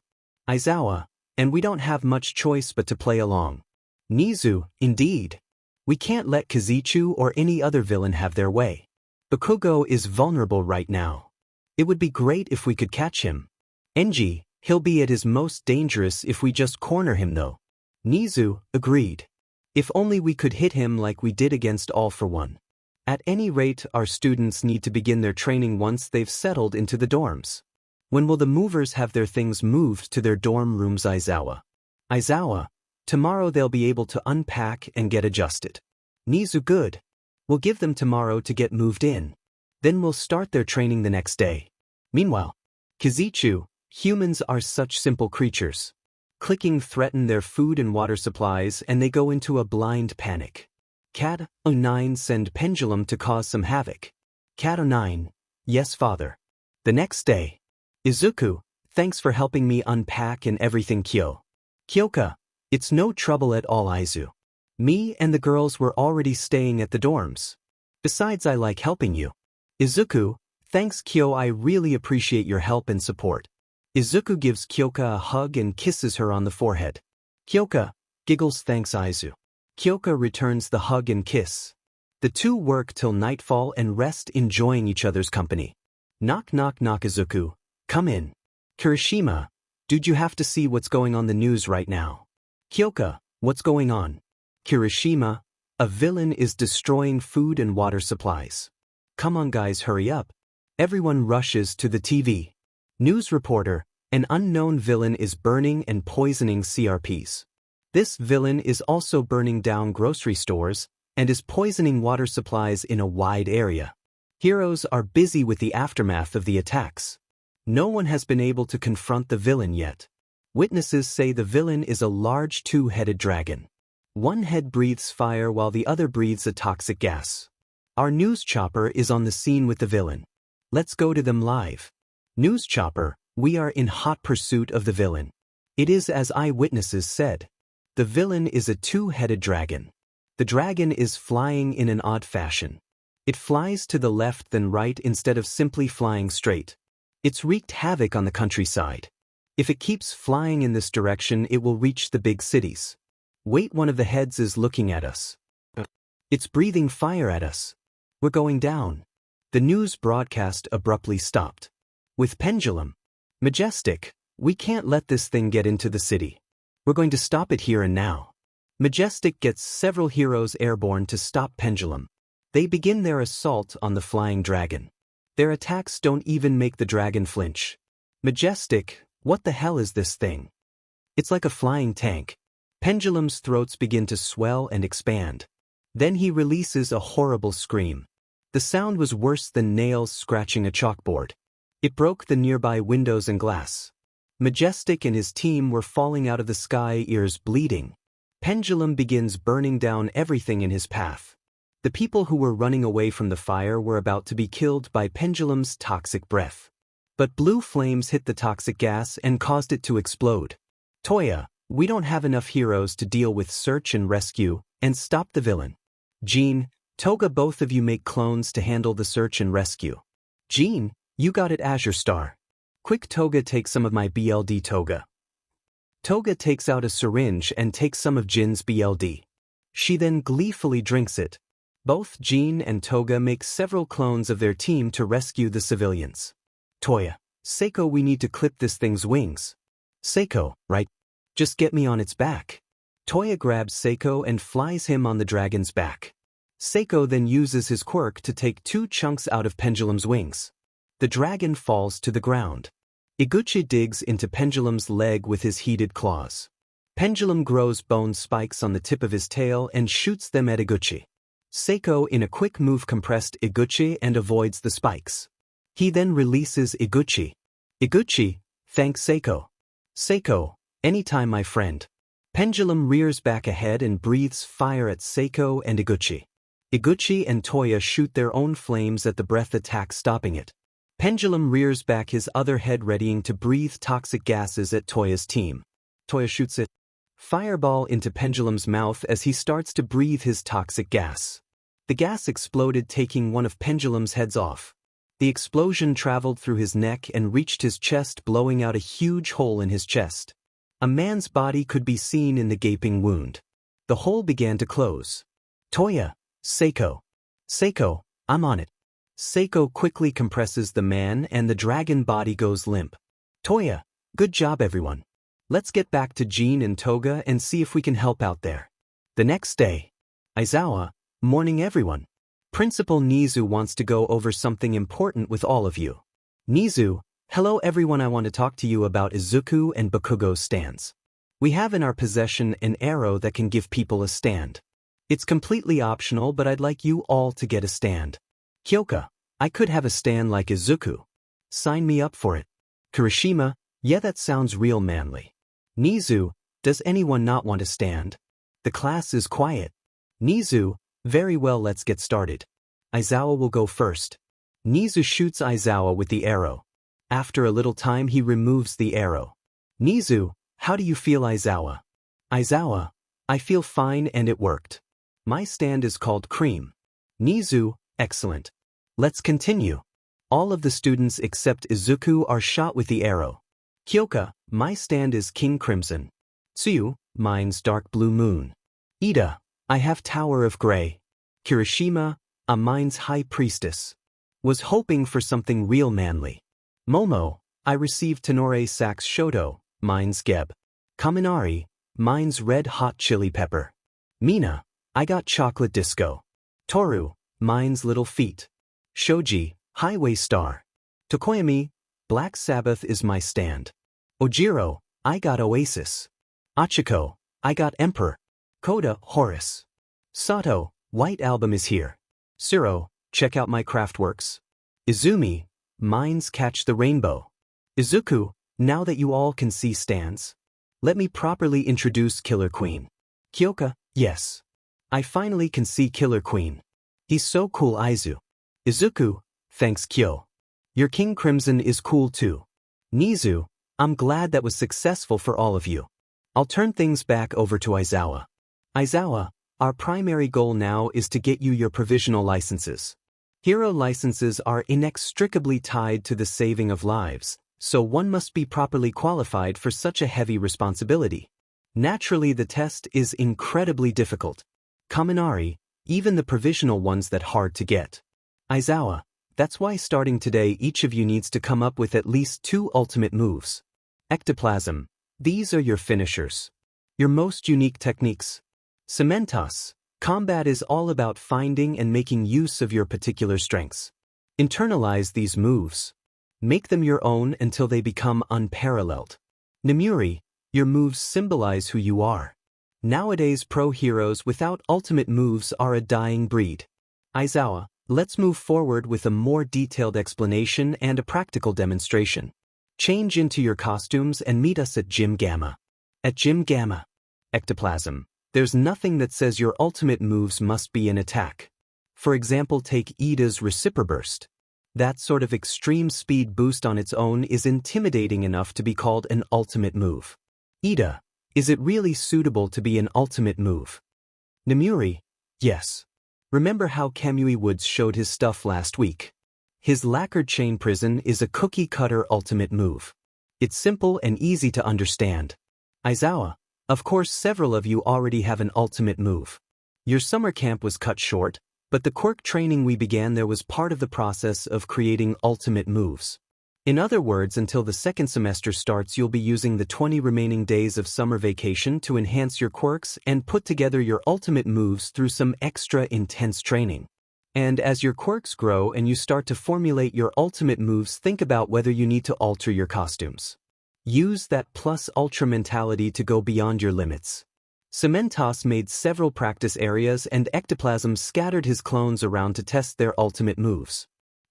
𝐒𝐮𝐬𝐴, and we don't have much choice but to play along. Nezu, indeed. We can't let 𝐀𝐮𝐭𝐡𝐨𝐫 or any other villain have their way. 𝗏𝗏𝐻𝐿 is vulnerable right now. It would be great if we could catch him. 𝐻𝐿, he'll be at his most dangerous if we just corner him though. Nezu, agreed. If only we could hit him like we did against All for One. At any rate, our students need to begin their training once they've settled into the dorms. When will the movers have their things moved to their dorm rooms? 𝐒𝐮𝐬𝐴. 𝐒𝐮𝐬𝐴, tomorrow they'll be able to unpack and get adjusted. Nezu, good. We'll give them tomorrow to get moved in. Then we'll start their training the next day. Meanwhile, 𝐀𝐮𝐭𝐡𝐴, humans are such simple creatures. Clicking threaten their food and water supplies and they go into a blind panic. Cat 𝐿9 send pendulum to cause some havoc. Cat 𝐿9, yes father. The next day. Izuku, thanks for helping me unpack and everything Kyo. Kyoka, it's no trouble at all Izu. Me and the girls were already staying at the dorms. Besides, I like helping you. Izuku, thanks Kyo, I really appreciate your help and support. Izuku gives Kyoka a hug and kisses her on the forehead. Kyoka giggles thanks Izu. Kyoka returns the hug and kiss. The two work till nightfall and rest enjoying each other's company. Knock knock knock Izuku, come in. Kirishima, dude, you have to see what's going on the news right now. Kyoka, what's going on? Kirishima, a villain is destroying food and water supplies. Come on guys, hurry up. Everyone rushes to the TV. News reporter, an unknown villain is burning and poisoning CRPs. This villain is also burning down grocery stores and is poisoning water supplies in a wide area. Heroes are busy with the aftermath of the attacks. No one has been able to confront the villain yet. Witnesses say the villain is a large two-headed dragon. One head breathes fire while the other breathes a toxic gas. Our news chopper is on the scene with the villain. Let's go to them live. News chopper, we are in hot pursuit of the villain. It is as eyewitnesses said. The villain is a two-headed dragon. The dragon is flying in an odd fashion. It flies to the left then right instead of simply flying straight. It's wreaked havoc on the countryside. If it keeps flying in this direction, it will reach the big cities. Wait, one of the heads is looking at us. It's breathing fire at us. We're going down. The news broadcast abruptly stopped. With pendulum. Majestic, we can't let this thing get into the city. We're going to stop it here and now. Majestic gets several heroes airborne to stop pendulum. They begin their assault on the flying dragon. Their attacks don't even make the dragon flinch. Majestic, what the hell is this thing? It's like a flying tank. Pendulum's throats begin to swell and expand. Then he releases a horrible scream. The sound was worse than nails scratching a chalkboard. It broke the nearby windows and glass. Majestic and his team were falling out of the sky, ears bleeding. Pendulum begins burning down everything in his path. The people who were running away from the fire were about to be killed by Pendulum's toxic breath. But blue flames hit the toxic gas and caused it to explode. Toya, we don't have enough heroes to deal with search and rescue and stop the villain. Jean, Toga, both of you make clones to handle the search and rescue. Jean, you got it, Azure Star. Quick, Toga, take some of my BLD. Toga. Toga takes out a syringe and takes some of Jin's BLD. She then gleefully drinks it. Both Jean and Toga make several clones of their team to rescue the civilians. Toya, Seiko, we need to clip this thing's wings. Seiko, right? Just get me on its back. Toya grabs Seiko and flies him on the dragon's back. Seiko then uses his quirk to take 2 chunks out of Pendulum's wings. The dragon falls to the ground. 𝐒𝐮𝐬𝐽 digs into Pendulum's leg with his heated claws. Pendulum grows bone spikes on the tip of his tail and shoots them at 𝐒𝐮𝐽𝐽. Seiko in a quick move compressed 𝐒𝐮𝐽𝐽 and avoids the spikes. He then releases 𝐒𝐮𝐽𝐽. 𝐒𝐮𝐽𝐽, thanks Seiko. Seiko, anytime my friend. Pendulum rears back ahead and breathes fire at Seiko and 𝐒𝐮𝐽𝐽. 𝐒𝐮𝐽� and Toya shoot their own flames at the breath attack, stopping it. Pendulum rears back his other head, readying to breathe toxic gases at Toya's team. Toya shoots it. Fireball into Pendulum's mouth as he starts to breathe his toxic gas. The gas exploded, taking one of Pendulum's heads off. The explosion traveled through his neck and reached his chest, blowing out a huge hole in his chest. A man's body could be seen in the gaping wound. The hole began to close. Toya, Seiko. Seiko, I'm on it. Seiko quickly compresses the man and the dragon body goes limp. Toya, good job everyone. Let's get back to Jean and Toga and see if we can help out there. The next day. Aizawa, morning everyone. Principal Nezu wants to go over something important with all of you. Nezu, hello everyone, I want to talk to you about Izuku and Bakugo's stands. We have in our possession an arrow that can give people a stand. It's completely optional, but I'd like you all to get a stand. Kyoka, I could have a stand like Izuku. Sign me up for it. Kirishima, yeah, that sounds real manly. Nezu, does anyone not want a stand? The class is quiet. Nezu, very well, let's get started. Aizawa will go first. Nezu shoots Aizawa with the arrow. After a little time he removes the arrow. Nezu, how do you feel, Aizawa? Aizawa, I feel fine and it worked. My stand is called Cream. Nezu, excellent. Let's continue. All of the students except Izuku are shot with the arrow. Kyoka, my stand is King Crimson. Tsuyu, mine's Dark Blue Moon. Ida, I have Tower of Gray. Kirishima, mine's High Priestess. Was hoping for something real manly. Momo, I received Tenore Sax Shoto, mine's Geb. Kaminari, mine's Red Hot Chili Pepper. Mina, I got Chocolate Disco. Toru, mine's Little Feet. Shoji, Highway Star. Tokoyami, Black Sabbath is my stand. Ojiro, I got Oasis. Achiko, I got Emperor. Koda, Horus. Sato, White Album is here. Siro, check out my craftworks. Izumi, mine's Catch the Rainbow. Izuku, now that you all can see stands, let me properly introduce Killer Queen. Kyoka, yes. I finally can see Killer Queen. He's so cool, Aizu. Izuku, thanks Kyo. Your King Crimson is cool too. Nezu, I'm glad that was successful for all of you. I'll turn things back over to Aizawa. Aizawa, our primary goal now is to get you your provisional licenses. Hero licenses are inextricably tied to the saving of lives, so one must be properly qualified for such a heavy responsibility. Naturally, the test is incredibly difficult. Kaminari, even the provisional ones that hard to get. Aizawa, that's why starting today each of you needs to come up with at least 2 ultimate moves. Ectoplasm, these are your finishers. Your most unique techniques. Cementos, combat is all about finding and making use of your particular strengths. Internalize these moves. Make them your own until they become unparalleled. Nemuri, your moves symbolize who you are. Nowadays pro heroes without ultimate moves are a dying breed. Aizawa, let's move forward with a more detailed explanation and a practical demonstration. Change into your costumes and meet us at Gym Gamma. At Gym Gamma. Ectoplasm, there's nothing that says your ultimate moves must be an attack. For example, take Ida's Reciproburst. That sort of extreme speed boost on its own is intimidating enough to be called an ultimate move. Ida, is it really suitable to be an ultimate move? Nemuri, yes. Remember how 𝐀𝐮𝐬𝐬𝐸 showed his stuff last week? His lacquered chain prison is a cookie-cutter ultimate move. It's simple and easy to understand. Aizawa, of course several of you already have an ultimate move. Your summer camp was cut short, but the quirk training we began there was part of the process of creating ultimate moves. In other words, until the second semester starts you'll be using the 20 remaining days of summer vacation to enhance your quirks and put together your ultimate moves through some extra intense training. And as your quirks grow and you start to formulate your ultimate moves, think about whether you need to alter your costumes. Use that plus ultra mentality to go beyond your limits. 𝐒𝐮𝐬𝐴𝐻 made several practice areas and ectoplasm scattered his clones around to test their ultimate moves.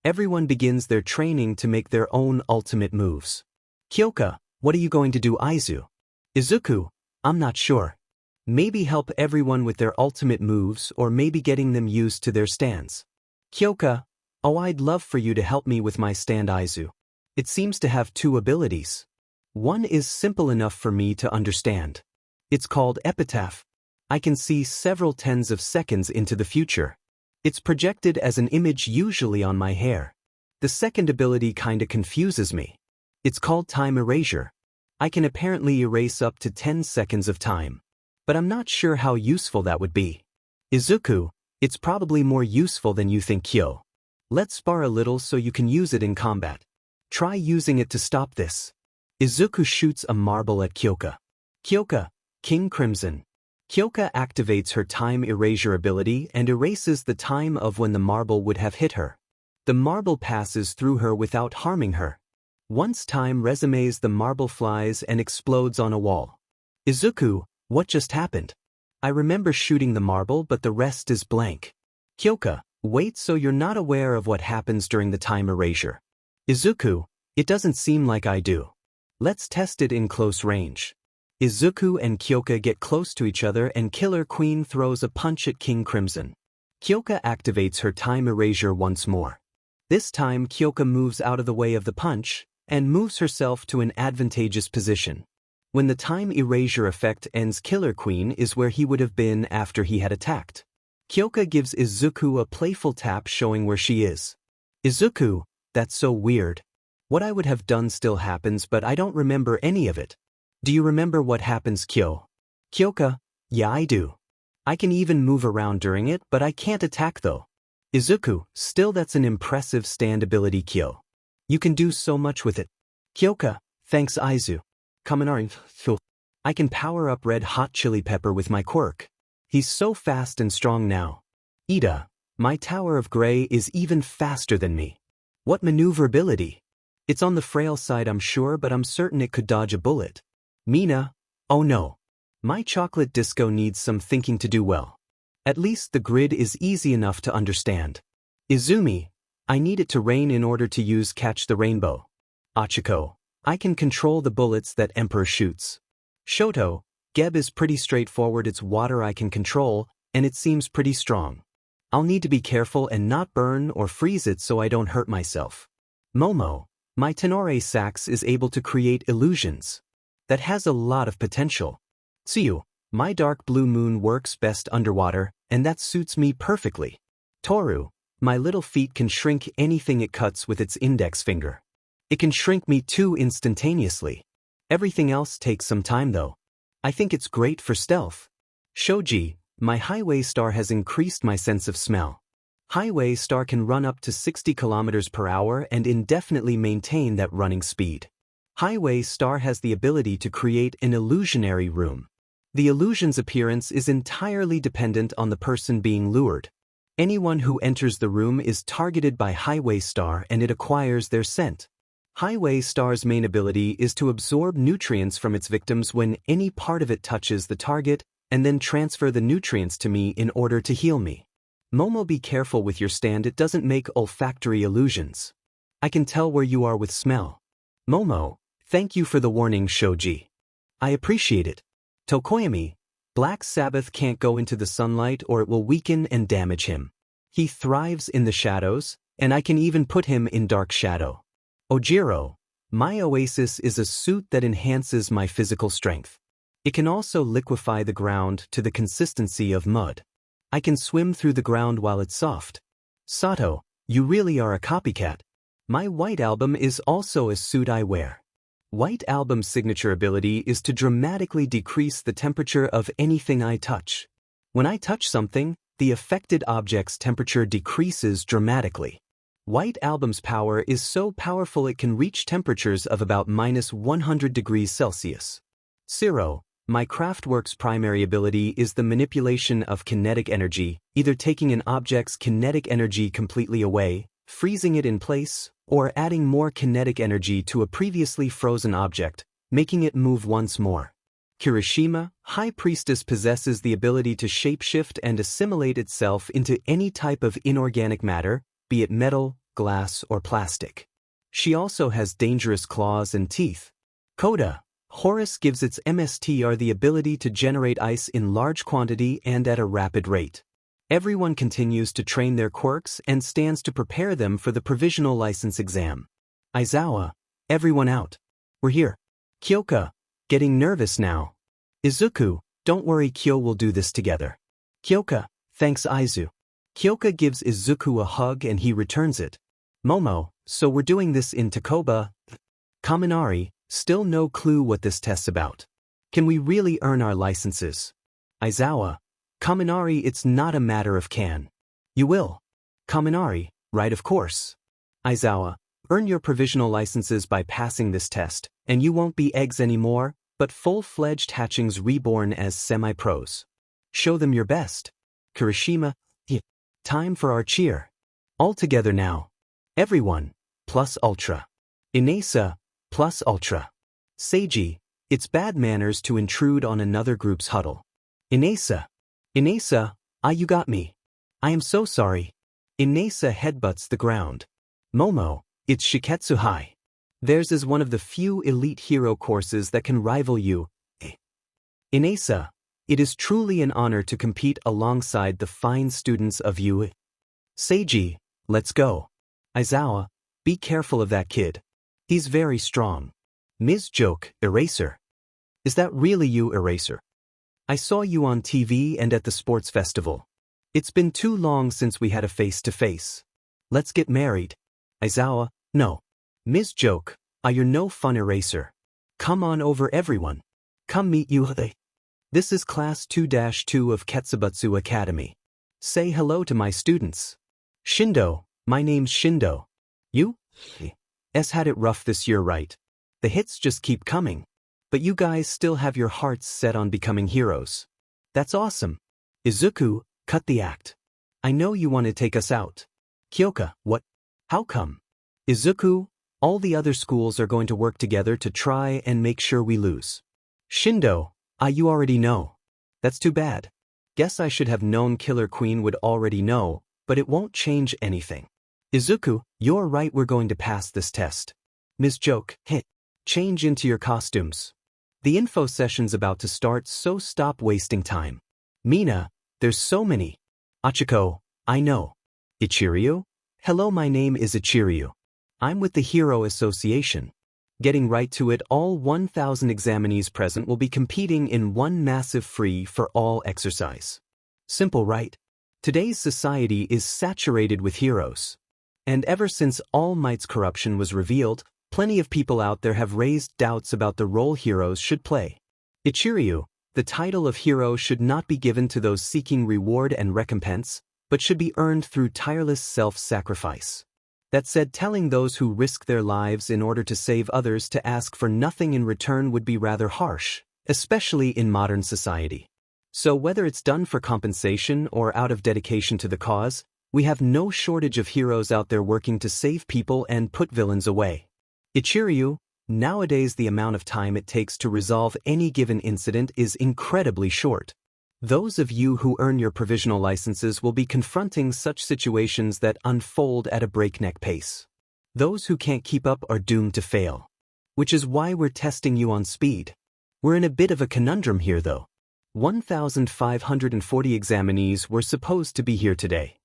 Everyone begins their training to make their own ultimate moves. Kyoka, what are you going to do, Aizu? Izuku, I'm not sure. Maybe help everyone with their ultimate moves or maybe getting them used to their stands. Kyoka, oh, I'd love for you to help me with my stand, Aizu. It seems to have two abilities. One is simple enough for me to understand. It's called Epitaph. I can see several tens of seconds into the future. It's projected as an image usually on my hair. The second ability kinda confuses me. It's called Time Erasure. I can apparently erase up to 10 seconds of time. But I'm not sure how useful that would be. Izuku, it's probably more useful than you think, Kyo. Let's spar a little so you can use it in combat. Try using it to stop this. Izuku shoots a marble at Kyoka. Kyoka, 𝐀𝐮𝐭𝐡𝐨𝐫. Kyoka activates her Time Erasure ability and erases the time of when the marble would have hit her. The marble passes through her without harming her. Once time resumes, the marble flies and explodes on a wall. Izuku, what just happened? I remember shooting the marble but the rest is blank. Kyoka, wait, so you're not aware of what happens during the time erasure? Izuku, it doesn't seem like I do. Let's test it in close range. Izuku and Kyoka get close to each other and Killer Queen throws a punch at 𝐀𝐮𝐭𝐡𝐨𝐫. Kyoka activates her Time Erasure once more. This time Kyoka moves out of the way of the punch and moves herself to an advantageous position. When the Time Erasure effect ends, Killer Queen is where he would have been after he had attacked. Kyoka gives Izuku a playful tap showing where she is. Izuku, that's so weird. What I would have done still happens but I don't remember any of it. Do you remember what happens, Kyo? Kyoka, yeah, I do. I can even move around during it but I can't attack though. Izuku, still that's an impressive stand ability, Kyo. You can do so much with it. Kyoka, thanks Aizu. 𝐶𝐮𝐻𝐿𝐴. I can power up Red Hot Chili Pepper with my quirk. He's so fast and strong now. Ida, my Tower of Grey is even faster than me. What maneuverability? It's on the frail side I'm sure, but I'm certain it could dodge a bullet. Mina, oh no. My chocolate disco needs some thinking to do well. At least the grid is easy enough to understand. Izumi, I need it to rain in order to use Catch the Rainbow. Achiko, I can control the bullets that Emperor shoots. Shoto, Geb is pretty straightforward, it's water I can control, and it seems pretty strong. I'll need to be careful and not burn or freeze it so I don't hurt myself. Momo, my Tenore Sax is able to create illusions. That has a lot of potential. Tsuyu, my dark blue moon works best underwater, and that suits me perfectly. Toru, my little feet can shrink anything it cuts with its index finger. It can shrink me too instantaneously. Everything else takes some time though. I think it's great for stealth. Shoji, my Highway Star has increased my sense of smell. Highway Star can run up to 60 km per hour and indefinitely maintain that running speed. Highway Star has the ability to create an illusionary room. The illusion's appearance is entirely dependent on the person being lured. Anyone who enters the room is targeted by Highway Star and it acquires their scent. Highway Star's main ability is to absorb nutrients from its victims when any part of it touches the target and then transfer the nutrients to me in order to heal me. Momo, be careful with your stand, it doesn't make olfactory illusions. I can tell where you are with smell. Momo, thank you for the warning, Shoji. I appreciate it. Tokoyami, Black Sabbath can't go into the sunlight or it will weaken and damage him. He thrives in the shadows, and I can even put him in dark shadow. 𝐒𝐮𝐬𝐴, my oasis is a suit that enhances my physical strength. It can also liquefy the ground to the consistency of mud. I can swim through the ground while it's soft. 𝐴𝐵, you really are a copycat. My white album is also a suit I wear. White album's signature ability is to dramatically decrease the temperature of anything I touch. When I touch something, the affected object's temperature decreases dramatically. White album's power is so powerful it can reach temperatures of about -100°C. 𝐶𝐻, my craftwork's primary ability is the manipulation of kinetic energy, either taking an object's kinetic energy completely away, freezing it in place, or adding more kinetic energy to a previously frozen object, making it move once more. 𝐀𝐮𝐭𝐡𝐨𝐫, High Priestess, possesses the ability to shapeshift and assimilate itself into any type of inorganic matter, be it metal, glass, or plastic. She also has dangerous claws and teeth. 𝐻𝐾ODA, Horus gives its MSTR the ability to generate ice in large quantity and at a rapid rate. Everyone continues to train their quirks and stands to prepare them for the provisional license exam. 𝐼𝐿𝐴, everyone out. We're here. 𝐾𝐿𝐴, getting nervous now. 𝐼𝐿𝐴, don't worry, 𝐾𝐿 will do this together. 𝐾𝐿𝐴, thanks 𝐼𝐿𝐴. 𝐾𝐿𝐴 gives 𝐼𝐿𝐴 a hug and he returns it. Momo, so we're doing this in 𝐶𝐮𝐭𝐡𝐨𝐫. 𝐀𝐮𝐭𝐡𝐨𝐫, still no clue what this test's about. Can we really earn our licenses? 𝐼𝐿𝐴, 𝐀𝐮𝐭𝐡𝐨𝐫, it's not a matter of can. You will. 𝐀𝐮𝐭𝐡𝐨𝐫, right, of course. 𝐼𝐿𝐴, earn your provisional licenses by passing this test, and you won't be eggs anymore, but full-fledged hatchings reborn as semi-pros. Show them your best. 𝐾𝐮𝐭𝐡𝐨𝐫, time for our cheer. All together now. Everyone, plus ultra. 𝐼𝐿𝐴, plus ultra. 𝐶𝐮𝐵, it's bad manners to intrude on another group's huddle. 𝐼𝐿𝐴, you got me. I am so sorry. 𝐼𝐿𝐴 headbutts the ground. Momo, it's Shiketsu. Theirs is one of the few elite hero courses that can rival you. 𝐼𝐿𝐴, it is truly an honor to compete alongside the fine students of 𝐶𝐮𝐵, let's go. 𝐼𝐿𝐴, be careful of that kid. He's very strong. Ms. Joke, Eraser. Is that really you, Eraser? I saw you on TV and at the sports festival. It's been too long since we had a face-to-face. Let's get married. 𝐼𝐿𝐴, no. Ms. Joke, you're no fun, Eraser. Come on over, everyone. Come meet you. This is Class 2-2 of 𝐀𝐮𝐬𝐴 Academy. Say hello to my students. Shindo, my name's Shindo. You? Had it rough this year, right? The hits just keep coming. But you guys still have your hearts set on becoming heroes. That's awesome. 𝐒𝐮𝐴, cut the act. I know you want to take us out. 𝐾𝐿𝐴, what? How come? 𝐒𝐮𝐴, all the other schools are going to work together to try and make sure we lose. Shindo, you already know. That's too bad. Guess I should have known Killer Queen would already know, but it won't change anything. 𝐒𝐮𝐴, you're right, we're going to pass this test. Ms. Joke, change into your costumes. The info session's about to start, so stop wasting time. Mina, there's so many. Achiko, I know. Ichiryu? Hello, my name is Ichiryu. I'm with the Hero Association. Getting right to it, all 1,000 examinees present will be competing in one massive free-for-all exercise. Simple, right? Today's society is saturated with heroes. And ever since All Might's corruption was revealed, plenty of people out there have raised doubts about the role heroes should play. Ichiryu, the title of hero should not be given to those seeking reward and recompense, but should be earned through tireless self-sacrifice. That said, telling those who risk their lives in order to save others to ask for nothing in return would be rather harsh, especially in modern society. So whether it's done for compensation or out of dedication to the cause, we have no shortage of heroes out there working to save people and put villains away. Ichiryu, nowadays the amount of time it takes to resolve any given incident is incredibly short. Those of you who earn your provisional licenses will be confronting such situations that unfold at a breakneck pace. Those who can't keep up are doomed to fail. Which is why we're testing you on speed. We're in a bit of a conundrum here though. 1,540 examinees were supposed to be here today.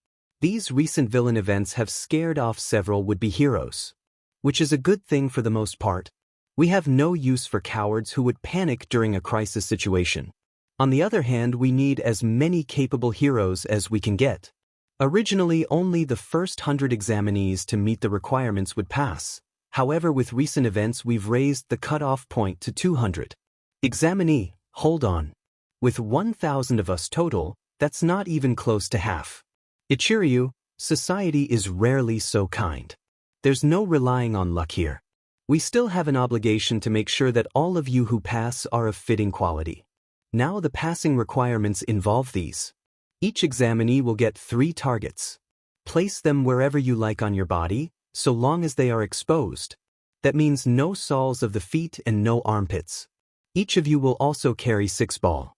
These recent villain events have scared off several would-be heroes. Which is a good thing for the most part. We have no use for cowards who would panic during a crisis situation. On the other hand, we need as many capable heroes as we can get. Originally, only the first 100 examinees to meet the requirements would pass. However, with recent events, we've raised the cutoff point to 200. Examinee, hold on. With 1,000 of us total, that's not even close to half. 𝐒𝐮𝐬𝐴, society is rarely so kind. There's no relying on luck here. We still have an obligation to make sure that all of you who pass are of fitting quality. Now the passing requirements involve these. Each examinee will get 3 targets. Place them wherever you like on your body, so long as they are exposed. That means no soles of the feet and no armpits. Each of you will also carry 6 balls.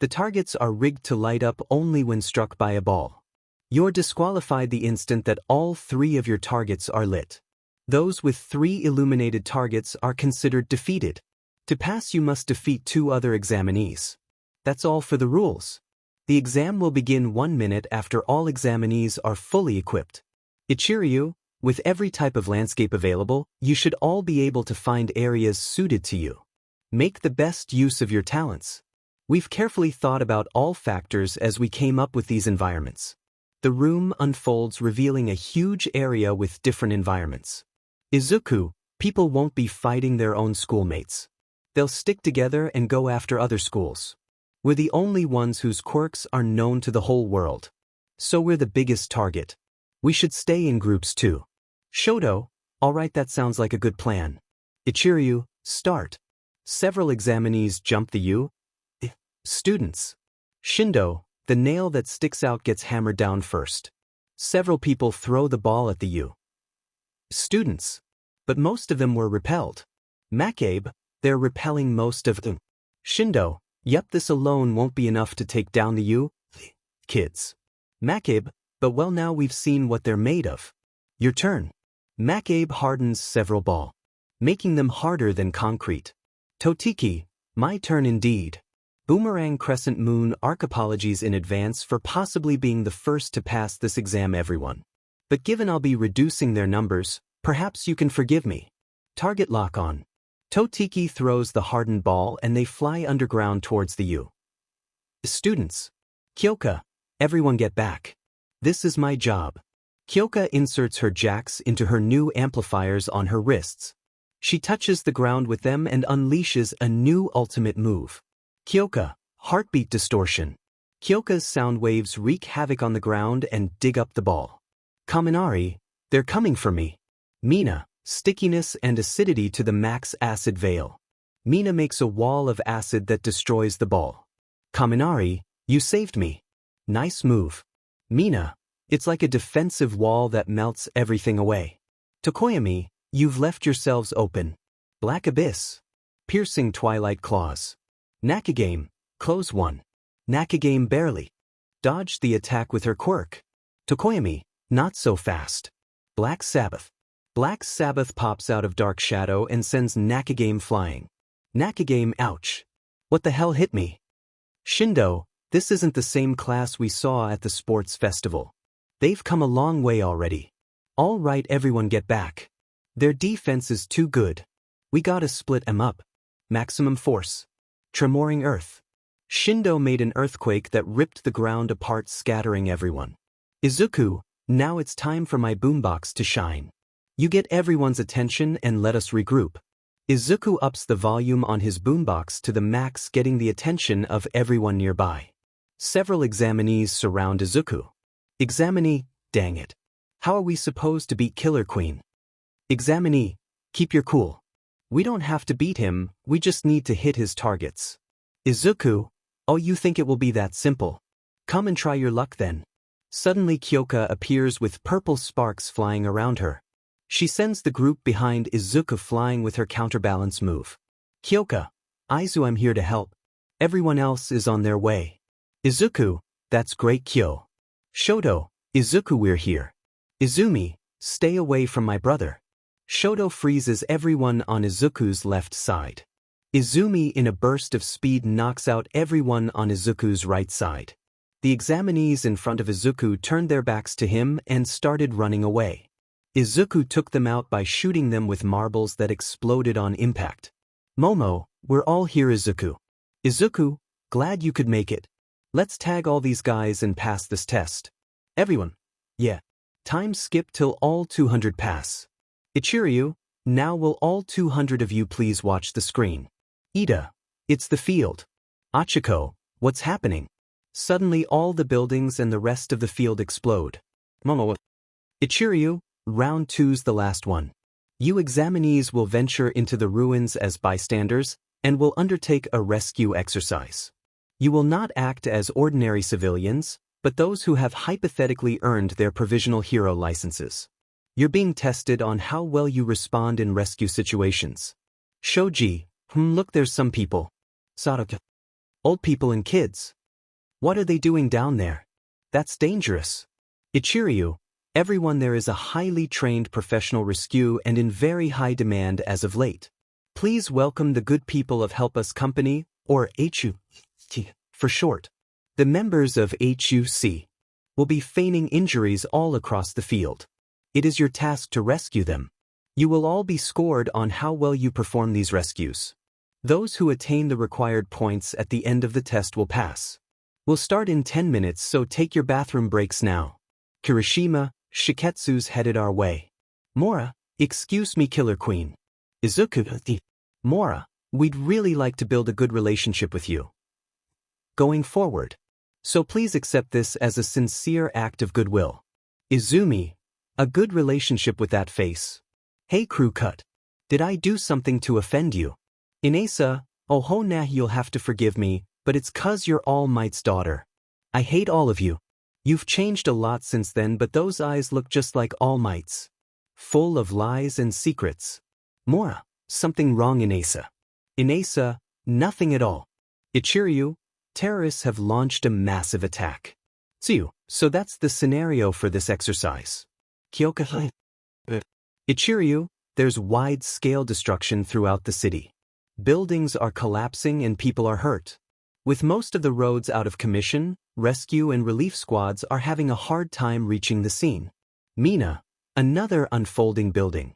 The targets are rigged to light up only when struck by a ball. You're disqualified the instant that all 3 of your targets are lit. Those with 3 illuminated targets are considered defeated. To pass, you must defeat 2 other examinees. That's all for the rules. The exam will begin 1 minute after all examinees are fully equipped. 𝐒𝐮𝐬𝐴, with every type of landscape available, you should all be able to find areas suited to you. Make the best use of your talents. We've carefully thought about all factors as we came up with these environments. The room unfolds, revealing a huge area with different environments. 𝐒𝐮𝐬𝐴, people won't be fighting their own schoolmates. They'll stick together and go after other schools. We're the only ones whose quirks are known to the whole world. So we're the biggest target. We should stay in groups too. 𝗧𝗱𝗃, alright, that sounds like a good plan. 𝐒𝐮𝐬𝐴, start. Several examinees jump the U. Students. 𝗀𝗱𝗃, the nail that sticks out gets hammered down first. Several people throw the ball at the U. Students. But most of them were repelled. 𝗏𝐾𝐵, they're repelling most of them. 𝗀𝗱𝗃, yep, this alone won't be enough to take down the U. Kids. 𝗏𝐾𝐵, but well, now we've seen what they're made of. Your turn. 𝗏𝐾𝐵 hardens several balls, making them harder than concrete. 𝗏𝗃, my turn indeed. Boomerang Crescent Moon Arc, apologies in advance for possibly being the first to pass this exam, everyone. But given I'll be reducing their numbers, perhaps you can forgive me. Target lock on. 𝗏𝗃 throws the hardened ball and they fly underground towards the U. Students. 𝐀𝐮𝐭𝐡𝐨𝐫, everyone get back. This is my job. 𝐀𝐮𝐭𝐡𝐨𝐫 inserts her jacks into her new amplifiers on her wrists. She touches the ground with them and unleashes a new ultimate move. 𝐀𝐻𝐭𝐡𝐨𝐫, heartbeat distortion. 𝐀𝐻𝐭𝐡𝐨𝐫's sound waves wreak havoc on the ground and dig up the ball. Kaminari, they're coming for me. Mina, stickiness and acidity to the max acid veil. Mina makes a wall of acid that destroys the ball. Kaminari, you saved me. Nice move. Mina, it's like a defensive wall that melts everything away. Tokoyami, you've left yourselves open. Black Abyss. Piercing Twilight Claws. 𝗏𝐾𝐮𝐭𝐡𝐨𝐫, close one. 𝗏𝐾𝐮𝐵 barely dodged the attack with her quirk. Tokoyami, not so fast. Black Sabbath. Black Sabbath pops out of dark shadow and sends 𝗏𝐾𝐮𝐵 flying. 𝗏𝐾𝐮𝐵, ouch. What the hell hit me? 𝗀𝗱𝗃, this isn't the same class we saw at the sports festival. They've come a long way already. All right, everyone get back. Their defense is too good. We gotta split them up. Maximum force. Tremoring earth. 𝗀𝗱𝗃 made an earthquake that ripped the ground apart, scattering everyone. 𝐒𝐮𝐬𝐴, now it's time for my boombox to shine. You get everyone's attention and let us regroup. 𝐒𝐮𝐬𝐴 ups the volume on his boombox to the max, getting the attention of everyone nearby. Several examinees surround 𝐒𝐮𝐬𝐴. Examinee, dang it. How are we supposed to beat Killer Queen? Examinee, keep your cool. We don't have to beat him, we just need to hit his targets. 𝐒𝐮𝐬𝐴, oh, you think it will be that simple? Come and try your luck then. Suddenly 𝐀𝐻𝐭𝐡𝐨𝐫 appears with purple sparks flying around her. She sends the group behind 𝐒𝐮𝐬𝐴 flying with her counterbalance move. 𝐀𝐻𝐭𝐡𝐨𝐫, Aizu, I'm here to help. Everyone else is on their way. 𝐒𝐮𝐬𝐴, that's great Kyo. 𝗧𝗱𝗃, 𝐒𝐮𝐬𝐴, we're here. 𝐿𝐼𝐼𝐻, stay away from my brother. 𝗧𝗱𝗃 freezes everyone on 𝐒𝐮𝐬𝐴's left side. 𝐿𝐼𝐼𝐻 in a burst of speed knocks out everyone on 𝐒𝐮𝐬𝐴's right side. The examinees in front of 𝐒𝐮𝐬𝐬 turned their backs to him and started running away. 𝐒𝐮𝐬𝐬 took them out by shooting them with marbles that exploded on impact. Momo, we're all here 𝐒𝐮𝐬𝐬. 𝐒𝐮𝐬𝐬, glad you could make it. Let's tag all these guys and pass this test. Everyone. Yeah. Time skip till all 200 pass. 𝐒𝐮𝐬𝐬, now will all 200 of you please watch the screen. Ida. It's the field. Achiko, what's happening? Suddenly all the buildings and the rest of the field explode. Momo. 𝐒𝐮𝐬𝐬, round 2's the last one. You examinees will venture into the ruins as bystanders and will undertake a rescue exercise. You will not act as ordinary civilians, but those who have hypothetically earned their provisional hero licenses. You're being tested on how well you respond in rescue situations. Shoji, look, there's some people. 𝐬𝐬𝐬. Old people and kids. What are they doing down there? That's dangerous. 𝐒𝐮𝐬𝐬, everyone there is a highly trained professional rescue and in very high demand as of late. Please welcome the good people of Help Us Company, or HUC for short. The members of HUC will be feigning injuries all across the field. It is your task to rescue them. You will all be scored on how well you perform these rescues. Those who attain the required points at the end of the test will pass. We'll start in 10 minutes, so take your bathroom breaks now. Kirishima, Shiketsu's headed our way. Mora, excuse me, Killer Queen. 𝐒𝐮𝐬𝐬. Mora, we'd really like to build a good relationship with you going forward. So please accept this as a sincere act of goodwill. Izumi, a good relationship with that face. Hey crew cut. Did I do something to offend you? Inesa, oh nah, you'll have to forgive me, but it's 'cause you're All Might's daughter. I hate all of you. You've changed a lot since then, but those eyes look just like All Might's. Full of lies and secrets. Mora, something wrong, Inesa. Inesa, nothing at all. 𝐒𝐮𝐬𝐬, terrorists have launched a massive attack. So that's the scenario for this exercise. 𝐾𝐮𝐭𝐡𝐨𝐫. 𝐒𝐮𝐬𝐬𝐬, there's wide-scale destruction throughout the city. Buildings are collapsing and people are hurt. With most of the roads out of commission, rescue and relief squads are having a hard time reaching the scene. Mina, another unfolding building.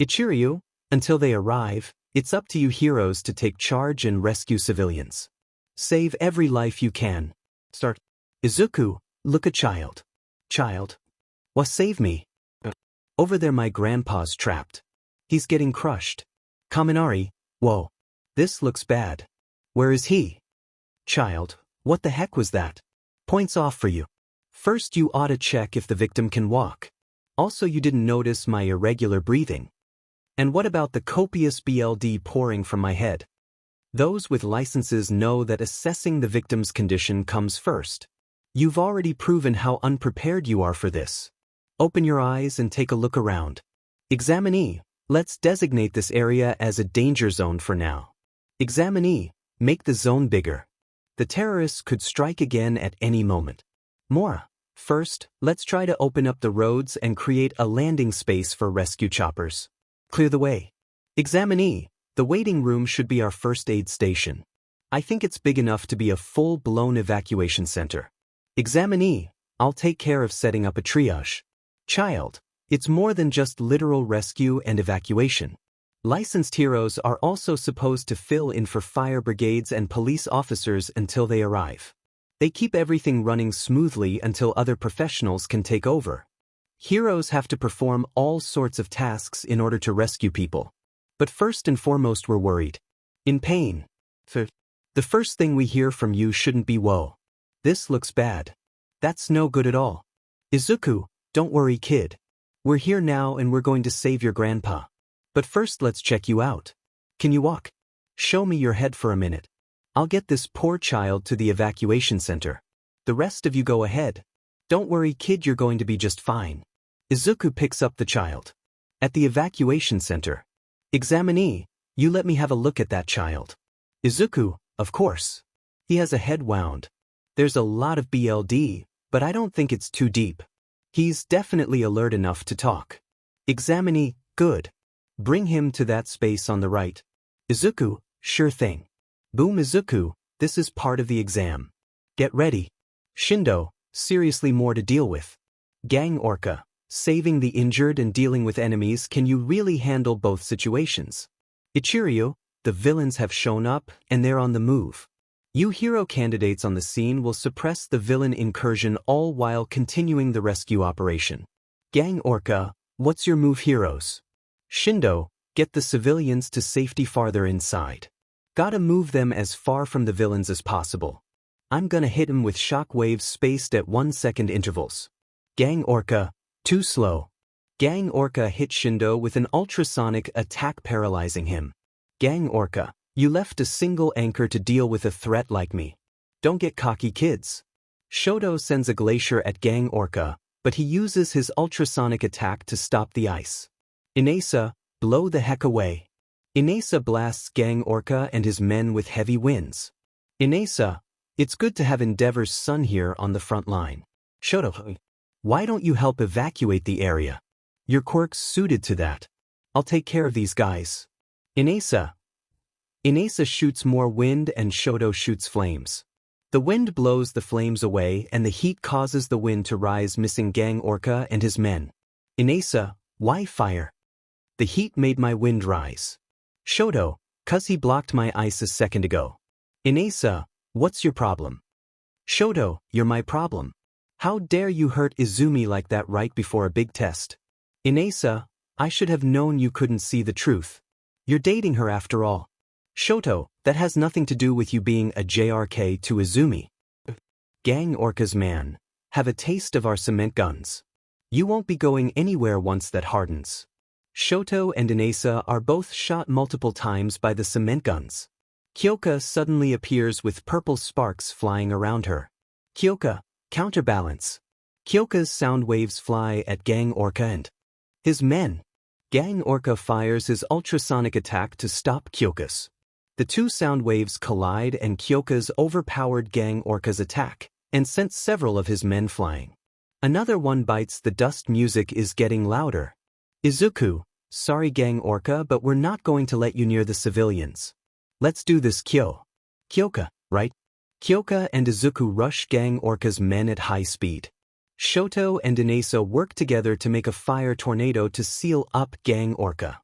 𝐒𝐮𝐬𝐬, until they arrive, it's up to you heroes to take charge and rescue civilians. Save every life you can. Start. 𝐒𝐮𝐬𝐬, look, a child. Child? What, save me? Over there, my grandpa's trapped. He's getting crushed. Kaminari, whoa. This looks bad. Where is he? Child, what the heck was that? Points off for you. First you ought to check if the victim can walk. Also, you didn't notice my irregular breathing. And what about the copious blood pouring from my head? Those with licenses know that assessing the victim's condition comes first. You've already proven how unprepared you are for this. Open your eyes and take a look around. Examinee, let's designate this area as a danger zone for now. Examinee, make the zone bigger. The terrorists could strike again at any moment. Mora, first, let's try to open up the roads and create a landing space for rescue choppers. Clear the way. Examinee, the waiting room should be our first aid station. I think it's big enough to be a full-blown evacuation center. Examinee, I'll take care of setting up a triage. Child, it's more than just literal rescue and evacuation. Licensed heroes are also supposed to fill in for fire brigades and police officers until they arrive. They keep everything running smoothly until other professionals can take over. Heroes have to perform all sorts of tasks in order to rescue people. But first and foremost, we're worried. In pain. The first thing we hear from you shouldn't be whoa. This looks bad. That's no good at all. Izuku, don't worry, kid. We're here now and we're going to save your grandpa. But first let's check you out. Can you walk? Show me your head for a minute. I'll get this poor child to the evacuation center. The rest of you go ahead. Don't worry, kid, you're going to be just fine. Izuku picks up the child. At the evacuation center. Examinee, you let me have a look at that child. Izuku, of course. He has a head wound. There's a lot of blood, but I don't think it's too deep. He's definitely alert enough to talk. Examinee, good. Bring him to that space on the right. Izuku, sure thing. Boom. Izuku, this is part of the exam. Get ready. 𝐀𝐮𝐭𝐡𝐨𝐫, seriously more to deal with. 𝐀𝐮𝐭𝐡𝐨𝐫, saving the injured and dealing with enemies. Can you really handle both situations? 𝐒𝐮𝐭𝐡𝐨𝐫, the villains have shown up, and they're on the move. You hero candidates on the scene will suppress the villain incursion all while continuing the rescue operation. 𝐀𝐮𝐭𝐡𝐨𝐫, what's your move, heroes? 𝐀𝐮𝐭𝐡𝐨𝐫, get the civilians to safety farther inside. Gotta move them as far from the villains as possible. I'm gonna hit him with shock waves spaced at 1-second intervals. 𝐀𝐮𝐭𝐡𝐨𝐫, too slow. 𝐀𝐮𝐭𝐡𝐨𝐫 hit 𝐶𝐮𝐭𝐡𝐨 with an ultrasonic attack, paralyzing him. 𝐀𝐮𝐭𝐡𝐨𝐫, you left a single anchor to deal with a threat like me. Don't get cocky, kids. Shoto sends a glacier at 𝐀𝐮𝐭𝐡𝐨𝐫, but he uses his ultrasonic attack to stop the ice. 𝐮𝐻𝐻𝐵, blow the heck away. 𝐮𝐻𝐻𝐵 blasts 𝐀𝐮𝐭𝐡𝐨𝐫 and his men with heavy winds. 𝐮𝐻𝐻𝐵, it's good to have Endeavor's son here on the front line. Shoto, why don't you help evacuate the area? Your quirk's suited to that. I'll take care of these guys. 𝐮𝐻𝐻𝐵 shoots more wind and Shoto shoots flames. The wind blows the flames away and the heat causes the wind to rise, missing 𝐀𝐮𝐭𝐡𝐨𝐫 and his men. 𝐮𝐻𝐻𝐵, why fire? The heat made my wind rise. Shoto, 'cause he blocked my ice a second ago. 𝐮𝐻𝐻𝐵, what's your problem? Shoto, you're my problem. How dare you hurt Izumi like that right before a big test? 𝐮𝐻𝐻𝐵, I should have known you couldn't see the truth. You're dating her after all. Shoto, that has nothing to do with you being a JRK to Izumi. 𝐀𝐮𝐭𝐡𝐨𝐫's man, have a taste of our cement guns. You won't be going anywhere once that hardens. Shoto and 𝐮𝐻𝐻𝐵 are both shot multiple times by the cement guns. Kyoka suddenly appears with purple sparks flying around her. Kyoka, counterbalance. Kyoka's sound waves fly at 𝐀𝐮𝐭𝐡𝐨𝐫 and his men. 𝐀𝐮𝐭𝐡𝐨𝐫 fires his ultrasonic attack to stop Kyoka's. The two sound waves collide and Kyoka's overpowered 𝐀𝐮𝐭𝐡𝐨𝐫's attack and sent several of his men flying. Another one bites the dust. Music is getting louder. Izuku, sorry 𝐀𝐮𝐭𝐡𝐨𝐫, but we're not going to let you near the civilians. Let's do this, Kyoka, right? Kyoka and Izuku rush 𝐀𝐮𝐭𝐡𝐨𝐫's men at high speed. Shoto and 𝐮𝐻𝐻𝐵 work together to make a fire tornado to seal up 𝐀𝐮𝐭𝐡𝐨𝐫.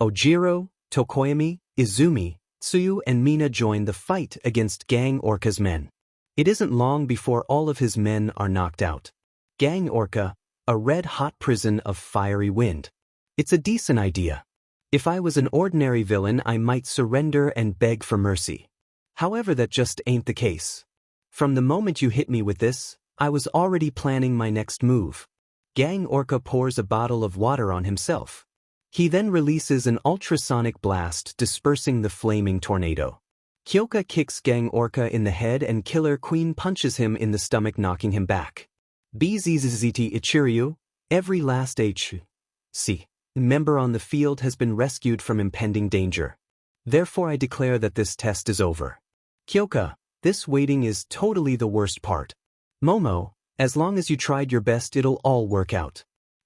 Ojiro, Tokoyami, Izumi, Tsuyu and Mina join the fight against 𝐀𝐮𝐭𝐡𝐨𝐫's men. It isn't long before all of his men are knocked out. 𝐀𝐮𝐭𝐡𝐨𝐫, a red-hot prison of fiery wind. It's a decent idea. If I was an ordinary villain, I might surrender and beg for mercy. However, that just ain't the case. From the moment you hit me with this, I was already planning my next move. 𝐀𝐮𝐭𝐡𝐨𝐫 pours a bottle of water on himself. He then releases an ultrasonic blast, dispersing the flaming tornado. Kyoka kicks 𝐀𝐮𝐭𝐡𝐨𝐫 in the head and Killer Queen punches him in the stomach, knocking him back. BZZZT 𝐒𝐮𝐴, every last 𝐒𝐻𝐻 member on the field has been rescued from impending danger. Therefore I declare that this test is over. Kyoka, this waiting is totally the worst part. Momo, as long as you tried your best, it'll all work out.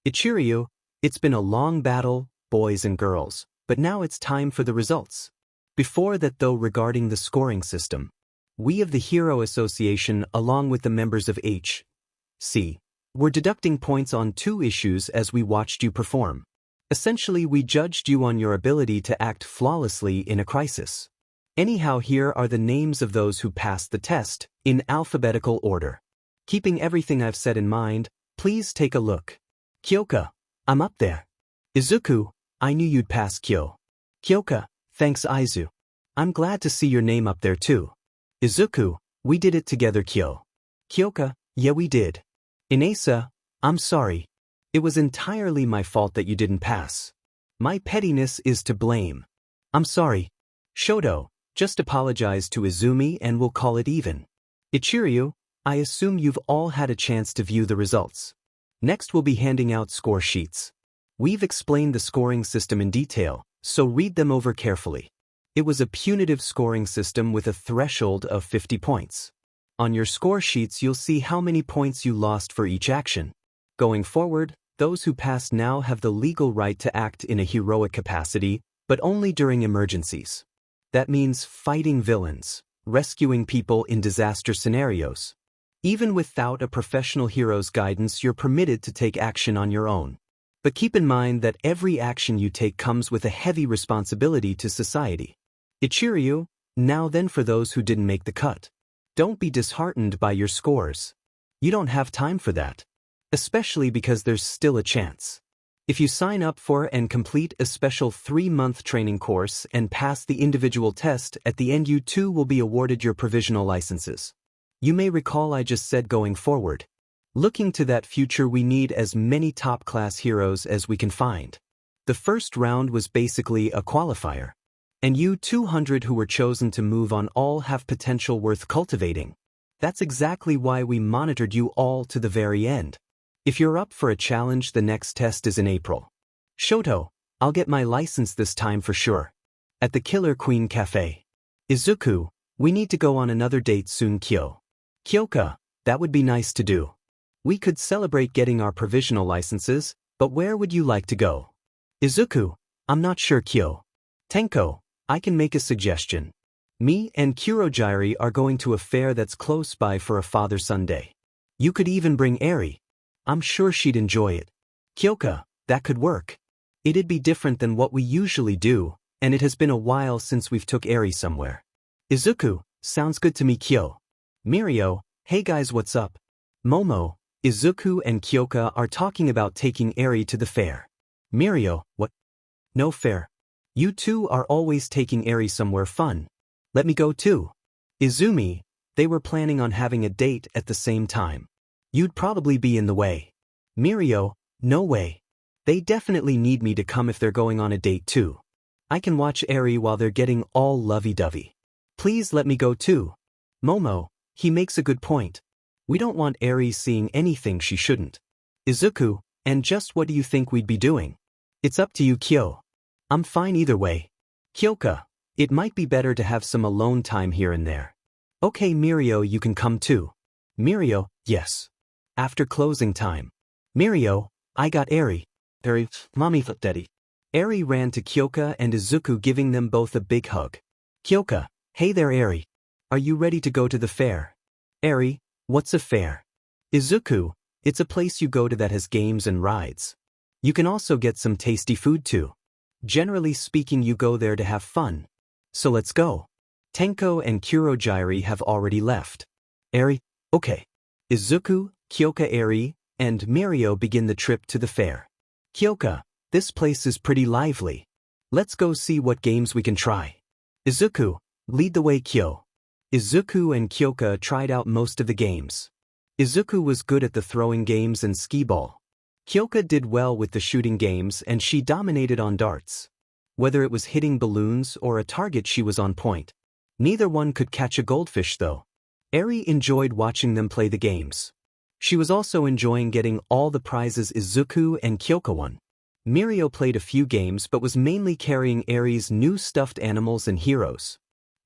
𝐒𝐮𝐴, it's been a long battle, boys and girls, but now it's time for the results. Before that though, regarding the scoring system, we of the Hero Association, along with the members of HC, were deducting points on 2 issues as we watched you perform. Essentially, we judged you on your ability to act flawlessly in a crisis. Anyhow, here are the names of those who passed the test, in alphabetical order. Keeping everything I've said in mind, please take a look. Kyoka, I'm up there. Izuku, I knew you'd pass. Kyoka, thanks Aizu. I'm glad to see your name up there too. Izuku, we did it together. Kyoka, yeah we did. 𝐮𝐻𝐻𝐵, I'm sorry. It was entirely my fault that you didn't pass. My pettiness is to blame. I'm sorry. Shoto, just apologize to Izumi and we'll call it even. 𝐒𝐮𝐴, I assume you've all had a chance to view the results. Next we'll be handing out score sheets. We've explained the scoring system in detail, so read them over carefully. It was a punitive scoring system with a threshold of 50 points. On your score sheets you'll see how many points you lost for each action. Going forward, those who passed now have the legal right to act in a heroic capacity, but only during emergencies. That means fighting villains, rescuing people in disaster scenarios. Even without a professional hero's guidance, you're permitted to take action on your own. But keep in mind that every action you take comes with a heavy responsibility to society. 𝐒𝐮𝐬𝐴, now then, for those who didn't make the cut. Don't be disheartened by your scores. You don't have time for that. Especially because there's still a chance. If you sign up for and complete a special 3-month training course and pass the individual test, at the end you too will be awarded your provisional licenses. You may recall I just said going forward. Looking to that future, we need as many top-class heroes as we can find. The first round was basically a qualifier. And you 200 who were chosen to move on all have potential worth cultivating. That's exactly why we monitored you all to the very end. If you're up for a challenge, the next test is in April. Shoto, I'll get my license this time for sure. At the Killer Queen Cafe. Izuku, we need to go on another date soon. Kyoka, that would be nice to do. We could celebrate getting our provisional licenses, but where would you like to go? Izuku, I'm not sure. Tenko, I can make a suggestion. Me and 𝐀𝐮𝐭𝐡𝐨𝐫 are going to a fair that's close by for a father-son day. You could even bring Eri. I'm sure she'd enjoy it. Kyoka, that could work. It'd be different than what we usually do, and it has been a while since we've took Eri somewhere. Izuku, sounds good to me. Mirio, hey guys, what's up? Momo, Izuku and Kyoka are talking about taking Eri to the fair. Mirio, what? No fair. You two are always taking Eri somewhere fun. Let me go too. Izumi, they were planning on having a date at the same time. You'd probably be in the way. Mirio, no way. They definitely need me to come if they're going on a date too. I can watch Eri while they're getting all lovey-dovey. Please let me go too. Momo, he makes a good point. We don't want Eri seeing anything she shouldn't. Izuku, and just what do you think we'd be doing? It's up to you. I'm fine either way. Kyoka, it might be better to have some alone time here and there. Okay Mirio, you can come too. Mirio, yes. After closing time. Mirio, I got Eri. Mommy daddy. Eri ran to Kyoka and Izuku, giving them both a big hug. Kyoka, hey there Eri. Are you ready to go to the fair? Eri, what's a fair? Izuku, it's a place you go to that has games and rides. You can also get some tasty food too. Generally speaking, you go there to have fun. So let's go. Tenko and 𝐀𝐮𝐭𝐡𝐨𝐫 have already left. Eri, okay. Izuku, Kyoka, Eri, and Mirio begin the trip to the fair. Kyoka, this place is pretty lively. Let's go see what games we can try. Izuku, lead the way. Izuku and Kyoka tried out most of the games. Izuku was good at the throwing games and skee ball. Kyoka did well with the shooting games and she dominated on darts. Whether it was hitting balloons or a target, she was on point. Neither one could catch a goldfish though. Eri enjoyed watching them play the games. She was also enjoying getting all the prizes Izuku and Kyoka won. Mirio played a few games but was mainly carrying Eri's new stuffed animals and heroes.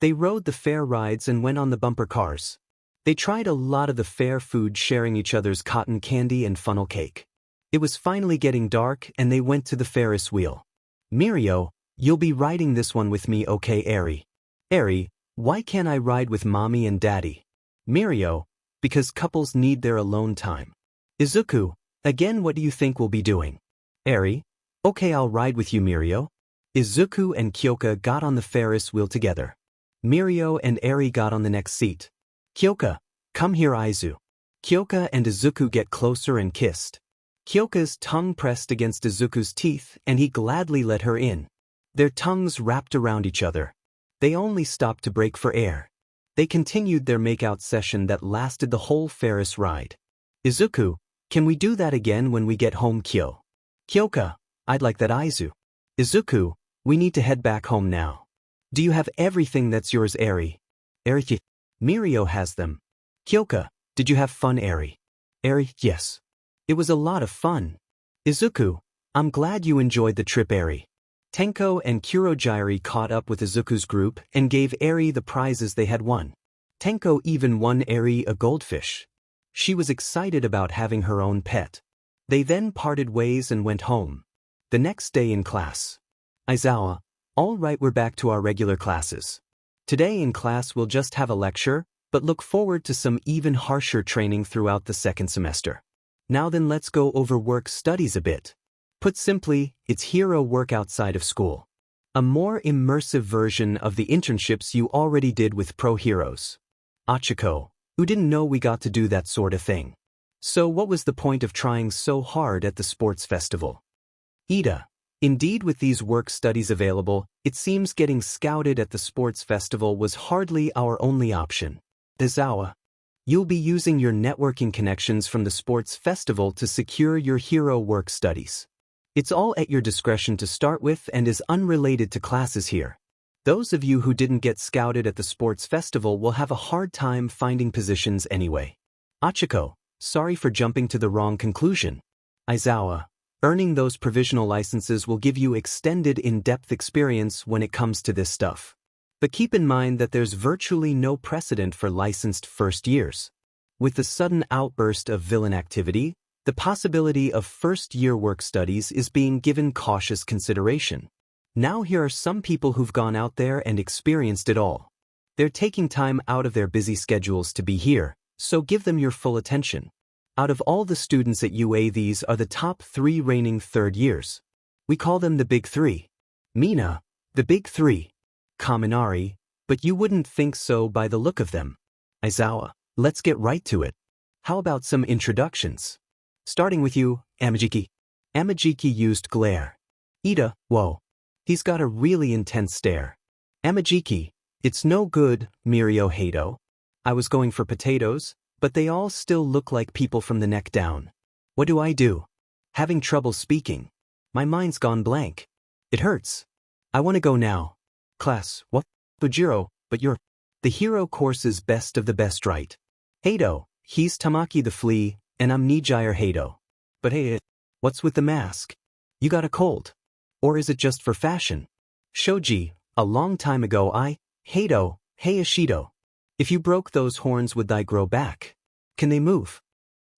They rode the fair rides and went on the bumper cars. They tried a lot of the fair food, sharing each other's cotton candy and funnel cake. It was finally getting dark and they went to the Ferris wheel. Mirio, you'll be riding this one with me, okay Eri? Eri, why can't I ride with mommy and daddy? Mirio, because couples need their alone time. Izuku, again, what do you think we'll be doing? Eri, okay, I'll ride with you. Mirio. Izuku and Kyoka got on the Ferris wheel together. Mirio and Eri got on the next seat. Kyoka, come here. Kyoka and Izuku get closer and kissed. Kyoka's tongue pressed against Izuku's teeth and he gladly let her in. Their tongues wrapped around each other. They only stopped to break for air. They continued their makeout session that lasted the whole Ferris ride. Izuku, can we do that again when we get home? Kyoka, I'd like that. Izuku, we need to head back home now. Do you have everything that's yours? Eri, Mirio has them. Kyoka, did you have fun? Eri, yes. It was a lot of fun. Izuku, I'm glad you enjoyed the trip. Eri. Tenko and 𝐀𝐮𝐭𝐡𝐨𝐫 caught up with Izuku's group and gave Eri the prizes they had won. Tenko even won Eri a goldfish. She was excited about having her own pet. They then parted ways and went home. The next day in class. Aizawa, all right, we're back to our regular classes. Today in class we'll just have a lecture, but look forward to some even harsher training throughout the second semester. Now then, let's go over work studies a bit. Put simply, it's hero work outside of school. A more immersive version of the internships you already did with pro heroes. 𝐻𝐿𝐿, who didn't know we got to do that sort of thing. So what was the point of trying so hard at the sports festival? 𝐸𝐿𝐻. Indeed, with these work studies available, it seems getting scouted at the sports festival was hardly our only option. 𝐒𝐮𝐬𝐴. You'll be using your networking connections from the sports festival to secure your hero work studies. It's all at your discretion to start with and is unrelated to classes here. Those of you who didn't get scouted at the sports festival will have a hard time finding positions anyway. 𝐻𝐿𝐿. Sorry for jumping to the wrong conclusion. 𝐒𝐮𝐬𝐴. Earning those provisional licenses will give you extended in-depth experience when it comes to this stuff. But keep in mind that there's virtually no precedent for licensed first years. With the sudden outburst of villain activity, the possibility of first-year work studies is being given cautious consideration. Now here are some people who've gone out there and experienced it all. They're taking time out of their busy schedules to be here, so give them your full attention. Out of all the students at UA, these are the top 3 reigning third years. We call them the Big 3. Mina, the Big 3. Kaminari, but you wouldn't think so by the look of them. 𝐒𝐮𝐬𝐴. Let's get right to it. How about some introductions? Starting with you, 𝐒𝐮𝐭𝐡𝐨𝐫. 𝐒𝐮𝐭𝐡𝐨 used glare. 𝐸𝐿𝐻, whoa. He's got a really intense stare. 𝐒𝐮𝐭𝐡𝐨, it's no good, 𝐀𝐮𝐭𝐡𝐨𝐫. I was going for potatoes, but they all still look like people from the neck down. What do I do? Having trouble speaking. My mind's gone blank. It hurts. I want to go now. Class, what? 𝐻𝐿𝐿, but you're the hero course's best of the best, right? 𝐻𝐿𝐿, he's Tamaki the Flea, and I'm 𝐂𝐵𝐺𝐼𝐻. But hey, what's with the mask? You got a cold? Or is it just for fashion? Shoji, a long time ago 𝐻𝐿𝐿, hey Ashido. If you broke those horns, would they grow back? Can they move?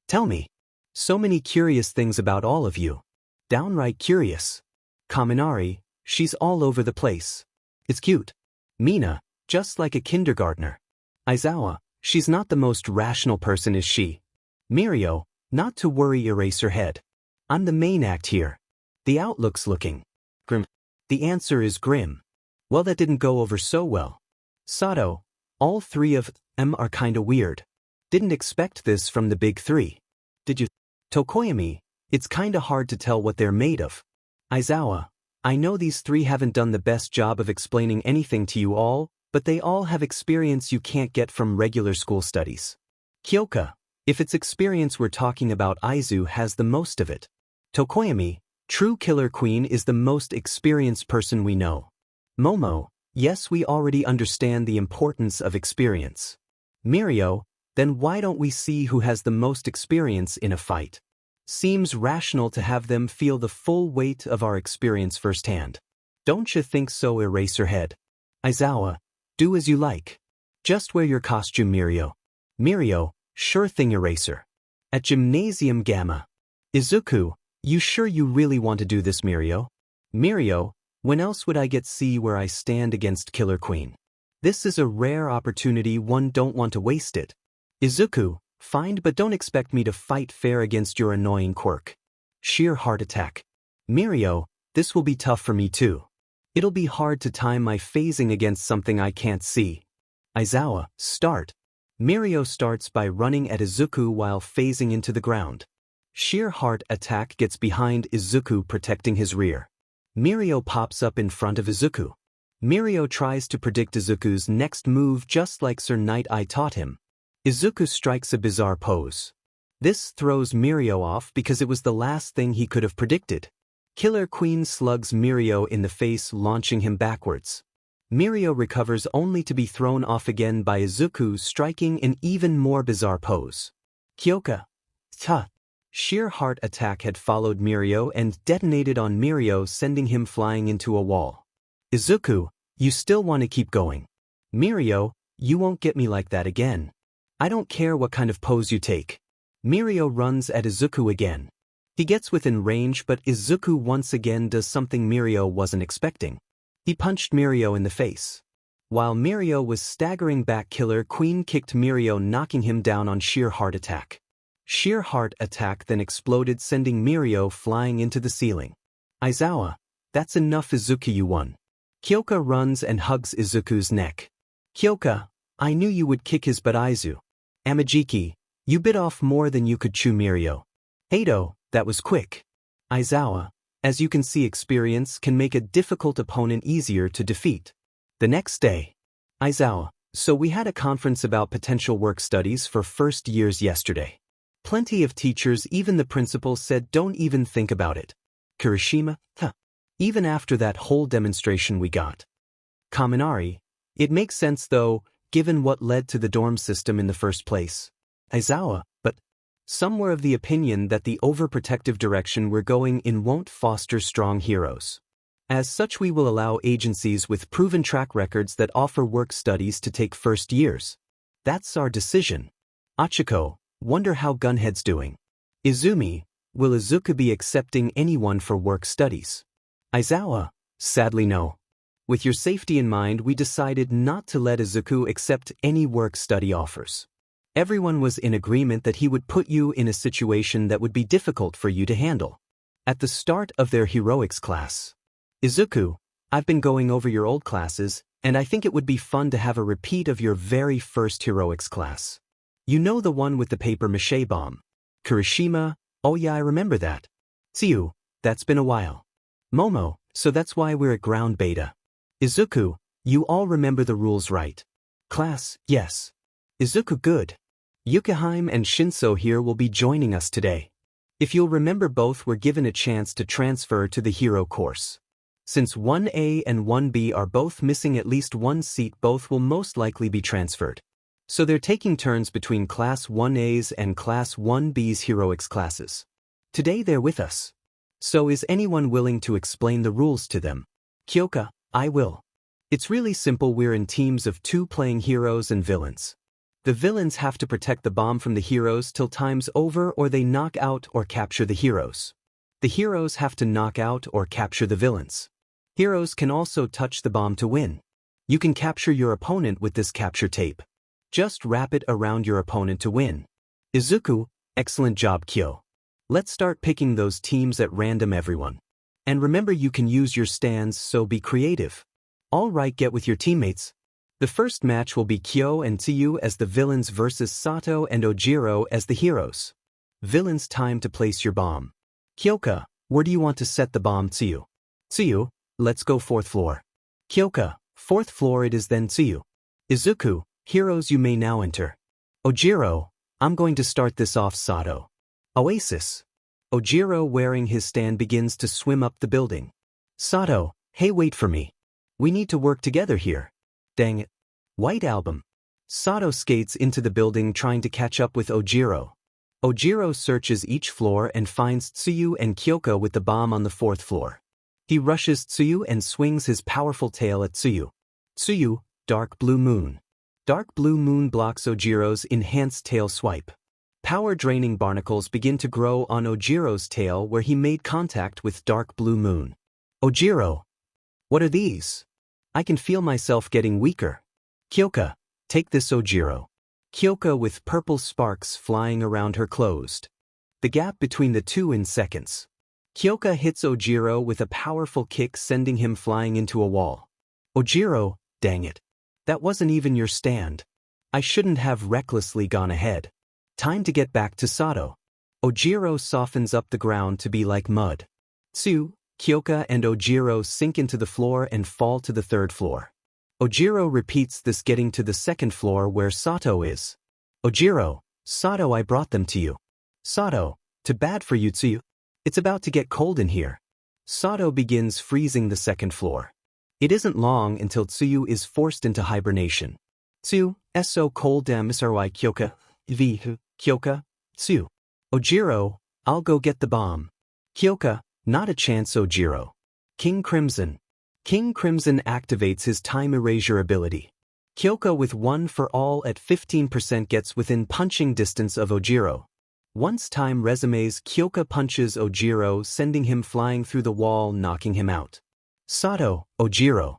Tell me. So many curious things about all of you. Downright curious. Kaminari, she's all over the place. It's cute. Mina, just like a kindergartner. 𝐒𝐮𝐬𝐴, she's not the most rational person, is she? Mirio, not to worry, Eraserhead. I'm the main act here. The outlook's looking grim. The answer is grim. Well, that didn't go over so well. Sato, all 3 of them are kinda weird. Didn't expect this from the Big 3. Did you? Tokoyami, it's kinda hard to tell what they're made of. 𝐒𝐮𝐬𝐴, I know these 3 haven't done the best job of explaining anything to you all, but they all have experience you can't get from regular school studies. Kyoka, if it's experience we're talking about, Aizu has the most of it. Tokoyami, true Killer Queen is the most experienced person we know. Momo, yes, we already understand the importance of experience. Mirio, then why don't we see who has the most experience in a fight? Seems rational to have them feel the full weight of our experience firsthand. Don't you think so, Eraserhead? 𝐒𝐮𝐬𝐴, do as you like. Just wear your costume, Mirio. Mirio, sure thing, Eraser. At Gymnasium Gamma. Izuku, you sure you really want to do this, Mirio? Mirio, when else would I get see where I stand against Killer Queen? This is a rare opportunity, one don't want to waste it. Izuku, fine, but don't expect me to fight fair against your annoying quirk. Sheer heart attack. Mirio, this will be tough for me too. It'll be hard to time my phasing against something I can't see. 𝐒𝐮𝐬𝐴, start. Mirio starts by running at Izuku while phasing into the ground. Sheer heart attack gets behind Izuku, protecting his rear. Mirio pops up in front of Izuku. Mirio tries to predict Izuku's next move just like 𝐶𝐿 taught him. Izuku strikes a bizarre pose. This throws Mirio off because it was the last thing he could have predicted. Killer Queen slugs Mirio in the face, launching him backwards. Mirio recovers only to be thrown off again by Izuku striking an even more bizarre pose. Kyoka. Ta. Sheer heart attack had followed Mirio and detonated on Mirio, sending him flying into a wall. Izuku, you still want to keep going. Mirio, you won't get me like that again. I don't care what kind of pose you take. Mirio runs at Izuku again. He gets within range, but Izuku once again does something Mirio wasn't expecting. He punched Mirio in the face. While 𝐒𝐮𝐬𝐽 was staggering back, Killer Queen kicked 𝐒𝐮𝐬𝐽, knocking him down on sheer heart attack. Sheer heart attack then exploded, sending 𝐒𝐮𝐬𝐽 flying into the ceiling. Aizawa, that's enough, Izuku, you won. Kyoka runs and hugs Izuku's neck. Kyoka, I knew you would kick his butt. Aizu. Amajiki, you bit off more than you could chew. 𝐒𝐮𝐬𝐽. Edo, that was quick. Aizawa, as you can see, experience can make a difficult opponent easier to defeat. The next day. Aizawa, so we had a conference about potential work studies for first years yesterday. Plenty of teachers, even the principal, said don't even think about it. Kirishima, even after that whole demonstration we got. Kaminari, it makes sense though, given what led to the dorm system in the first place. Aizawa, but some were of the opinion that the overprotective direction we're going in won't foster strong heroes. As such, we will allow agencies with proven track records that offer work studies to take first years. That's our decision. Achiko, wonder how Gunhead's doing. Izumi, will Izuku be accepting anyone for work studies? Aizawa, sadly no. With your safety in mind, we decided not to let Izuku accept any work study offers. Everyone was in agreement that he would put you in a situation that would be difficult for you to handle. At the start of their heroics class. Izuku, I've been going over your old classes, and I think it would be fun to have a repeat of your very first heroics class. You know, the one with the paper mache bomb. Kirishima, oh yeah, I remember that. Tsuyu, that's been a while. Momo, so that's why we're at ground beta. Izuku, you all remember the rules, right? Class, yes. Izuku, good. Yukihime and Shinso here will be joining us today. If you'll remember, both were given a chance to transfer to the hero course. Since 1A and 1B are both missing at least one seat, both will most likely be transferred. So they're taking turns between Class 1A's and Class 1B's heroics classes. Today they're with us. So is anyone willing to explain the rules to them? Kyoka, I will. It's really simple. We're in teams of 2 playing heroes and villains. The villains have to protect the bomb from the heroes till time's over, or they knock out or capture the heroes. The heroes have to knock out or capture the villains. Heroes can also touch the bomb to win. You can capture your opponent with this capture tape. Just wrap it around your opponent to win. Izuku, excellent job, Kyo. Let's start picking those teams at random, everyone. And remember, you can use your stands, so be creative. All right, get with your teammates. The first match will be Kyo and Tsuyu as the villains versus Sato and 𝐻𝐼RO as the heroes. Villains, time to place your bomb. Kyoka, where do you want to set the bomb? Tsuyu. Tsuyu, let's go 4th floor. Kyoka, 4th floor it is then. Tsuyu. Izuku, heroes, you may now enter. 𝐻𝐼RO, I'm going to start this off. Sato. Oasis. 𝐻𝐼RO, wearing his stand, begins to swim up the building. Sato, hey, wait for me. We need to work together here. Dang it. White Album. Sato skates into the building, trying to catch up with 𝐻𝐼RO. 𝐻𝐼RO searches each floor and finds Tsuyu and Kyoka with the bomb on the 4th floor. He rushes Tsuyu and swings his powerful tail at Tsuyu. Tsuyu, Dark Blue Moon. Dark Blue Moon blocks 𝐻𝐼RO's enhanced tail swipe. Power-draining barnacles begin to grow on 𝐻𝐼RO's tail where he made contact with Dark Blue Moon. 𝐻𝐼RO. What are these? I can feel myself getting weaker. Kyoka, take this, 𝐻𝐼RO. Kyoka, with purple sparks flying around her, closed the gap between the two in seconds. Kyoka hits 𝐻𝐼RO with a powerful kick, sending him flying into a wall. 𝐻𝐼RO, dang it. That wasn't even your stand. I shouldn't have recklessly gone ahead. Time to get back to Sato. 𝐻𝐼RO softens up the ground to be like mud. Tsuyu, Kyoka and 𝐻𝐼RO sink into the floor and fall to the 3rd floor. 𝐻𝐼RO repeats this, getting to the 2nd floor where Sato is. 𝐻𝐼RO, Sato, I brought them to you. Sato, too bad for you, Tsuyu. It's about to get cold in here. Sato begins freezing the 2nd floor. It isn't long until Tsuyu is forced into hibernation. Tsuyu, so cold, Msry Kyoka, Kyoka, Tsuyu. 𝐻𝐼RO, I'll go get the bomb. Kyoka, not a chance, 𝐻𝐼RO. King Crimson. King Crimson activates his time erasure ability. Kyoka, with One for All at 15%, gets within punching distance of 𝐻𝐼RO. Once time resumes, Kyoka punches 𝐻𝐼RO, sending him flying through the wall, knocking him out. Sato, 𝐻𝐼RO.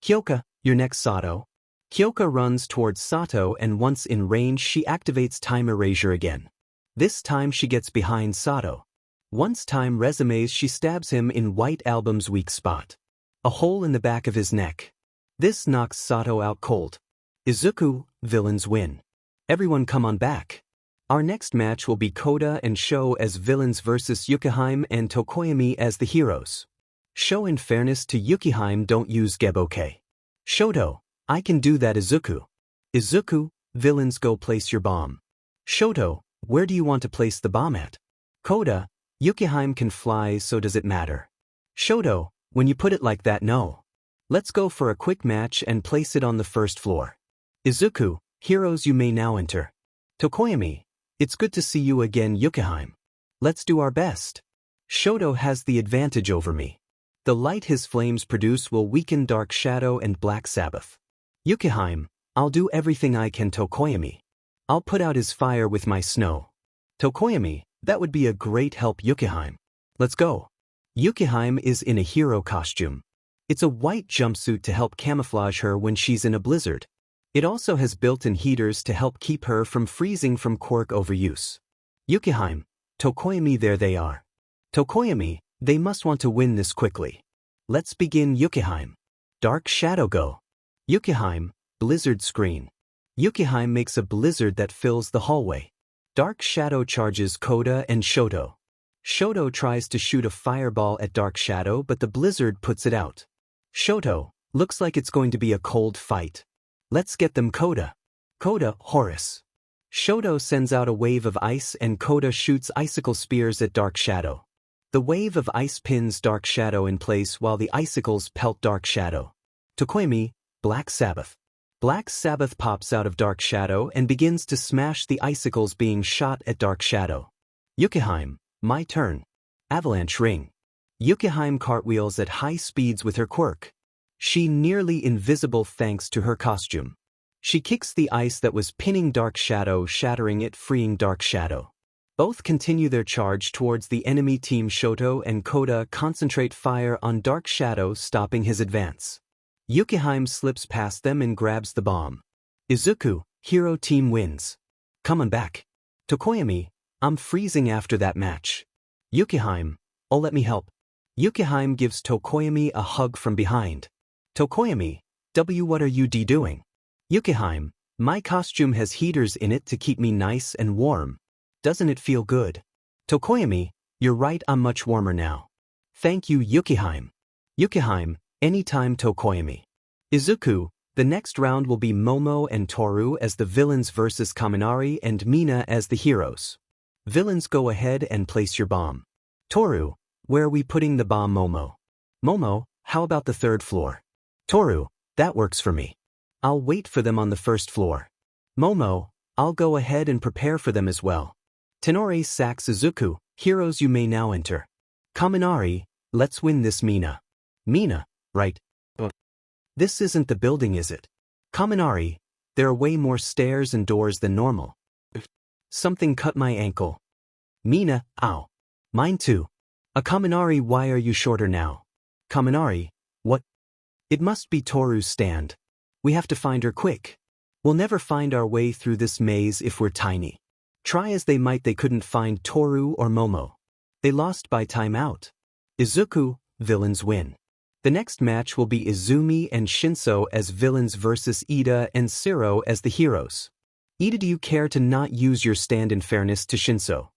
Kyoka, You're next, 𝐬𝐮𝐽. Kyoka runs towards Sato, and once in range she activates Time Erasure again. This time she gets behind Sato. Once time resumes, she stabs him in White Album's weak spot. A hole in the back of his neck. This knocks Sato out cold. Izuku, villains win. Everyone come on back. Our next match will be Koda and Sho as villains versus 𝐒𝐮𝐭𝐡𝐨𝐫 and 𝗏𝐭yami as the heroes. Sho, in fairness to 𝐒𝐮𝐭𝐡𝐨𝐫, don't use 𝗫𝐵. Shoto, I can do that. Izuku. Izuku, villains go place your bomb. Shoto, where do you want to place the bomb at? Koda, 𝐒𝐮𝐭𝐡𝐨𝐫 can fly, so does it matter? Shoto, when you put it like that, no. Let's go for a quick match and place it on the first floor. Izuku, heroes, you may now enter. 𝗏𝐭yami, it's good to see you again. 𝐒𝐮𝐭𝐡𝐨𝐫. Let's do our best. Shoto has the advantage over me. The light his flames produce will weaken Dark Shadow and Black Sabbath. 𝐒𝐮𝐭𝐡𝐨𝐫, I'll do everything I can. 𝗏𝐭yami, I'll put out his fire with my snow. 𝗏𝐭yami, that would be a great help. 𝐒𝐮𝐭𝐡𝐨𝐫. Let's go. 𝐒𝐮𝐭𝐡𝐨𝐫 is in a hero costume. It's a white jumpsuit to help camouflage her when she's in a blizzard. It also has built-in heaters to help keep her from freezing from quirk overuse. 𝐒𝐮𝐭𝐡𝐨𝐫, 𝗏𝐭yami, there they are. 𝗏𝐭yami, they must want to win this quickly. Let's begin. 𝐒𝐮𝐭𝐡𝐨𝐫. Dark Shadow go. 𝐒𝐮𝐭𝐡𝐨𝐫, Blizzard Screen. 𝐒𝐮𝐭𝐡𝐨𝐫 makes a blizzard that fills the hallway. Dark Shadow charges Koda and Shoto. Shoto tries to shoot a fireball at Dark Shadow, but the blizzard puts it out. Shoto, looks like it's going to be a cold fight. Let's get them. Koda. Koda, Horus. Shoto sends out a wave of ice and Koda shoots icicle spears at Dark Shadow. The wave of ice pins Dark Shadow in place while the icicles pelt Dark Shadow. 𝗏𝐭yami, Black Sabbath. Black Sabbath pops out of Dark Shadow and begins to smash the icicles being shot at Dark Shadow. 𝐒𝐮𝐭𝐡𝐨𝐫, my turn. Avalanche Ring. 𝐒𝐮𝐭𝐡𝐨𝐫 cartwheels at high speeds with her quirk. She nearly invisible thanks to her costume. She kicks the ice that was pinning Dark Shadow, shattering it, freeing Dark Shadow. Both continue their charge towards the enemy team. Shoto and Koda concentrate fire on Dark Shadow, stopping his advance. 𝐒𝐮𝐭𝐡𝐨𝐫 slips past them and grabs the bomb. Izuku, hero team wins. Come on back. 𝗏𝐭yami, I'm freezing after that match. 𝐒𝐮𝐭𝐡𝐨𝐫, oh, let me help. 𝐒𝐮𝐭𝐡𝐨𝐫 gives 𝗏𝐭yami a hug from behind. 𝗏𝐭yami, what are you doing? 𝐒𝐮𝐽𝐡𝐨𝐫, my costume has heaters in it to keep me nice and warm. Doesn't it feel good? 𝗏𝐭yami, you're right, I'm much warmer now. Thank you. 𝐒𝐮𝐽𝐡𝐨𝐫. 𝐒𝐮𝐽𝐡𝐨𝐫, anytime. 𝗏𝐭yami. Izuku, the next round will be Momo and Toru as the villains versus Kaminari and Mina as the heroes. Villains, go ahead and place your bomb. Toru, where are we putting the bomb? Momo. Momo, how about the third floor? Toru, that works for me. I'll wait for them on the first floor. Momo, I'll go ahead and prepare for them as well. Tenori sacks Izuku, heroes, you may now enter. Kaminari, let's win this. Mina. Mina, right? This isn't the building, is it? Kaminari, there are way more stairs and doors than normal. Something cut my ankle. Mina, ow. Mine too. Kaminari, why are you shorter now? Kaminari, what? It must be Toru's stand. We have to find her quick. We'll never find our way through this maze if we're tiny. Try as they might, they couldn't find Toru or Momo. They lost by timeout. Izuku, villains win. The next match will be Izumi and Shinso as villains versus Iida and 𝗏𝗏 as the heroes. Iida, do you care to not use your stand? In fairness to Shinso.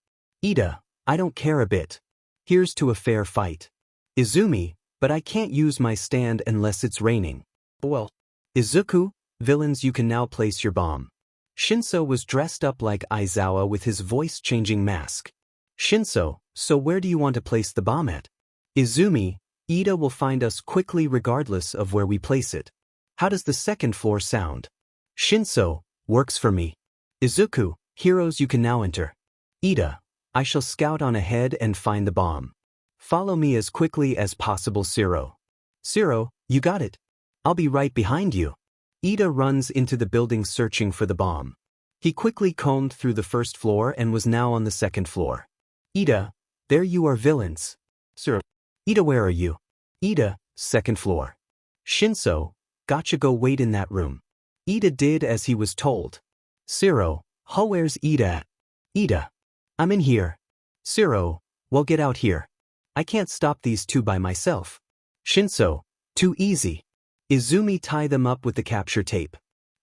Iida, I don't care a bit. Here's to a fair fight. Izumi, but I can't use my stand unless it's raining. Well. Izuku, villains, you can now place your bomb. Shinso was dressed up like Aizawa with his voice-changing mask. Shinso, so where do you want to place the bomb at? Izumi, Iida will find us quickly regardless of where we place it. How does the second floor sound? Shinso, works for me. Izuku, heroes, you can now enter. Iida, I shall scout on ahead and find the bomb. Follow me as quickly as possible. 𝗏𝗏, 𝗏𝗏, you got it. I'll be right behind you. Iida runs into the building searching for the bomb. He quickly combed through the first floor and was now on the second floor. Iida, there you are. Villains. 𝗏𝗏, Iida, where are you? Iida, second floor. Shinso, 𝐒𝐮𝐭𝐡𝐨𝐫 wait in that room. 𝐒𝐮𝐬 did as he was told. 𝗧𝗟𝗧, where's 𝐒𝐮𝐬 at? 𝐒𝐮𝐬, I'm in here. 𝗧𝗟𝗧, well get out here. I can't stop these two by myself. ‡ too easy. 𝐼𝐮𝐵 tie them up with the capture tape.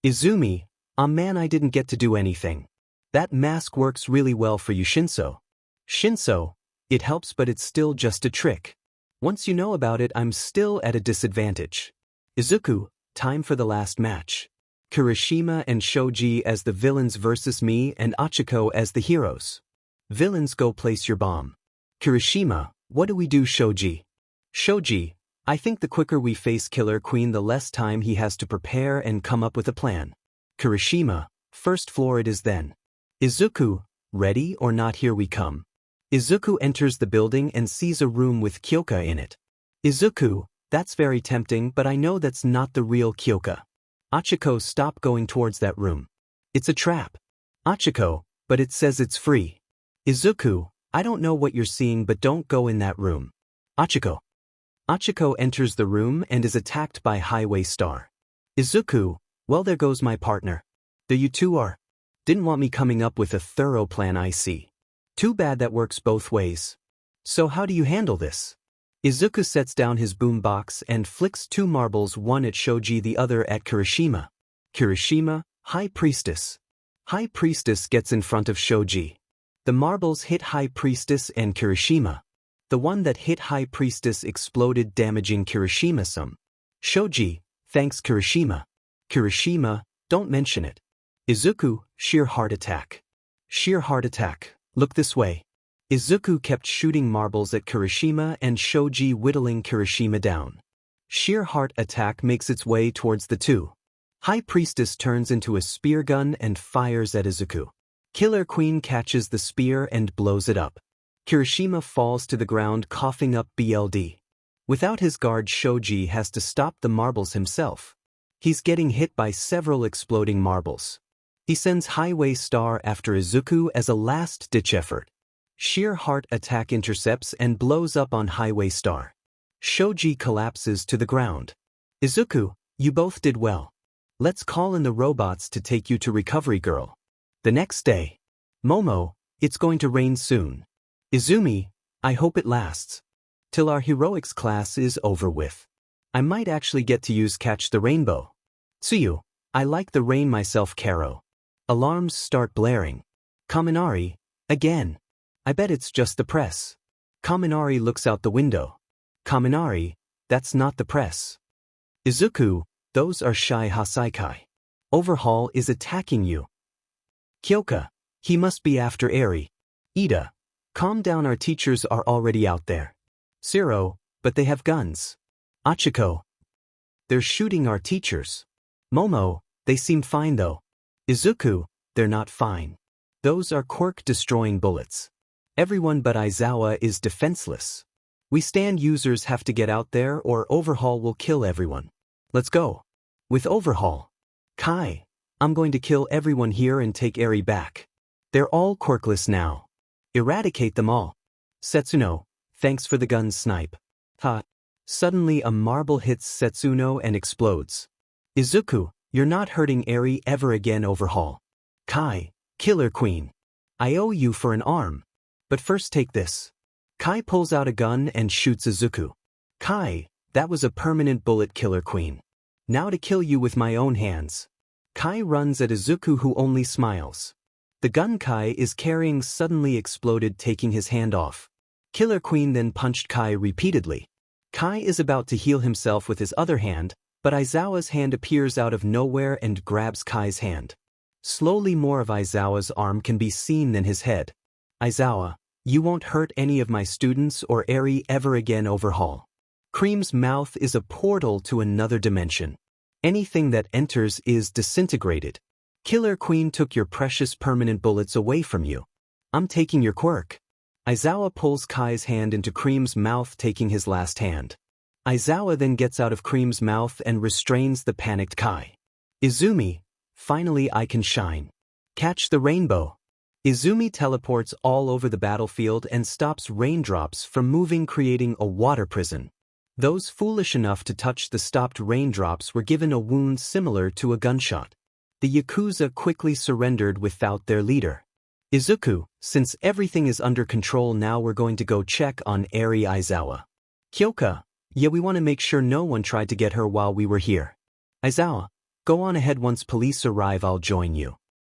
𝐼𝐮𝐵, man I didn't get to do anything. That mask works really well for you ‡, it helps but it's still just a trick. Once you know about it I'm still at a disadvantage. ― time for the last match. Kirishima and Shoji as the villains versus me and Achiko as the heroes. Villains, go place your bomb. Kirishima, what do we do Shoji? Shoji, I think the quicker we face 𝐾𝐿𝐴 the less time he has to prepare and come up with a plan. Kirishima, first floor it is then. ―, ready or not here we come. ― enters the building and sees a room with Kyoka in it. ―, that's very tempting but I know that's not the real Kyoka. Achiko, stop going towards that room. It's a trap. Achiko, but it says it's free. ―, I don't know what you're seeing but don't go in that room. Achiko. Achiko enters the room and is attacked by Highway Star. ―, well there goes my partner. The you two are. Didn't want me coming up with a thorough plan I see. Too bad that works both ways. So how do you handle this? ― sets down his boombox and flicks two marbles, one at Shoji the other at Kirishima. Kirishima, High Priestess. High Priestess gets in front of Shoji. The marbles hit High Priestess and Kirishima. The one that hit High Priestess exploded, damaging Kirishima some. Shoji, thanks Kirishima. Kirishima, don't mention it. ―, sheer heart attack. Sheer heart attack, look this way. ― kept shooting marbles at Kirishima and Shoji, whittling Kirishima down. Sheer heart attack makes its way towards the two. High Priestess turns into a spear gun and fires at ―. 𝐾𝐿𝐴 catches the spear and blows it up. Kirishima falls to the ground coughing up blood. Without his guard Shoji has to stop the marbles himself. He's getting hit by several exploding marbles. He sends Highway Star after ― as a last-ditch effort. Sheer heart attack intercepts and blows up on Highway Star. Shoji collapses to the ground. ―, you both did well. Let's call in the robots to take you to Recovery Girl. The next day. Momo, it's going to rain soon. ―, I hope it lasts. Till our heroics class is over with. I might actually get to use Catch the Rainbow. Tsuyu, I like the rain myself Karo. Alarms start blaring. Kaminari, again. I bet it's just the press. Kaminari looks out the window. Kaminari, that's not the press. ―, those are Shy Hasaikai. Overhaul is attacking you. Kyoka, he must be after Eri. ―, calm down, our teachers are already out there. ―, but they have guns. Achiko, they're shooting our teachers. Momo, they seem fine though. ―, they're not fine. Those are quirk-destroying bullets. Everyone but Aizawa is defenseless. We stand users have to get out there or Overhaul will kill everyone. Let's go. With Overhaul. Kai, I'm going to kill everyone here and take Eri back. They're all quirkless now. Eradicate them all. Setsuno, thanks for the gun snipe. Ha. Suddenly a marble hits Setsuno and explodes. ―, you're not hurting Eri ever again Overhaul. Kai, 𝐾𝐿𝐴, I owe you for an arm. But first take this. Kai pulls out a gun and shoots ―. Kai, that was a permanent bullet 𝐾𝐿𝐴. Now to kill you with my own hands. Kai runs at ― who only smiles. The gun Kai is carrying suddenly exploded, taking his hand off. 𝐾𝐿𝐴 then punched Kai repeatedly. Kai is about to heal himself with his other hand, but Aizawa's hand appears out of nowhere and grabs Kai's hand. Slowly more of Aizawa's arm can be seen than his head. Aizawa, you won't hurt any of my students or Eri ever again Overhaul. Cream's mouth is a portal to another dimension. Anything that enters is disintegrated. 𝐾𝐿𝐴 took your precious permanent bullets away from you. I'm taking your quirk. Aizawa pulls Kai's hand into Cream's mouth, taking his last hand. Aizawa then gets out of Cream's mouth and restrains the panicked Kai. ―, finally I can shine. Catch the rainbow. ― teleports all over the battlefield and stops raindrops from moving, creating a water prison. Those foolish enough to touch the stopped raindrops were given a wound similar to a gunshot. The Yakuza quickly surrendered without their leader. Izuku, since everything is under control now, we're going to go check on Eri Aizawa. Kyoka, yeah, we want to make sure no one tried to get her while we were here. Aizawa, go on ahead, once police arrive I'll join you.